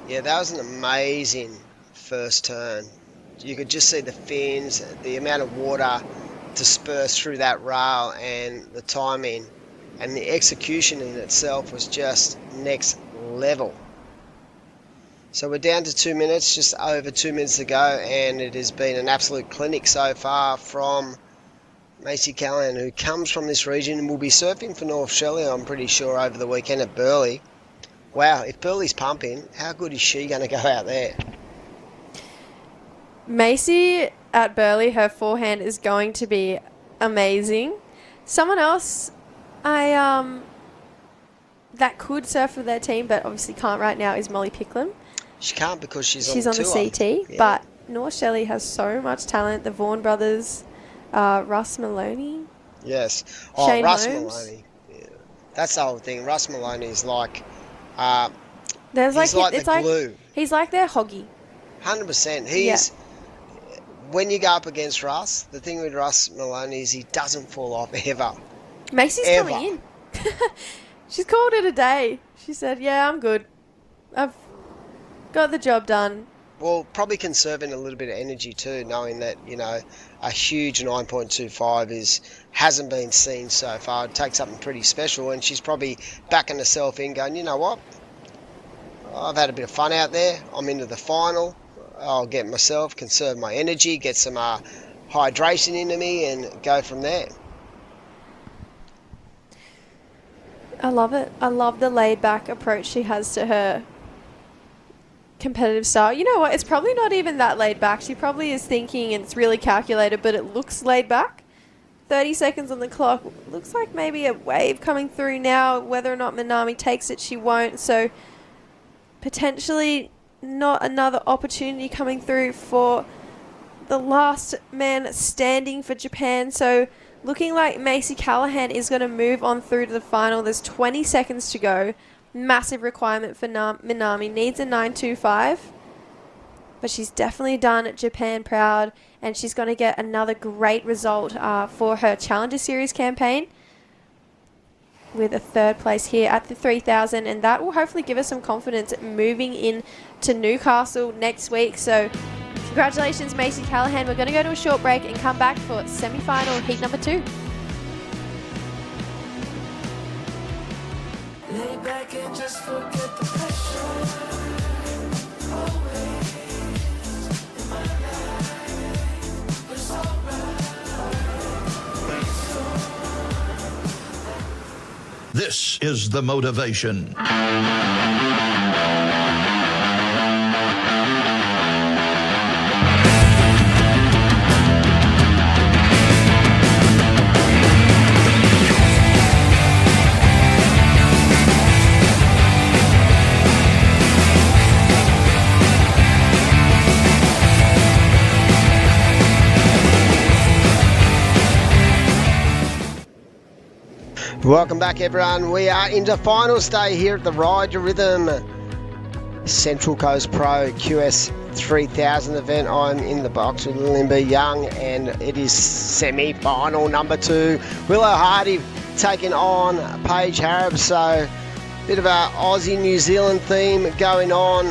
Yeah, that was an amazing first turn. You could just see the fins, the amount of water dispersed through that rail, and the timing and the execution in itself was just next level. So we're down to 2 minutes, just over 2 minutes to go, and it has been an absolute clinic so far from Macy Callahan, who comes from this region and will be surfing for North Shelley, I'm pretty sure, over the weekend at Burleigh. Wow, if Burleigh's pumping, how good is she going to go out there? Macy at Burleigh, her forehand is going to be amazing. Someone else that could surf for their team, but obviously can't right now, is Molly Picklum. She can't because she's on the the CT, yeah. But North Shelley has so much talent. The Vaughan brothers, Russ Maloney. Yes. Shane Russ Holmes. Maloney. Yeah. That's the whole thing. Russ Maloney is like... There's he's like it's the glue. He's like their hoggy. 100%. He's... When you go up against Russ, the thing with Russ Maloney is he doesn't fall off ever. Macy's coming in. She's called it a day. She said, yeah, I'm good. I've got the job done. Well, probably conserving a little bit of energy too, knowing that, you know, a huge 9.25 hasn't been seen so far. It takes something pretty special, and she's probably backing herself in going, you know what, I've had a bit of fun out there. I'm into the final. I'll get myself, conserve my energy, get some hydration into me, and go from there. I love it. I love the laid-back approach she has to her competitive style. You know what? It's probably not even that laid back. She probably is thinking and it's really calculated, but it looks laid back. 30 seconds on the clock. Looks like maybe a wave coming through now. Whether or not Manami takes it, she won't. So potentially not another opportunity coming through for the last man standing for Japan. So looking like Macy Callahan is going to move on through to the final. There's 20 seconds to go. Massive requirement for Manami. Needs a 9.25. But she's definitely done Japan proud. And she's going to get another great result for her Challenger Series campaign. With a third place here at the 3,000. And that will hopefully give us some confidence moving in to Newcastle next week. So congratulations, Macy Callahan. We're going to go to a short break and come back for semi-final heat number 2. Lay back and just forget the pressure. Always in my life, it's alright. This is the motivation. Welcome back, everyone. We are into finals day here at the Ryde Rhythm Central Coast Pro QS 3000 event. I'm in the box with Limber Young, and it is semi-final number 2. Willow Hardy taking on Paige Harris. So, bit of a Aussie-New Zealand theme going on.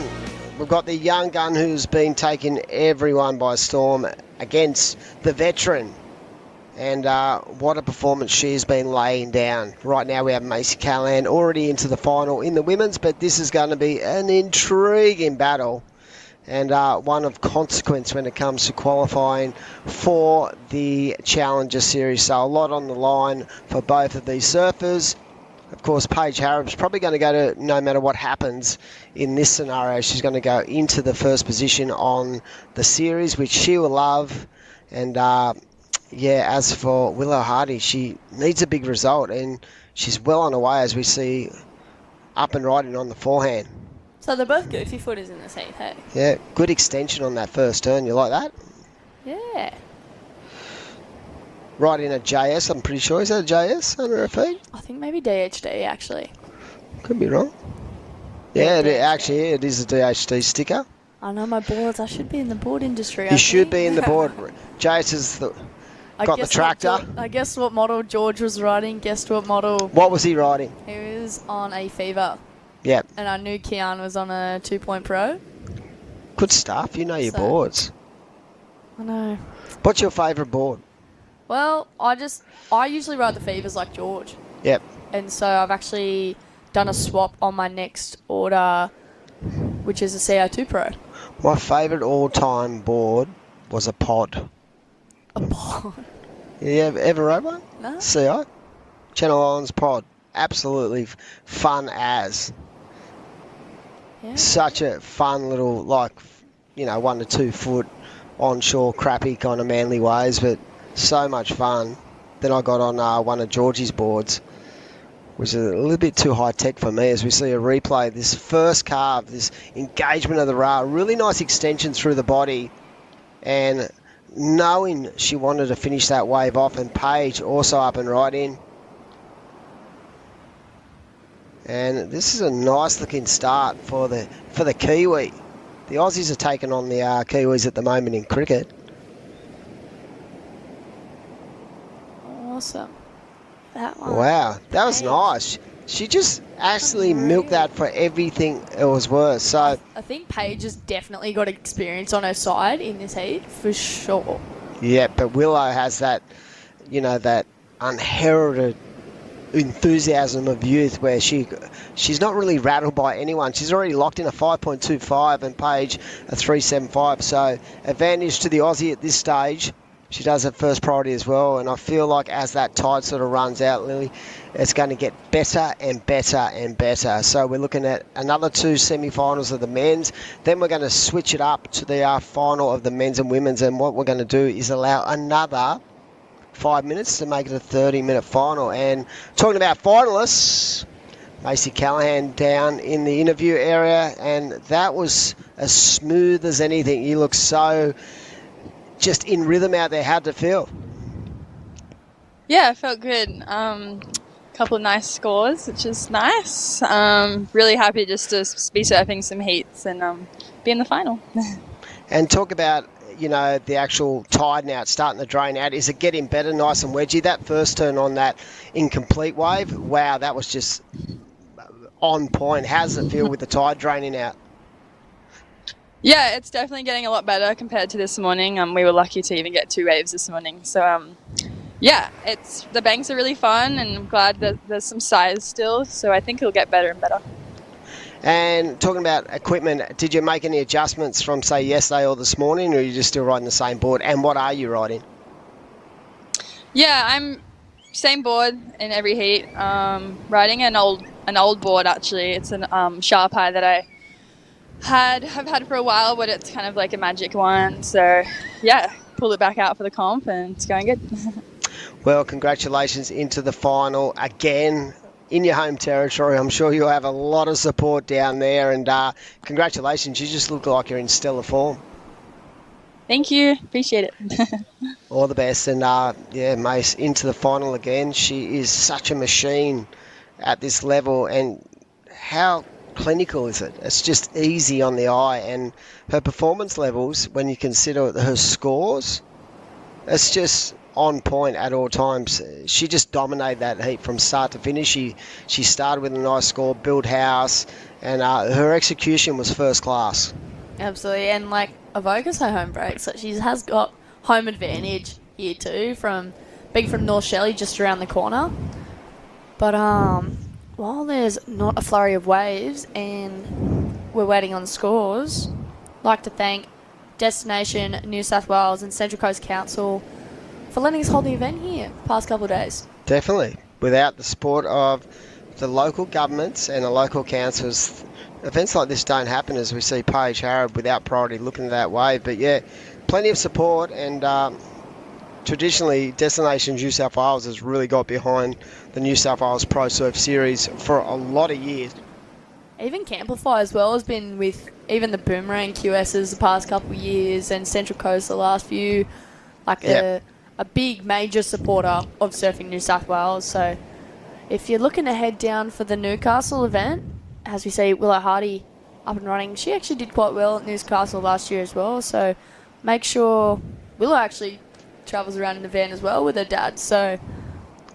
We've got the young gun who's been taking everyone by storm against the veteran. And what a performance she's been laying down. Right now we have Macy Callahan already into the final in the women's, but this is going to be an intriguing battle and one of consequence when it comes to qualifying for the Challenger Series. So a lot on the line for both of these surfers. Of course, Paige Harris is probably going to go to, no matter what happens in this scenario, she's going to go into the first position on the series, which she will love. And yeah, as for Willow Hardy, she needs a big result, and she's well on her way, as we see up and riding on the forehand. So they're both goofy footers in the same, hey? Yeah, good extension on that first turn. You like that? Yeah. Right in a JS, I'm pretty sure. Is that a JS under her feet? I think maybe DHD, actually. Could be wrong. Yeah, it is a DHD sticker. I know my boards. I should be in the board industry. You should be in the board. JS is got the tractor. I guess what model George was riding. Guessed what model. What was he riding? He was on a Fever. Yep. And I knew Kean was on a 2-point Pro. Good stuff. You know your boards. I know. What's your favourite board? Well, I usually ride the Fevers like George. Yep. And so I've actually done a swap on my next order, which is a CO2 Pro. My favourite all-time board was a pod. A pod? You ever rode one? No. CI? Channel Islands pod. Absolutely fun as. Yeah. Such a fun little, 1 to 2 foot onshore crappy kind of manly waves, but so much fun. Then I got on one of Georgie's boards, which is a little bit too high tech for me, as we see a replay. This first carve, this engagement of the rail, really nice extension through the body, and knowing she wanted to finish that wave off, and Paige also up and right in. And this is a nice looking start for the Kiwi. The Aussies are taking on the Kiwis at the moment in cricket. Awesome. That one. Wow, that was nice. She just actually milked that for everything it was worth. So I think Paige has definitely got experience on her side in this heat, for sure. yeah, but Willow has that, that unheralded enthusiasm of youth where she's not really rattled by anyone. She's already locked in a 5.25 and Paige a 3.75. So advantage to the Aussie at this stage. She does have first priority as well, and I feel like as that tide sort of runs out, Lily, it's going to get better and better and better. So we're looking at another 2 semi-finals of the men's. Then we're going to switch it up to the final of the men's and women's, and what we're going to do is allow another 5 minutes to make it a 30-minute final. And talking about finalists, Macy Callahan down in the interview area, and that was as smooth as anything. You look so just in rhythm out there. How'd it feel? Yeah, it felt good. Couple of nice scores, which is nice. Really happy just to be surfing some heats and be in the final. And talk about, the actual tide now. It's starting to drain out. Is it getting better, nice and wedgy? That first turn on that incomplete wave, wow, that was just on point. How does it feel with the tide draining out? Yeah, it's definitely getting a lot better compared to this morning. We were lucky to even get 2 waves this morning. So, yeah, the banks are really fun, and I'm glad that there's some size still. So I think it'll get better and better. And talking about equipment, did you make any adjustments from, say, yesterday or this morning, or are you just still riding the same board? And what are you riding? Yeah, I'm same board in every heat. Riding an old board, actually. It's an Sharp Eye that I have had for a while, but it's kind of like a magic one. So, yeah, pulled it back out for the comp, and it's going good. Well, congratulations into the final again in your home territory. I'm sure you'll have a lot of support down there, and congratulations. You just look like you're in stellar form. Thank you. Appreciate it. All the best. And yeah, Mace, into the final again. She is such a machine at this level. And how clinical is it? It's just easy on the eye. And her performance levels, when you consider her scores, it's just on point at all times. She just dominated that heat from start to finish. She started with a nice score, built house, and her execution was first class. Absolutely, and like Avoca's her home break, so she has got home advantage here too, from being from North Shelley, just around the corner. But while there's not a flurry of waves and we're waiting on scores, I'd like to thank Destination New South Wales and Central Coast Council for letting us hold the event here the past couple of days. Definitely. Without the support of the local governments and the local councils, events like this don't happen, as we see Paige Harrod without priority looking at that wave. But yeah, plenty of support, and traditionally Destination New South Wales has really got behind the New South Wales Pro Surf Series for a lot of years. Even Camplify as well has been with even the Boomerang QSs the past couple of years, and Central Coast the last few, like a big major supporter of Surfing New South Wales. So if you're looking to head down for the Newcastle event, as we see Willow Hardy up and running, she actually did quite well at Newcastle last year as well. So make sure Willow actually travels around in the van as well with her dad. So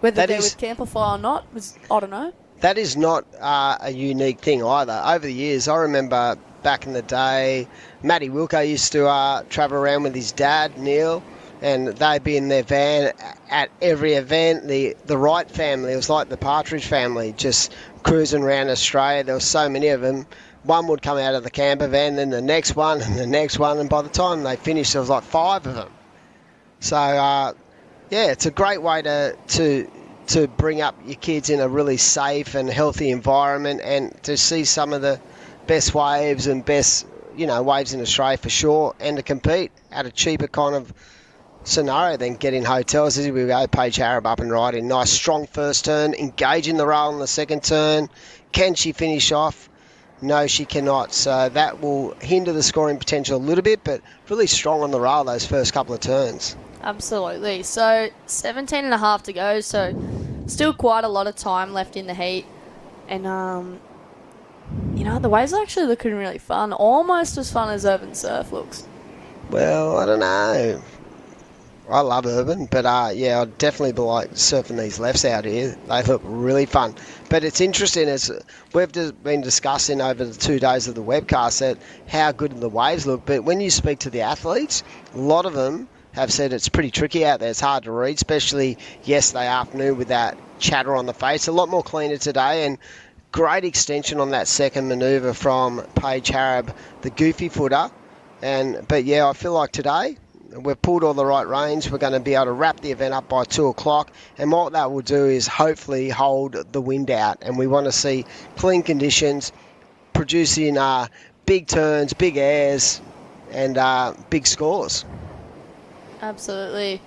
whether they're with Camplify or not, I don't know. That is not a unique thing either. Over the years, I remember back in the day, Matty Wilco used to travel around with his dad, Neil, and they'd be in their van at every event. The Wright family, it was like the Partridge family, just cruising around Australia. There were so many of them. One would come out of the camper van, then the next one, and the next one, and by the time they finished, there was like 5 of them. So, yeah, it's a great way to bring up your kids in a really safe and healthy environment, and to see some of the best waves and best, waves in Australia for sure, and to compete at a cheaper kind of scenario than getting hotels. As we go, Paige Harrod up and riding. Nice strong first turn, engaging the rail in the second turn. Can she finish off? No, she cannot. So that will hinder the scoring potential a little bit, but really strong on the rail those first couple of turns. Absolutely. So 17 and a half to go, so still quite a lot of time left in the heat. And, the waves are actually looking really fun. Almost as fun as Urban Surf looks. Well, I don't know. I love Urban, but yeah, I'd definitely like surfing these lefts out here. They look really fun. But it's interesting, as we've been discussing over the 2 days of the webcast, that how good the waves look. But when you speak to the athletes, a lot of them have said it's pretty tricky out there. It's hard to read, especially yesterday afternoon with that chatter on the face. A lot more cleaner today, and great extension on that second manoeuvre from Paige Harrod, the goofy footer. But yeah, I feel like today we've pulled all the right reins. We're going to be able to wrap the event up by 2 o'clock. And what that will do is hopefully hold the wind out. And we want to see clean conditions, producing big turns, big airs, and big scores. Absolutely.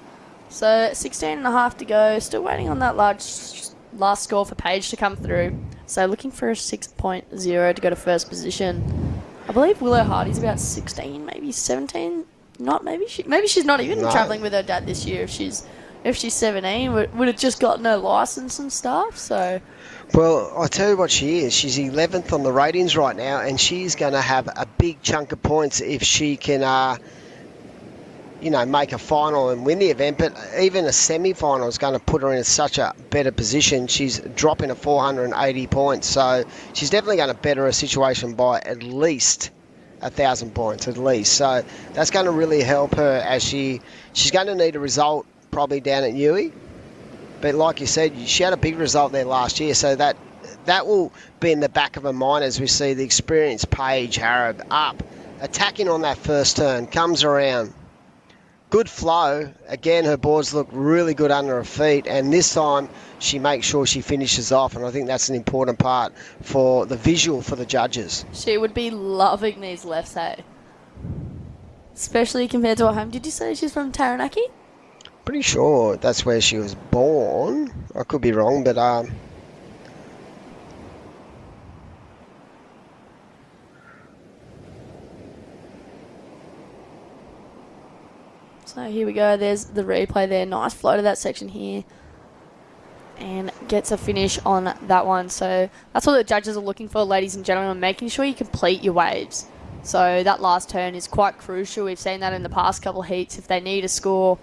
So 16 and a half to go. Still waiting on that last score for Paige to come through. So looking for a 6.0 to go to first position. I believe Willow Hardy's about 16, maybe 17. Maybe she's not even travelling with her dad this year. If she's 17, would have just gotten her licence and stuff. So, well, I'll tell you what she is. She's 11th on the ratings right now, and she's going to have a big chunk of points if she can, make a final and win the event. But even a semi-final is going to put her in such a better position. She's dropping to 480 points, so she's definitely going to better her situation by at least 1,000 points at least. So that's going to really help her, as she's going to need a result probably down at Newey. But like you said, she had a big result there last year, so that will be in the back of her mind as we see the experienced Paige Harrod up, attacking on that first turn, comes around. Good flow. Again, her boards look really good under her feet, and this time she makes sure she finishes off, and I think that's an important part for the visual for the judges. She would be loving these lefts, hey? Especially compared to her home. Did you say she's from Taranaki? Pretty sure that's where she was born. I could be wrong, but So here we go. There's the replay there. Nice flow to that section here. And gets a finish on that one. So that's what the judges are looking for, ladies and gentlemen, making sure you complete your waves. So that last turn is quite crucial. We've seen that in the past couple of heats. If they need a score,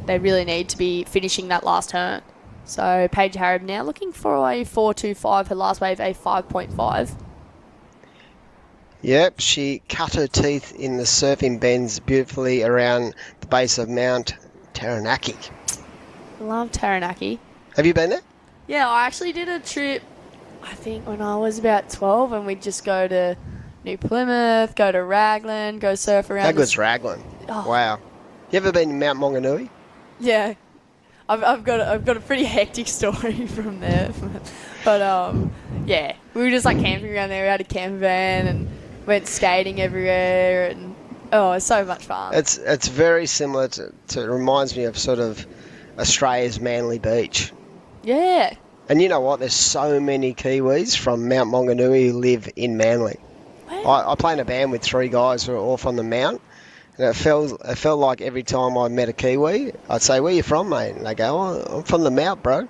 they really need to be finishing that last turn. So Paige Harab now looking for a 4.25. Her last wave, a 5.5. Yep, she cut her teeth in the surfing bends beautifully around the base of Mount Taranaki. Love Taranaki. Have you been there? Yeah, I actually did a trip, I think, when I was about 12, and we'd just go to New Plymouth, go to Raglan, go surf around. How good's Raglan? Oh. Wow. You ever been to Mount Maunganui? Yeah. I've got a pretty hectic story from there. But, yeah, we were just, like, camping around there. We had a camper van and went skating everywhere, and, oh, it's so much fun. It's very similar to it reminds me of sort of Australia's Manly Beach. Yeah. And you know what? There's so many Kiwis from Mount Maunganui who live in Manly. I play in a band with 3 guys who are all from the Mount, and it felt like every time I met a Kiwi, I'd say, "Where you from, mate?" And they go, "Oh, I'm from the Mount, bro."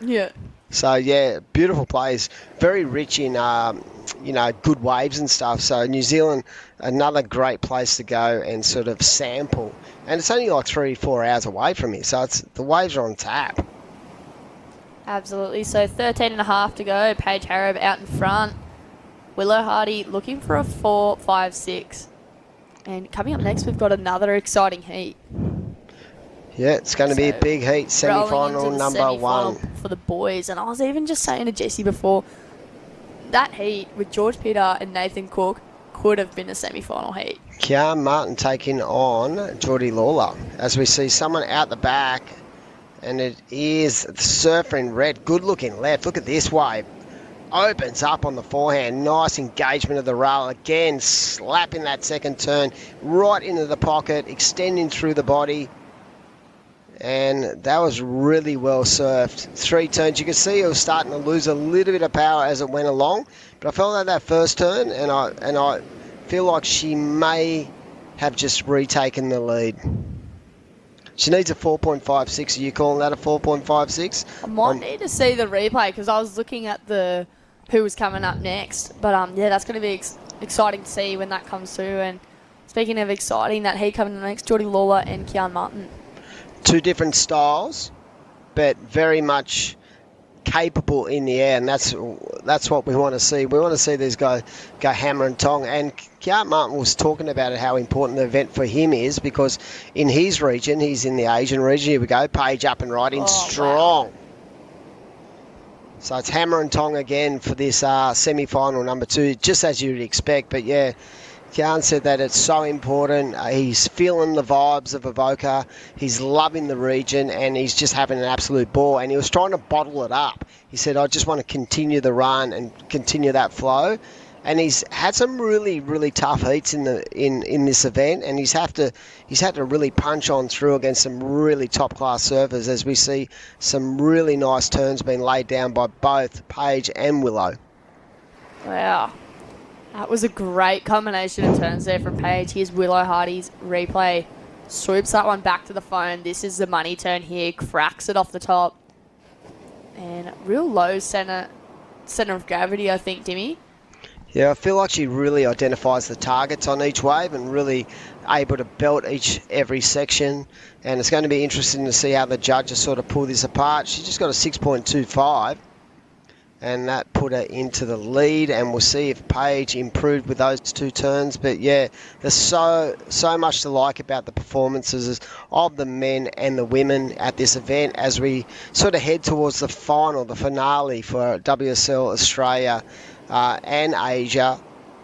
Yeah. So yeah, beautiful place, very rich in good waves and stuff. So New Zealand, another great place to go and sort of sample. And it's only like 3-4 hours away from here, so the waves are on tap. Absolutely. So 13.5 to go. Paige Harab out in front. Willow Hardy looking for a 4.56. And coming up next, we've got another exciting heat. Yeah, it's going to be a big heat, semi-final number 1. For the boys. And I was even just saying to Jesse before, that heat with George Peter and Nathan Cook could have been a semi-final heat. Kean Martin taking on Jordi Lawler. As we see someone out the back, and it is the surfer in red. Good looking left. Look at this wave. Opens up on the forehand. Nice engagement of the rail. Again, slapping that second turn right into the pocket, extending through the body. And that was really well surfed. 3 turns. You could see it was starting to lose a little bit of power as it went along. But I felt like that first turn, and I feel like she may have just retaken the lead. She needs a 4.56. Are you calling that a 4.56? I might need to see the replay because I was looking at who was coming up next. But yeah, that's going to be exciting to see when that comes through. And speaking of exciting, that heat coming next, Jordi Lawler and Kean Martin. 2 different styles, but very much capable in the air, and that's what we want to see. We want to see these go hammer and tong. And Kean Martin was talking about it, how important the event for him is, because in his region, he's in the Asian region. Here we go, Paige up and riding strong. Wow. So it's hammer and tong again for this semi-final number 2, just as you'd expect. But yeah, Kean said that it's so important. He's feeling the vibes of Avoca. He's loving the region, and he's just having an absolute ball. And he was trying to bottle it up. He said, "I just want to continue the run and continue that flow." And he's had some really, really tough heats in this event, and he's had to really punch on through against some really top class surfers, as we see some really nice turns being laid down by both Paige and Willow. Wow. That was a great combination of turns there from Paige. Here's Willow Hardy's replay. Swoops that one back to the phone. This is the money turn here. Cracks it off the top. And real low center of gravity, I think, Dimmy. Yeah, I feel like she really identifies the targets on each wave and really able to belt every section. And it's going to be interesting to see how the judges sort of pull this apart. She just got a 6.25. And that put her into the lead, and we'll see if Paige improved with those 2 turns. But yeah, there's so much to like about the performances of the men and the women at this event as we sort of head towards the finale for WSL Australia and Asia,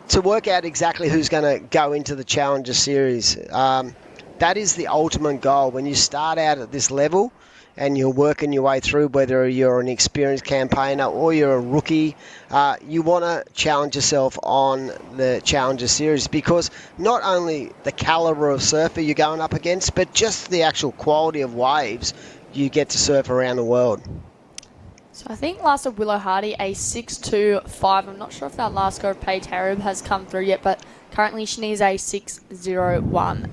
to work out exactly who's going to go into the Challenger Series. That is the ultimate goal. When you start out at this level, and you're working your way through, whether you're an experienced campaigner or you're a rookie, you want to challenge yourself on the Challenger Series, because not only the caliber of surfer you're going up against, but just the actual quality of waves you get to surf around the world. So I think last of Willow Hardy, a 6.25. I'm not sure if that last score of Paige Harab has come through yet, but currently she needs a 6.01.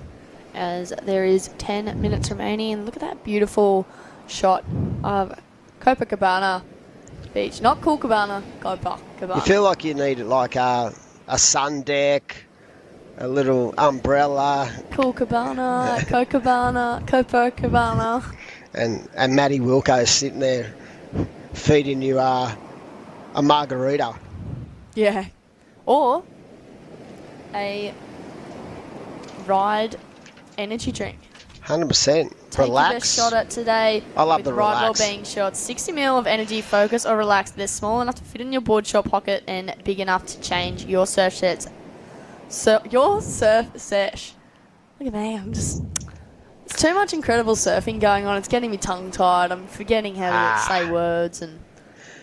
as there is 10 minutes remaining. And look at that beautiful shot of Copacabana Beach. Not Cool Cabana, Copacabana. You feel like you need like a sun deck, a little umbrella. Cool Cabana, Copacabana. And Maddie Wilco sitting there feeding you a margarita. Yeah. Or a Ryde energy drink. 100%. Take Relax. your best shot at today. I love with the Ryde relax. Wellbeing shots. 60 ml of energy, focus or relax. They're small enough to fit in your board short pocket and big enough to change your surf sets. So your surf sesh. Look at me. It's too much incredible surfing going on. It's getting me tongue tied. I'm forgetting how to say words and.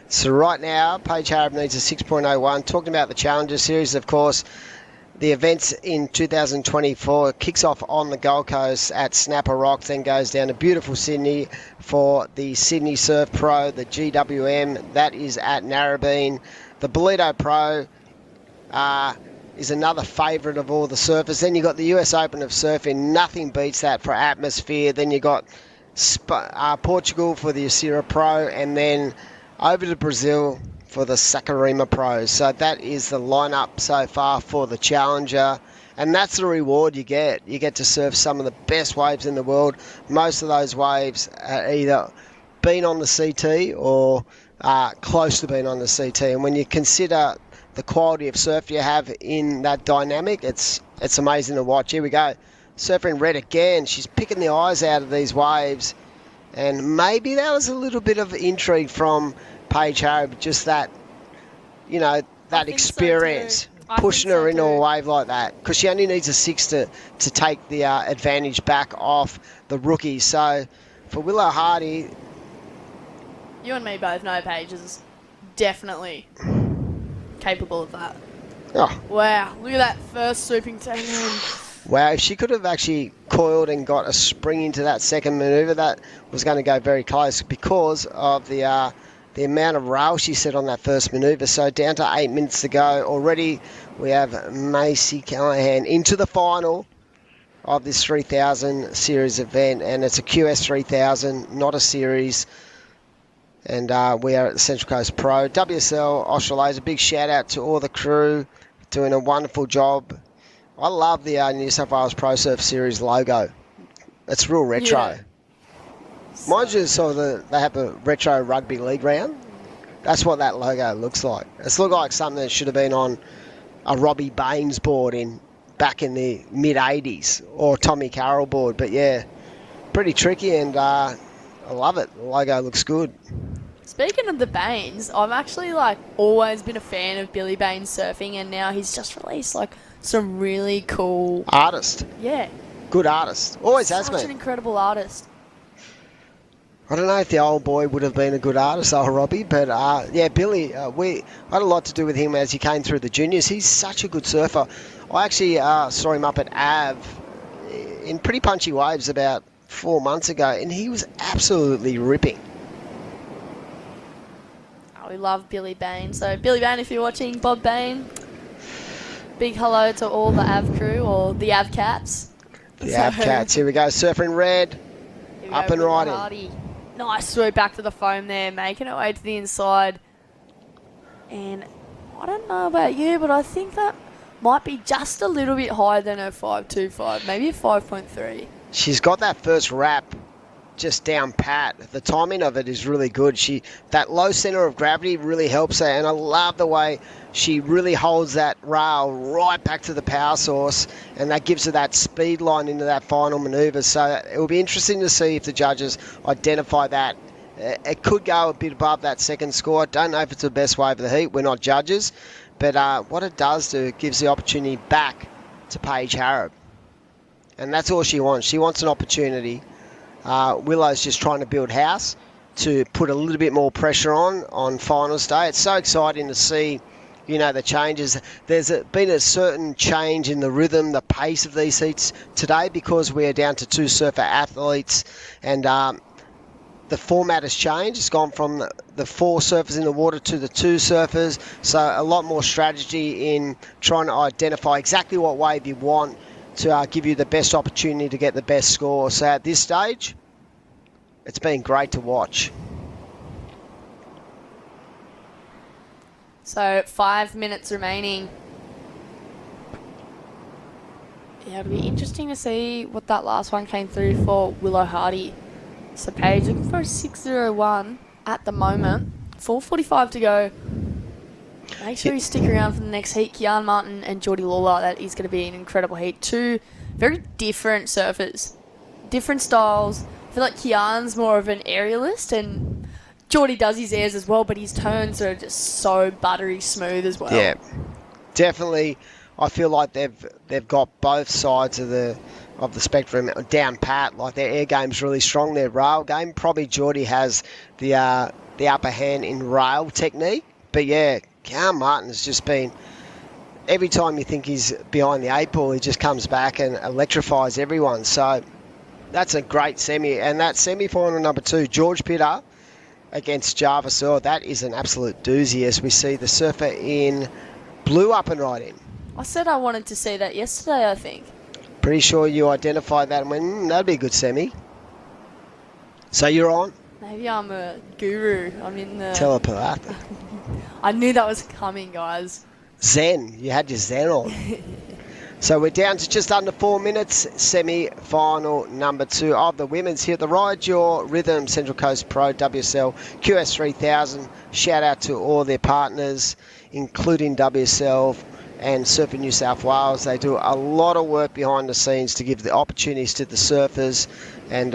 So right now, Paige Harab needs a 6.01. Talking about the Challenger Series, of course, the events in 2024 kicks off on the Gold Coast at Snapper Rocks, then goes down to beautiful Sydney for the Sydney Surf Pro, the GWM. That is at Narrabeen. The Bolito Pro is another favourite of all the surfers. Then you got the US Open of Surfing. Nothing beats that for atmosphere. Then you got Portugal for the Asira Pro, and then over to Brazil for the Saquarema Pros. So that is the lineup so far for the Challenger. And that's the reward you get. You get to surf some of the best waves in the world. Most of those waves are either been on the CT or close to being on the CT. And when you consider the quality of surf you have in that dynamic, it's amazing to watch. Here we go. Surfer in red again. She's picking the eyes out of these waves. And maybe that was a little bit of intrigue from Paige Harab, just that, that experience, pushing her into a wave like that. Because she only needs a 6 to take the advantage back off the rookie. So for Willow Hardy... You and me both know Paige is definitely capable of that. Oh. Wow, look at that first swooping takedown. Wow, if she could have actually coiled and got a spring into that second manoeuvre, that was going to go very close because of the amount of rail she set on that first manoeuvre. So down to 8 minutes to go. Already we have Macy Callahan into the final of this 3000 series event, and it's a QS 3000, not a series. And we are at the Central Coast Pro. WSL Australasia, big shout out to all the crew doing a wonderful job. I love the New South Wales Pro Surf Series logo. It's real retro. Yeah. Mind you, they have a retro rugby league round. That's what that logo looks like. It's looked like something that should have been on a Robbie Baines board back in the mid-'80s, or Tommy Carroll board. But yeah, pretty tricky, and I love it. The logo looks good. Speaking of the Baines, I've actually always been a fan of Billy Baines surfing, and now he's just released some really cool artist. Yeah. Good artist. Always has been. Such an incredible artist. I don't know if the old boy would have been a good artist, Robbie, but yeah, Billy, we had a lot to do with him as he came through the juniors. He's such a good surfer. I actually saw him up at Av in pretty punchy waves about 4 months ago, and he was absolutely ripping. Oh, we love Billy Bain. So Billy Bain, if you're watching, Bob Bain, big hello to all the Av crew, or the Av Cats. The Av Cats. Here we go, surfing red, up and riding. Hardy. Nice swoop back to the foam there, making her way to the inside. And I don't know about you, but I think that might be just a little bit higher than her 5.25, maybe a 5.3. She's got that first wrap just down pat. The timing of it is really good. That low center of gravity really helps her, and I love the way she really holds that rail right back to the power source, and that gives her that speed line into that final manoeuvre. So it will be interesting to see if the judges identify that. It could go a bit above that second score. I don't know if it's the best wave of the heat. We're not judges. But what it does do, it gives the opportunity back to Paige Harab. And that's all she wants. She wants an opportunity. Willow's just trying to build house to put a little bit more pressure on finals day. It's so exciting to see, the changes. There's been a certain change in the rhythm, the pace of these heats today, because we're down to 2 surfer athletes, and the format has changed. It's gone from the 4 surfers in the water to the 2 surfers. So a lot more strategy in trying to identify exactly what wave you want to give you the best opportunity to get the best score. So at this stage, it's been great to watch. So 5 minutes remaining. Yeah, it'll be interesting to see what that last one came through for Willow Hardy. So Paige looking for a 6:01 at the moment. 4:45 to go. Make sure you stick around for the next heat. Kean Martin and Jordi Lawler. That is going to be an incredible heat. Two very different surfers. Different styles. I feel like Kean's more of an aerialist and Jordi does his airs as well, but his turns are just so buttery smooth as well. Yeah, definitely. I feel like they've got both sides of the spectrum down pat. Like their air game's really strong. Their rail game, probably Jordi has the upper hand in rail technique. But yeah, Kean Martin has just been, every time you think he's behind the 8 ball, he just comes back and electrifies everyone. So that's a great semi. And that semi-final number 2, George Pitter against Jarvis Earl, that is an absolute doozy as we see the surfer in blue up and right in. I said I wanted to see that yesterday, I think. Pretty sure you identified that and went, that'd be a good semi. So you're on? Maybe I'm a guru. I'm in the... Telepathic. I knew that was coming, guys. Zen. You had your Zen on. So we're down to just under 4 minutes. Semi-final number 2 of the women's here at the Ryde Your Rhythm Central Coast Pro WSL QS 3000. Shout out to all their partners, including WSL and Surfing New South Wales. They do a lot of work behind the scenes to give the opportunities to the surfers, and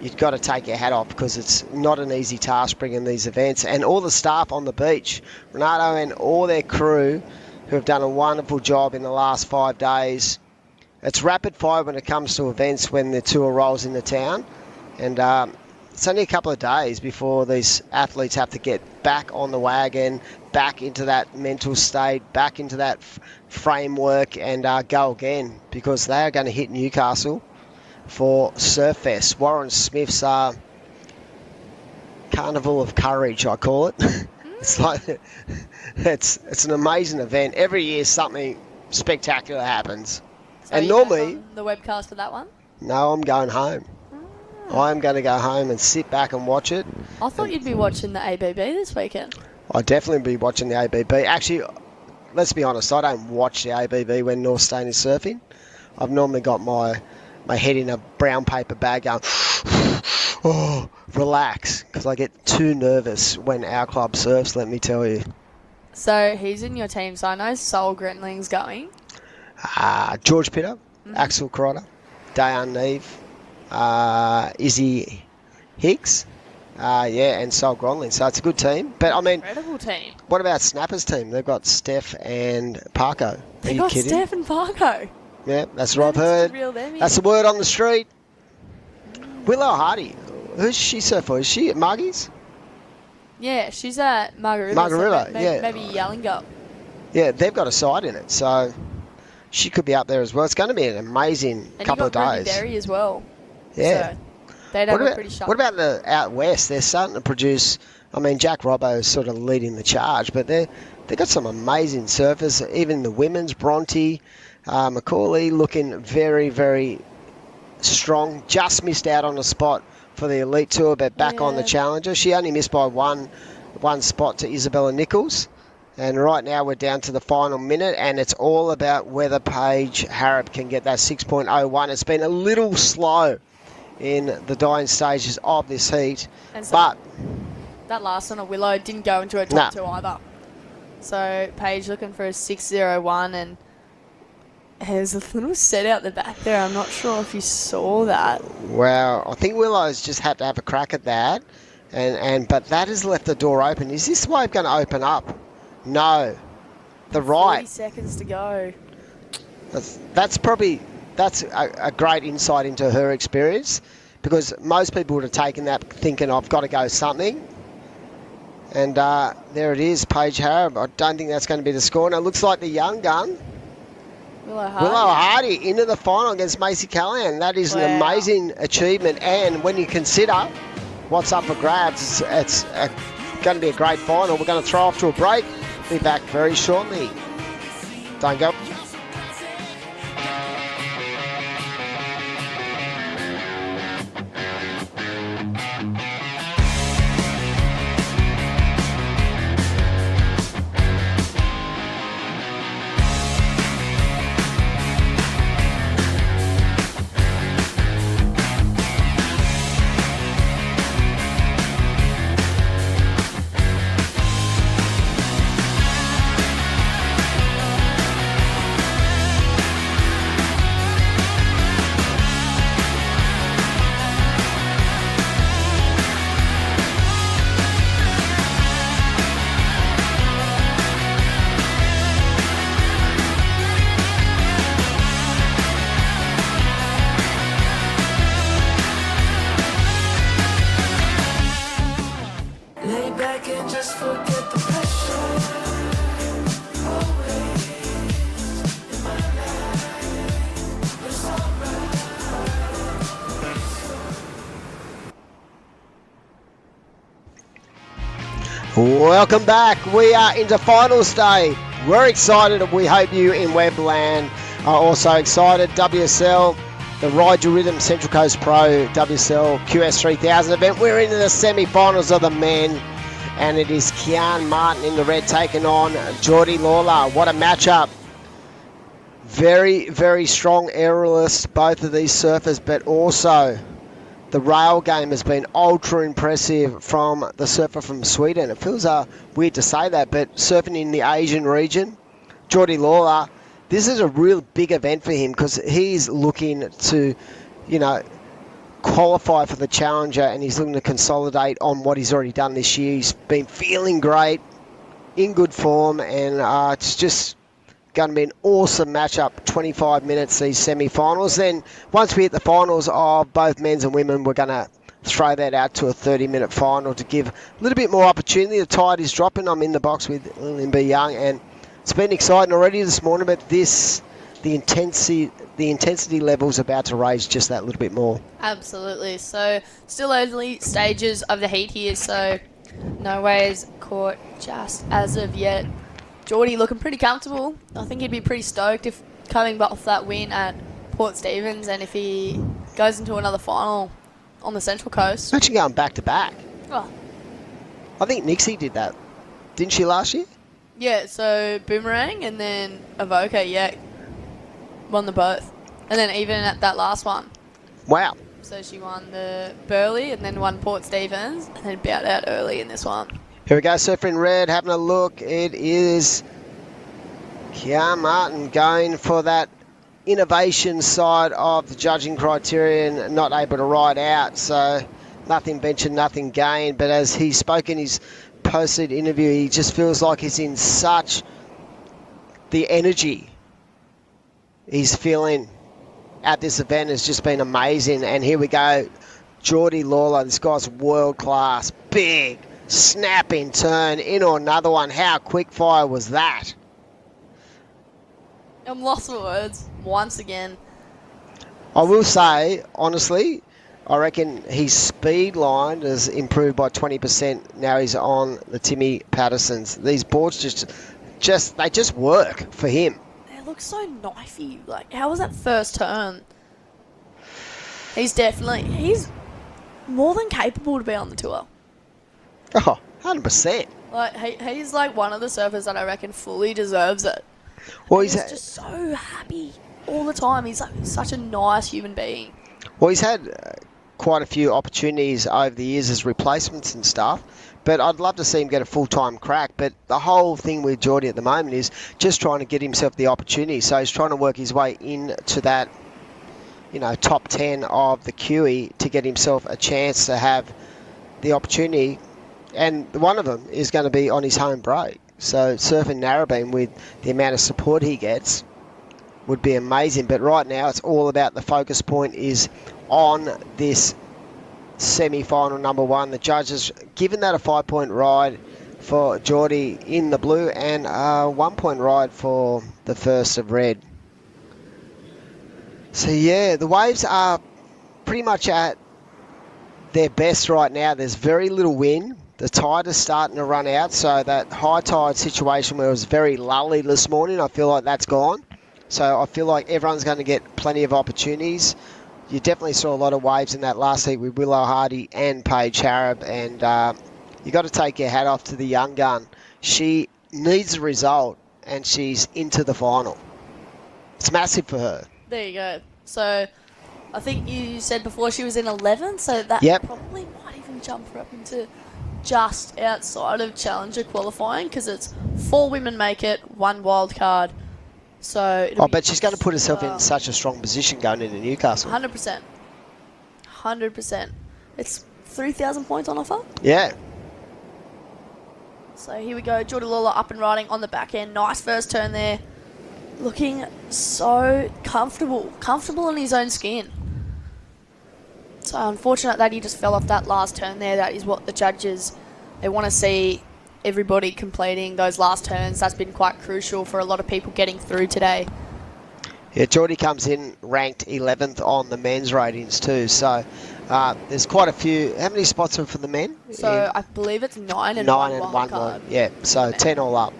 you've got to take your hat off because it's not an easy task bringing these events. And all the staff on the beach, Renato and all their crew, who have done a wonderful job in the last 5 days. It's rapid fire when it comes to events when the tour rolls into town, and it's only a couple of days before these athletes have to get back on the wagon, back into that mental state, back into that framework, and go again, because they are going to hit Newcastle for Surf Fest. Warren Smith's Carnival of Courage, I call it. It's like it's an amazing event. Every year something spectacular happens. So and you normally, on the webcast for that one? No, I'm going home. I'm going to go home and sit back and watch it. I thought you'd be watching the ABB this weekend. I'll definitely be watching the ABB. Actually, let's be honest, I don't watch the ABB when North Stain is surfing. I've normally got my head in a brown paper bag going, oh, relax, because I get too nervous when our club surfs, let me tell you. So he's in your team, so I know Sol Grentling's going. George Pitter, Axel Crotter, Dayan Neve, Izzy Hicks, and Sol Gronlin. So it's a good team. But I mean, incredible team. What about Snapper's team? They've got Steph and Parko. They got Steph and Parko. Yeah, that's what I've heard. That's the word on the street. Willow Hardy. Who's she surf for? Is she at Muggies? Yeah, she's at Margarilla. Margarilla, so yeah. Maybe Yellingup. Yeah, they've got a side in it, so she could be up there as well. It's going to be an amazing couple of days. And Berry as well. Yeah. So they'd have a pretty sharp. What about the out west? They're starting to produce. I mean, Jack Robbo is sort of leading the charge, but they've got some amazing surfers. Even the women's, Bronte, Macaulay, looking very, very strong. Just missed out on a spot for the Elite Tour, but back on the Challenger. She only missed by one spot to Isabella Nichols. And right now we're down to the final minute, and it's all about whether Paige Harrop can get that 6.01. It's been a little slow in the dying stages of this heat, And so but that last one, a Willow, didn't go into a top two either. So Paige looking for a 6.01, and there's a little set out the back there. I'm not sure if you saw that. well, I think Willow's just had to have a crack at that, but that has left the door open. Is this wave going to open up? No, the 40 right. seconds to go. That's a great insight into her experience, because most people would have taken that thinking I've got to go something. And there it is, Paige Harrop. I don't think that's going to be the score. And it looks like the young gun, Willow Hardy. Willow Hardy, into the final against Macy Callahan. That is an amazing achievement. And when you consider what's up for grabs, it's going to be a great final. We're going to throw off to a break. Be back very shortly. Don't go. Welcome back. We are into finals day. We're excited, and we hope you in Webland are also excited. WSL, the Ryde Rhythm Central Coast Pro WSL QS 3000 event. We're into the semi-finals of the men, and it is Kean Martin in the red taking on Jordi Lawler. What a matchup. Very, very strong aerialists, both of these surfers, but also the rail game has been ultra impressive from the surfer from Sweden. It feels weird to say that, but surfing in the Asian region, Jordi Lawler, this is a real big event for him because he's looking to, qualify for the Challenger, and he's looking to consolidate on what he's already done this year. He's been feeling great, in good form, and it's just going to be an awesome matchup. 25 minutes, these semi-finals. Then once we hit the finals of both men's and women, we're going to throw that out to a 30-minute final to give a little bit more opportunity. The tide is dropping. I'm in the box with Lillian B. Young, and it's been exciting already this morning, but the intensity level's about to raise just that little bit more. Absolutely. So still early stages of the heat here, so no waves caught just as of yet. Jordi looking pretty comfortable. I think he'd be pretty stoked if coming off that win at Port Stephens, and if he goes into another final on the Central Coast. Actually going back to back. Oh. I think Nixie did that. Didn't she last year? Yeah, so Boomerang and then Avoca, won the both. And then even at that last one. Wow. So she won the Burleigh and then won Port Stephens and then bowed out early in this one. Here we go, surfer in red, having a look. It is Kean Martin going for that innovation side of the judging criterion, not able to ride out. So nothing ventured, nothing gained. But as he spoke in his posted interview, he just feels like he's in such the energy he's feeling at this event has just been amazing. And here we go, Jordi Lawler. This guy's world class, big, snapping turn into another one. How quick fire was that? I'm lost for words once again. I will say, honestly, I reckon his speed line has improved by 20%. Now he's on the Timmy Pattersons. These boards just work for him. They look so knifey. Like, how was that first turn? He's more than capable to be on the tour. Oh, 100%. Like, he's like one of the surfers that I reckon fully deserves it. Well, he's just so happy all the time. He's like such a nice human being. Well, he's had quite a few opportunities over the years as replacements and stuff, but I'd love to see him get a full-time crack. But the whole thing with Jordi at the moment is just trying to get himself the opportunity. So he's trying to work his way into that, top 10 of the QE to get himself a chance to have the opportunity. And one of them is going to be on his home break. So surfing Narrabeen with the amount of support he gets would be amazing. But right now it's all about the focus point is on this semi-final number one. The judges given that a 5-point ride for Jordi in the blue and a 1-point ride for the first of red. So yeah, the waves are pretty much at their best right now. There's very little wind. The tide is starting to run out, so that high tide situation where it was very lully this morning, I feel like that's gone. So I feel like everyone's going to get plenty of opportunities. You definitely saw a lot of waves in that last heat with Willow Hardy and Paige Harrop, and you got to take your hat off to the young gun. She needs a result, and she's into the final. It's massive for her. There you go. So I think you said before she was in 11, so that probably might even jump her up into just outside of Challenger qualifying, because it's 4 women make it, 1 wild card. So I bet she's going to put herself in such a strong position going into Newcastle. 100%. 100%. It's 3,000 points on offer. Yeah. So here we go. Jordi Lawler up and riding on the back end. Nice first turn there. Looking so comfortable. Comfortable in his own skin. So unfortunate that he just fell off that last turn there. That is what the judges, they want to see everybody completing those last turns. That's been quite crucial for a lot of people getting through today. Yeah, Jordi comes in ranked 11th on the men's ratings too. So there's quite a few. How many spots are for the men? So I believe it's 9 and 9 one and wild 1 card. Yeah, so 10 all up.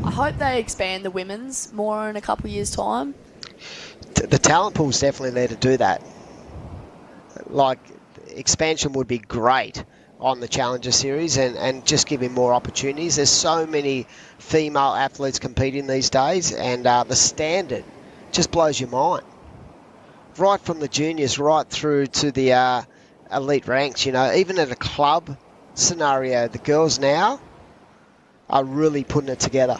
I hope they expand the women's more in a couple of years' time. The talent pool's definitely there to do that. Like, expansion would be great on the Challenger Series and just giving more opportunities. There's so many female athletes competing these days, and the standard just blows your mind. Right from the juniors right through to the elite ranks, you know, even at a club scenario, the girls now are really putting it together.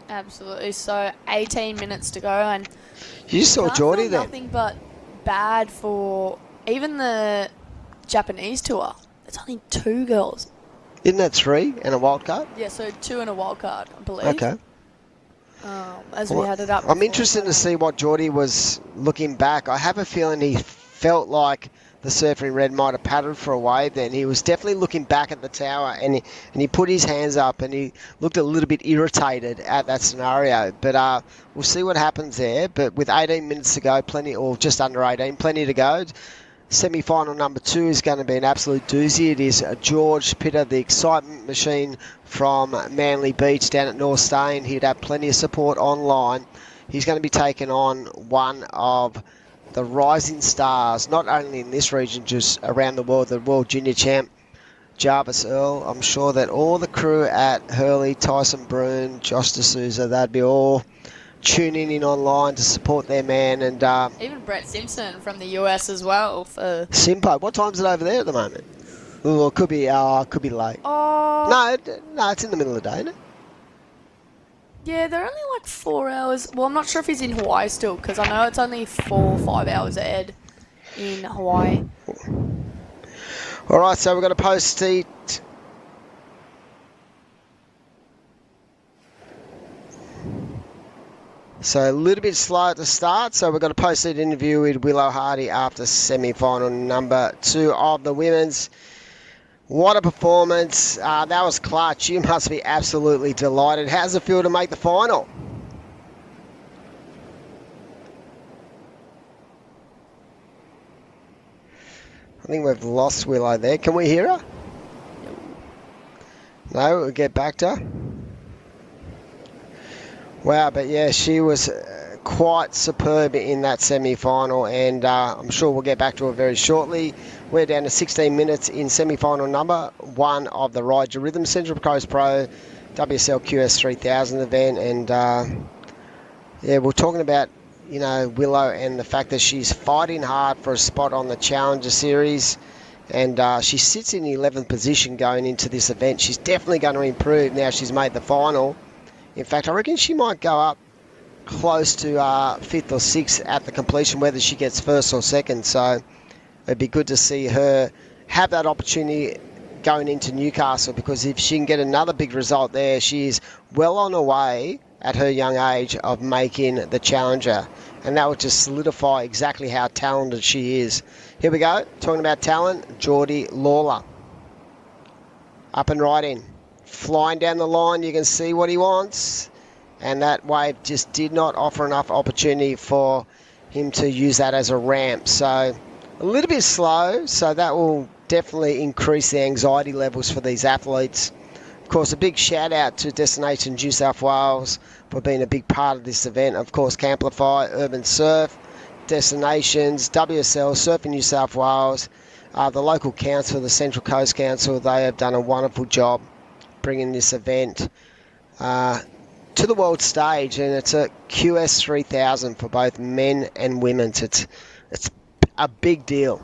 Absolutely. So 18 minutes to go, and You saw can't feel Jordi then. nothing but bad for even the Japanese tour. It's only 2 girls. Isn't that 3 and a wild card? Yeah, so 2 and a wild card, I believe. Okay. As we had it up. I'm interested to see what Jordi was looking back. I have a feeling he felt like the surfer in red might have paddled for a wave then. He was definitely looking back at the tower, and he put his hands up, and he looked a little bit irritated at that scenario. But we'll see what happens there. But with 18 minutes to go, or just under 18, plenty to go. Semi-final number 2 is going to be an absolute doozy. It is George Pitter, the excitement machine from Manly Beach down at North Stain. He'd have plenty of support online. He's going to be taking on one of the rising stars, not only in this region, just around the world, the World Junior Champ, Jarvis Earl. I'm sure that all the crew at Hurley, Tyson Brune, Josh D'Souza, they'd be all tuning in online to support their man. And Even Brett Simpson from the US as well. For Simpo, what time's it over there at the moment? Oh, it could be late. Oh. No, it's in the middle of the day, isn't it? Yeah, they're only like 4 hours. Well, I'm not sure if he's in Hawaii still, because I know it's only 4 or 5 hours ahead in Hawaii. All right, so we're going to post it. So a little bit slow at the start, so we've got a post-seed interview with Willow Hardy after semi-final number 2 of the women's. What a performance. That was clutch. You must be absolutely delighted. How's it feel to make the final? I think we've lost Willow there. Can we hear her? No, we'll get back to her. Wow, but yeah, she was quite superb in that semi-final, and I'm sure we'll get back to her very shortly. We're down to 16 minutes in semi-final number 1 of the Ryde Rhythm Central Coast Pro WSL QS 3000 event, and yeah, we're talking about, you know, Willow and the fact that she's fighting hard for a spot on the Challenger Series, and she sits in the 11th position going into this event. She's definitely going to improve now she's made the final. In fact, I reckon she might go up close to 5th or 6th at the completion, whether she gets 1st or 2nd. So it'd be good to see her have that opportunity going into Newcastle, because if she can get another big result there, she is well on her way at her young age of making the Challenger. And that would just solidify exactly how talented she is. Here we go, talking about talent, Jordi Lawler. Up and right in. Flying down the line, you can see what he wants, and that wave just did not offer enough opportunity for him to use that as a ramp. So a little bit slow, so that will definitely increase the anxiety levels for these athletes. Of course, a big shout out to Destination New South Wales for being a big part of this event. Of course, Camplify, URBNSURF, Destinations, WSL, Surfing New South Wales, the local council, the Central Coast Council, they have done a wonderful job bringing this event to the world stage, and it's a QS 3000 for both men and women. It's a big deal.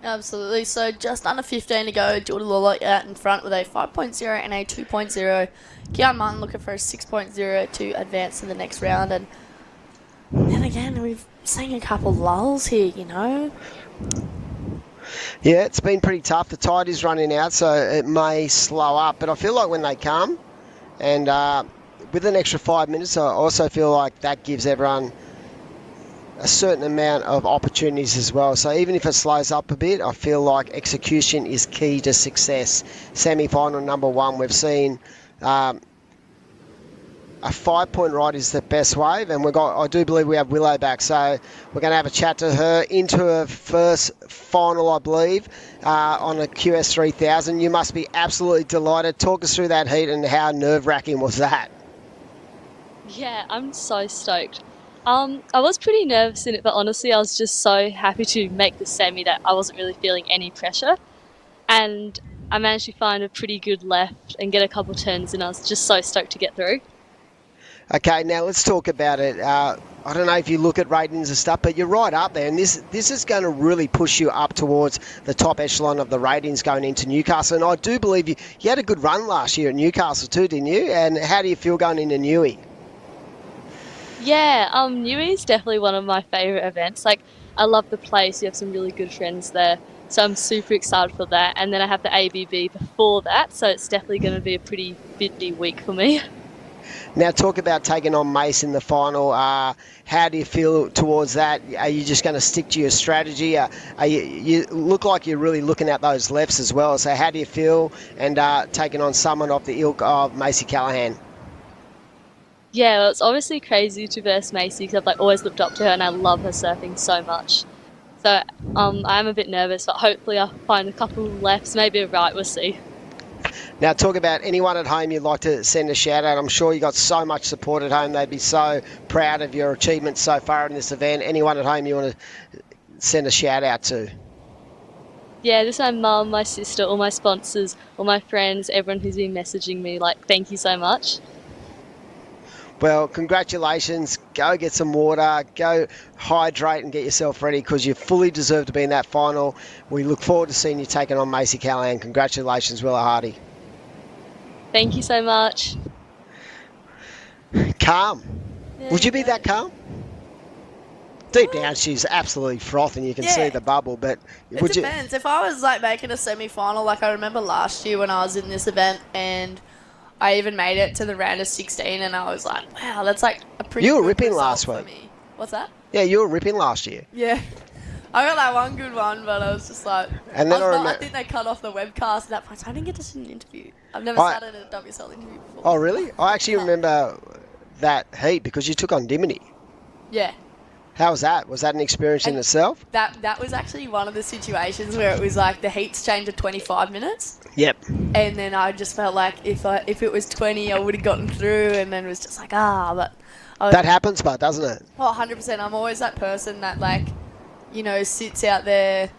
Absolutely. So just under 15 to go. Jordi Lawler out in front with a 5.0 and a 2.0. Kean Martin looking for a 6.0 to advance to the next round. And then again, we've seen a couple lulls here, you know. Yeah, it's been pretty tough. The tide is running out, so it may slow up. But I feel like when they come, and with an extra 5 minutes, I also feel like that gives everyone a certain amount of opportunities as well. So even if it slows up a bit, I feel like execution is key to success. Semi-final number 1, we've seen a 5-point ride is the best wave, and I do believe we have Willow back, so we're going to have a chat to her into her first final, I believe, on a QS 3000. You must be absolutely delighted. Talk us through that heat and how nerve-wracking was that? Yeah, I'm so stoked. I was pretty nervous in it, but honestly, I was just so happy to make the semi that I wasn't really feeling any pressure. And I managed to find a pretty good left and get a couple turns, and I was just so stoked to get through. Okay, now let's talk about it. I don't know if you look at ratings and stuff, but you're right up there, and this is going to really push you up towards the top echelon of the ratings going into Newcastle. And I do believe you had a good run last year at Newcastle too, didn't you? And how do you feel going into Newey? Yeah, Newey is definitely one of my favourite events. Like, I love the place. You have some really good friends there. So I'm super excited for that. And then I have the ABB before that, so it's definitely going to be a pretty busy week for me. Now, talk about taking on Mace in the final. How do you feel towards that? Are you just going to stick to your strategy? You look like you're really looking at those lefts as well. So how do you feel and taking on someone of the ilk of Macy Callahan? Yeah, well, it's obviously crazy to verse Macy because I've always looked up to her and I love her surfing so much. So I'm a bit nervous, but hopefully I'll find a couple lefts, maybe a right, we'll see. Now, talk about anyone at home you'd like to send a shout out. I'm sure you got so much support at home. They'd be so proud of your achievements so far in this event. Anyone at home you want to send a shout out to? Yeah, just my mum, my sister, all my sponsors, all my friends, everyone who's been messaging me, thank you so much. Well, congratulations. Go get some water, go hydrate and get yourself ready because you fully deserve to be in that final. We look forward to seeing you taking on Macy Callahan. Congratulations, Willow Hardy. Thank you so much. Calm. Would you be that calm? Deep down, she's absolutely frothing. You can see the bubble, but it depends. If I was making a semi-final, I remember last year when I was in this event and I even made it to the round of 16 and I was like, wow, that's a pretty You were good ripping result last for week. me. What's that? Yeah, you were ripping last year. Yeah. I got that one good one, but I was just And then I think they cut off the webcast at that point, so I didn't get to see an interview. I've never sat at a WSL interview before. Oh, really? I actually remember that heat because you took on Dimity. Yeah. How was that? Was that an experience in itself? That was actually one of the situations where it was the heats changed to 25 minutes. Yep. And then I just felt like if it was 20, I would have gotten through, and then it was just but... That happens, but doesn't it? Oh, 100%. I'm always that person that, sits out there.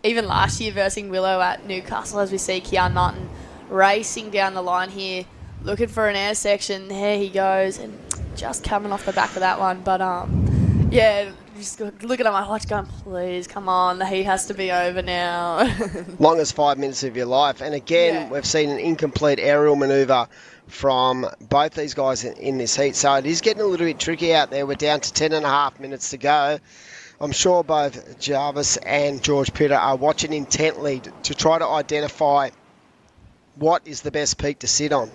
Even last year versus Willow at Newcastle, as we see Kean Martin racing down the line here, looking for an air section. There he goes, and just coming off the back of that one. But, yeah, just looking at my watch going, please, come on, the heat has to be over now. Longest 5 minutes of your life. And again, we've seen an incomplete aerial manoeuvre from both these guys in this heat. So it is getting a little bit tricky out there. We're down to 10.5 minutes to go. I'm sure both Jarvis and George Pitt are watching intently to try to identify what is the best peak to sit on.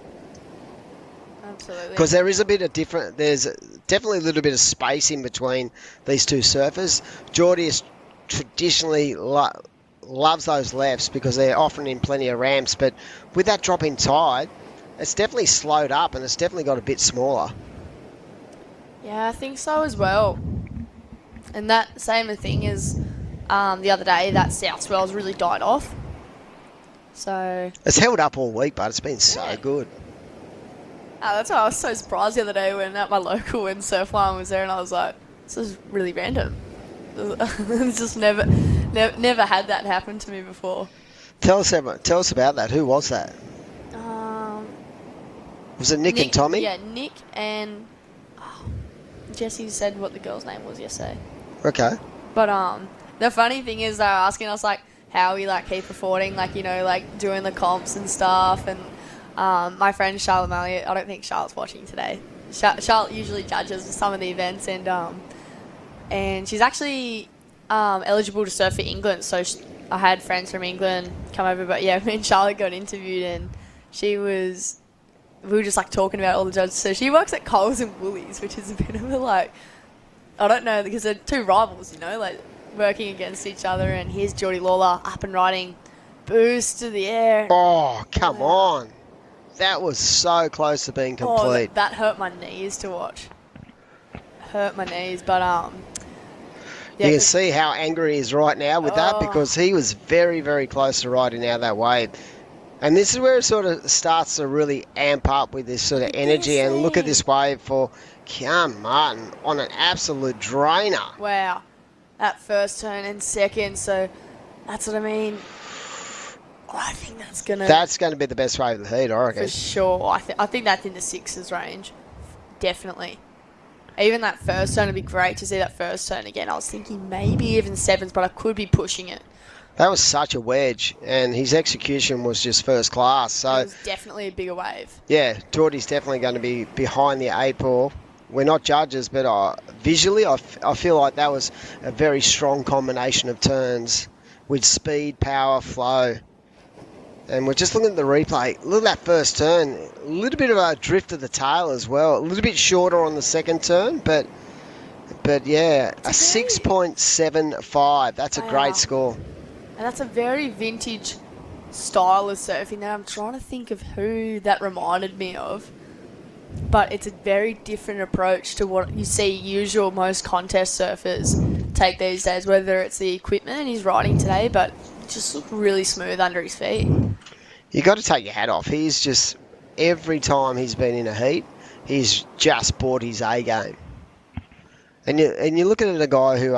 Absolutely. Because there is a bit of different, there's definitely a little bit of space in between these two surfers. Jordi is traditionally loves those lefts because they're often in plenty of ramps, but with that drop in tide, it's definitely slowed up and it's definitely got a bit smaller. Yeah, I think so as well. And that same thing as the other day, that south swell's really died off. So it's held up all week, but it's been so good. That's why I was so surprised the other day when at my local when Surfline was there, and I was like, this is really random. It's just never had that happen to me before. Tell us about that. Who was that? Was it Nick and Tommy? Yeah, Nick and Jesse said what the girl's name was yesterday. Okay. But the funny thing is they were asking us how we keep affording, doing the comps and stuff, and my friend Charlotte Malliot, I don't think Charlotte's watching today. Charlotte usually judges some of the events, and she's actually eligible to surf for England, so I had friends from England come over, but yeah, me and Charlotte got interviewed, and we were just talking about all the judges. So she works at Coles and Woolies, which is a bit of a I don't know, because they're two rivals, working against each other. And here's Jordi Lawler up and riding, boost to the air. Oh, come on. That was so close to being Oh, complete. that hurt my knees to watch. Hurt my knees, but you can see how angry he is right now with that, because he was very, very close to riding out that wave. And this is where it sort of starts to really amp up with this sort of energy. And look at this wave for Kean Martin on an absolute drainer. Wow, that first turn and second. So that's what I mean. I think that's gonna be the best wave of the heat, I reckon. for sure. I think that's in the sixes range, definitely. Even that first turn would be great to see that first turn again. I was thinking maybe even sevens, but I could be pushing it. That was such a wedge, and his execution was just first class. So It was definitely a bigger wave. yeah, Jordi's definitely going to be behind the 8-ball. We're not judges, but visually I feel like that was a very strong combination of turns with speed, power, flow. And we're just looking at the replay. Look at that first turn. A little bit of a drift of the tail as well. A little bit shorter on the second turn, but yeah, a 6.75. That's a great score. And that's a very vintage style of surfing. Now I'm trying to think of who that reminded me of. But it's a very different approach to what you see usual most contest surfers take these days, whether it's the equipment he's riding today, but it just looked really smooth under his feet. You got to take your hat off. He's just, every time he's been in a heat, he's just brought his A game. And you're looking at a guy who,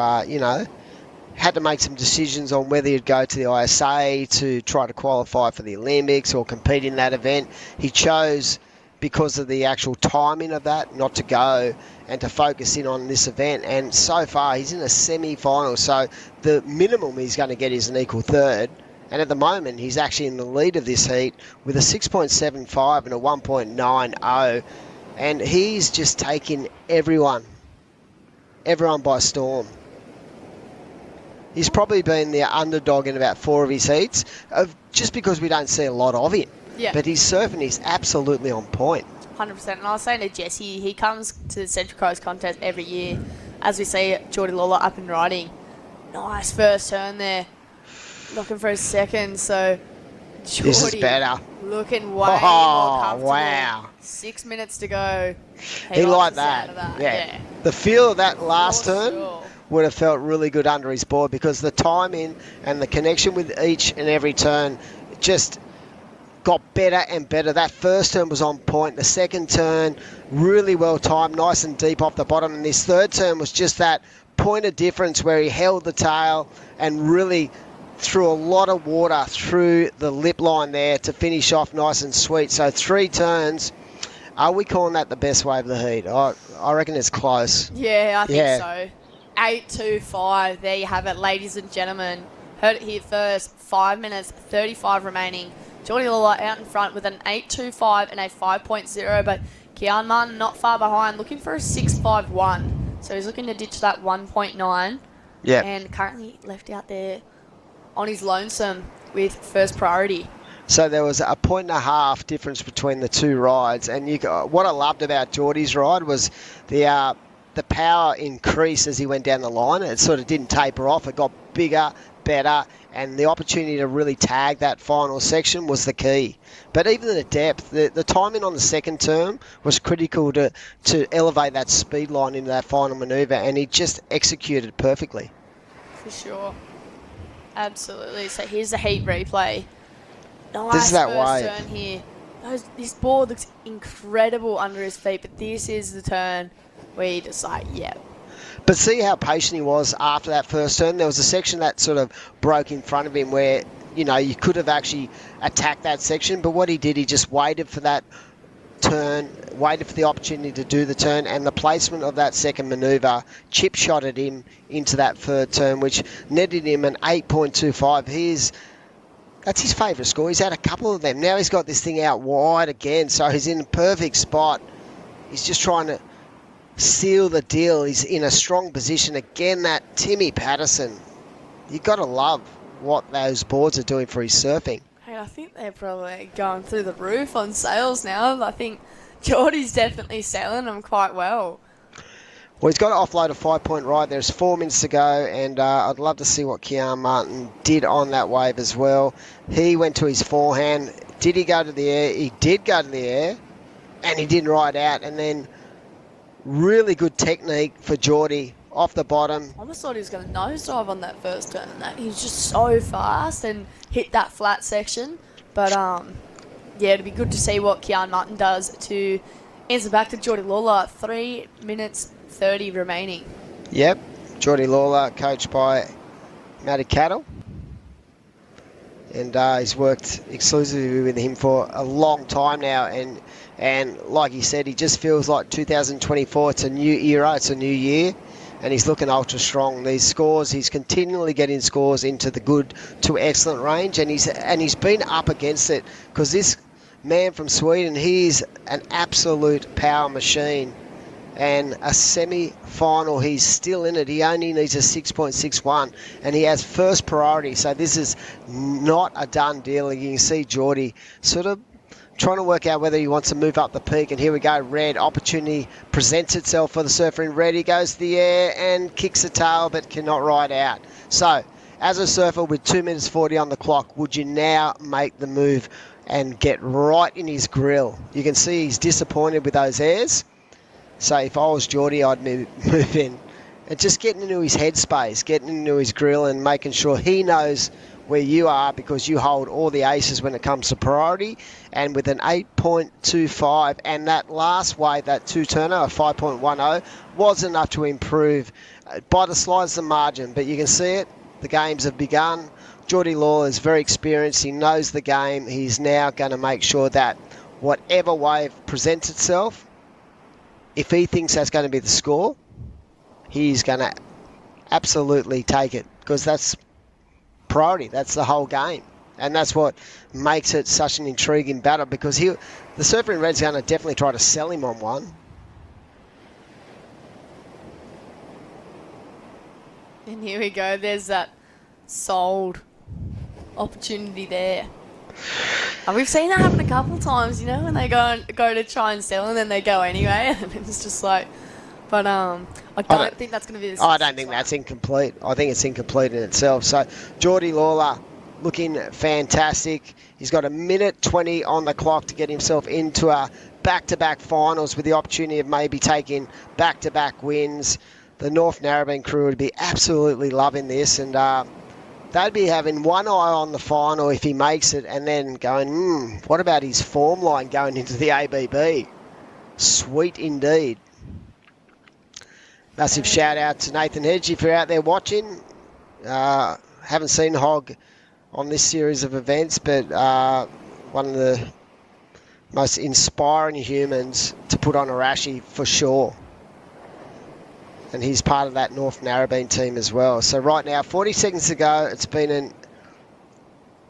had to make some decisions on whether he'd go to the ISA to try to qualify for the Olympics or compete in that event. He chose, because of the actual timing of that, not to go and to focus in on this event. And so far, he's in a semi-final, so the minimum he's going to get is an equal third. And at the moment, he's actually in the lead of this heat with a 6.75 and a 1.90. And he's just taking everyone by storm. He's probably been the underdog in about 4 of his heats, just because we don't see a lot of him. Yeah. But his surfing is absolutely on point. 100%. And I was saying to Jesse, he comes to the Central Coast contest every year, as we see Jordi Lawler up and riding. Nice first turn there. Looking for a second, so Jordi This is better. looking way more comfortable. Wow. 6 minutes to go. He liked the sound that. of Yeah. The feel of that last turn would have felt really good under his board, because the timing and the connection with each and every turn just got better and better. That first turn was on point. The second turn, really well timed, nice and deep off the bottom. And this third turn was just that point of difference where he held the tail and really threw a lot of water through the lip line there to finish off nice and sweet. So 3 turns. Are we calling that the best wave of the heat? I reckon it's close. Yeah, I think so. 8.25. There you have it, ladies and gentlemen. Heard it here first. 5 minutes, 35 remaining. Jordi Lawler out in front with an 8.25 and a 5.0, but Kean Martin not far behind, looking for a 6.51. So he's looking to ditch that 1.9. Yeah. And currently left out there on his lonesome with first priority. So there was a 1.5 difference between the two rides, and what I loved about Jordi's ride was the power increase as he went down the line. It sort of didn't taper off. It got bigger, better, and the opportunity to really tag that final section was the key. But even the depth, the timing on the second turn was critical to elevate that speed line into that final manoeuvre, and he just executed perfectly. For sure. Absolutely. So here's the heat replay. Nice This is that first wave. turn here. This board looks incredible under his feet, but this is the turn where you just like, yeah. But see how patient he was after that first turn? There was a section that sort of broke in front of him where, you could have actually attacked that section, but what he did, he just waited for that turn, waited for the opportunity to do the turn, and the placement of that second manoeuvre chip-shotted him into that third turn, which netted him an 8.25. That's his favourite score. He's had a couple of them. Now he's got this thing out wide again, so he's in a perfect spot. He's just trying to seal the deal. He's in a strong position. Again, that Timmy Patterson. You've got to love what those boards are doing for his surfing. Hey, I think they're probably going through the roof on sales now. I think Jordi's definitely selling them quite well. Well, he's got to offload a 5-point ride. There's 4 minutes to go, and I'd love to see what Kean Martin did on that wave as well. He went to his forehand, Did he go to the air? He did go to the air, and he didn't ride out. And then really good technique for Jordi off the bottom. I almost thought he was going to nosedive on that first turn. And that he's just so fast and hit that flat section. But yeah, it'd be good to see what Kean Martin does to answer back to Jordi Lawler. 3 minutes 30 remaining. Yep, Jordi Lawler, coached by Matty Cattle. And he's worked exclusively with him for a long time now. And like he said, he just feels like 2024, it's a new era, it's a new year. And he's looking ultra strong. These scores, he's continually getting scores into the good to excellent range. And he's been up against it because this man from Sweden, he's an absolute power machine. And a semi-final, he's still in it. He only needs a 6.61, and he has first priority. So this is not a done deal. You can see Jordi sort of trying to work out whether he wants to move up the peak. And here we go, Red. Opportunity presents itself for the surfer in red. He goes to the air and kicks the tail, but cannot ride out. So, as a surfer with 2 minutes 40 on the clock, would you now make the move and get right in his grill? You can see he's disappointed with those airs. So if I was Jordi, I'd move in and just getting into his headspace, getting into his grill and making sure he knows where you are, because you hold all the aces when it comes to priority. And with an 8.25 and that last wave, that two-turner, a 5.10, was enough to improve by the slightest of margin. But you can see it, the games have begun. Jordi Lawler is very experienced. He knows the game. He's now going to make sure that whatever wave presents itself, if he thinks that's going to be the score, he's going to absolutely take it, because that's priority. That's the whole game. And that's what makes it such an intriguing battle, because the surfer in red's going to definitely try to sell him on one. And here we go. There's that sold opportunity there. And we've seen that happen a couple of times, you know, when they go to try and sell and then they go anyway, and it's just like, but I don't think that's going to be the I don't think that's incomplete. I think it's incomplete in itself. So Jordi Lawler looking fantastic. He's got 1:20 on the clock to get himself into a back-to-back finals with the opportunity of maybe taking back-to-back wins. The North Narrabeen crew would be absolutely loving this, and they'd be having one eye on the final if he makes it, and then going, what about his form line going into the ABB? Sweet indeed. Massive shout out to Nathan Hedge if you're out there watching. Haven't seen Hog on this series of events, but one of the most inspiring humans to put on a Rashi for sure. And he's part of that North Narrabeen team as well. So right now, 40 seconds to go. It's been an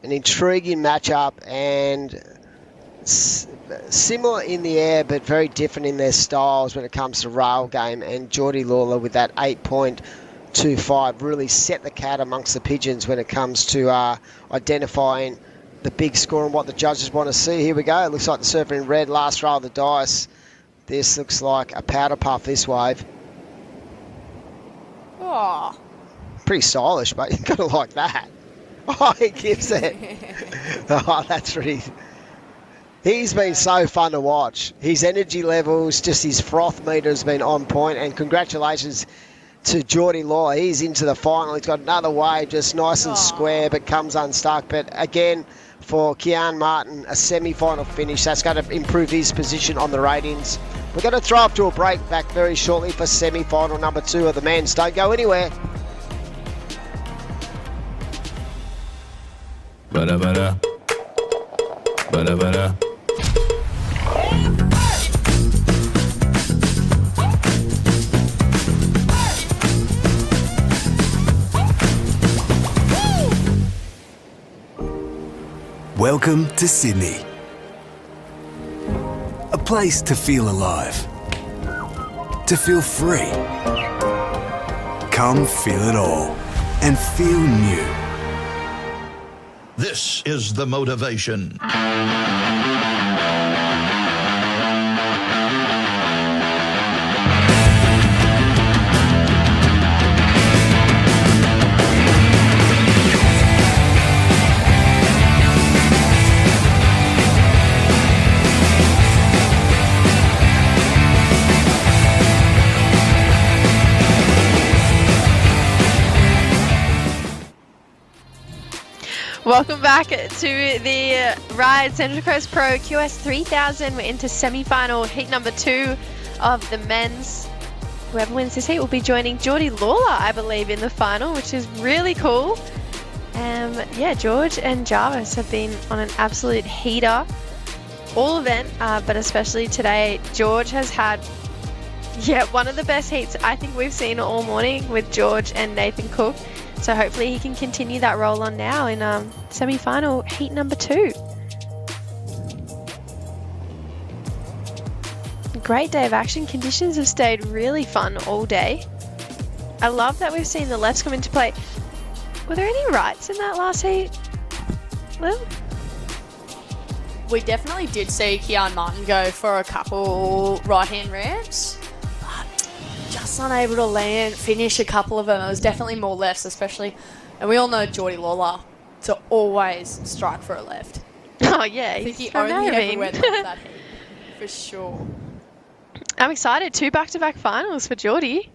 intriguing matchup, and similar in the air, but very different in their styles when it comes to rail game. And Jordi Lawler with that 8.25 really set the cat amongst the pigeons when it comes to identifying the big score and what the judges want to see. Here we go. It looks like the surfer in red, last roll of the dice. This looks like a powder puff, this wave. Oh. Pretty stylish, but you've got to like that. Oh, he gives it. Oh, that's really... He's been so fun to watch. His energy levels, just his froth meter has been on point, and congratulations to Jordi Lawler. He's into the final. He's got another wave, just nice and square, but comes unstuck. But again, for Kean Martin, a semi-final finish. That's going to improve his position on the ratings. We're going to throw up to a break, back very shortly for semi-final number 2 of the men's. Don't go anywhere. Ba-da-ba-da. Ba-da-ba-da. Welcome to Sydney. A place to feel alive, to feel free. Come feel it all and feel new. This is the motivation. Welcome back to the Ryde Central Coast Pro QS 3000. We're into semi-final heat number 2 of the men's. Whoever wins this heat will be joining Jordi Lawler, I believe, in the final, which is really cool. Yeah, George and Jarvis have been on an absolute heater all event, but especially today. George has had, one of the best heats I think we've seen all morning with George and Nathan Cook. So hopefully he can continue that roll on now in semi-final heat number 2. Great day of action. Conditions have stayed really fun all day. I love that we've seen the lefts come into play. Were there any rights in that last heat? Well, We definitely did see Kean Martin go for a couple right-hand ramps, but just unable to finish a couple of them. It was definitely more lefts, especially, and we all know Jordi Lawler to always strike for a left. Oh yeah, I think he he's from only ever Manami. went left that heat, for sure. I'm excited. 2 back-to-back finals for Jordi.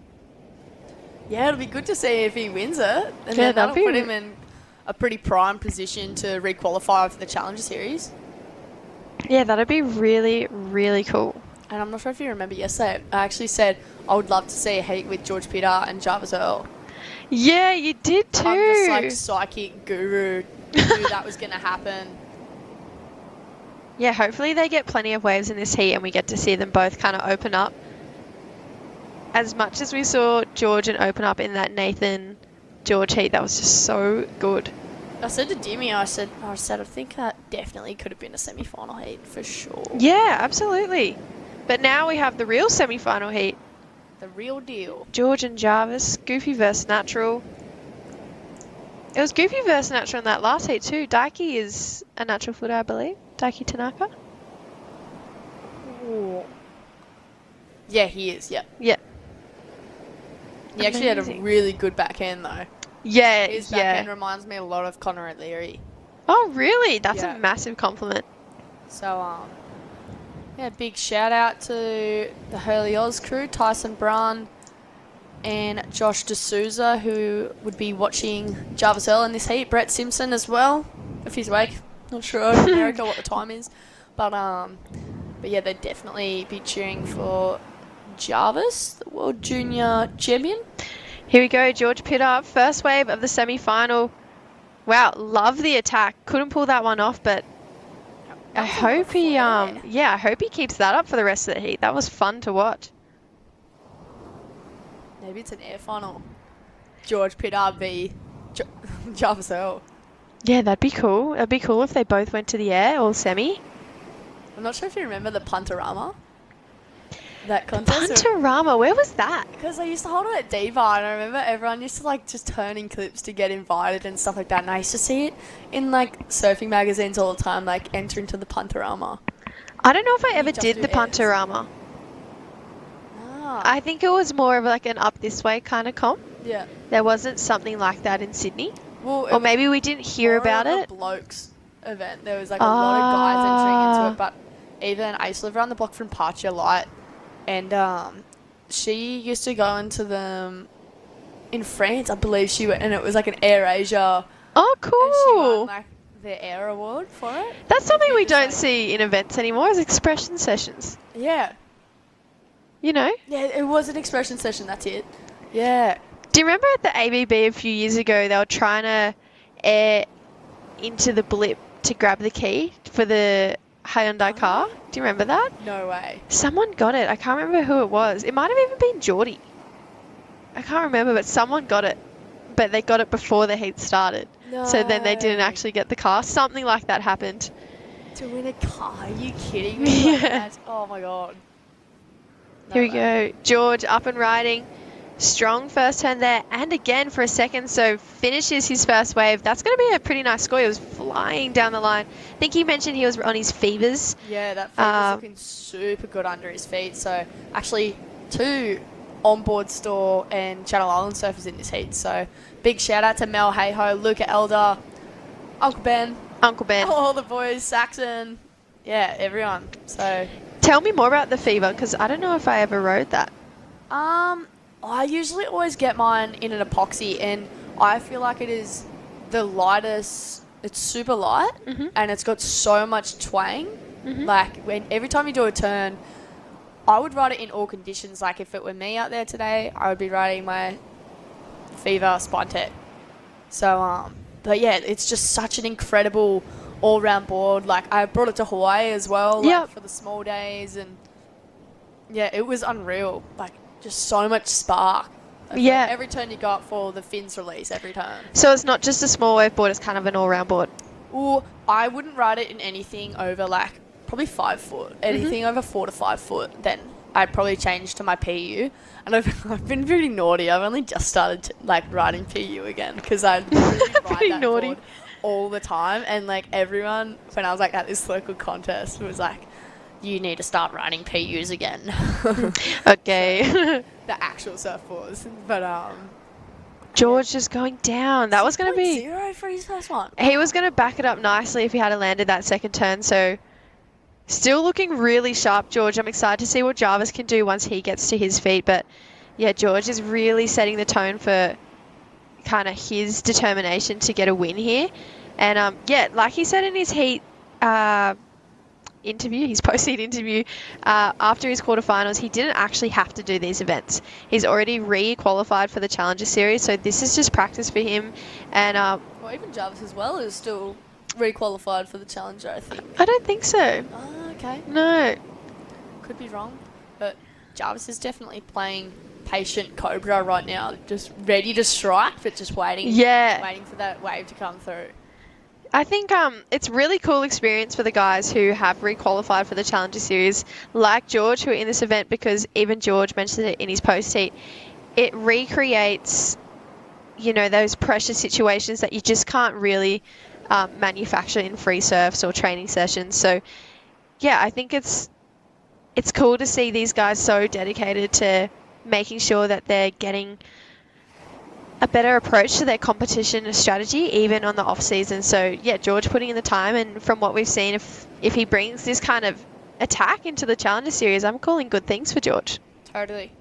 Yeah, it'll be good to see if he wins it, and Yeah, then that'll that'd put be- him in a pretty prime position to re-qualify for the Challenger Series. Yeah, that'd be really, really cool. And I'm not sure if you remember yesterday, I actually said I would love to see a heat with George Pitter and Jarvis Earl. Yeah, you did too. I'm just like psychic guru, knew that was going to happen. Yeah, hopefully they get plenty of waves in this heat and we get to see them both kind of open up. As much as we saw George and open up in that Nathan-George heat, that was just so good. I said to Dimmy, I said I think that definitely could have been a semi-final heat for sure. Yeah, absolutely. But now we have the real semi-final heat. The real deal. George and Jarvis, Goofy versus Natural. It was Goofy versus Natural in that last heat too. Daiki is a natural footer, I believe. Daiki Tanaka. Ooh. Yeah, he is, yeah. Yeah. He actually had a Amazing. really good backhand though. Yeah, His yeah. backhand reminds me a lot of Connor O'Leary. Oh, really? That's Yeah. a massive compliment. So, yeah, big shout out to the Hurley Oz crew, Tyson Brun and Josh D'Souza, who would be watching Jarvis Earl in this heat. Brett Simpson as well, if he's awake. Not sure in America what the time is. But yeah, they'd definitely be cheering for Jarvis, the World Junior Champion. Here we go, George Pitter, first wave of the semi-final. Wow, love the attack. Couldn't pull that one off, but I hope he, I hope he keeps that up for the rest of the heat. That was fun to watch. Maybe it's an air final. George Pitter v Jarvis Earl. Yeah, that'd be cool. That'd be cool if they both went to the air or semi. I'm not sure if you remember the Puntorama. That contest. Puntorama, where was that? Because I used to hold it at Diva, and I remember everyone used to like just turn in clips to get invited and stuff like that. And I used to see it in like surfing magazines all the time, like enter into the Puntorama. I don't know if I ever just did do the airs. Puntorama. Ah. I think it was more of like an up this way kind of comp. Yeah. There wasn't something like that in Sydney. Well, it Or was maybe we didn't hear more about of a it. blokes event. There was like a lot of guys entering into it, but even I used to live around the block from Partia Light, and she used to go into them in France, I believe she went, and it was like an Air Asia. Oh, And she cool. won like the Air Award for it. That's something we don't see in events anymore, is expression sessions. Yeah. You know? Yeah, it was an expression session, that's it. Yeah. Do you remember at the ABB a few years ago, they were trying to air into the blip to grab the key for the Hyundai car? Do you remember that? No way. Someone got it. I can't remember who it was. It might have even been Jordi. I can't remember, but someone got it. But they got it before the heat started. So then they didn't No. actually get the car. Something like that happened. To win a car? Are you kidding me? Like, Yeah. that's- oh my god. Here we go. George up and riding. Strong first turn there. And again for a second. So finishes his first wave. That's going to be a pretty nice score. He was flying down the line. I think he mentioned he was on his fevers. Yeah, that feet was looking super good under his feet. So actually 2 onboard store and Channel Island surfers in this heat. So big shout out to Mel Hayho, Luca Elder, Uncle Ben. Uncle Ben. All the boys, Saxon. Yeah, everyone. So Tell me more about the fever, because I don't know if I ever rode that. I usually always get mine in an epoxy, and I feel like it is the lightest it's super light and it's got so much twang. Like every time you do a turn, I would ride it in all conditions. Like if it were me out there today, I would be riding my Fever Spine Tech. So but yeah, it's just such an incredible all-round board. Like I brought it to Hawaii as well, like, for the small days, and yeah, it was unreal. Like just so much spark. Yeah. Every turn you go up for, the fins release every turn. So it's not just a small wave board, it's kind of an all-round board. Or I wouldn't ride it in anything over like probably 5 foot. Anything over 4 to 5 foot, then I'd probably change to my PU. And I've been pretty naughty. I've only just started riding PU again because I really ride that board all the time. And like everyone, when I was like at this local contest, was like, you need to start riding PUs again. Okay. So, the actual surfboards. But George just going down. That was going to be 0 for his first one. He was going to back it up nicely if he had landed that second turn. So still looking really sharp, George. I'm excited to see what Jarvis can do once he gets to his feet. But yeah, George is really setting the tone for kind of his determination to get a win here. And yeah, like he said in his heat interview, his post-heat interview, after his quarterfinals, he didn't actually have to do these events. He's already re-qualified for the Challenger Series, so this is just practice for him. And well, even Jarvis as well is still re-qualified for the Challenger, I think. I don't think so. Oh, okay. No. Could be wrong, but Jarvis is definitely playing patient Cobra right now, just ready to strike, but just waiting. Yeah. Waiting for that wave to come through. I think it's a really cool experience for the guys who have re-qualified for the Challenger Series, like George, who are in this event, because even George mentioned it in his post-heat. It recreates, you know, those pressure situations that you just can't really manufacture in free surfs or training sessions. So, yeah, I think it's cool to see these guys so dedicated to making sure that they're getting a better approach to their competition strategy, even on the off season. So yeah, George putting in the time, and from what we've seen, if he brings this kind of attack into the Challenger Series, I'm calling good things for George. Totally.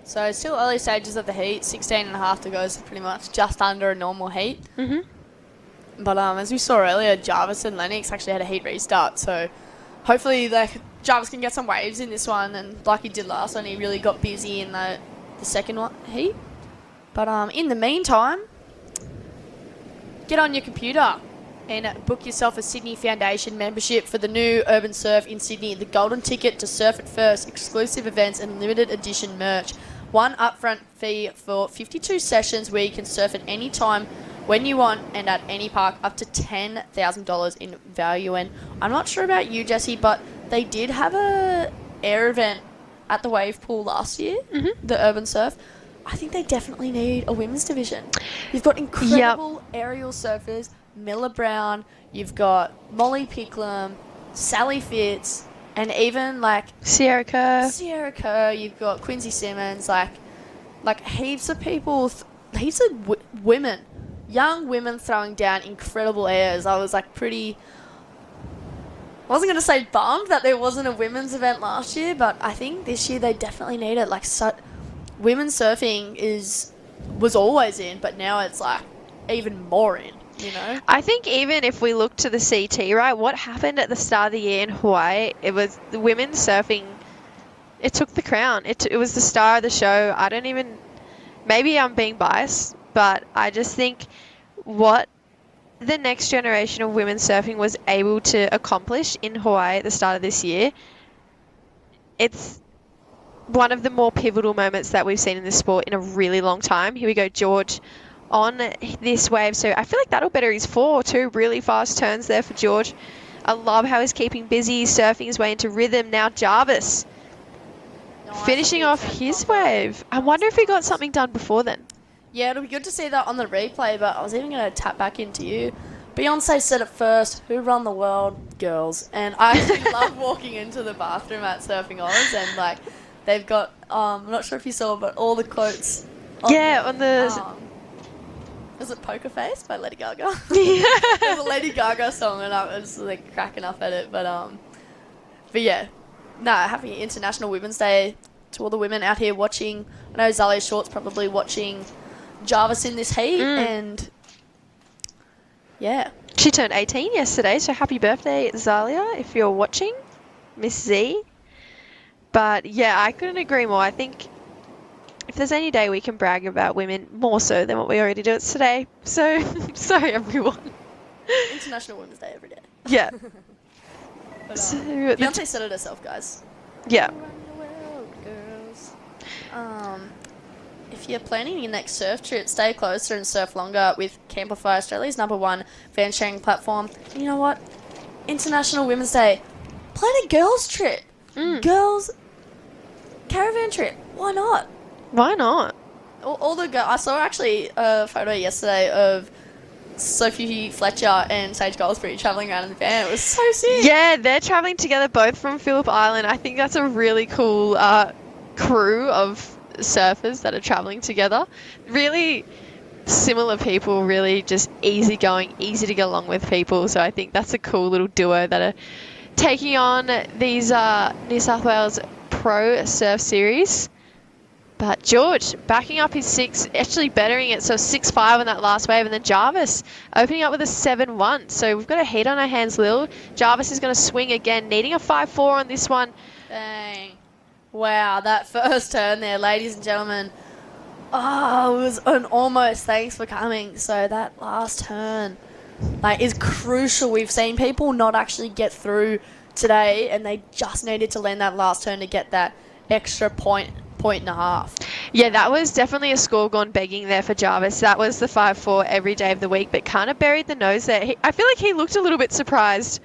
So still early stages of the heat, 16.5 to go, so pretty much just under a normal heat. But as we saw earlier, Jarvis and Lennox actually had a heat restart, so hopefully Jarvis can get some waves in this one, and like he did last one, he really got busy in the second heat. But in the meantime, get on your computer and book yourself a Sydney Foundation membership for the new Urban Surf in Sydney, the golden ticket to surf it first, exclusive events and limited edition merch. One upfront fee for 52 sessions where you can surf at any time, when you want, and at any park, up to $10,000 in value. And I'm not sure about you, Jessie, but they did have a air event at the wave pool last year, the Urban Surf. I think they definitely need a women's division. You've got incredible aerial surfers, Miller Brown, you've got Molly Picklum, Sally Fitz, and even like Sierra Kerr, you've got Quincy Simmons, like heaps of people, heaps of women, young women throwing down incredible airs. I was like I wasn't going to say bummed that there wasn't a women's event last year, but I think this year they definitely need it. Like women's surfing was always in, but now it's like even more in, you know? I think even if we look to the CT, right, what happened at the start of the year in Hawaii, it was the women's surfing, it took the crown. It was the star of the show. Maybe I'm being biased, but I just think what the next generation of women's surfing was able to accomplish in Hawaii at the start of this year, it's one of the more pivotal moments that we've seen in this sport in a really long time. Here we go, George on this wave. So I feel like that'll better his 4, 2 really fast turns there for George. I love how he's keeping busy, surfing his way into rhythm. Now Jarvis finishing off his wave. I wonder if he got something done before then. Yeah, it'll be good to see that on the replay, but I was even going to tap back into you. Beyonce said it first, who run the world? Girls. And I actually love walking into the bathroom at Surfing Oz, and like they've got, I'm not sure if you saw, but all the quotes. On the... was it Poker Face by Lady Gaga? There's a Lady Gaga song, and I was like cracking up at it. But yeah. No, happy International Women's Day to all the women out here watching. I know Zalia Short's probably watching Jarvis in this heat, and yeah. She turned 18 yesterday, so happy birthday, Zalia, if you're watching, Miss Z. But yeah, I couldn't agree more. I think if there's any day we can brag about women more so than what we already do, it's today. So, sorry everyone. International Women's Day every day. Yeah. But, So, Beyonce said it herself, guys. Yeah. Around the world, girls. If you're planning your next surf trip, stay closer and surf longer with Camplify, Australia's #1 fan sharing platform. And you know what? International Women's Day. Plan a girls trip. Girls caravan trip. Why not? Why not? All the girls. I saw actually a photo yesterday of Sophie Fletcher and Sage Goldsbury travelling around in the van. It was so sick. Yeah, they're travelling together both from Phillip Island. I think that's a really cool crew of surfers that are travelling together. Really similar people, really just easygoing, easy to get along with people. So I think that's a cool little duo that are taking on these New South Wales Pro Surf Series. But George backing up his 6, actually bettering it, so 6-5 on that last wave, and then Jarvis opening up with a 7-1. So we've got a heat on our hands, Lil. Jarvis is going to swing again, needing a 5-4 on this one. Dang. Wow, that first turn there, ladies and gentlemen. Oh, it was an almost. Thanks for coming. So that last turn is crucial. We've seen people not actually get through today, and they just needed to land that last turn to get that extra point and a half. Yeah, that was definitely a score gone begging there for Jarvis. That was the 5-4 every day of the week, but kind of buried the nose there. I feel like he looked a little bit surprised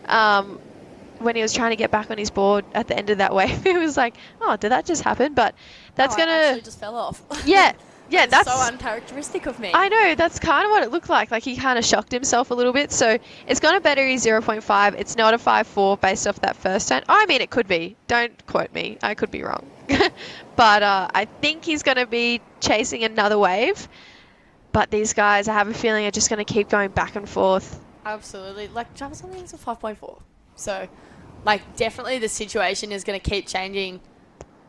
when he was trying to get back on his board at the end of that wave. He was like, oh, did that just happen? But that's It going to... actually just fell off. Yeah. Yeah, that's so uncharacteristic of me. I know, that's kind of what it looked like. Like, he kind of shocked himself a little bit. So it's going to better his 0.5. It's not a 5-4 based off that first turn. I mean, it could be. Don't quote me. I could be wrong. But I think he's going to be chasing another wave. But these guys, I have a feeling, are just going to keep going back and forth. Absolutely. Jarvis only has a 5.4. So, definitely the situation is going to keep changing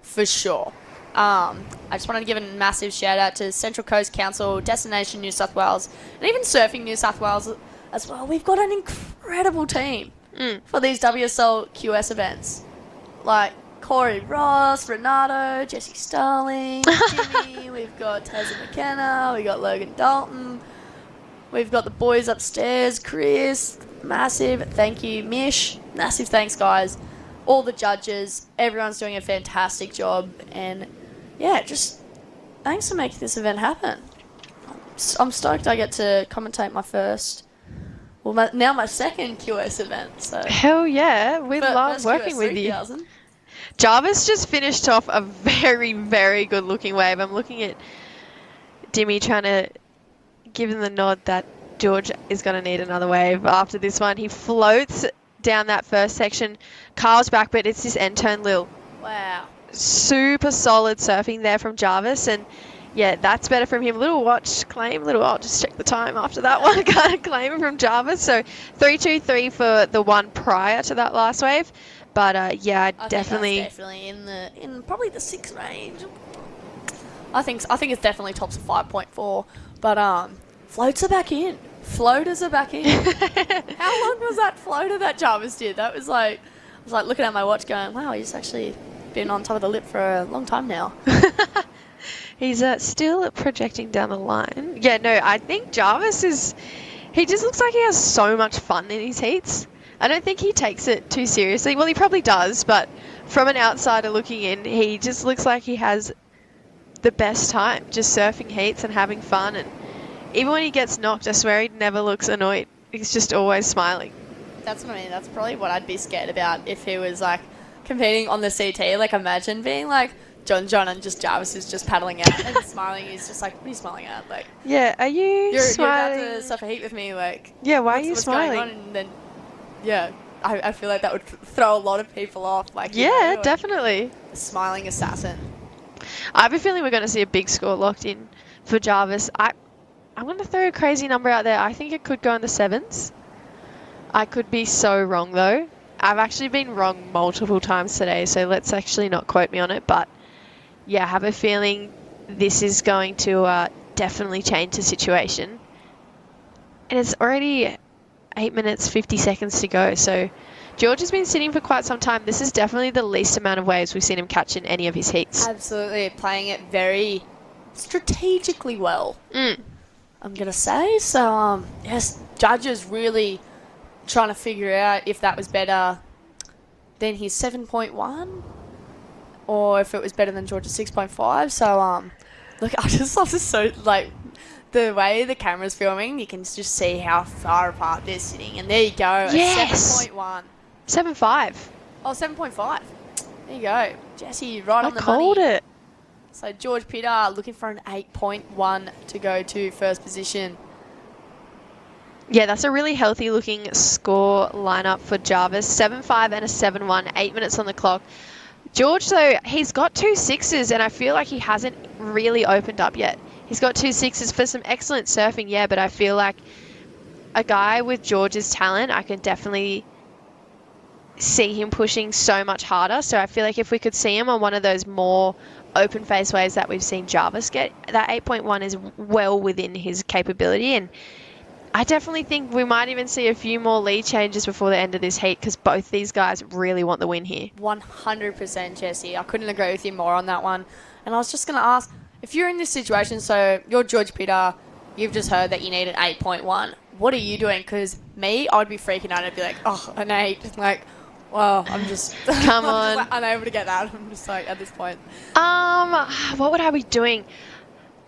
for sure. I just wanted to give a massive shout out to Central Coast Council, Destination New South Wales, and even Surfing New South Wales as well. We've got an incredible team for these WSL QS events. Like Corey Ross, Renato, Jesse Starling, Jimmy, we've got Tazza McKenna, we've got Logan Dalton, we've got the boys upstairs, Chris, massive thank you, Mish, massive thanks guys, all the judges, everyone's doing a fantastic job, and yeah, just thanks for making this event happen. I'm stoked I get to commentate my first, now my second QS event. So hell yeah, we love working with you. Jarvis just finished off a very, very good looking wave. I'm looking at Dimmy trying to give him the nod that George is going to need another wave after this one. He floats down that first section, carves back, but it's this end turn, Lil. Wow. Super solid surfing there from Jarvis, and yeah, that's better from him. Little watch claim, I'll just check the time after that one, kind of claim from Jarvis. So 3-2-3 for the one prior to that last wave. But yeah, I definitely in probably the 6 range. I think it's definitely tops of 5.4. But floats are back in. Floaters are back in. How long was that floater that Jarvis did? That was I was looking at my watch going, wow, he's actually been on top of the lip for a long time now. He's still projecting down the line. Yeah, no, I think Jarvis he just looks like he has so much fun in his heats. I don't think he takes it too seriously. Well, he probably does, but from an outsider looking in, he just looks like he has the best time just surfing heats and having fun. And even when he gets knocked, I swear he never looks annoyed. He's just always smiling. That's what I mean. That's probably what I'd be scared about if he was competing on the CT. Imagine being John and just Jarvis is just paddling out and smiling. He's just what are you smiling at? Yeah, are you smiling? You're about to suffer heat with me. Yeah, why are you what's smiling? Going on? And then, yeah, I feel like that would throw a lot of people off. Yeah, definitely. A smiling assassin. I have a feeling we're going to see a big score locked in for Jarvis. I'm going to throw a crazy number out there. I think it could go in the 7s. I could be so wrong, though. I've actually been wrong multiple times today, so let's actually not quote me on it. But, yeah, I have a feeling this is going to definitely change the situation. And it's already 8 minutes, 50 seconds to go. So George has been sitting for quite some time. This is definitely the least amount of waves we've seen him catch in any of his heats. Absolutely, playing it very strategically well, Mm. I'm going to say. So, yes, judges really trying to figure out if that was better than his 7.1 or if it was better than George's 6.5. So, look, I just love this so, like, the way the camera's filming, you can just see how far apart they're sitting. And there you go, Yes. 7.1. 7.5. Oh, 7.5. There you go. Jesse, right I on the called money. it. So George Pitter looking for an 8.1 to go to first position. Yeah, that's a really healthy looking score lineup for Jarvis. 7.5 and a 7.1, 8 minutes on the clock. George, though, he's got 2 6s, and I feel like he hasn't really opened up yet. He's got 2 6s for some excellent surfing, yeah, but I feel like a guy with George's talent, I can definitely see him pushing so much harder. So I feel like if we could see him on one of those more open face waves that we've seen Jarvis get, that 8.1 is well within his capability. And I definitely think we might even see a few more lead changes before the end of this heat because both these guys really want the win here. 100%, Jesse. I couldn't agree with you more on that one. And I was just going to ask, if you're in this situation, so you're George Pitter, you've just heard that you need an 8.1. What are you doing? Because me, I'd be freaking out. I'd be like, oh, an 8. Like, well, I'm just Come on. I'm just, like, unable to get that. I'm just like, at this point. What would I be doing?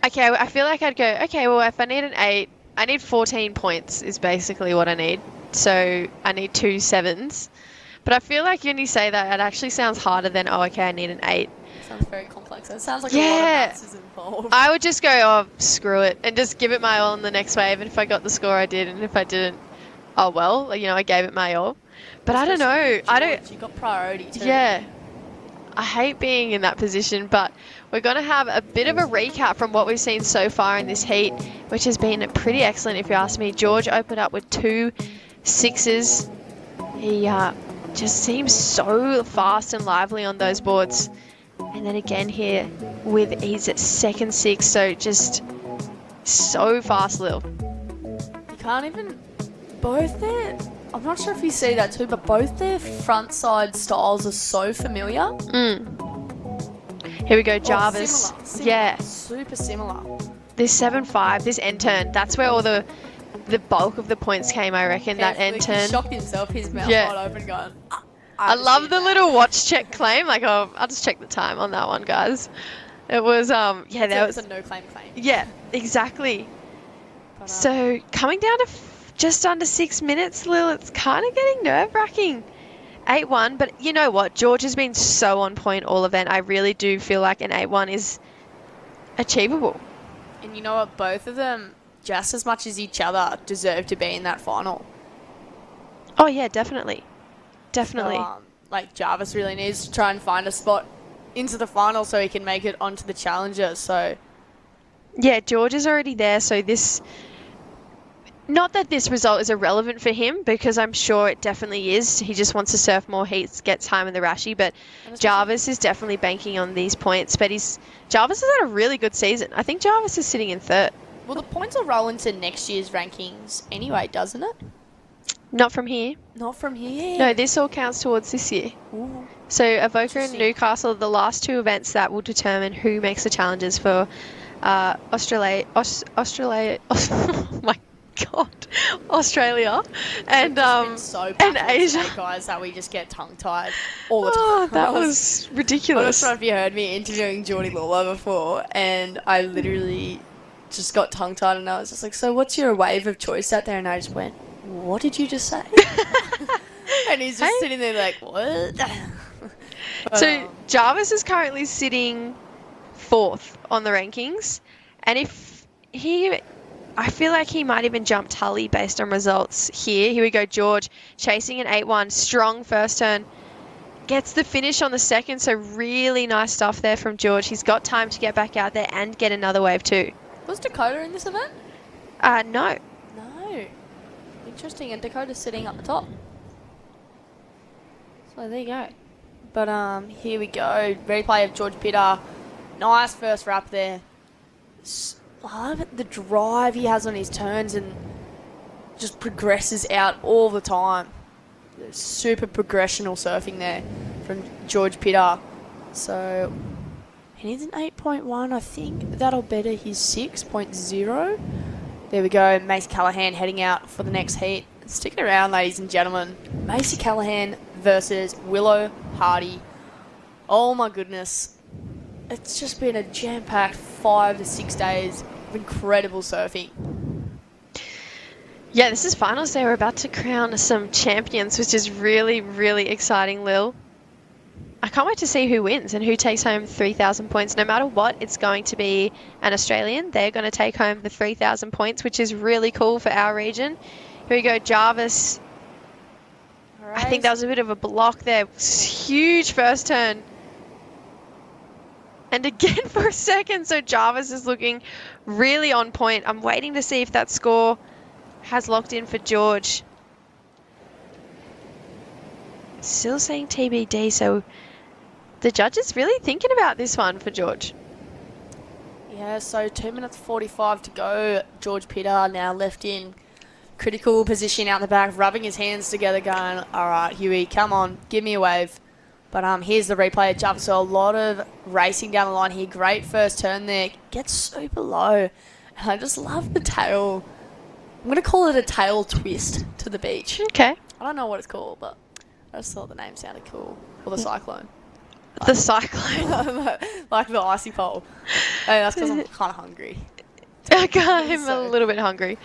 Okay, I feel like I'd go, okay, well, if I need an 8, I need 14 points is basically what I need. So I need 2 7s. But I feel like when you say that, it actually sounds harder than, oh, okay, I need an 8. Sounds very complex. It sounds like a lot of maths is involved. I would just go, oh, screw it, and just give it my all in the next wave. And if I got the score, I did. And if I didn't, oh, well, you know, I gave it my all. But I don't know. You got priority too. Yeah. I hate being in that position, but we're going to have a bit of a recap from what we've seen so far in this heat, which has been pretty excellent if you ask me. George opened up with 2 6s. He just seems so fast and lively on those boards. And then again here with his second 6, so just so fast, Lil. You can't even... Both their... I'm not sure if you see that too, but both their front side styles are so familiar. Here we go, Jarvis. Similar. Yeah. Super similar. This 7.5, this end turn, that's where all the bulk of the points came, I reckon, that end turn. He shocked himself, his mouth wide open going... I love the little watch check claim. Like, oh, I'll just check the time on that one, guys. It was, yeah, there was... It's a no claim. Yeah, exactly. So, coming down to just under 6 minutes, Lil, it's kind of getting nerve-wracking. 8-1, but you know what? George has been so on point all event. I really do feel like an 8-1 is achievable. And you know what? Both of them, just as much as each other, deserve to be in that final. Oh, yeah, definitely. Definitely. So, like, Jarvis really needs to try and find a spot into the final so he can make it onto the Challenger. So, yeah, George is already there. So this, not that this result is irrelevant for him, because I'm sure it definitely is. He just wants to surf more heats, get time in the Rashi. But Jarvis is definitely banking on these points. But Jarvis has had a really good season. I think Jarvis is sitting in 3rd. Well, the points will roll into next year's rankings anyway, doesn't it? Not from here. Not from here. No, this all counts towards this year. Ooh. So Avoca and Newcastle are the last 2 events that will determine who makes the challenges for Australia. Oh my God, Australia and and Asia. Guys, that we just get tongue tied all the time. Oh, that was ridiculous. I'm not sure if you heard me interviewing Jordi Lawler before, and I literally just got tongue tied, and I was just like, "So, what's your wave of choice out there?" And I just went, "What did you just say?" And he's just sitting there like, "What?" So Jarvis is currently sitting 4th on the rankings, and if I feel like he might even jump Tully based on results here. Here we go, George chasing an 8-1, strong first turn, gets the finish on the second, so really nice stuff there from George. He's got time to get back out there and get another wave too. Was Dakota in this event? No. No. Interesting, and Dakota's sitting up the top. So there you go. But here we go. Replay of George Pitter. Nice first wrap there. I love the drive he has on his turns and just progresses out all the time. Super progressional surfing there from George Pitter. So he needs an 8.1, I think. That'll better his 6.0. There we go. Macy Callahan heading out for the next heat. Stick around, ladies and gentlemen. Macy Callahan versus Willow Hardy. Oh my goodness. It's just been a jam-packed 5 to 6 days of incredible surfing. Yeah, this is finals day. We're about to crown some champions, which is really, really exciting, Lil. I can't wait to see who wins and who takes home 3,000 points. No matter what, it's going to be an Australian. They're going to take home the 3,000 points, which is really cool for our region. Here we go, Jarvis. Right. I think that was a bit of a block there. Huge first turn. And again for a second, so Jarvis is looking really on point. I'm waiting to see if that score has locked in for George. Still saying TBD, so the judge is really thinking about this one for George. Yeah, so 2 minutes 45 to go. George Pitter now left in critical position out the back, rubbing his hands together going, all right, Huey, come on, give me a wave. But here's the replay. Jarvis Earl, a lot of racing down the line here. Great first turn there. Gets super low. And I just love the tail. I'm going to call it a tail twist to the beach. Okay. I don't know what it's called, but I just thought the name sounded cool. Or the cyclone. The cyclone. Like the icy pole. Hey, that's because I'm kind of hungry. I'm a little bit hungry.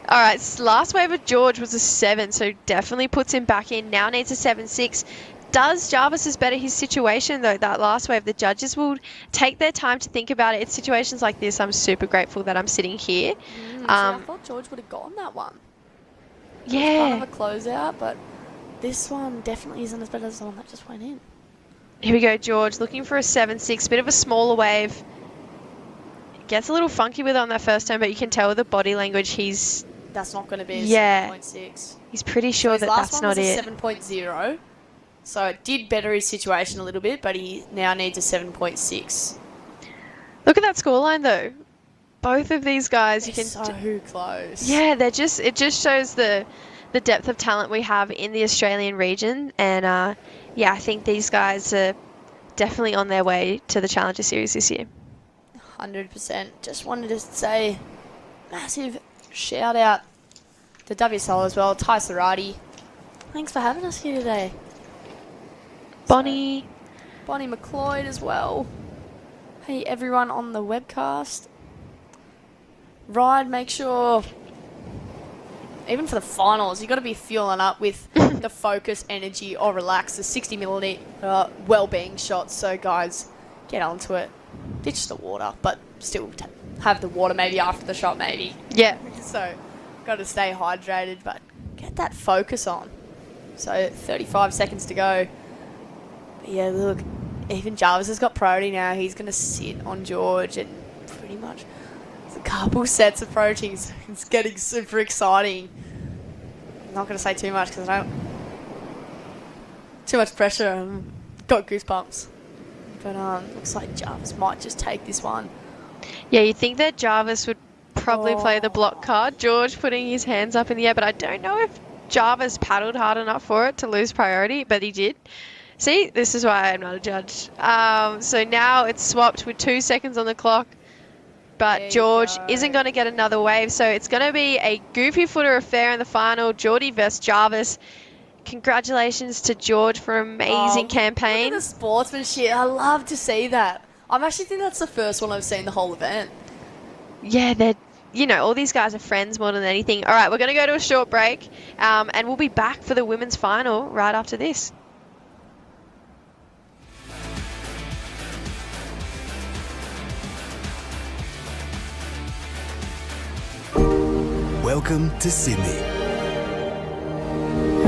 All right, last wave of George was a 7, so definitely puts him back in. Now needs a 7.6. Does Jarvis better his situation, though, that last wave? The judges will take their time to think about it. It's situations like this I'm super grateful that I'm sitting here. So I thought George would have gotten that one. Yeah. It was kind of a closeout, but this one definitely isn't as bad as the one that just went in. Here we go, George, looking for a 7.6, bit of a smaller wave. Gets a little funky with it on that first turn, but you can tell with the body language that's not going to be a 7.6. He's pretty sure that that's not it. His last one was a 7.0. So it did better his situation a little bit, but he now needs a 7.6. Look at that scoreline, though. Both of these guys, They're so close. Yeah, it just shows the depth of talent we have in the Australian region, and yeah, I think these guys are definitely on their way to the Challenger Series this year. 100%. Just wanted to say massive shout out to WSL as well, Tyson Ryde. Thanks for having us here today. Bonnie McLeod as well. Hey everyone on the webcast. Ryde, make sure, even for the finals, you got to be fueling up with the focus, energy, or relax. The 60 milliliter well-being shots. So guys, get onto it. Ditch the water, but still have the water maybe after the shot, maybe. Yeah. So got to stay hydrated, but get that focus on. So 35 seconds to go. But yeah, look, even Jarvis has got priority now. He's going to sit on George, and pretty much there's a couple sets approaching. So it's getting super exciting. I'm not going to say too much because I don't. Too much pressure. Got goosebumps. But looks like Jarvis might just take this one. Yeah, you'd think that Jarvis would probably play the block card. George putting his hands up in the air, but I don't know if Jarvis paddled hard enough for it to lose priority, but he did. See, this is why I'm not a judge. So now it's swapped with 2 seconds on the clock, but George isn't going to get another wave, so it's going to be a goofy footer affair in the final. Jordi versus Jarvis. Congratulations to George for an amazing campaign. Look at the sportsmanship. I love to see that. I actually think that's the first one I've seen the whole event. Yeah, all these guys are friends more than anything. All right, we're going to go to a short break, and we'll be back for the women's final right after this. Welcome to Sydney.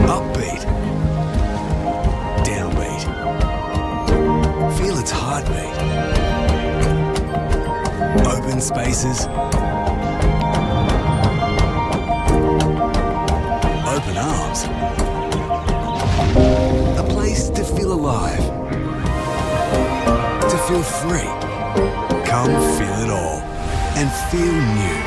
Upbeat. Downbeat. Feel its heartbeat. Open spaces. Open arms. A place to feel alive. To feel free. Come feel it all and feel new.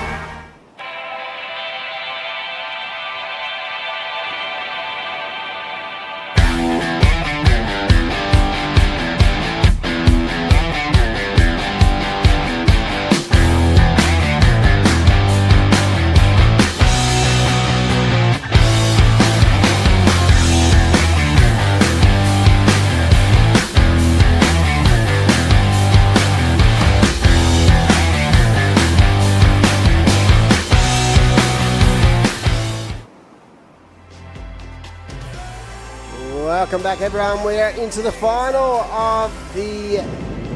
Welcome back, everyone. We're into the final of the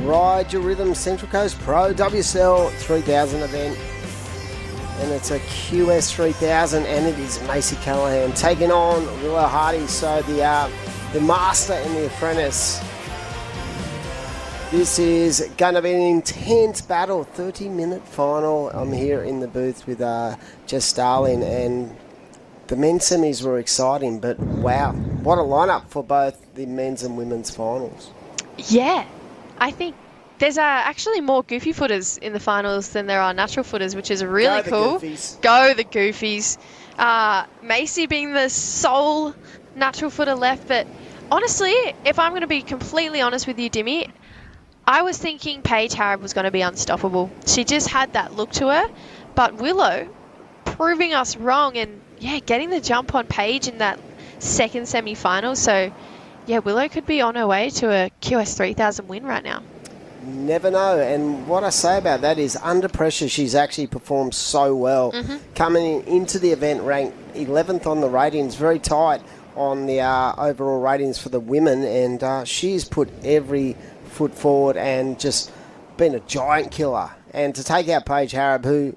Ryde Your Rhythm Central Coast Pro WSL 3000 event. And it's a QS 3000, and it is Macy Callahan taking on Willow Hardy. So the master and the apprentice. This is going to be an intense battle, 30-minute final. I'm here in the booth with Jess Starling, and the men's semis were exciting, but wow, what a lineup for both the men's and women's finals. Yeah, I think there's actually more goofy footers in the finals than there are natural footers, which is really cool. Go the goofies. Macy being the sole natural footer left, but honestly, if I'm going to be completely honest with you, Dimmy, I was thinking Paige Harrop was going to be unstoppable. She just had that look to her, but Willow proving us wrong and, yeah, getting the jump on Paige in that second semi-final. So, yeah, Willow could be on her way to a QS 3000 win right now. Never know. And what I say about that is under pressure, she's actually performed so well. Coming into the event ranked 11th on the ratings, very tight on the overall ratings for the women. And she's put every foot forward and just been a giant killer. And to take out Paige Harrop, who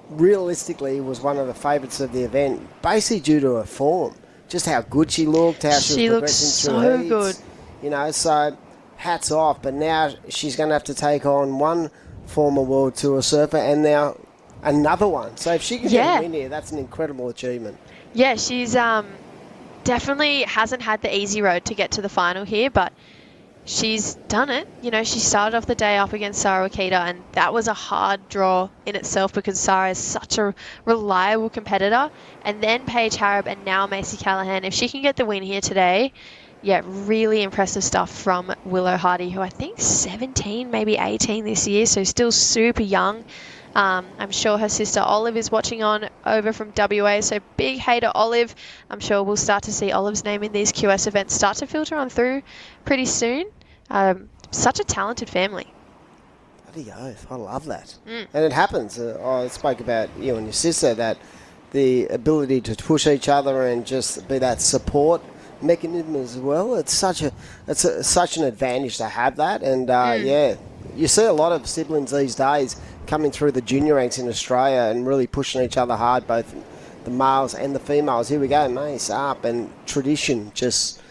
realistically was one of the favourites of the event, basically due to her form, just how good she looked, how she was progressing through heats. Good. You know, so hats off. But now she's going to have to take on one former World Tour surfer and now another one. So if she can get a win here, that's an incredible achievement. Yeah, she's definitely hasn't had the easy road to get to the final here, but she's done it. You know, she started off the day up against Sarah Wakita, and that was a hard draw in itself because Sarah is such a reliable competitor. And then Paige Harrop and now Macy Callahan. If she can get the win here today, yeah, really impressive stuff from Willow Hardy, who I think 17, maybe 18 this year, so still super young. I'm sure her sister Olive is watching on over from WA, so big hey to Olive. I'm sure we'll start to see Olive's name in these QS events start to filter on through pretty soon. Such a talented family. Bloody oath, I love that. And it happens. I spoke about you and your sister, that the ability to push each other and just be that support mechanism as well. It's such an advantage to have that. And yeah, you see a lot of siblings these days coming through the junior ranks in Australia and really pushing each other hard, both the males and the females. Here we go, Mace up, and tradition just,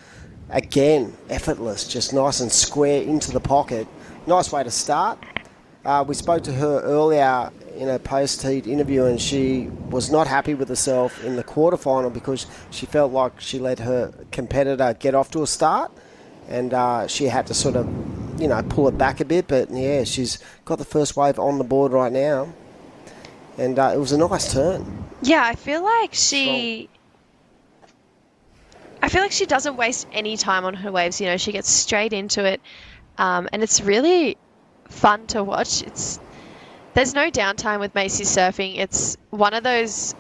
again, effortless, just nice and square into the pocket. Nice way to start. We spoke to her earlier in a post-heat interview, and she was not happy with herself in the quarterfinal because she felt like she let her competitor get off to a start, and she had to sort of, you know, pull it back a bit. But yeah, she's got the first wave on the board right now, and it was a nice turn. Yeah, I feel like she doesn't waste any time on her waves. You know, she gets straight into it, and it's really fun to watch. There's no downtime with Macy's surfing. It's one of those,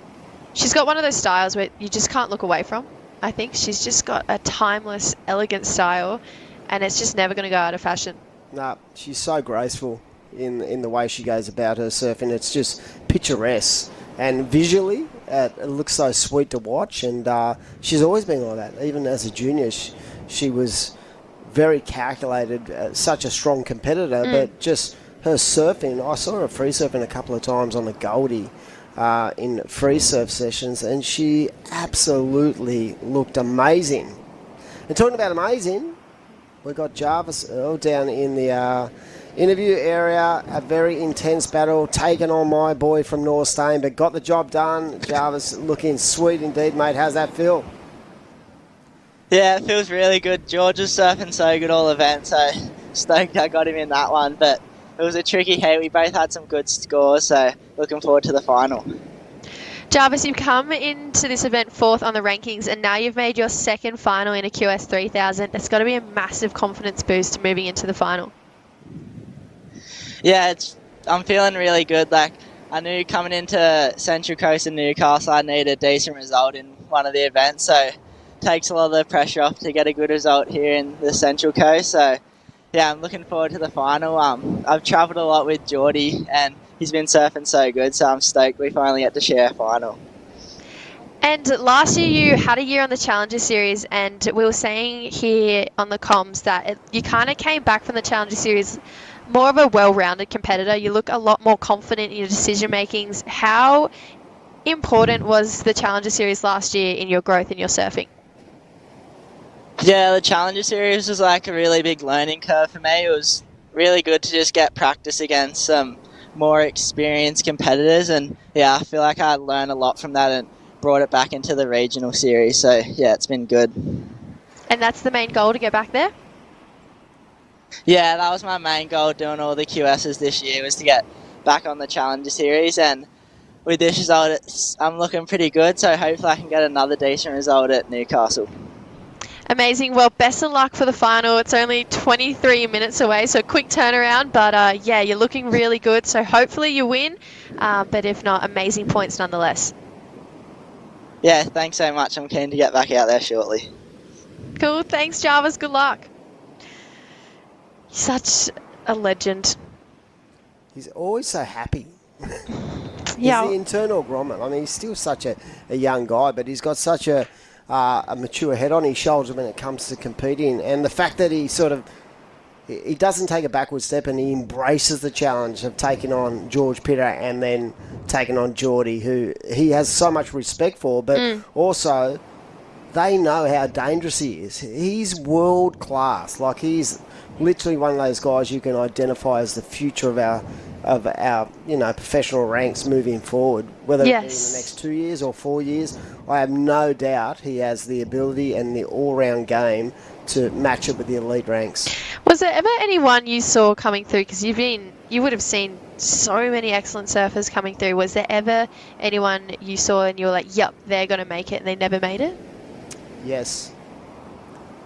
she's got one of those styles where you just can't look away from. I think she's just got a timeless, elegant style, and it's just never going to go out of fashion. Nah, she's so graceful in the way she goes about her surfing. It's just picturesque, and visually it looks so sweet to watch. And she's always been like that. Even as a junior, she was very calculated, such a strong competitor, but just her surfing, I saw her free surfing a couple of times on the Goldie in free surf sessions, and she absolutely looked amazing. And talking about amazing, we got Jarvis Earl down in the interview area. A very intense battle, taken on my boy from North Stain, but got the job done. Jarvis looking sweet indeed, mate. How's that feel? Yeah, it feels really good. George was surfing so good all event, so stoked I got him in that one. But it was a tricky heat. We both had some good scores, so looking forward to the final. Jarvis, you've come into this event fourth on the rankings, and now you've made your second final in a QS 3000. That's got to be a massive confidence boost moving into the final. Yeah, I'm feeling really good. Like, I knew coming into Central Coast and Newcastle, I needed a decent result in one of the events, so it takes a lot of the pressure off to get a good result here in the Central Coast. So yeah, I'm looking forward to the final. I've travelled a lot with Jordi, and he's been surfing so good, so I'm stoked we finally get to share a final. And last year you had a year on the Challenger Series, and we were saying here on the comms that you kind of came back from the Challenger Series more of a well-rounded competitor. You look a lot more confident in your decision makings. How important was the Challenger Series last year in your growth in your surfing? Yeah, the Challenger Series was like a really big learning curve for me. It was really good to just get practice against some more experienced competitors, and yeah, I feel like I learned a lot from that and brought it back into the regional series. So yeah, it's been good. And that's the main goal, to get back there? Yeah, that was my main goal doing all the QSs this year, was to get back on the Challenger Series, and with this result I'm looking pretty good, so hopefully I can get another decent result at Newcastle. Amazing. Well, best of luck for the final. It's only 23 minutes away, so quick turnaround, but yeah, you're looking really good, so hopefully you win, but if not, amazing points nonetheless. Yeah, thanks so much. I'm keen to get back out there shortly. Cool. Thanks, Jarvis. Good luck. Such a legend. He's always so happy. Yeah. He's the internal grommet. I mean, he's still such a young guy, but he's got such a mature head on his shoulders when it comes to competing. And the fact that he doesn't take a backward step, and he embraces the challenge of taking on George Pitter and then taking on Jordi, who he has so much respect for, but also they know how dangerous he is. He's world class. Like, he's literally one of those guys you can identify as the future of our professional ranks moving forward, whether it be in the next 2 years or 4 years. I have no doubt he has the ability and the all-round game to match it with the elite ranks. Was there ever anyone you saw coming through, because you would have seen so many excellent surfers coming through, was there ever anyone you saw and you were like, yep, they're going to make it, and they never made it? Yes.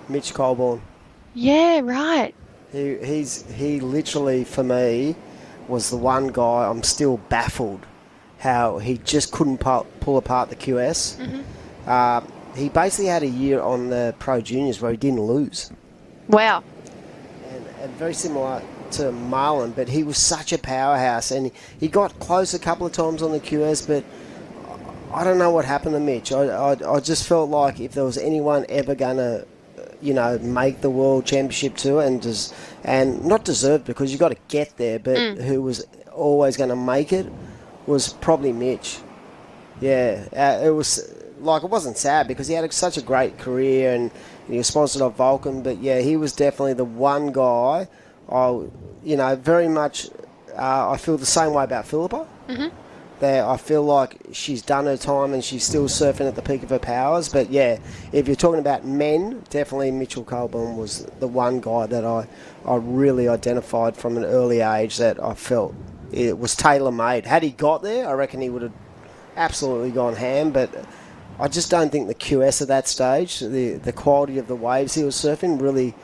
Mitch Colborne. Yeah, right. He literally, for me, was the one guy I'm still baffled how he just couldn't pull apart the QS. He basically had a year on the Pro Juniors where he didn't lose. Wow. And very similar to Marlon, but he was such a powerhouse, and he got close a couple of times on the QS, but I don't know what happened to Mitch. I just felt like if there was anyone ever going to make the World Championship tour and not deserved, because you got to get there, but who was always going to make it was probably Mitch. Yeah, it was like, it wasn't sad because he had such a great career and he was sponsored by Vulcan, but yeah, he was definitely the one guy. Very much. I feel the same way about Philippa. There, I feel like she's done her time and she's still surfing at the peak of her powers. But yeah, if you're talking about men, definitely Mitchell Colburn was the one guy that I really identified from an early age that I felt it was tailor-made. Had he got there, I reckon he would have absolutely gone ham, but I just don't think the QS at that stage, the quality of the waves he was surfing, really,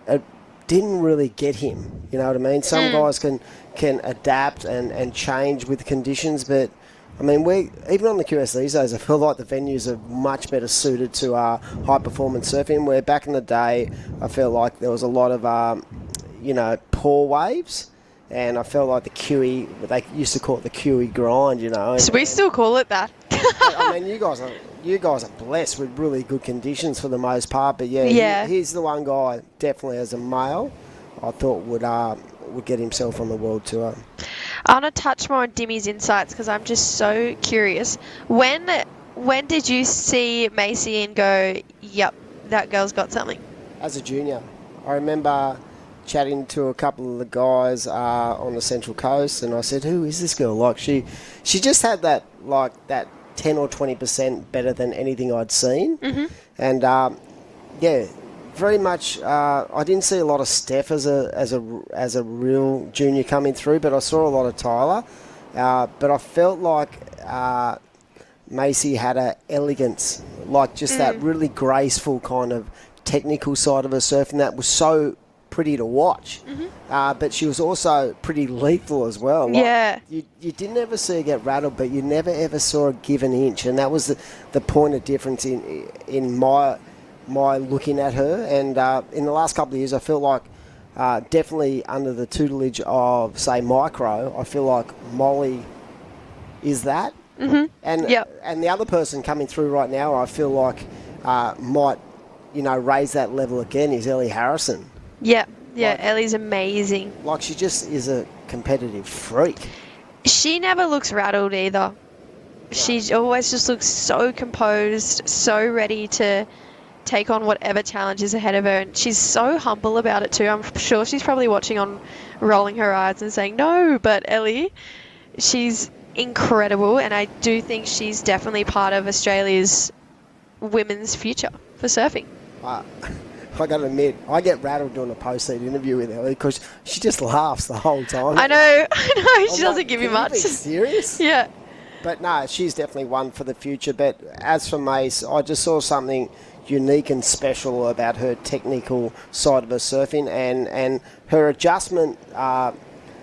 it didn't really get him. You know what I mean? Some guys can adapt and change with conditions, but I mean, even on the QS these days, I feel like the venues are much better suited to high performance surfing, where back in the day I felt like there was a lot of poor waves, and I felt like the QE, they used to call it the QE grind, So we still call it that. I mean, you guys are blessed with really good conditions for the most part, but yeah. He's the one guy, definitely as a male, I thought would get himself on the world tour. I want to touch more on Dimmy's insights because I'm just so curious. When did you see Macy and go, yep, that girl's got something? As a junior. I remember chatting to a couple of the guys on the Central Coast, and I said, who is this girl? Like, she just had that 10 or 20% better than anything I'd seen. And very much. I didn't see a lot of Steph as a real junior coming through, but I saw a lot of Tyler. But I felt like Macy had an elegance, like just that really graceful kind of technical side of her surfing that was so pretty to watch. But she was also pretty lethal as well. Like, you didn't ever see her get rattled, but you never ever saw her give an inch, and that was the point of difference in my looking at her. And in the last couple of years, I feel like definitely under the tutelage of, say, Micro, I feel like Molly is that. And the other person coming through right now, I feel like might, raise that level again is Ellie Harrison. Yeah, Ellie's amazing. Like, she just is a competitive freak. She never looks rattled either. She always just looks so composed, so ready to take on whatever challenge is ahead of her, and she's so humble about it too. I'm sure she's probably watching on, rolling her eyes and saying no, but Ellie, she's incredible, and I do think she's definitely part of Australia's women's future for surfing. I got to admit, I get rattled doing a post-seat interview with Ellie because she just laughs the whole time. I know, she doesn't give you much. Are you being serious? Yeah. But no, she's definitely one for the future. But as for Mace, I just saw something unique and special about her technical side of her surfing, and her adjustment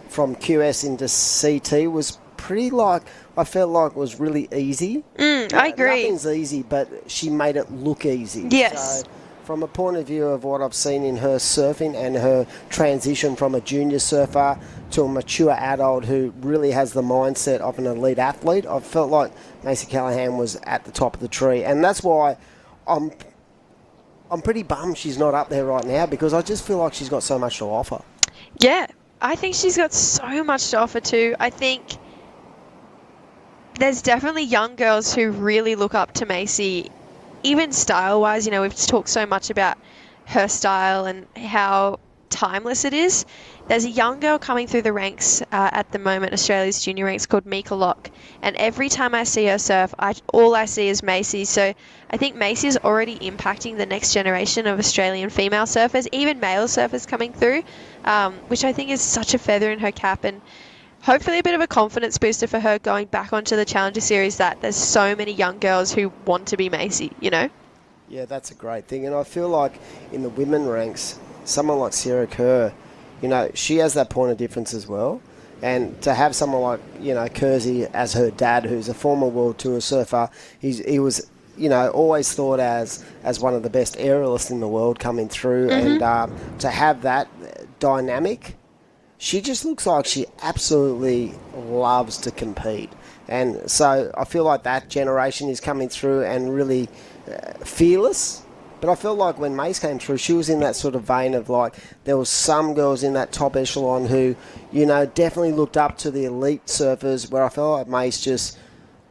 from QS into CT was pretty I felt like it was really easy. I agree. Nothing's easy, but she made it look easy. Yes. So from a point of view of what I've seen in her surfing and her transition from a junior surfer to a mature adult who really has the mindset of an elite athlete, I felt like Macy Callahan was at the top of the tree. And that's why I'm pretty bummed she's not up there right now, because I just feel like she's got so much to offer. Yeah, I think she's got so much to offer too. I think there's definitely young girls who really look up to Macy, even style-wise. We've talked so much about her style and how timeless it is. There's a young girl coming through the ranks at the moment, Australia's junior ranks, called Mika Locke. And every time I see her surf, all I see is Macy. So I think Macy is already impacting the next generation of Australian female surfers, even male surfers coming through, which I think is such a feather in her cap, and hopefully a bit of a confidence booster for her going back onto the Challenger Series, that there's so many young girls who want to be Macy, Yeah, that's a great thing. And I feel like in the women ranks, someone like Sarah Kerr, she has that point of difference as well. And to have someone like, Kersey as her dad, who's a former World Tour surfer, he was, always thought as one of the best aerialists in the world coming through. And to have that dynamic, she just looks like she absolutely loves to compete. And so I feel like that generation is coming through and really fearless. But I felt like when Mace came through, she was in that sort of vein of there was some girls in that top echelon who, definitely looked up to the elite surfers, where I felt like Mace just,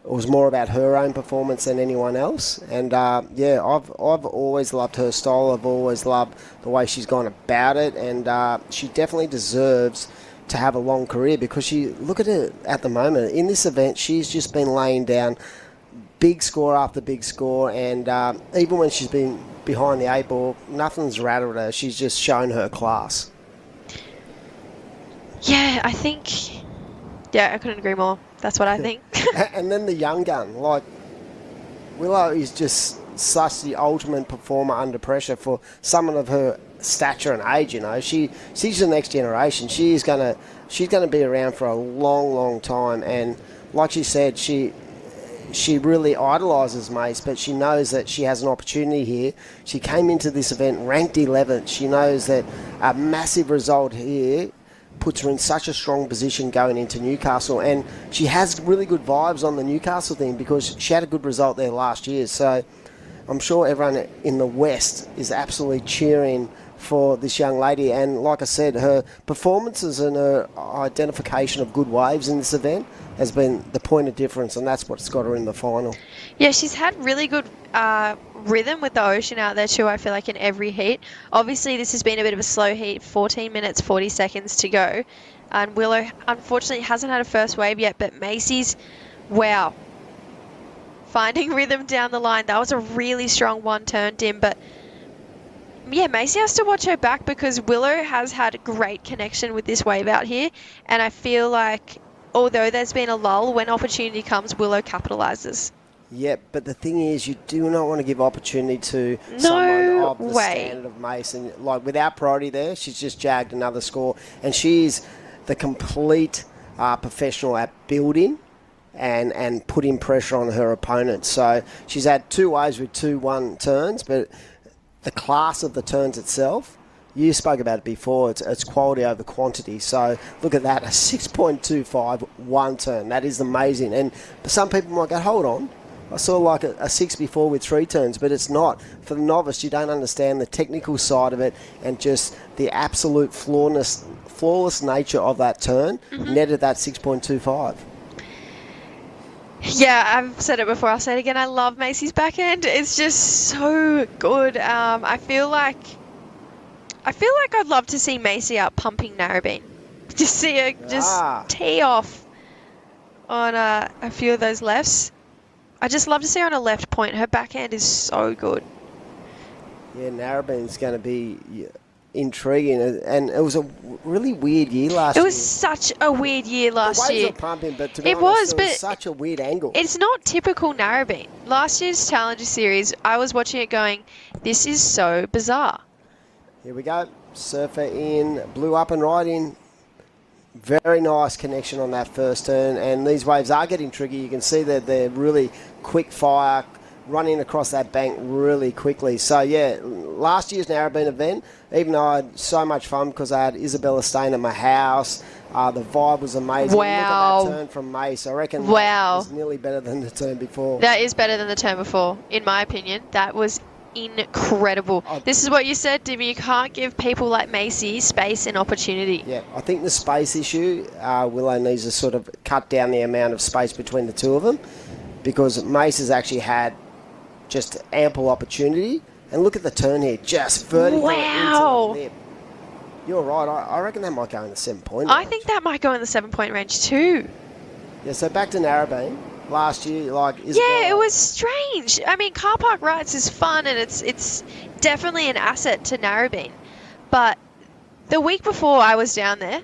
it was more about her own performance than anyone else. And I've always loved her style. I've always loved the way she's gone about it, and she definitely deserves to have a long career, because look at her at the moment. In this event, she's just been laying down big score after big score, and even when she's been behind the eight ball, nothing's rattled her. She's just shown her class. Yeah, I think... Yeah, I couldn't agree more. That's what I think. And then the young gun. Willow is just such the ultimate performer under pressure for someone of her stature and age. She's the next generation. She's gonna be around for a long, long time. And like she said, she really idolises Mace, but she knows that she has an opportunity here. She came into this event ranked 11th. She knows that a massive result here puts her in such a strong position going into Newcastle, and she has really good vibes on the Newcastle thing because she had a good result there last year. So I'm sure everyone in the West is absolutely cheering for this young lady, and like I said, her performances and her identification of good waves in this event has been the point of difference, and that's what's got her in the final. Yeah, she's had really good rhythm with the ocean out there too, I feel like, in every heat. Obviously, this has been a bit of a slow heat, 14 minutes, 40 seconds to go. And Willow, unfortunately, hasn't had a first wave yet, but Macy's, wow. Finding rhythm down the line. That was a really strong one turn, Dim, but yeah, Macy has to watch her back because Willow has had a great connection with this wave out here, and I feel like although there's been a lull, when opportunity comes, Willow capitalises. Yeah, but the thing is, you do not want to give opportunity to someone of the standard of Mace. And without priority there, she's just jagged another score. And she's the complete professional at building and putting pressure on her opponent. So she's had two waves with 2-1 turns, but the class of the turns itself, you spoke about it before, it's quality over quantity. So look at that, a 6.25 one turn. That is amazing. And some people might go, hold on, I saw like a 6 before with 3 turns, but it's not. For the novice, you don't understand the technical side of it and just the absolute flawless nature of that turn, netted that 6.25. Yeah, I've said it before, I'll say it again. I love Macy's backhand. It's just so good. I feel like I'd love to see Macy out pumping Narrabeen. Just see her just tee off on a few of those lefts. I just love to see her on a left point. Her backhand is so good. Yeah, Narrabeen's going to be intriguing, and it was a really weird year last year. It was such a weird year last year. The waves were pumping, but to be honest, it was such a weird angle. It's not typical Narrabeen. Last year's Challenger Series, I was watching it going, this is so bizarre. Here we go. Surfer in, blew up and right in. Very nice connection on that first turn, and these waves are getting tricky. You can see that they're really quick fire, running across that bank really quickly. So yeah, last year's Narrabeen event, even though I had so much fun because I had Isabella staying at my house, the vibe was amazing. Wow. Look at that turn from Mace. I reckon that is nearly better than the turn before. That is better than the turn before, in my opinion. That was incredible. This is what you said, Dimmy. You can't give people like Macy space and opportunity. Yeah, I think the space issue, Willow needs to sort of cut down the amount of space between the two of them, because Mace has actually had just ample opportunity. And look at the turn here, just vertical into the lip. You're right, I reckon that might go in the 7-point range. I think that might go in the 7-point range too. Yeah, so back to Narrabeen. Last year, yeah, it was strange. I mean, car park rides is fun, and it's definitely an asset to Narrabeen. But the week before I was down there,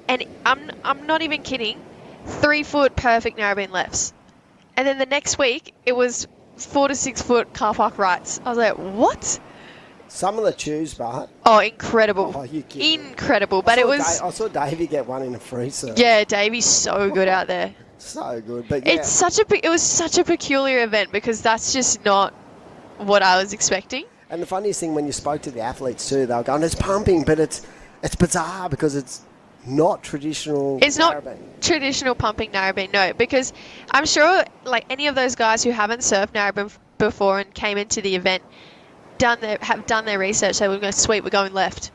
and I'm not even kidding, 3-foot perfect Narrabeen lefts. And then the next week, it was 4 to 6 foot car park rides. I was like, what? Some of the chews, but... Oh, incredible. Oh, you kidding? Incredible. But it was... I saw Davey get one in a freezer. Yeah, Davey's so good out there. So good, but yeah. It was such a peculiar event, because that's just not what I was expecting. And the funniest thing, when you spoke to the athletes too, they were going, it's pumping, but it's bizarre because it's not traditional. It's not traditional pumping Narrabeen, no, because I'm sure like any of those guys who haven't surfed Narrabeen before and came into the event have done their research. They were going, sweet, we're going left.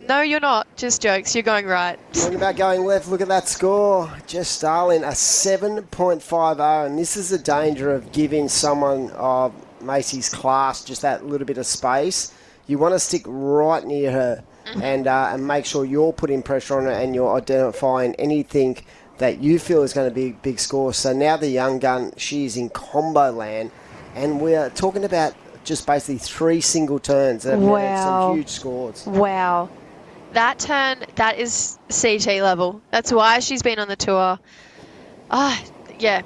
No, you're not. Just jokes. You're going right. Talking about going left, look at that score. Jess Starling, a 7.50, and this is the danger of giving someone of Macy's class just that little bit of space. You want to stick right near her and make sure you're putting pressure on her and you're identifying anything that you feel is going to be a big score. So now the young gun, she's in combo land, and we're talking about just basically 3 single turns that have netted some huge scores. Wow. That turn, that is CT level. That's why she's been on the tour. Yeah.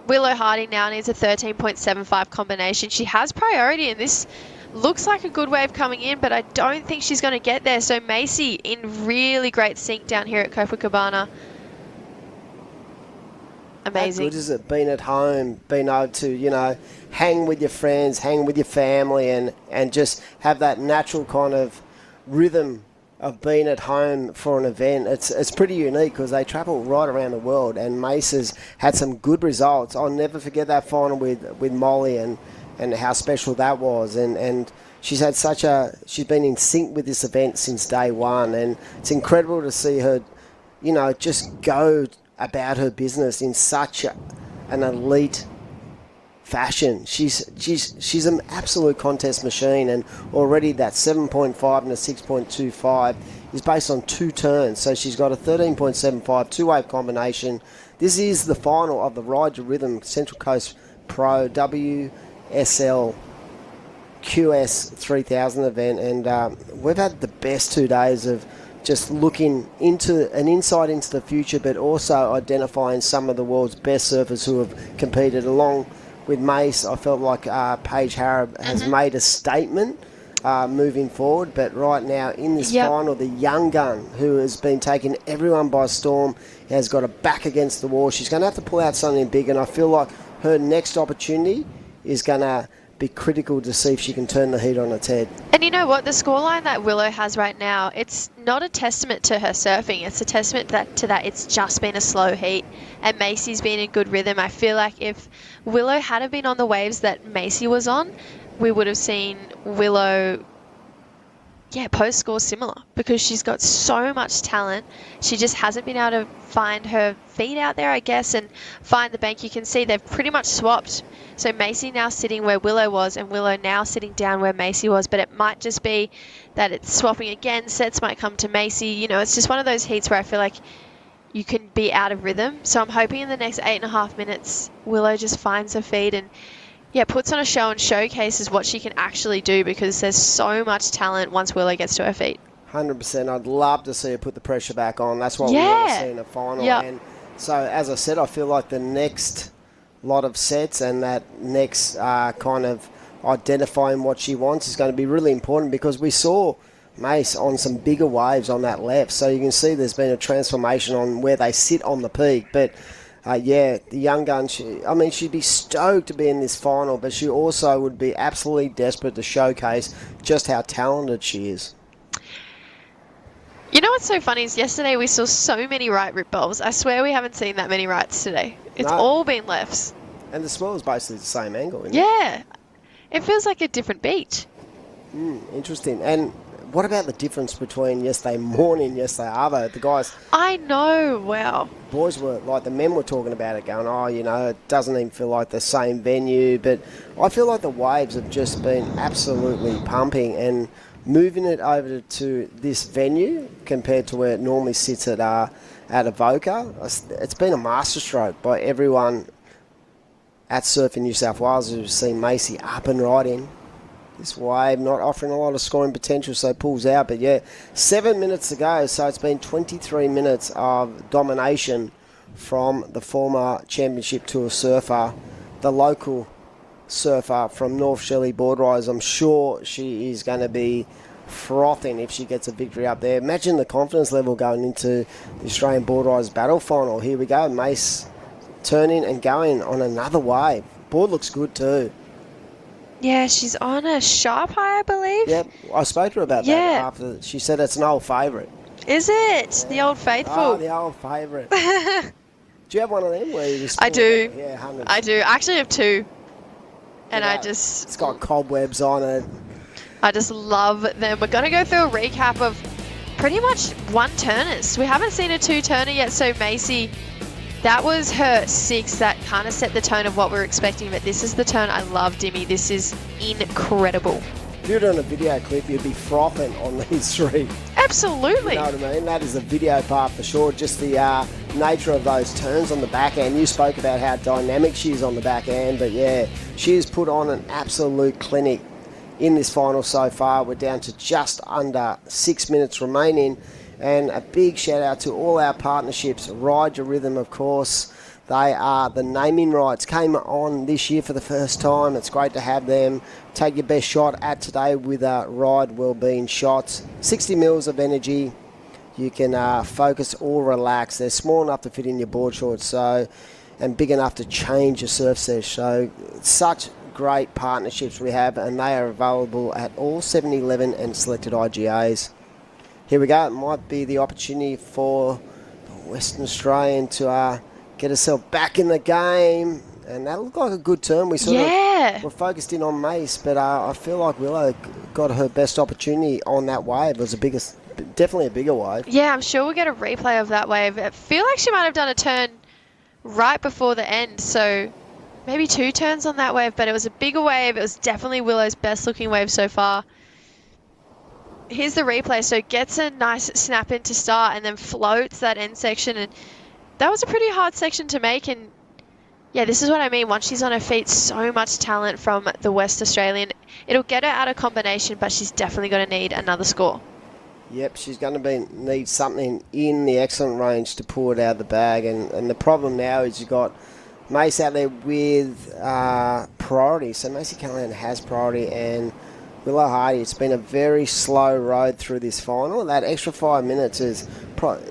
Willow Hardy now needs a 13.75 combination. She has priority, and this looks like a good wave coming in, but I don't think she's going to get there. So Macy in really great sync down here at Copacabana. Amazing. How good is it being at home, being able to, hang with your friends, hang with your family, and just have that natural kind of rhythm of being at home for an event. It's pretty unique because they travel right around the world, and Mace has had some good results. I'll never forget that final with Molly and how special that was, and she's had she's been in sync with this event since day one, and it's incredible to see her just go about her business in such an elite fashion. She's an absolute contest machine, and already that 7.5 and a 6.25 is based on 2 turns. So she's got a 13.75 2-wave combination. This is the final of the Ride to Rhythm Central Coast Pro WSL QS 3000 event, and we've had the best 2 days of just looking into an insight into the future, but also identifying some of the world's best surfers who have competed along with Mace. I felt like Paige Harrop has made a statement moving forward, but right now in this final, the young gun who has been taking everyone by storm has got a back against the wall. She's going to have to pull out something big, and I feel like her next opportunity is going to be critical to see if she can turn the heat on its head. And you know what? The scoreline that Willow has right now, it's not a testament to her surfing. It's a testament to that it's just been a slow heat. And Macy's been in good rhythm. I feel like if Willow hadn't been on the waves that Macy was on, we would have seen Willow, post score similar, because she's got so much talent. She just hasn't been able to find her feet out there, I guess, and find the bank. You can see they've pretty much swapped. So Macy now sitting where Willow was, and Willow now sitting down where Macy was. But it might just be that it's swapping again. Sets might come to Macy. You know, it's just one of those heats where I feel like you can be out of rhythm. So I'm hoping in the next 8.5 minutes, Willow just finds her feet and puts on a show and showcases what she can actually do, because there's so much talent once Willow gets to her feet. 100%. I'd love to see her put the pressure back on. That's what we want to see in a final. Yep. And so, as I said, I feel like the next lot of sets and that next kind of identifying what she wants is going to be really important, because we saw Mace on some bigger waves on that left. So you can see there's been a transformation on where they sit on the peak. But the young gun, she'd be stoked to be in this final, but she also would be absolutely desperate to showcase just how talented she is. You know what's so funny is yesterday we saw so many right rip bowls. I swear we haven't seen that many rights today. It's all been lefts. And the swell is basically the same angle, isn't it? Yeah. It feels like a different beach. Interesting. And what about the difference between yesterday morning and yesterday arvo? The guys... I know, wow. Boys were, like the men were talking about it, going, it doesn't even feel like the same venue. But I feel like the waves have just been absolutely pumping, and moving it over to this venue compared to where it normally sits at Avoca, it's been a masterstroke by everyone at Surfing New South Wales who's seen Macy up and right in. This wave not offering a lot of scoring potential, so pulls out. But 7 minutes to go, so it's been 23 minutes of domination from the former Championship Tour surfer, the local surfer from North Shelley Board Rise. I'm sure she is going to be frothing if she gets a victory up there. Imagine the confidence level going into the Australian Board Rise Battle Final. Here we go, Mace turning and going on another wave. Board looks good too. Yeah, she's on a sharp high, I believe. Yep, I spoke to her about that after. She said it's an old favourite. Is it? The Old Faithful? Oh, the old favourite. Do you have one of them where you just... I do. Yeah, 100. I do. I actually have two. And It's got cobwebs on it. I just love them. We're going to go through a recap of pretty much one-turners. We haven't seen a two-turner yet, so Macy... That was her 6 that kind of set the tone of what we were expecting, but this is the turn I love, Dimmy. This is incredible. If you were doing a video clip, you'd be frothing on these 3. Absolutely. You know what I mean? That is a video part for sure. Just the nature of those turns on the back end. You spoke about how dynamic she is on the back end, but she has put on an absolute clinic in this final so far. We're down to just under 6 minutes remaining. And a big shout out to all our partnerships. Ryde Your Rhythm, of course. They are the naming rights. Came on this year for the first time. It's great to have them. Take your best shot at today with Ryde Wellbeing Shots. 60 mils of energy. You can focus or relax. They're small enough to fit in your board shorts, and big enough to change your surf sesh. So such great partnerships we have, and they are available at all 7-Eleven and selected IGAs. Here we go. It might be the opportunity for the Western Australian to get herself back in the game. And that looked like a good turn. We sort of were focused in on Mace, but I feel like Willow got her best opportunity on that wave. It was definitely a bigger wave. Yeah, I'm sure we'll get a replay of that wave. I feel like she might have done a turn right before the end, so maybe 2 turns on that wave, but it was a bigger wave. It was definitely Willow's best looking wave so far. Here's the replay. So gets a nice snap in to start and then floats that end section. And that was a pretty hard section to make. And this is what I mean. Once she's on her feet, so much talent from the West Australian. It'll get her out of combination, but she's definitely going to need another score. Yep, she's going to need something in the excellent range to pull it out of the bag. And the problem now is you've got Mace out there with priority. So Macy Callahan has priority, and Willow Hardy, it's been a very slow road through this final. That extra 5 minutes is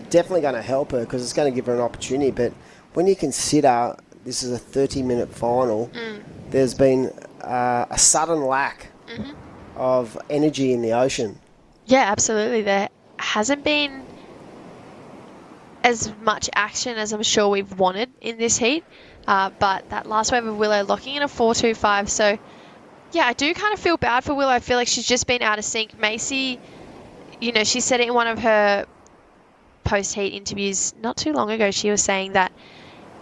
definitely going to help her because it's going to give her an opportunity. But when you consider this is a 30-minute final, there's been a sudden lack of energy in the ocean. Yeah, absolutely. There hasn't been as much action as I'm sure we've wanted in this heat. But that last wave of Willow locking in a 4.25. So, yeah, I do kind of feel bad for Willow. I feel like she's just been out of sync. Macy, you know, she said it in one of her post-heat interviews not too long ago. She was saying that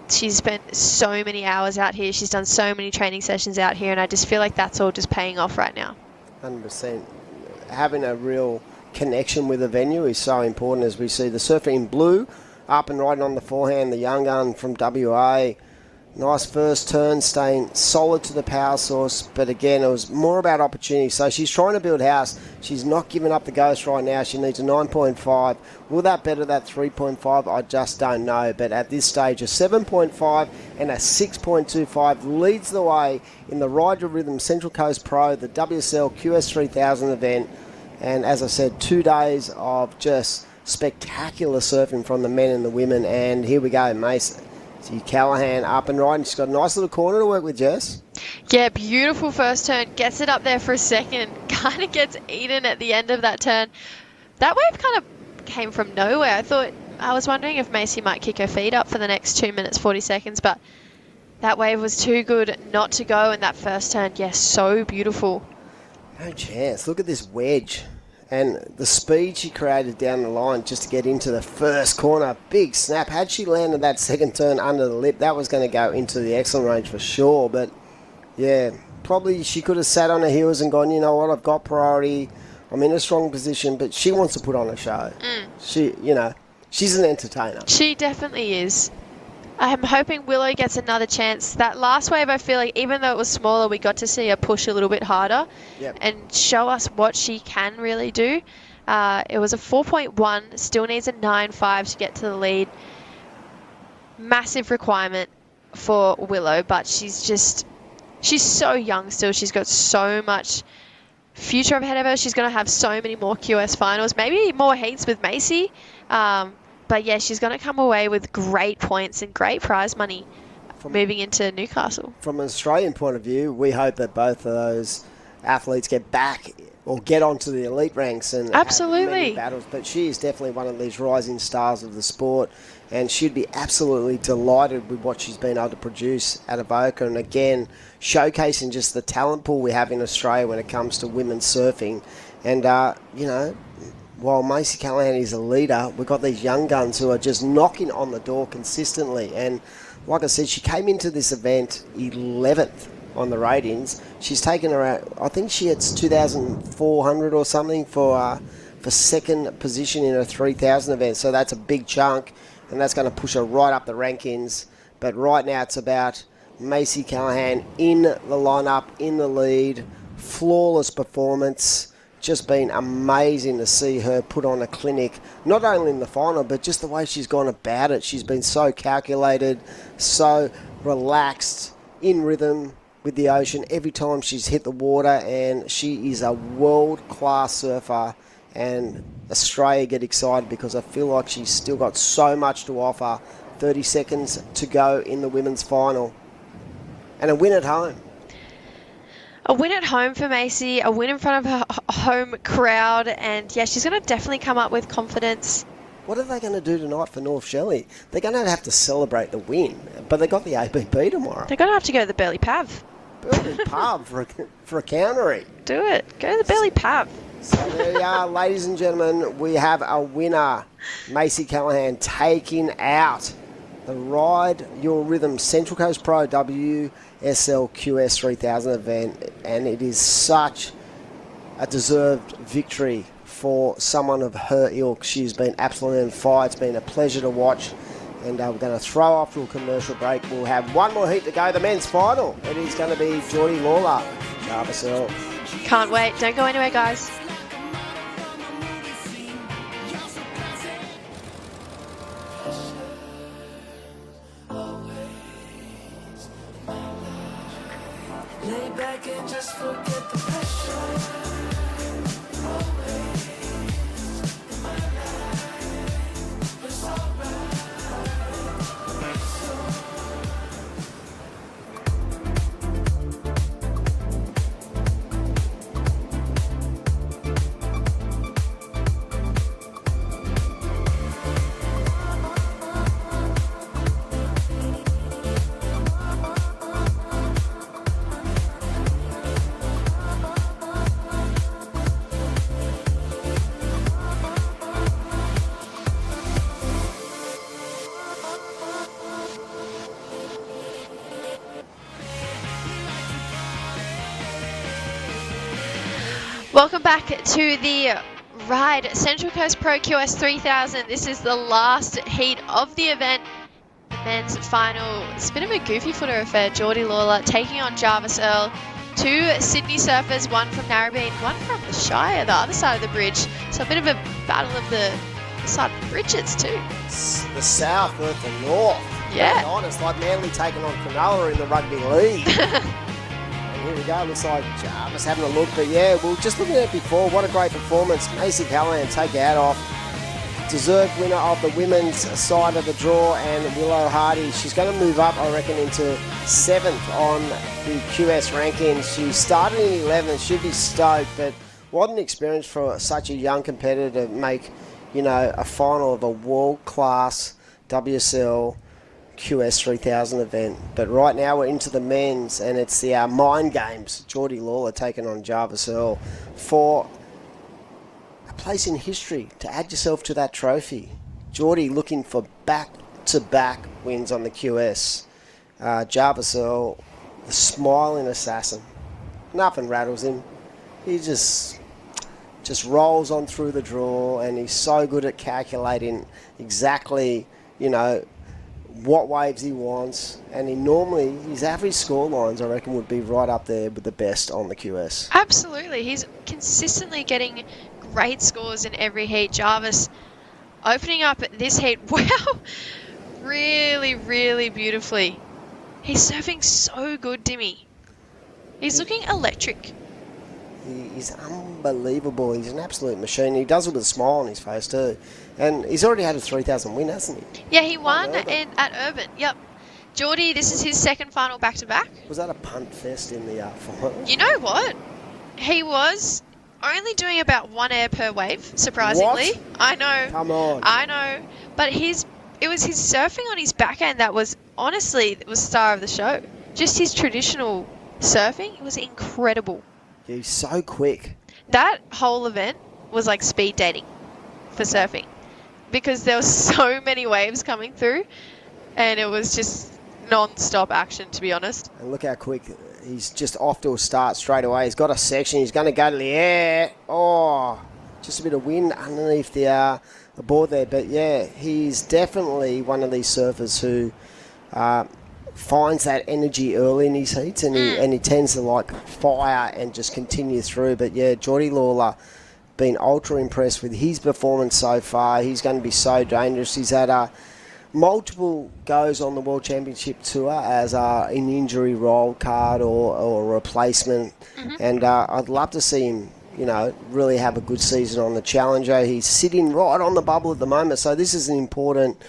she's spent so many hours out here. She's done so many training sessions out here. And I just feel like that's all just paying off right now. 100%. Having a real connection with the venue is so important, as we see the surfer in blue up and riding on the forehand, the young gun from WA. Nice first turn, staying solid to the power source, but again, it was more about opportunity. So she's trying to build house. She's not giving up the ghost right now. She needs a 9.5. Will that better that 3.5? I just don't know. But at this stage, a 7.5 and a 6.25 leads the way in the Ryde Your Rhythm Central Coast Pro, the WSL QS3000 event. And as I said, 2 days of just spectacular surfing from the men and the women. And here we go, Macy Callahan up and riding. She's got a nice little corner to work with, Jess. Yeah, beautiful first turn. Gets it up there for a second. Kind of gets eaten at the end of that turn. That wave kind of came from nowhere. I was wondering if Macy might kick her feet up for the next 2 minutes, 40 seconds, but that wave was too good not to go, and that first turn, yes, so beautiful. No chance. Look at this wedge. And the speed she created down the line just to get into the first corner. Big snap. Had she landed that second turn under the lip, that was going to go into the excellent range for sure. But, yeah, probably she could have sat on her heels and gone, you know what, I've got priority. I'm in a strong position. But she wants to put on a show. She's an entertainer. She definitely is. I'm hoping Willow gets another chance. That last wave, I feel like, even though it was smaller, we got to see her push a little bit harder and show us what she can really do. It was a 4.1, still needs a 9.5 to get to the lead. Massive requirement for Willow, but she's so young still. She's got so much future ahead of her. She's going to have so many more QS finals, maybe more heats with Macy. But yeah, she's going to come away with great points and great prize money moving into Newcastle. From an Australian point of view, we hope that both of those athletes get back or get onto the elite ranks and absolutely have many battles. But she is definitely one of these rising stars of the sport, and she'd be absolutely delighted with what she's been able to produce at Avoca. And again, showcasing just the talent pool we have in Australia when it comes to women's surfing. And while Macy Callahan is a leader, we've got these young guns who are just knocking on the door consistently. And like I said, she came into this event 11th on the ratings. She's taken around, I think she hits 2,400 or something for second position in a 3,000 event. So that's a big chunk, and that's going to push her right up the rankings. But right now it's about Macy Callahan in the lineup, in the lead, flawless performance. Just been amazing to see her put on a clinic, not only in the final, but just the way she's gone about it. She's been so calculated, so relaxed, in rhythm with the ocean every time she's hit the water, and she is a world-class surfer. And Australia get excited because I feel like she's still got so much to offer. 30 seconds to go in the women's final. And a win at home. A win at home for Macy, a win in front of her home crowd, and yeah, she's going to definitely come up with confidence. What are they going to do tonight for North Shelley? They're going to have to celebrate the win, but they got the APB tomorrow. They're going to have to go to the Burley Pav. Burley Pav for a countery. Do it. Go to the Burley Pav. So there you are, ladies and gentlemen. We have a winner. Macy Callahan taking out the Ryde Your Rhythm Central Coast Pro WSL QS 3000 event, and it is such a deserved victory for someone of her ilk. She's been absolutely on fire. It's been a pleasure to watch, and we're going to throw off to a commercial break. We'll have one more heat to go, the men's final. It is going to be Jordi Lawler, Jarvis Earl. Can't wait. Don't go anywhere, guys. Lay back and just forget the pressure. Always in my life, it's alright. Welcome back to the Ryde Central Coast Pro QS 3000. This is the last heat of the event. The men's final. It's a bit of a goofy footer affair. Jordi Lawler taking on Jarvis Earl. Two Sydney surfers, one from Narrabeen, one from the Shire, the other side of the bridge. So a bit of a battle of the side of the bridges too. The south versus the north. Yeah. Being honest, like Manly taking on Cronulla in the rugby league. Here we go, looks like Jarvis having a look, but yeah, we were just looking at it before. What a great performance. Macy Callahan take that off. Deserved winner of the women's side of the draw, and Willow Hardy. She's going to move up, I reckon, into 7th on the QS rankings. She started in 11th, should be stoked, but what an experience for such a young competitor to make, a final of a world-class WSL QS 3000 event. But right now we're into the men's, and it's the mind games. Jordi Lawler taking on Jarvis Earl for a place in history to add yourself to that trophy. Jordi looking for back-to-back wins on the QS. Jarvis Earl, the smiling assassin. Nothing rattles him. He just rolls on through the draw, and he's so good at calculating exactly, what waves he wants, and his average score lines, I reckon, would be right up there with the best on the QS. Absolutely. He's consistently getting great scores in every heat. Jarvis opening up this heat. Wow. Really, really beautifully. He's surfing so good, Dimmy. He's looking electric. He's unbelievable. He's an absolute machine. He does it with a smile on his face too. And he's already had a 3,000 win, hasn't he? Yeah, he won at Urban. Yep. Jordi, this is his second final back-to-back. Was that a punt fest in the final? You know what? He was only doing about 1 air per wave, surprisingly. What? I know. Come on. I know. But it was his surfing on his backhand that was, honestly, was star of the show. Just his traditional surfing, it was incredible. Yeah, he's so quick. That whole event was like speed dating for surfing, because there were so many waves coming through, and it was just non-stop action, to be honest. And look how quick. He's just off to a start straight away. He's got a section. He's going to go to the air. Oh, just a bit of wind underneath the board there. But yeah, he's definitely one of these surfers who finds that energy early in his heats, and he tends to fire and just continue through. But yeah, Jordi Lawler been ultra impressed with his performance so far. He's going to be so dangerous. He's had multiple goes on the World Championship Tour as an injury wild card or a replacement, and I'd love to see him really have a good season on the Challenger. He's sitting right on the bubble at the moment, so this is an important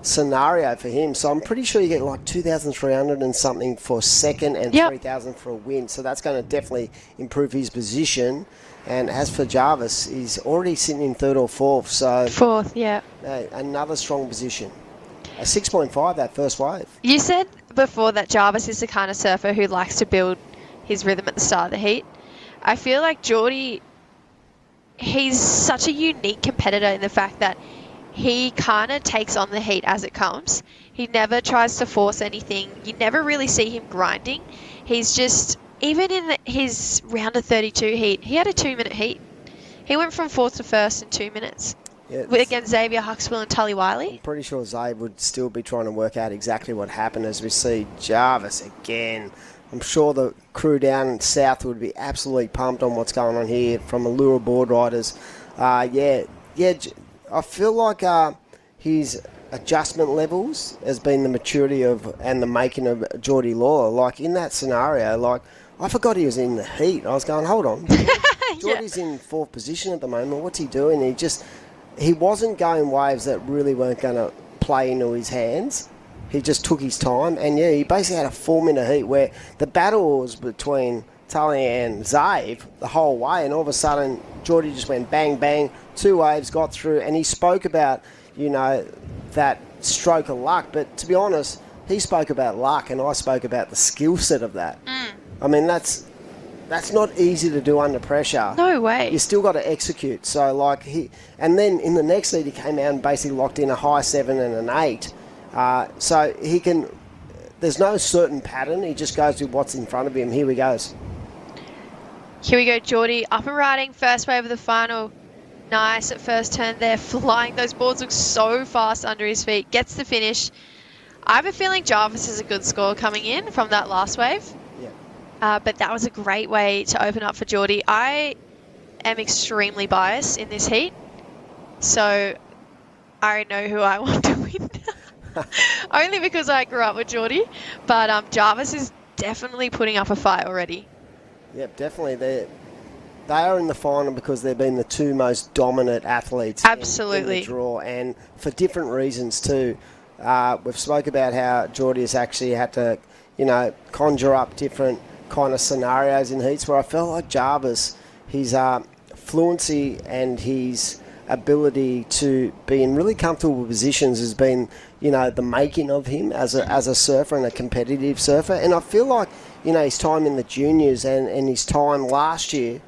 scenario for him. So I'm pretty sure you get 2,300 and something for second and 3,000 for a win. So that's going to definitely improve his position. And as for Jarvis, he's already sitting in 3rd or 4th. So 4th, yeah. Another strong position. A 6.5 that first wave. You said before that Jarvis is the kind of surfer who likes to build his rhythm at the start of the heat. I feel like Jordi, he's such a unique competitor in the fact that he kind of takes on the heat as it comes. He never tries to force anything. You never really see him grinding. He's just, even in his round of 32 heat, he had a 2-minute heat. He went from 4th to 1st in 2 minutes. Yeah, against Xavier Huxwell and Tully Wiley. I'm pretty sure Zabe would still be trying to work out exactly what happened as we see Jarvis again. I'm sure the crew down south would be absolutely pumped on what's going on here from Allura board riders. I feel like his adjustment levels has been the maturity and the making of Jordi Lawler. In that scenario, I forgot he was in the heat. I was going, hold on. Jordi's in 4th position at the moment. What's he doing? He wasn't going waves that really weren't going to play into his hands. He just took his time. And yeah, he basically had a 4-minute heat where the battle was between Tully and Zave the whole way, and all of a sudden Jordi just went bang bang, 2 waves, got through, and he spoke about that stroke of luck. But to be honest, he spoke about luck and I spoke about the skill set of that. I mean, that's not easy to do under pressure. No way. You still got to execute. So and then in the next lead he came out and basically locked in a high 7 and an 8. So he can. There's no certain pattern. He just goes with what's in front of him. Here he goes. Here we go, Jordi up and riding, first wave of the final. Nice at first turn there, flying. Those boards look so fast under his feet. Gets the finish. I have a feeling Jarvis is a good score coming in from that last wave. Yeah. But that was a great way to open up for Jordi. I am extremely biased in this heat, so I know who I want to win. Only because I grew up with Jordi, but Jarvis is definitely putting up a fight already. Yep, definitely. They are in the final because they've been the two most dominant athletes Absolutely. in the draw, and for different reasons too. We've spoke about how Jordi has actually had to, conjure up different kind of scenarios in heats, where I felt like Jarvis, his fluency and his ability to be in really comfortable positions has been, the making of him as a surfer and a competitive surfer. And I feel like, his time in the juniors and his time last year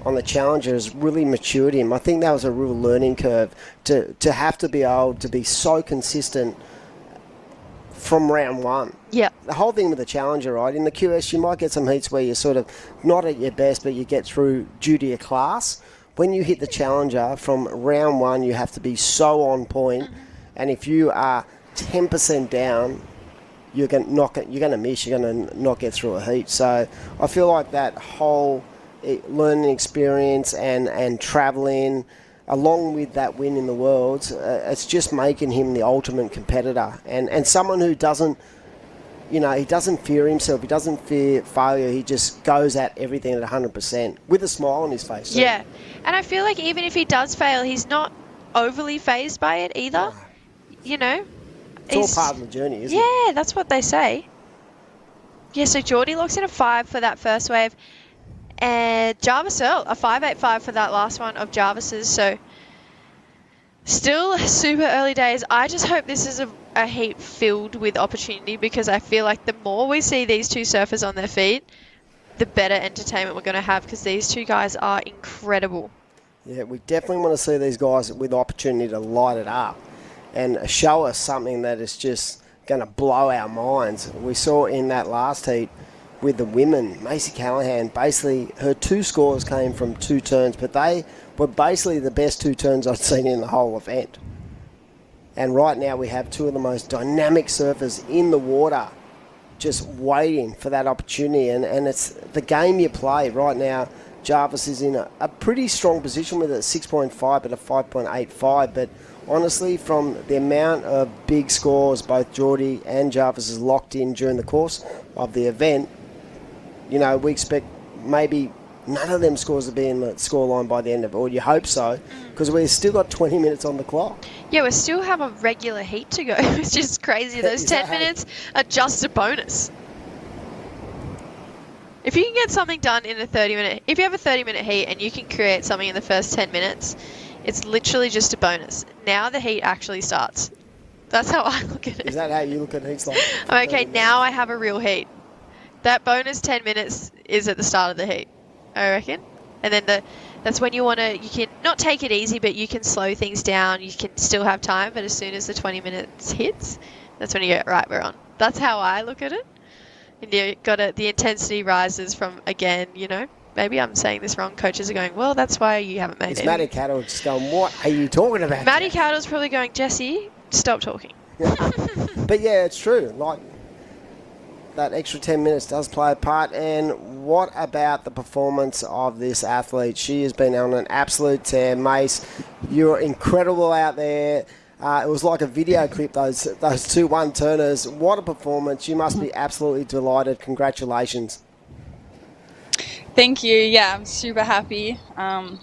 on the Challenger has really matured him. I think that was a real learning curve to have to be able to be so consistent from round one. Yeah. The whole thing with the Challenger, right? In the QS, you might get some heats where you're sort of not at your best, but you get through due to your class. When you hit the Challenger from round one, you have to be so on point. And if you are 10% down, you're going to miss. You're going to not get through a heat. So I feel like that whole learning experience and travelling, along with that win in the Worlds, it's just making him the ultimate competitor. And someone who doesn't, he doesn't fear himself. He doesn't fear failure. He just goes at everything at 100% with a smile on his face. Yeah. And I feel like even if he does fail, he's not overly fazed by it either. It's all part of the journey, isn't it? Yeah, that's what they say. Yeah, so Jordi locks in a 5 for that first wave. And Jarvis Earl, a 5.85 for that last one of Jarvis's. So still super early days. I just hope this is a heat filled with opportunity, because I feel like the more we see these two surfers on their feet, the better entertainment we're going to have, because these two guys are incredible. Yeah, we definitely want to see these guys with opportunity to light it up and show us something that is just going to blow our minds. We saw in that last heat with the women, Macy Callahan, basically her 2 scores came from 2 turns, but they were basically the best 2 turns I've seen in the whole event. And right now we have 2 of the most dynamic surfers in the water just waiting for that opportunity. And it's the game you play. Right now, Jarvis is in a pretty strong position with a 6.5 but a 5.85. But honestly, from the amount of big scores both Jordi and Jarvis has locked in during the course of the event, we expect maybe none of them scores to be in the scoreline by the end of it, or you hope so, because we've still got 20 minutes on the clock. Yeah, we still have a regular heat to go, which is crazy. Those 10 minutes are just a bonus. If you can get something done in a 30-minute... If you have a 30-minute heat and you can create something in the first 10 minutes, it's literally just a bonus. Now the heat actually starts. That's how I look at it. Is that how you look at heats? Okay, now I have a real heat. That bonus 10 minutes is at the start of the heat, I reckon. And then that's when you can not take it easy, but you can slow things down. You can still have time, but as soon as the 20 minutes hits, that's when you go, right, we're on. That's how I look at it. And the intensity rises from, again, maybe I'm saying this wrong. Coaches are going, well, that's why you haven't made it. It's Matty Cattle just going, what are you talking about? Matty Cattle's probably going, Jesse, stop talking. But yeah, it's true. Like, that extra 10 minutes does play a part. And what about the performance of this athlete? She has been on an absolute tear. Mace, you're incredible out there. It was like a video clip, those 2 one-turners. What a performance. You must be absolutely delighted. Congratulations. Thank you. Yeah, I'm super happy. I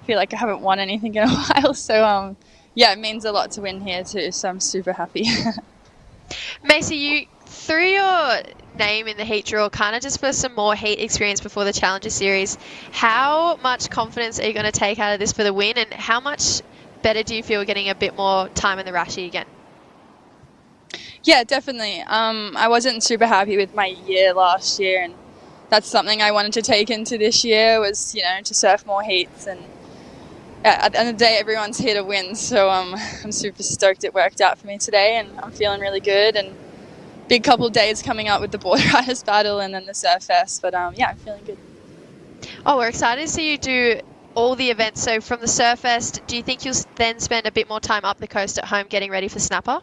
feel like I haven't won anything in a while. So, it means a lot to win here too. So I'm super happy. Macy, you threw your name in the heat draw kind of just for some more heat experience before the Challenger Series. How much confidence are you going to take out of this for the win, and how much better do you feel getting a bit more time in the Rashi again? Yeah, definitely. I wasn't super happy with my year last year, and that's something I wanted to take into this year was, to surf more heats. And at the end of the day, everyone's here to win. So I'm super stoked it worked out for me today, and I'm feeling really good. And big couple of days coming up with the board riders battle and then the surf fest. But I'm feeling good. Oh, we're excited to see you do all the events. So from the Surfest, do you think you'll then spend a bit more time up the coast at home getting ready for Snapper?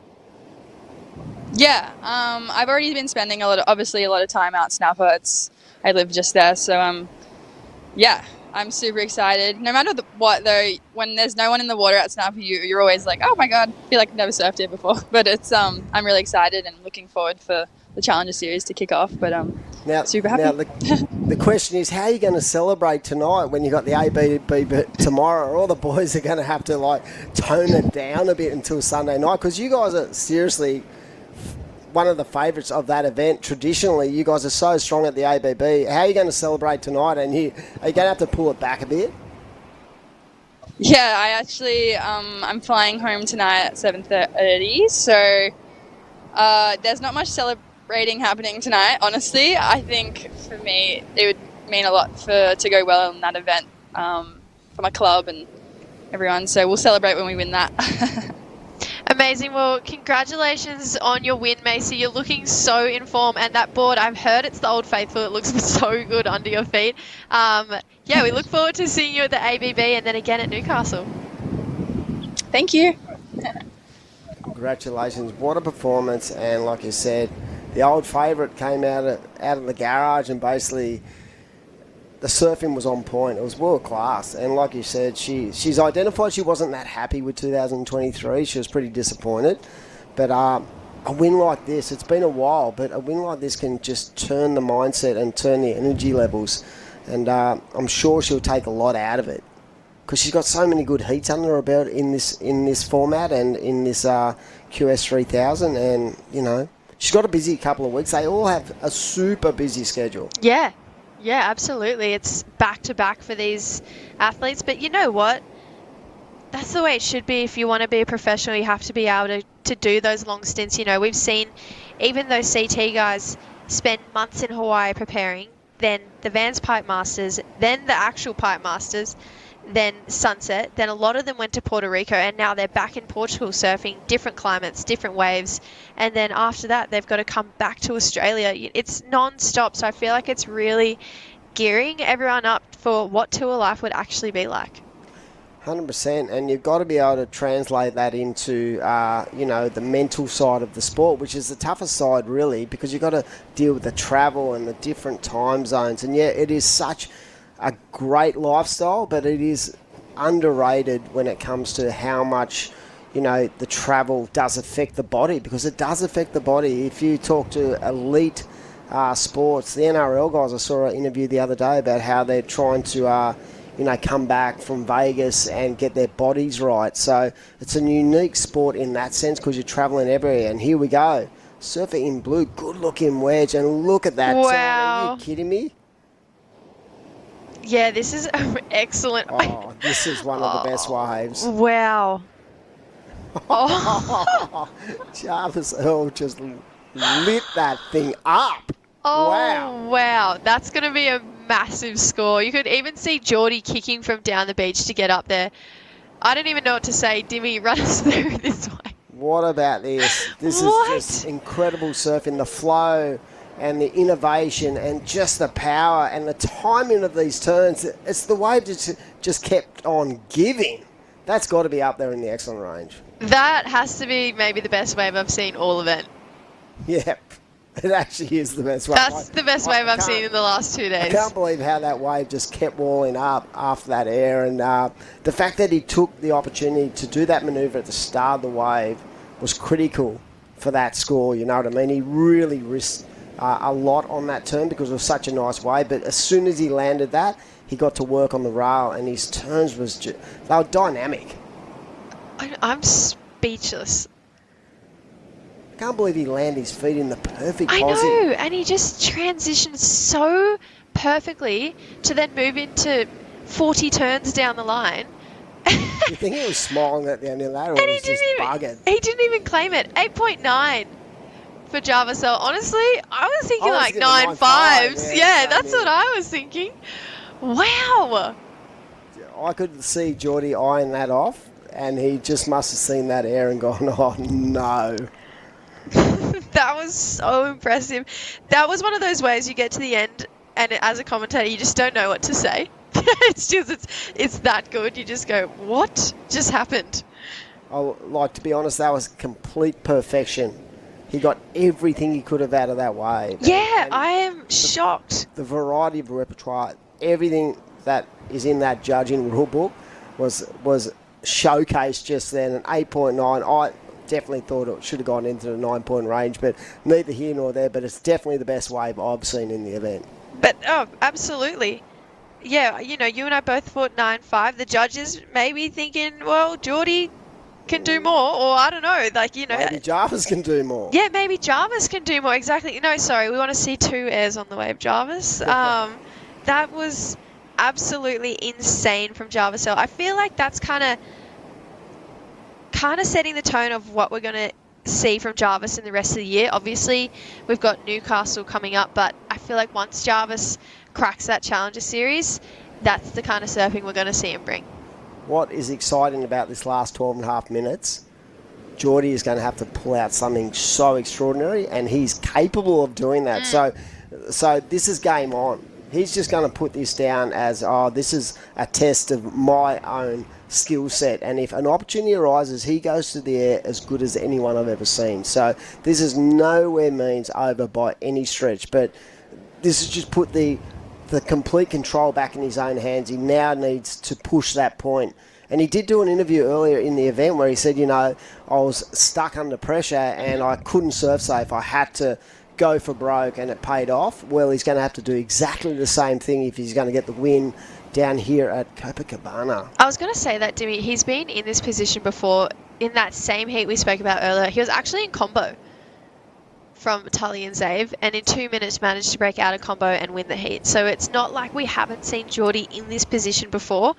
Yeah, I've already been spending a lot of time out Snapper. I live just there, so yeah, I'm super excited. No matter what though, when there's no one in the water at Snapper, you're always like, oh my god, I feel like I've never surfed here before. But I'm really excited and looking forward for the Challenger Series to kick off. But super happy. Now the question is, how are you going to celebrate tonight when you got the ABB tomorrow? All the boys are going to have to like tone it down a bit until Sunday night, because you guys are seriously one of the favourites of that event. Traditionally, you guys are so strong at the ABB. How are you going to celebrate tonight? And are you going to have to pull it back a bit? Yeah, I actually I'm flying home tonight at 7:30, so there's not much celebrating happening tonight. Honestly, I think for me it would mean a lot to go well in that event for my club and everyone. So we'll celebrate when we win that. Amazing. Well, congratulations on your win, Macy. You're looking so in form, and that board, I've heard it's the Old Faithful. It looks so good under your feet. Yeah, we look forward to seeing you at the ABB and then again at Newcastle. Thank you. Congratulations. What a performance. And like you said, the old favourite came out of the garage, and basically the surfing was on point. It was world class. And like you said, she's identified she wasn't that happy with 2023. She was pretty disappointed. But a win like this, it's been a while, but a win like this can just turn the mindset and turn the energy levels. And I'm sure she'll take a lot out of it, because she's got so many good heats under her belt in this format and in this QS 3000. And, you know, she's got a busy couple of weeks. They all have a super busy schedule. Yeah. Yeah, absolutely. It's back-to-back for these athletes. But you know what? That's the way it should be. If you want to be a professional, you have to be able to do those long stints. You know, we've seen even those CT guys spend months in Hawaii preparing, then the Vans Pipe Masters, then the actual Pipe Masters, then Sunset, then a lot of them went to Puerto Rico, and now they're back in Portugal surfing, different climates, different waves, and then after that they've got to come back to Australia. It's non-stop, so I feel like it's really gearing everyone up for what tour life would actually be like. 100%, and you've got to be able to translate that into, you know, the mental side of the sport, which is the toughest side really, because you've got to deal with the travel and the different time zones. And yeah, it is such a great lifestyle, but it is underrated when it comes to how much, you know, the travel does affect the body, because it does affect the body. If you talk to elite sports, the NRL guys, I saw an interview the other day about how they're trying to, you know, come back from Vegas and get their bodies right. So it's a unique sport in that sense, because you're traveling everywhere. And here we go, Surfer in Blue, good looking wedge, and look at that. Wow. Are you kidding me? Yeah, this is excellent. Oh, this is one of the best waves. Wow. Oh. Jarvis Earl just lit that thing up. Oh, wow. That's going to be a massive score. You could even see Jordi kicking from down the beach to get up there. I don't even know what to say. Dimmy, run us through this way. What about this? This is just incredible surfing. The flow and the innovation and just the power and the timing of these turns. It's the wave that just kept on giving. That's got to be up there in the excellent range. That has to be maybe the best wave I've seen all event. Yep. It actually is the best wave. That's the best wave I've seen in the last 2 days. I can't believe how that wave just kept walling up after that air. And the fact that he took the opportunity to do that manoeuvre at the start of the wave was critical for that score. You know what I mean? He really risked a lot on that turn because it was such a nice wave. But as soon as he landed that, he got to work on the rail, and his turns they were dynamic. I'm speechless. I can't believe he landed his feet in the perfect I position. know, and he just transitioned so perfectly to then move into 40 turns down the line. You think he was smiling at the end of that, or was just buggered? He didn't even claim it. 8.9 for Jarvis Earl. Honestly, I was thinking like 9.5s. Yeah, that's what I was thinking. Wow. I could see Jordi eyeing that off, and he just must have seen that air and gone, oh no. That was so impressive. That was one of those ways you get to the end and as a commentator, you just don't know what to say. it's that good. You just go, what just happened? To be honest, that was complete perfection. He got everything he could have out of that wave. Yeah, I am shocked. The variety of repertoire, everything that is in that judging rule book was showcased just then. An 8.9. I definitely thought it should have gone into the 9-point range, but neither here nor there. But it's definitely the best wave I've seen in the event. But absolutely. Yeah, you and I both thought 9.5. The judges may be thinking, well, Jordi can do more, or I don't know, Maybe Jarvis can do more. Yeah, maybe Jarvis can do more. Exactly. No, sorry, we want to see 2 airs on the wave, Jarvis. That was absolutely insane from Jarvis Earl. I feel like that's kind of setting the tone of what we're going to see from Jarvis in the rest of the year. Obviously, we've got Newcastle coming up, but I feel like once Jarvis cracks that Challenger Series, that's the kind of surfing we're going to see him bring. What is exciting about this last 12 and a half minutes, Jordi is going to have to pull out something so extraordinary, and he's capable of doing that. So this is game on. He's just going to put this down as, this is a test of my own skill set. And if an opportunity arises, he goes to the air as good as anyone I've ever seen. So this is nowhere means over by any stretch. But this has just put the complete control back in his own hands. He now needs to push that point. And he did do an interview earlier in the event where he said, I was stuck under pressure and I couldn't surf safe. I had to go for broke, and it paid off. Well, he's going to have to do exactly the same thing if he's going to get the win down here at Copacabana. I was going to say that, Dimmy, he's been in this position before. In that same heat we spoke about earlier, he was actually in combo from Tully and Zave, and in 2 minutes managed to break out a combo and win the heat. So it's not like we haven't seen Jordi in this position before,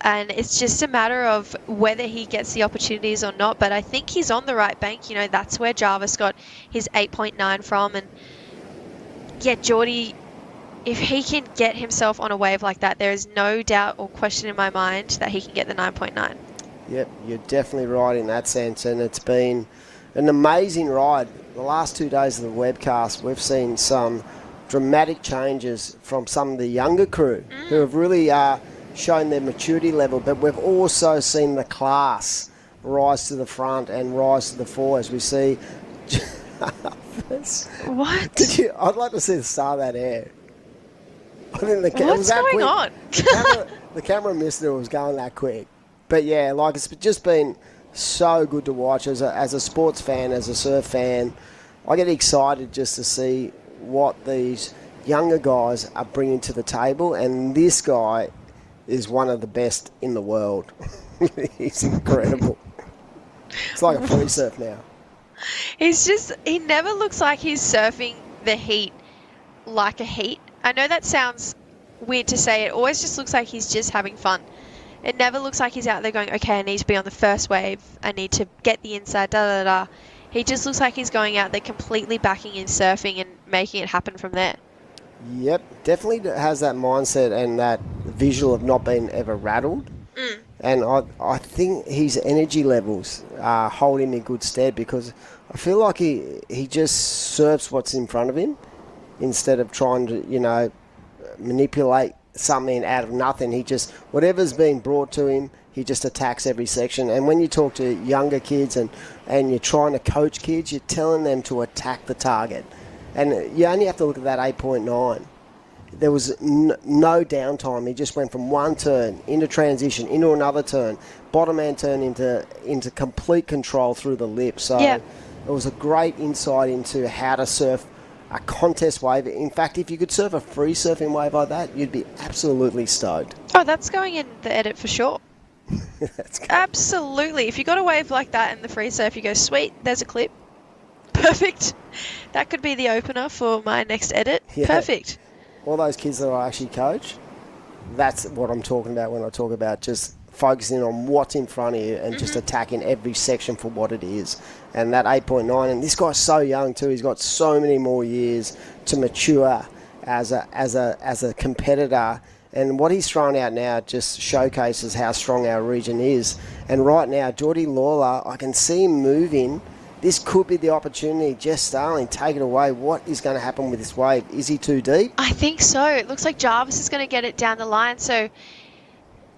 and it's just a matter of whether he gets the opportunities or not. But I think he's on the right bank. That's where Jarvis got his 8.9 from, and yeah, Jordi, if he can get himself on a wave like that, there is no doubt or question in my mind that he can get the 9.9. Yep, you're definitely right in that sense, and it's been an amazing ride. The last 2 days of the webcast, we've seen some dramatic changes from some of the younger crew who have really shown their maturity level, but we've also seen the class rise to the front and rise to the fore as we see. What? I'd like to see the start of that air. I think What's going on? The camera missed it. It was going that quick. But yeah, it's just been so good to watch as a sports fan, as a surf fan. I get excited just to see what these younger guys are bringing to the table, and this guy is one of the best in the world. He's incredible. It's like a free surf now. He never looks like he's surfing the heat like a heat. I know that sounds weird to say. It always just looks like he's just having fun. It never looks like he's out there going, okay, I need to be on the first wave. I need to get the inside, da-da-da. He just looks like he's going out there completely backing in surfing and making it happen from there. Yep, definitely has that mindset and that visual of not being ever rattled. And I think his energy levels hold him in good stead, because I feel like he just surfs what's in front of him instead of trying to, manipulate something out of nothing. He just, whatever's being brought to him, he just attacks every section. And when you talk to younger kids and you're trying to coach kids, you're telling them to attack the target. And you only have to look at that 8.9. There was no downtime. He just went from one turn into transition, into another turn, bottom hand turn into complete control through the lip. So it was a great insight into how to surf a contest wave. In fact, if you could surf a free surfing wave like that, you'd be absolutely stoked. Oh, that's going in the edit for sure. Absolutely. If you got a wave like that in the free surf, you go, sweet, there's a clip. Perfect. That could be the opener for my next edit. Yeah. Perfect. All those kids that I actually coach, that's what I'm talking about when I talk about just focusing on what's in front of you and just attacking every section for what it is. And that 8.9, and this guy's so young too. He's got so many more years to mature as a competitor. And what he's thrown out now just showcases how strong our region is. And right now, Jordi Lawler, I can see him moving this could be the opportunity. Jess Starling, take it away. What is going to happen with this wave? Is he too deep? I think so. It looks like Jarvis is going to get it down the line. So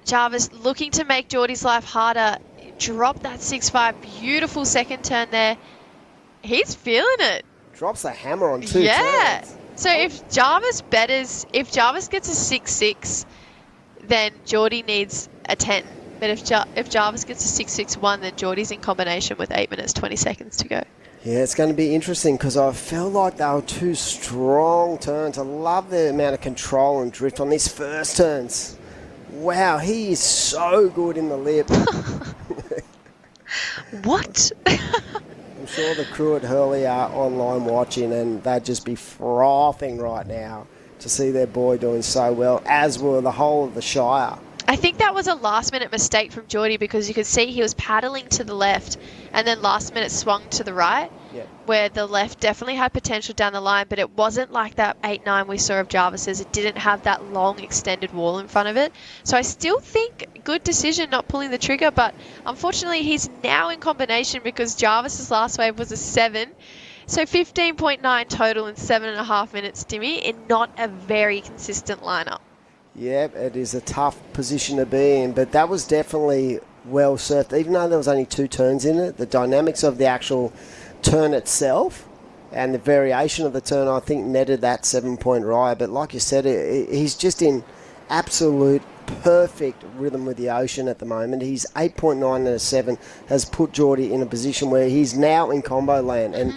Jarvis looking to make Jordi's life harder. Drop that 6.5. Beautiful second turn there. He's feeling it. Drops the hammer on two turns. So if Jarvis gets a 6.6, then Jordi needs a 10. But if Jarvis gets a 6.61, then Jordi's in combination with 8 minutes, 20 seconds to go. Yeah, it's going to be interesting because I felt like they were two strong turns. I love the amount of control and drift on these first turns. Wow, he is so good in the lip. What? I'm sure the crew at Hurley are online watching and they'd just be frothing right now to see their boy doing so well, as were the whole of the Shire. I think that was a last-minute mistake from Jordi because you could see he was paddling to the left and then last minute swung to the right, where the left definitely had potential down the line, but it wasn't like that 8-9 we saw of Jarvis's. It didn't have that long extended wall in front of it. So I still think good decision not pulling the trigger, but unfortunately he's now in combination because Jarvis's last wave was a 7. So 15.9 total in 7.5 minutes, Dimmy, in not a very consistent lineup. Yeah, it is a tough position to be in, but that was definitely well surfed. Even though there was only 2 turns in it, the dynamics of the actual turn itself and the variation of the turn, I think, netted that 7-point ride. But like you said, he's just in absolute perfect rhythm with the ocean at the moment. He's 8.9 and a 7 has put Jordi in a position where he's now in combo land. And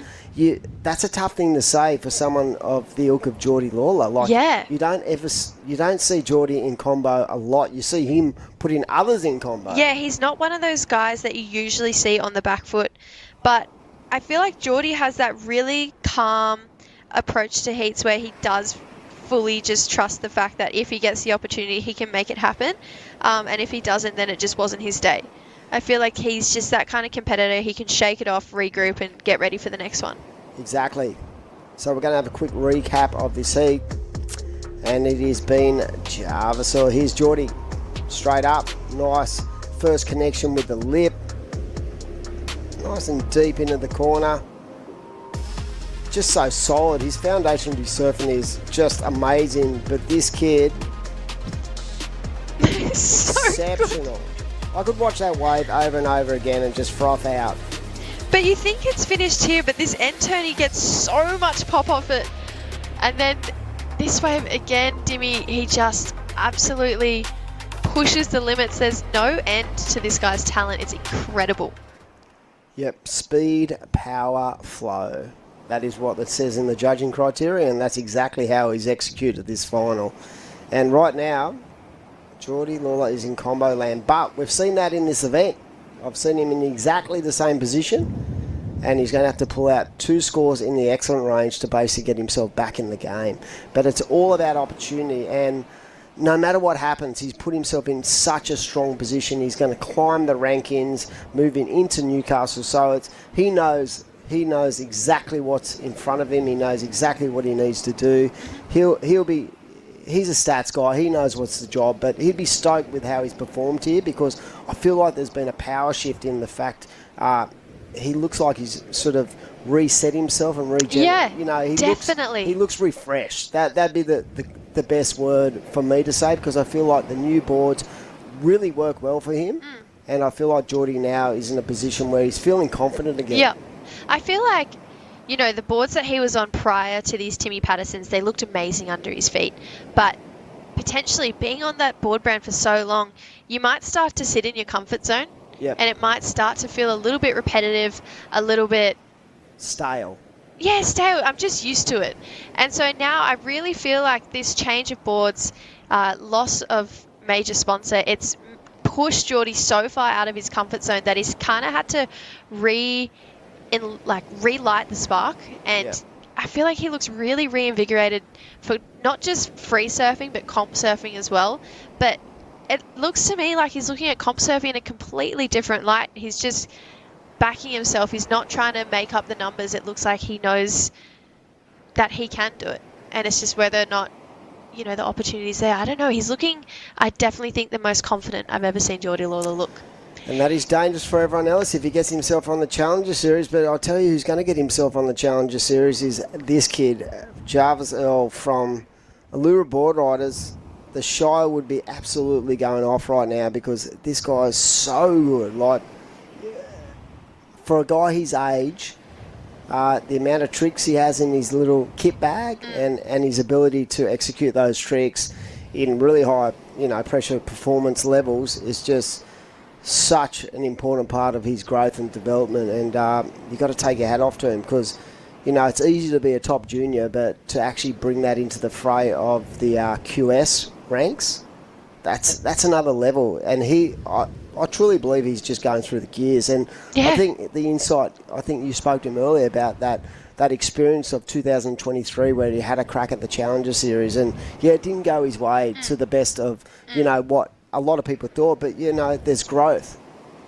that's a tough thing to say for someone of the ilk of Jordi Lawler. Like, you don't see Jordi in combo a lot. You see him putting others in combo. Yeah, he's not one of those guys that you usually see on the back foot, but I feel like Jordi has that really calm approach to heats where he does fully just trust the fact that if he gets the opportunity, he can make it happen, and if he doesn't, then it just wasn't his day. I feel like he's just that kind of competitor. He can shake it off, regroup, and get ready for the next one. Exactly. So we're going to have a quick recap of this heat. And it has been Jarvis Earl. Here's Jordi. Straight up. Nice first connection with the lip. Nice and deep into the corner. Just so solid. His foundation to be surfing is just amazing. But this kid... exceptional. I could watch that wave over and over again and just froth out. But you think it's finished here, but this end turn, he gets so much pop off it. And then this wave again, Dimmy, he just absolutely pushes the limits. There's no end to this guy's talent. It's incredible. Yep, speed, power, flow. That is what it says in the judging criteria, and that's exactly how he's executed this final. And right now, Jordi Lawler is in combo land, but we've seen that in this event. I've seen him in exactly the same position, and he's going to have to pull out 2 scores in the excellent range to basically get himself back in the game. But it's all about opportunity, and no matter what happens, he's put himself in such a strong position. He's going to climb the rankings, moving into Newcastle. So he knows exactly what's in front of him. He knows exactly what he needs to do. He's a stats guy. He knows what's the job, but he'd be stoked with how he's performed here because I feel like there's been a power shift in the fact he looks like he's sort of reset himself and regenerated. Yeah, you know, definitely. He looks refreshed. That'd be the best word for me to say because I feel like the new boards really work well for him, and I feel like Jordi now is in a position where he's feeling confident again. Yeah, I feel like, you know, the boards that he was on prior to these Timmy Pattersons, they looked amazing under his feet. But potentially being on that board brand for so long, you might start to sit in your comfort zone. Yep. And it might start to feel a little bit repetitive, a little bit... stale. Yeah, stale. I'm just used to it. And so now I really feel like this change of boards, loss of major sponsor, it's pushed Jordi so far out of his comfort zone that he's kind of had to relight the spark, and I feel like he looks really reinvigorated for not just free surfing but comp surfing as well. But it looks to me like he's looking at comp surfing in a completely different light. He's just backing himself. He's not trying to make up the numbers. It looks like he knows that he can do it, and it's just whether or not, you know, the opportunity's there. I don't know. He's looking, I definitely think, the most confident I've ever seen Jordi Lawler look. And that is dangerous for everyone else if he gets himself on the Challenger Series. But I'll tell you who's going to get himself on the Challenger Series is this kid, Jarvis Earl from Allura Board Riders. The Shire would be absolutely going off right now because this guy is so good. Like, for a guy his age, the amount of tricks he has in his little kit bag and his ability to execute those tricks in really high, pressure performance levels is just such an important part of his growth and development. And you've got to take your hat off to him because, it's easy to be a top junior, but to actually bring that into the fray of the QS ranks, that's another level. And I truly believe he's just going through the gears. And I think the insight, I think you spoke to him earlier about that experience of 2023 where he had a crack at the Challenger Series. And, it didn't go his way to the best of, what a lot of people thought. But, there's growth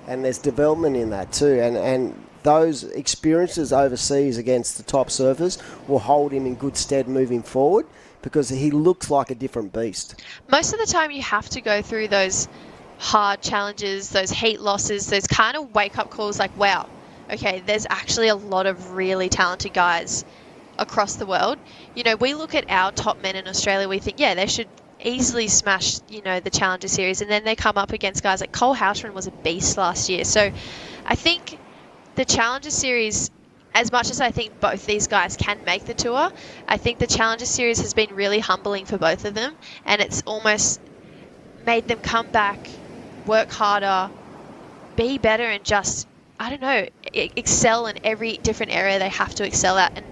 and there's development in that too. And those experiences overseas against the top surfers will hold him in good stead moving forward because he looks like a different beast. Most of the time you have to go through those hard challenges, those heat losses, those kind of wake-up calls like, wow, okay, there's actually a lot of really talented guys across the world. We look at our top men in Australia, we think, they should easily smash, the Challenger Series, and then they come up against guys like Cole Houshman was a beast last year. So I think the Challenger Series, as much as I think both these guys can make the tour, I think the Challenger Series has been really humbling for both of them, and it's almost made them come back, work harder, be better, and just, excel in every different area they have to excel at. And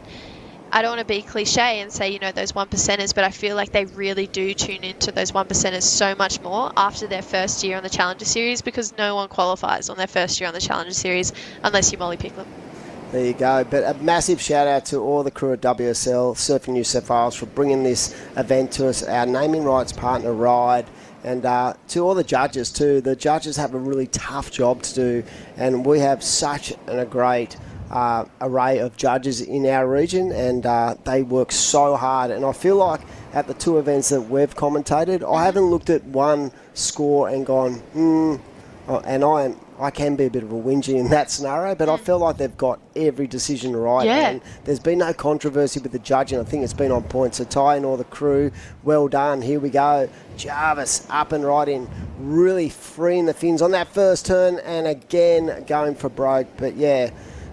I don't want to be cliche and say, those 1%ers, but I feel like they really do tune into those 1%ers so much more after their first year on the Challenger Series because no one qualifies on their first year on the Challenger Series unless you Molly pick them. There you go. But a massive shout out to all the crew at WSL, Surfing New South Wales for bringing this event to us, our naming rights partner, Ryde, and to all the judges too. The judges have a really tough job to do, and we have such a great array of judges in our region, and they work so hard. And I feel like at the two events that we've commentated, I haven't looked at one score and gone, and I can be a bit of a whinger in that scenario, but I feel like they've got every decision right. And there's been no controversy with the judging. I think it's been on point. So Ty and all the crew, well done. Here we go. Jarvis up and right in, really freeing the fins on that first turn and again going for broke. But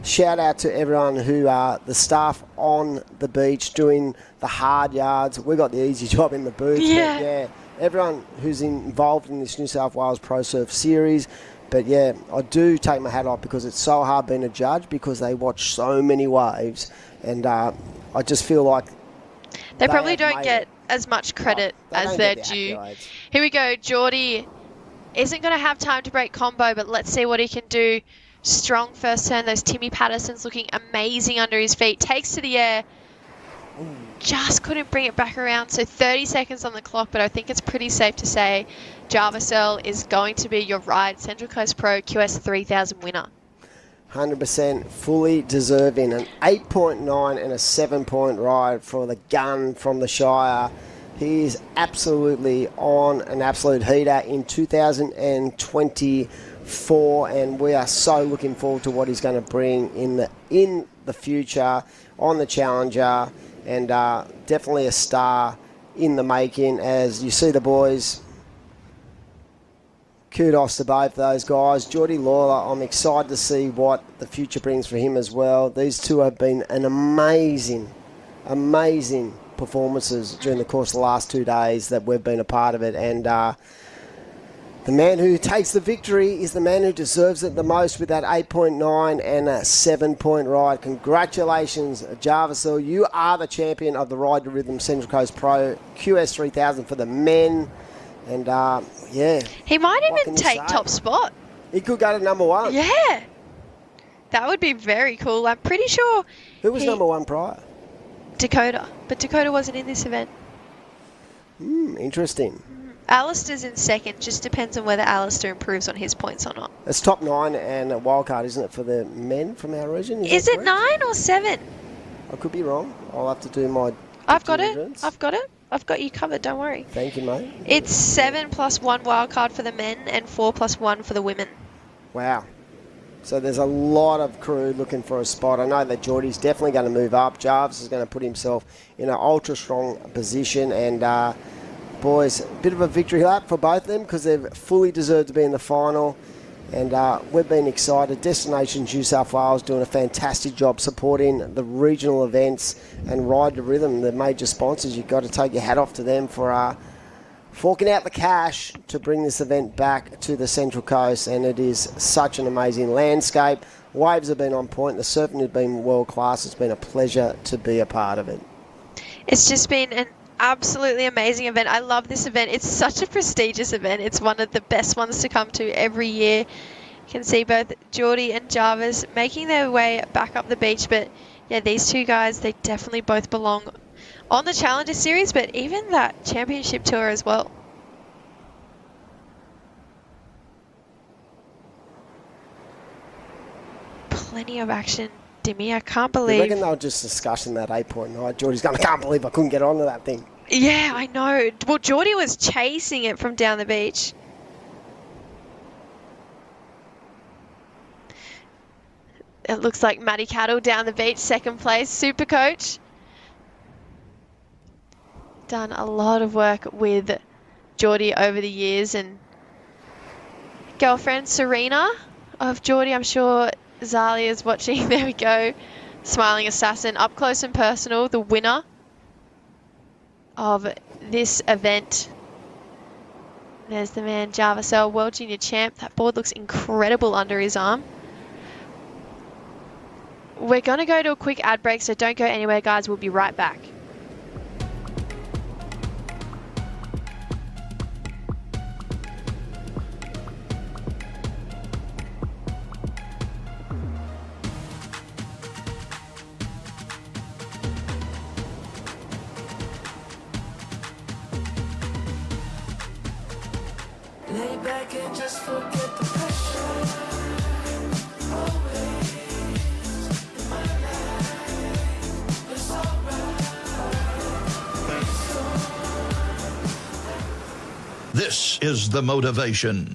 shout out to everyone who are the staff on the beach doing the hard yards. We got the easy job in the booth. But everyone who's involved in this New South Wales Pro Surf Series. But I do take my hat off because it's so hard being a judge because they watch so many waves, and I just feel like they probably don't get as much credit as they're due. Here we go. Jordi isn't going to have time to break combo, but let's see what he can do. Strong first turn. Those Timmy Pattersons looking amazing under his feet. Takes to the air. Just couldn't bring it back around. So 30 seconds on the clock, but I think it's pretty safe to say Jarvis Earl is going to be your Ryde Central Coast Pro QS 3000 winner. 100% fully deserving. An 8.9 and a 7-point ride for the gun from the Shire. He is absolutely on an absolute heater in 2024, and we are so looking forward to what he's going to bring in the future on the Challenger, and definitely a star in the making. As you see the boys, kudos to both those guys. Jordi Lawler, I'm excited to see what the future brings for him as well. These two have been an amazing performances during the course of the last 2 days that we've been a part of it, and the man who takes the victory is the man who deserves it the most with that 8.9 and a 7-point ride. Congratulations, Jarvis Earl. You are the champion of the Ride to Rhythm Central Coast Pro QS 3000 for the men. And, he might even take top spot. He could go to number one. Yeah. That would be very cool. I'm pretty sure. Who was number one prior? Dakota. But Dakota wasn't in this event. Interesting. Alistair's in second. Just depends on whether Alistair improves on his points or not. It's top 9 and a wild card, isn't it, for the men from our region? Is it 9 or 7? I could be wrong. I'll have to do my... I've got it. I've got you covered. Don't worry. Thank you, mate. It's 7 plus 1 wild card for the men and 4 plus 1 for the women. Wow. So there's a lot of crew looking for a spot. I know that Jordi's definitely going to move up. Jarvis is going to put himself in an ultra-strong position. And, boys, a bit of a victory lap for both of them because they've fully deserved to be in the final. And we've been excited. Destination New South Wales doing a fantastic job supporting the regional events and Ryde the Rhythm, the major sponsors. You've got to take your hat off to them for forking out the cash to bring this event back to the Central Coast. And it is such an amazing landscape. Waves have been on point. The surfing has been world class. It's been a pleasure to be a part of it. It's just been an absolutely amazing event. I love this event. It's such a prestigious event. It's one of the best ones to come to every year. You can see both Jordi and Jarvis making their way back up the beach. But yeah, these two guys, they definitely both belong on the Challenger Series, but even that championship tour as well. Plenty of action, Dimmy. I can't believe. I reckon they were just discussing that 8.9. Jordi's going, I can't believe I couldn't get onto that thing. Yeah, I know. Well, Jordi was chasing it from down the beach. It looks like Matty Cattle down the beach, second place, super coach. Done a lot of work with Jordi over the years, and girlfriend Serena of Jordi, I'm sure Zali is watching. There we go. Smiling Assassin, up close and personal, the winner of this event. There's the man, Jarvis Earl, World Junior Champ. That board looks incredible under his arm. We're going to go to a quick ad break, so don't go anywhere, guys. We'll be right back. Lay back and just forget the pressure. Always in my life, it's alright. This is the motivation.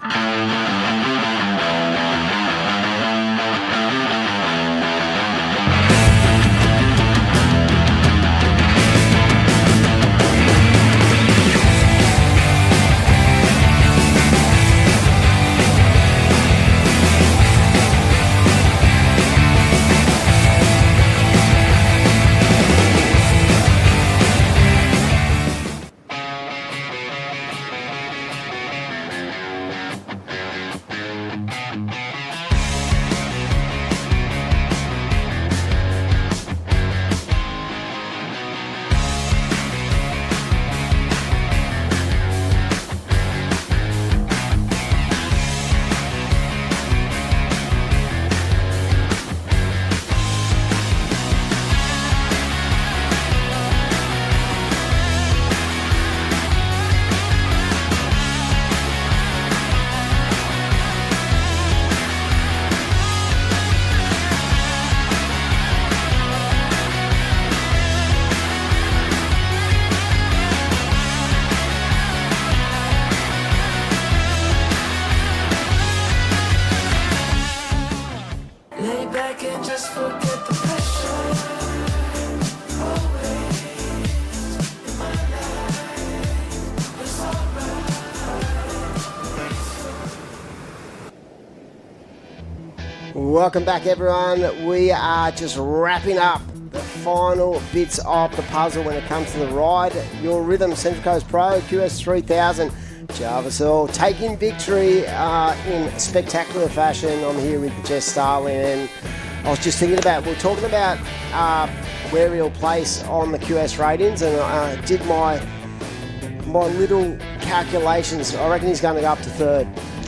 Welcome back, everyone. We are just wrapping up the final bits of the puzzle when it comes to the Ryde Your Rhythm Central Coast Pro QS 3000. Jarvis Earl taking victory in spectacular fashion. I'm here with Jess Starling, and I was just thinking about, we're talking about where he'll place on the QS ratings, and I did my little calculations. I reckon he's going to go up to third.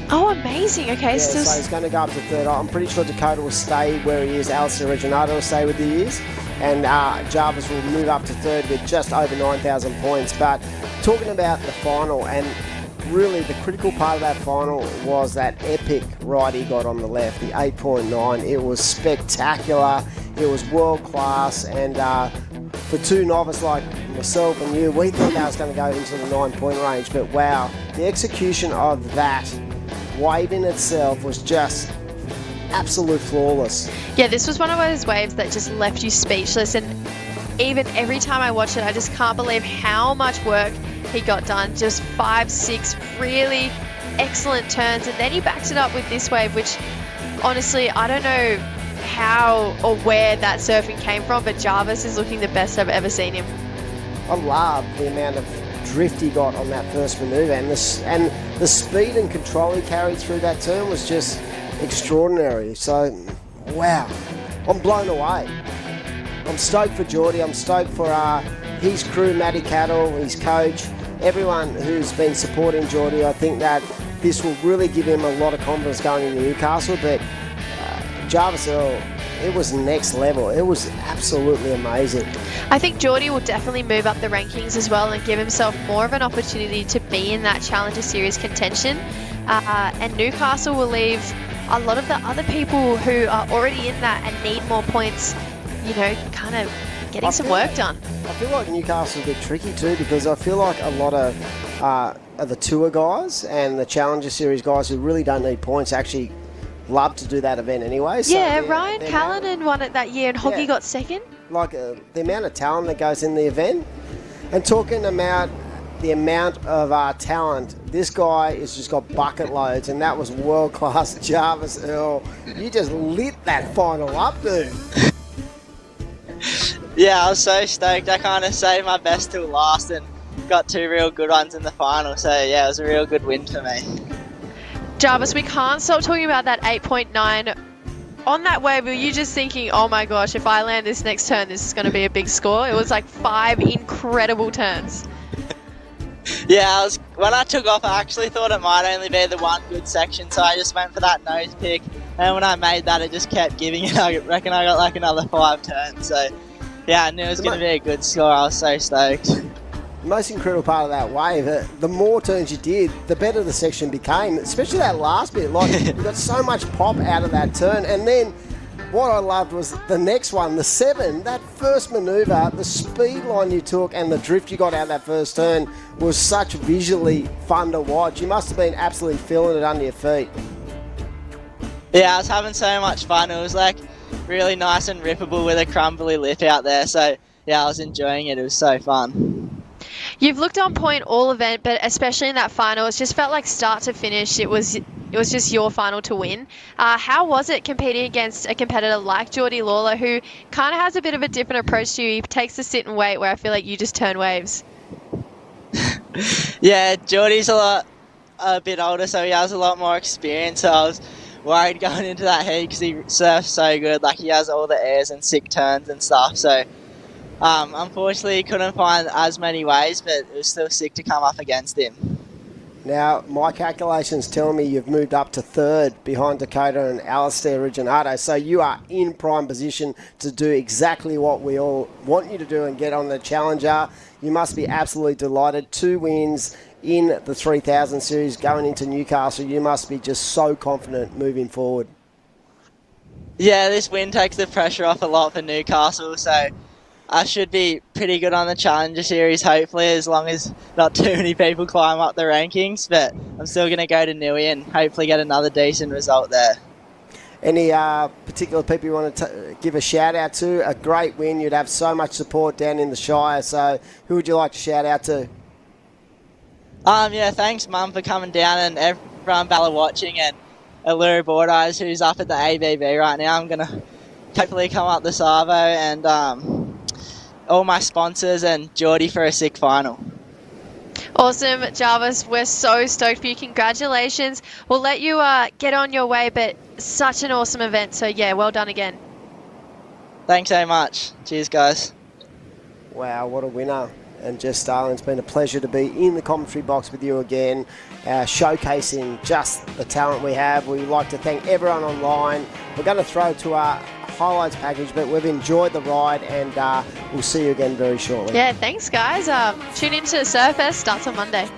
Oh, amazing. Okay, yeah, so he's going to go up to third. I'm pretty sure Dakota will stay where he is. Alistair Reginato will stay where he is. And Jarvis will move up to third with just over 9,000 points. But talking about the final, and really the critical part of that final was that epic ride he got on the left, the 8.9. It was spectacular. It was world class. And for two novices like myself and you, we thought that was going to go into the 9-point range. But wow, the execution of that wave in itself was just absolute flawless. Yeah, this was one of those waves that just left you speechless, and even every time I watch it, I just can't believe how much work he got done. Just 5, 6 really excellent turns, and then he backs it up with this wave, which honestly, I don't know how or where that surfing came from, but Jarvis is looking the best I've ever seen him. I love the amount of drift he got on that first manoeuvre, and the speed and control he carried through that turn was just extraordinary. So, wow, I'm blown away. I'm stoked for Jordi. I'm stoked for his crew, Matty Cattle, his coach, everyone who's been supporting Jordi. I think that this will really give him a lot of confidence going into Newcastle. But Jarvis Earl, it was next level. It was absolutely amazing. I think Jordi will definitely move up the rankings as well and give himself more of an opportunity to be in that Challenger Series contention. And Newcastle will leave a lot of the other people who are already in that and need more points, you know, kind of getting some work done. I feel like Newcastle's a bit tricky too, because I feel like a lot of the tour guys and the Challenger Series guys who really don't need points actually love to do that event anyway. So yeah, Ryan Callahan won it that year and Hoggy got second. Like the amount of talent that goes in the event, and talking about the amount of talent, this guy has just got bucket loads, and that was world-class Jarvis Earl. You just lit that final up, dude. Yeah, I was so stoked. I kind of saved my best till last and got 2 real good ones in the final. So yeah, it was a real good win for me. Jarvis, we can't stop talking about that 8.9. On that wave, were you just thinking, oh my gosh, if I land this next turn, this is going to be a big score? It was like 5 incredible turns. Yeah, when I took off, I actually thought it might only be the one good section, so I just went for that nose pick. And when I made that, it just kept giving it. I reckon I got like another 5 turns. So yeah, I knew it was going to be a good score. I was so stoked. The most incredible part of that wave, the more turns you did, the better the section became, especially that last bit. Like, you got so much pop out of that turn. And then what I loved was the next one, the 7, that first manoeuvre, the speed line you took and the drift you got out of that first turn was such visually fun to watch. You must have been absolutely feeling it under your feet. Yeah, I was having so much fun. It was like really nice and rippable with a crumbly lip out there. So yeah, I was enjoying it. It was so fun. You've looked on point all event, but especially in that final, it just felt like start to finish, it was just your final to win. How was it competing against a competitor like Jordi Lawler, who kind of has a bit of a different approach to you? He takes the sit and wait, where I feel like you just turn waves. Yeah, Jordi's a bit older, so he has a lot more experience. So I was worried going into that heat because he surfs so good. Like, he has all the airs and sick turns and stuff. So unfortunately, he couldn't find as many waves, but it was still sick to come up against him. Now, my calculations tell me you've moved up to 3rd behind Dakota and Alistair Reginato, so you are in prime position to do exactly what we all want you to do and get on the Challenger. You must be absolutely delighted. 2 wins in the 3000 series going into Newcastle. You must be just so confident moving forward. Yeah, this win takes the pressure off a lot for Newcastle, so I should be pretty good on the Challenger Series, hopefully, as long as not too many people climb up the rankings. But I'm still going to go to Newey and hopefully get another decent result there. Any particular people you want to give a shout out to? A great win. You'd have so much support down in the Shire. So who would you like to shout out to? Yeah, thanks, Mum, for coming down, and everyone Bella watching, and Allura Bordeaux, who's up at the ABB right now. I'm going to hopefully come up the Savo, and all my sponsors and Jordi for a sick final. Awesome, Jarvis. We're so stoked for you. Congratulations. We'll let you get on your way, but such an awesome event. So, yeah, well done again. Thanks so much. Cheers, guys. Wow, what a winner. And Jess Starling, it's been a pleasure to be in the commentary box with you again, showcasing just the talent we have. We'd like to thank everyone online. We're going to throw to our highlights package, but we've enjoyed the ride, and we'll see you again very shortly. Yeah, thanks, guys. Tune in to Surfers. Starts on Monday.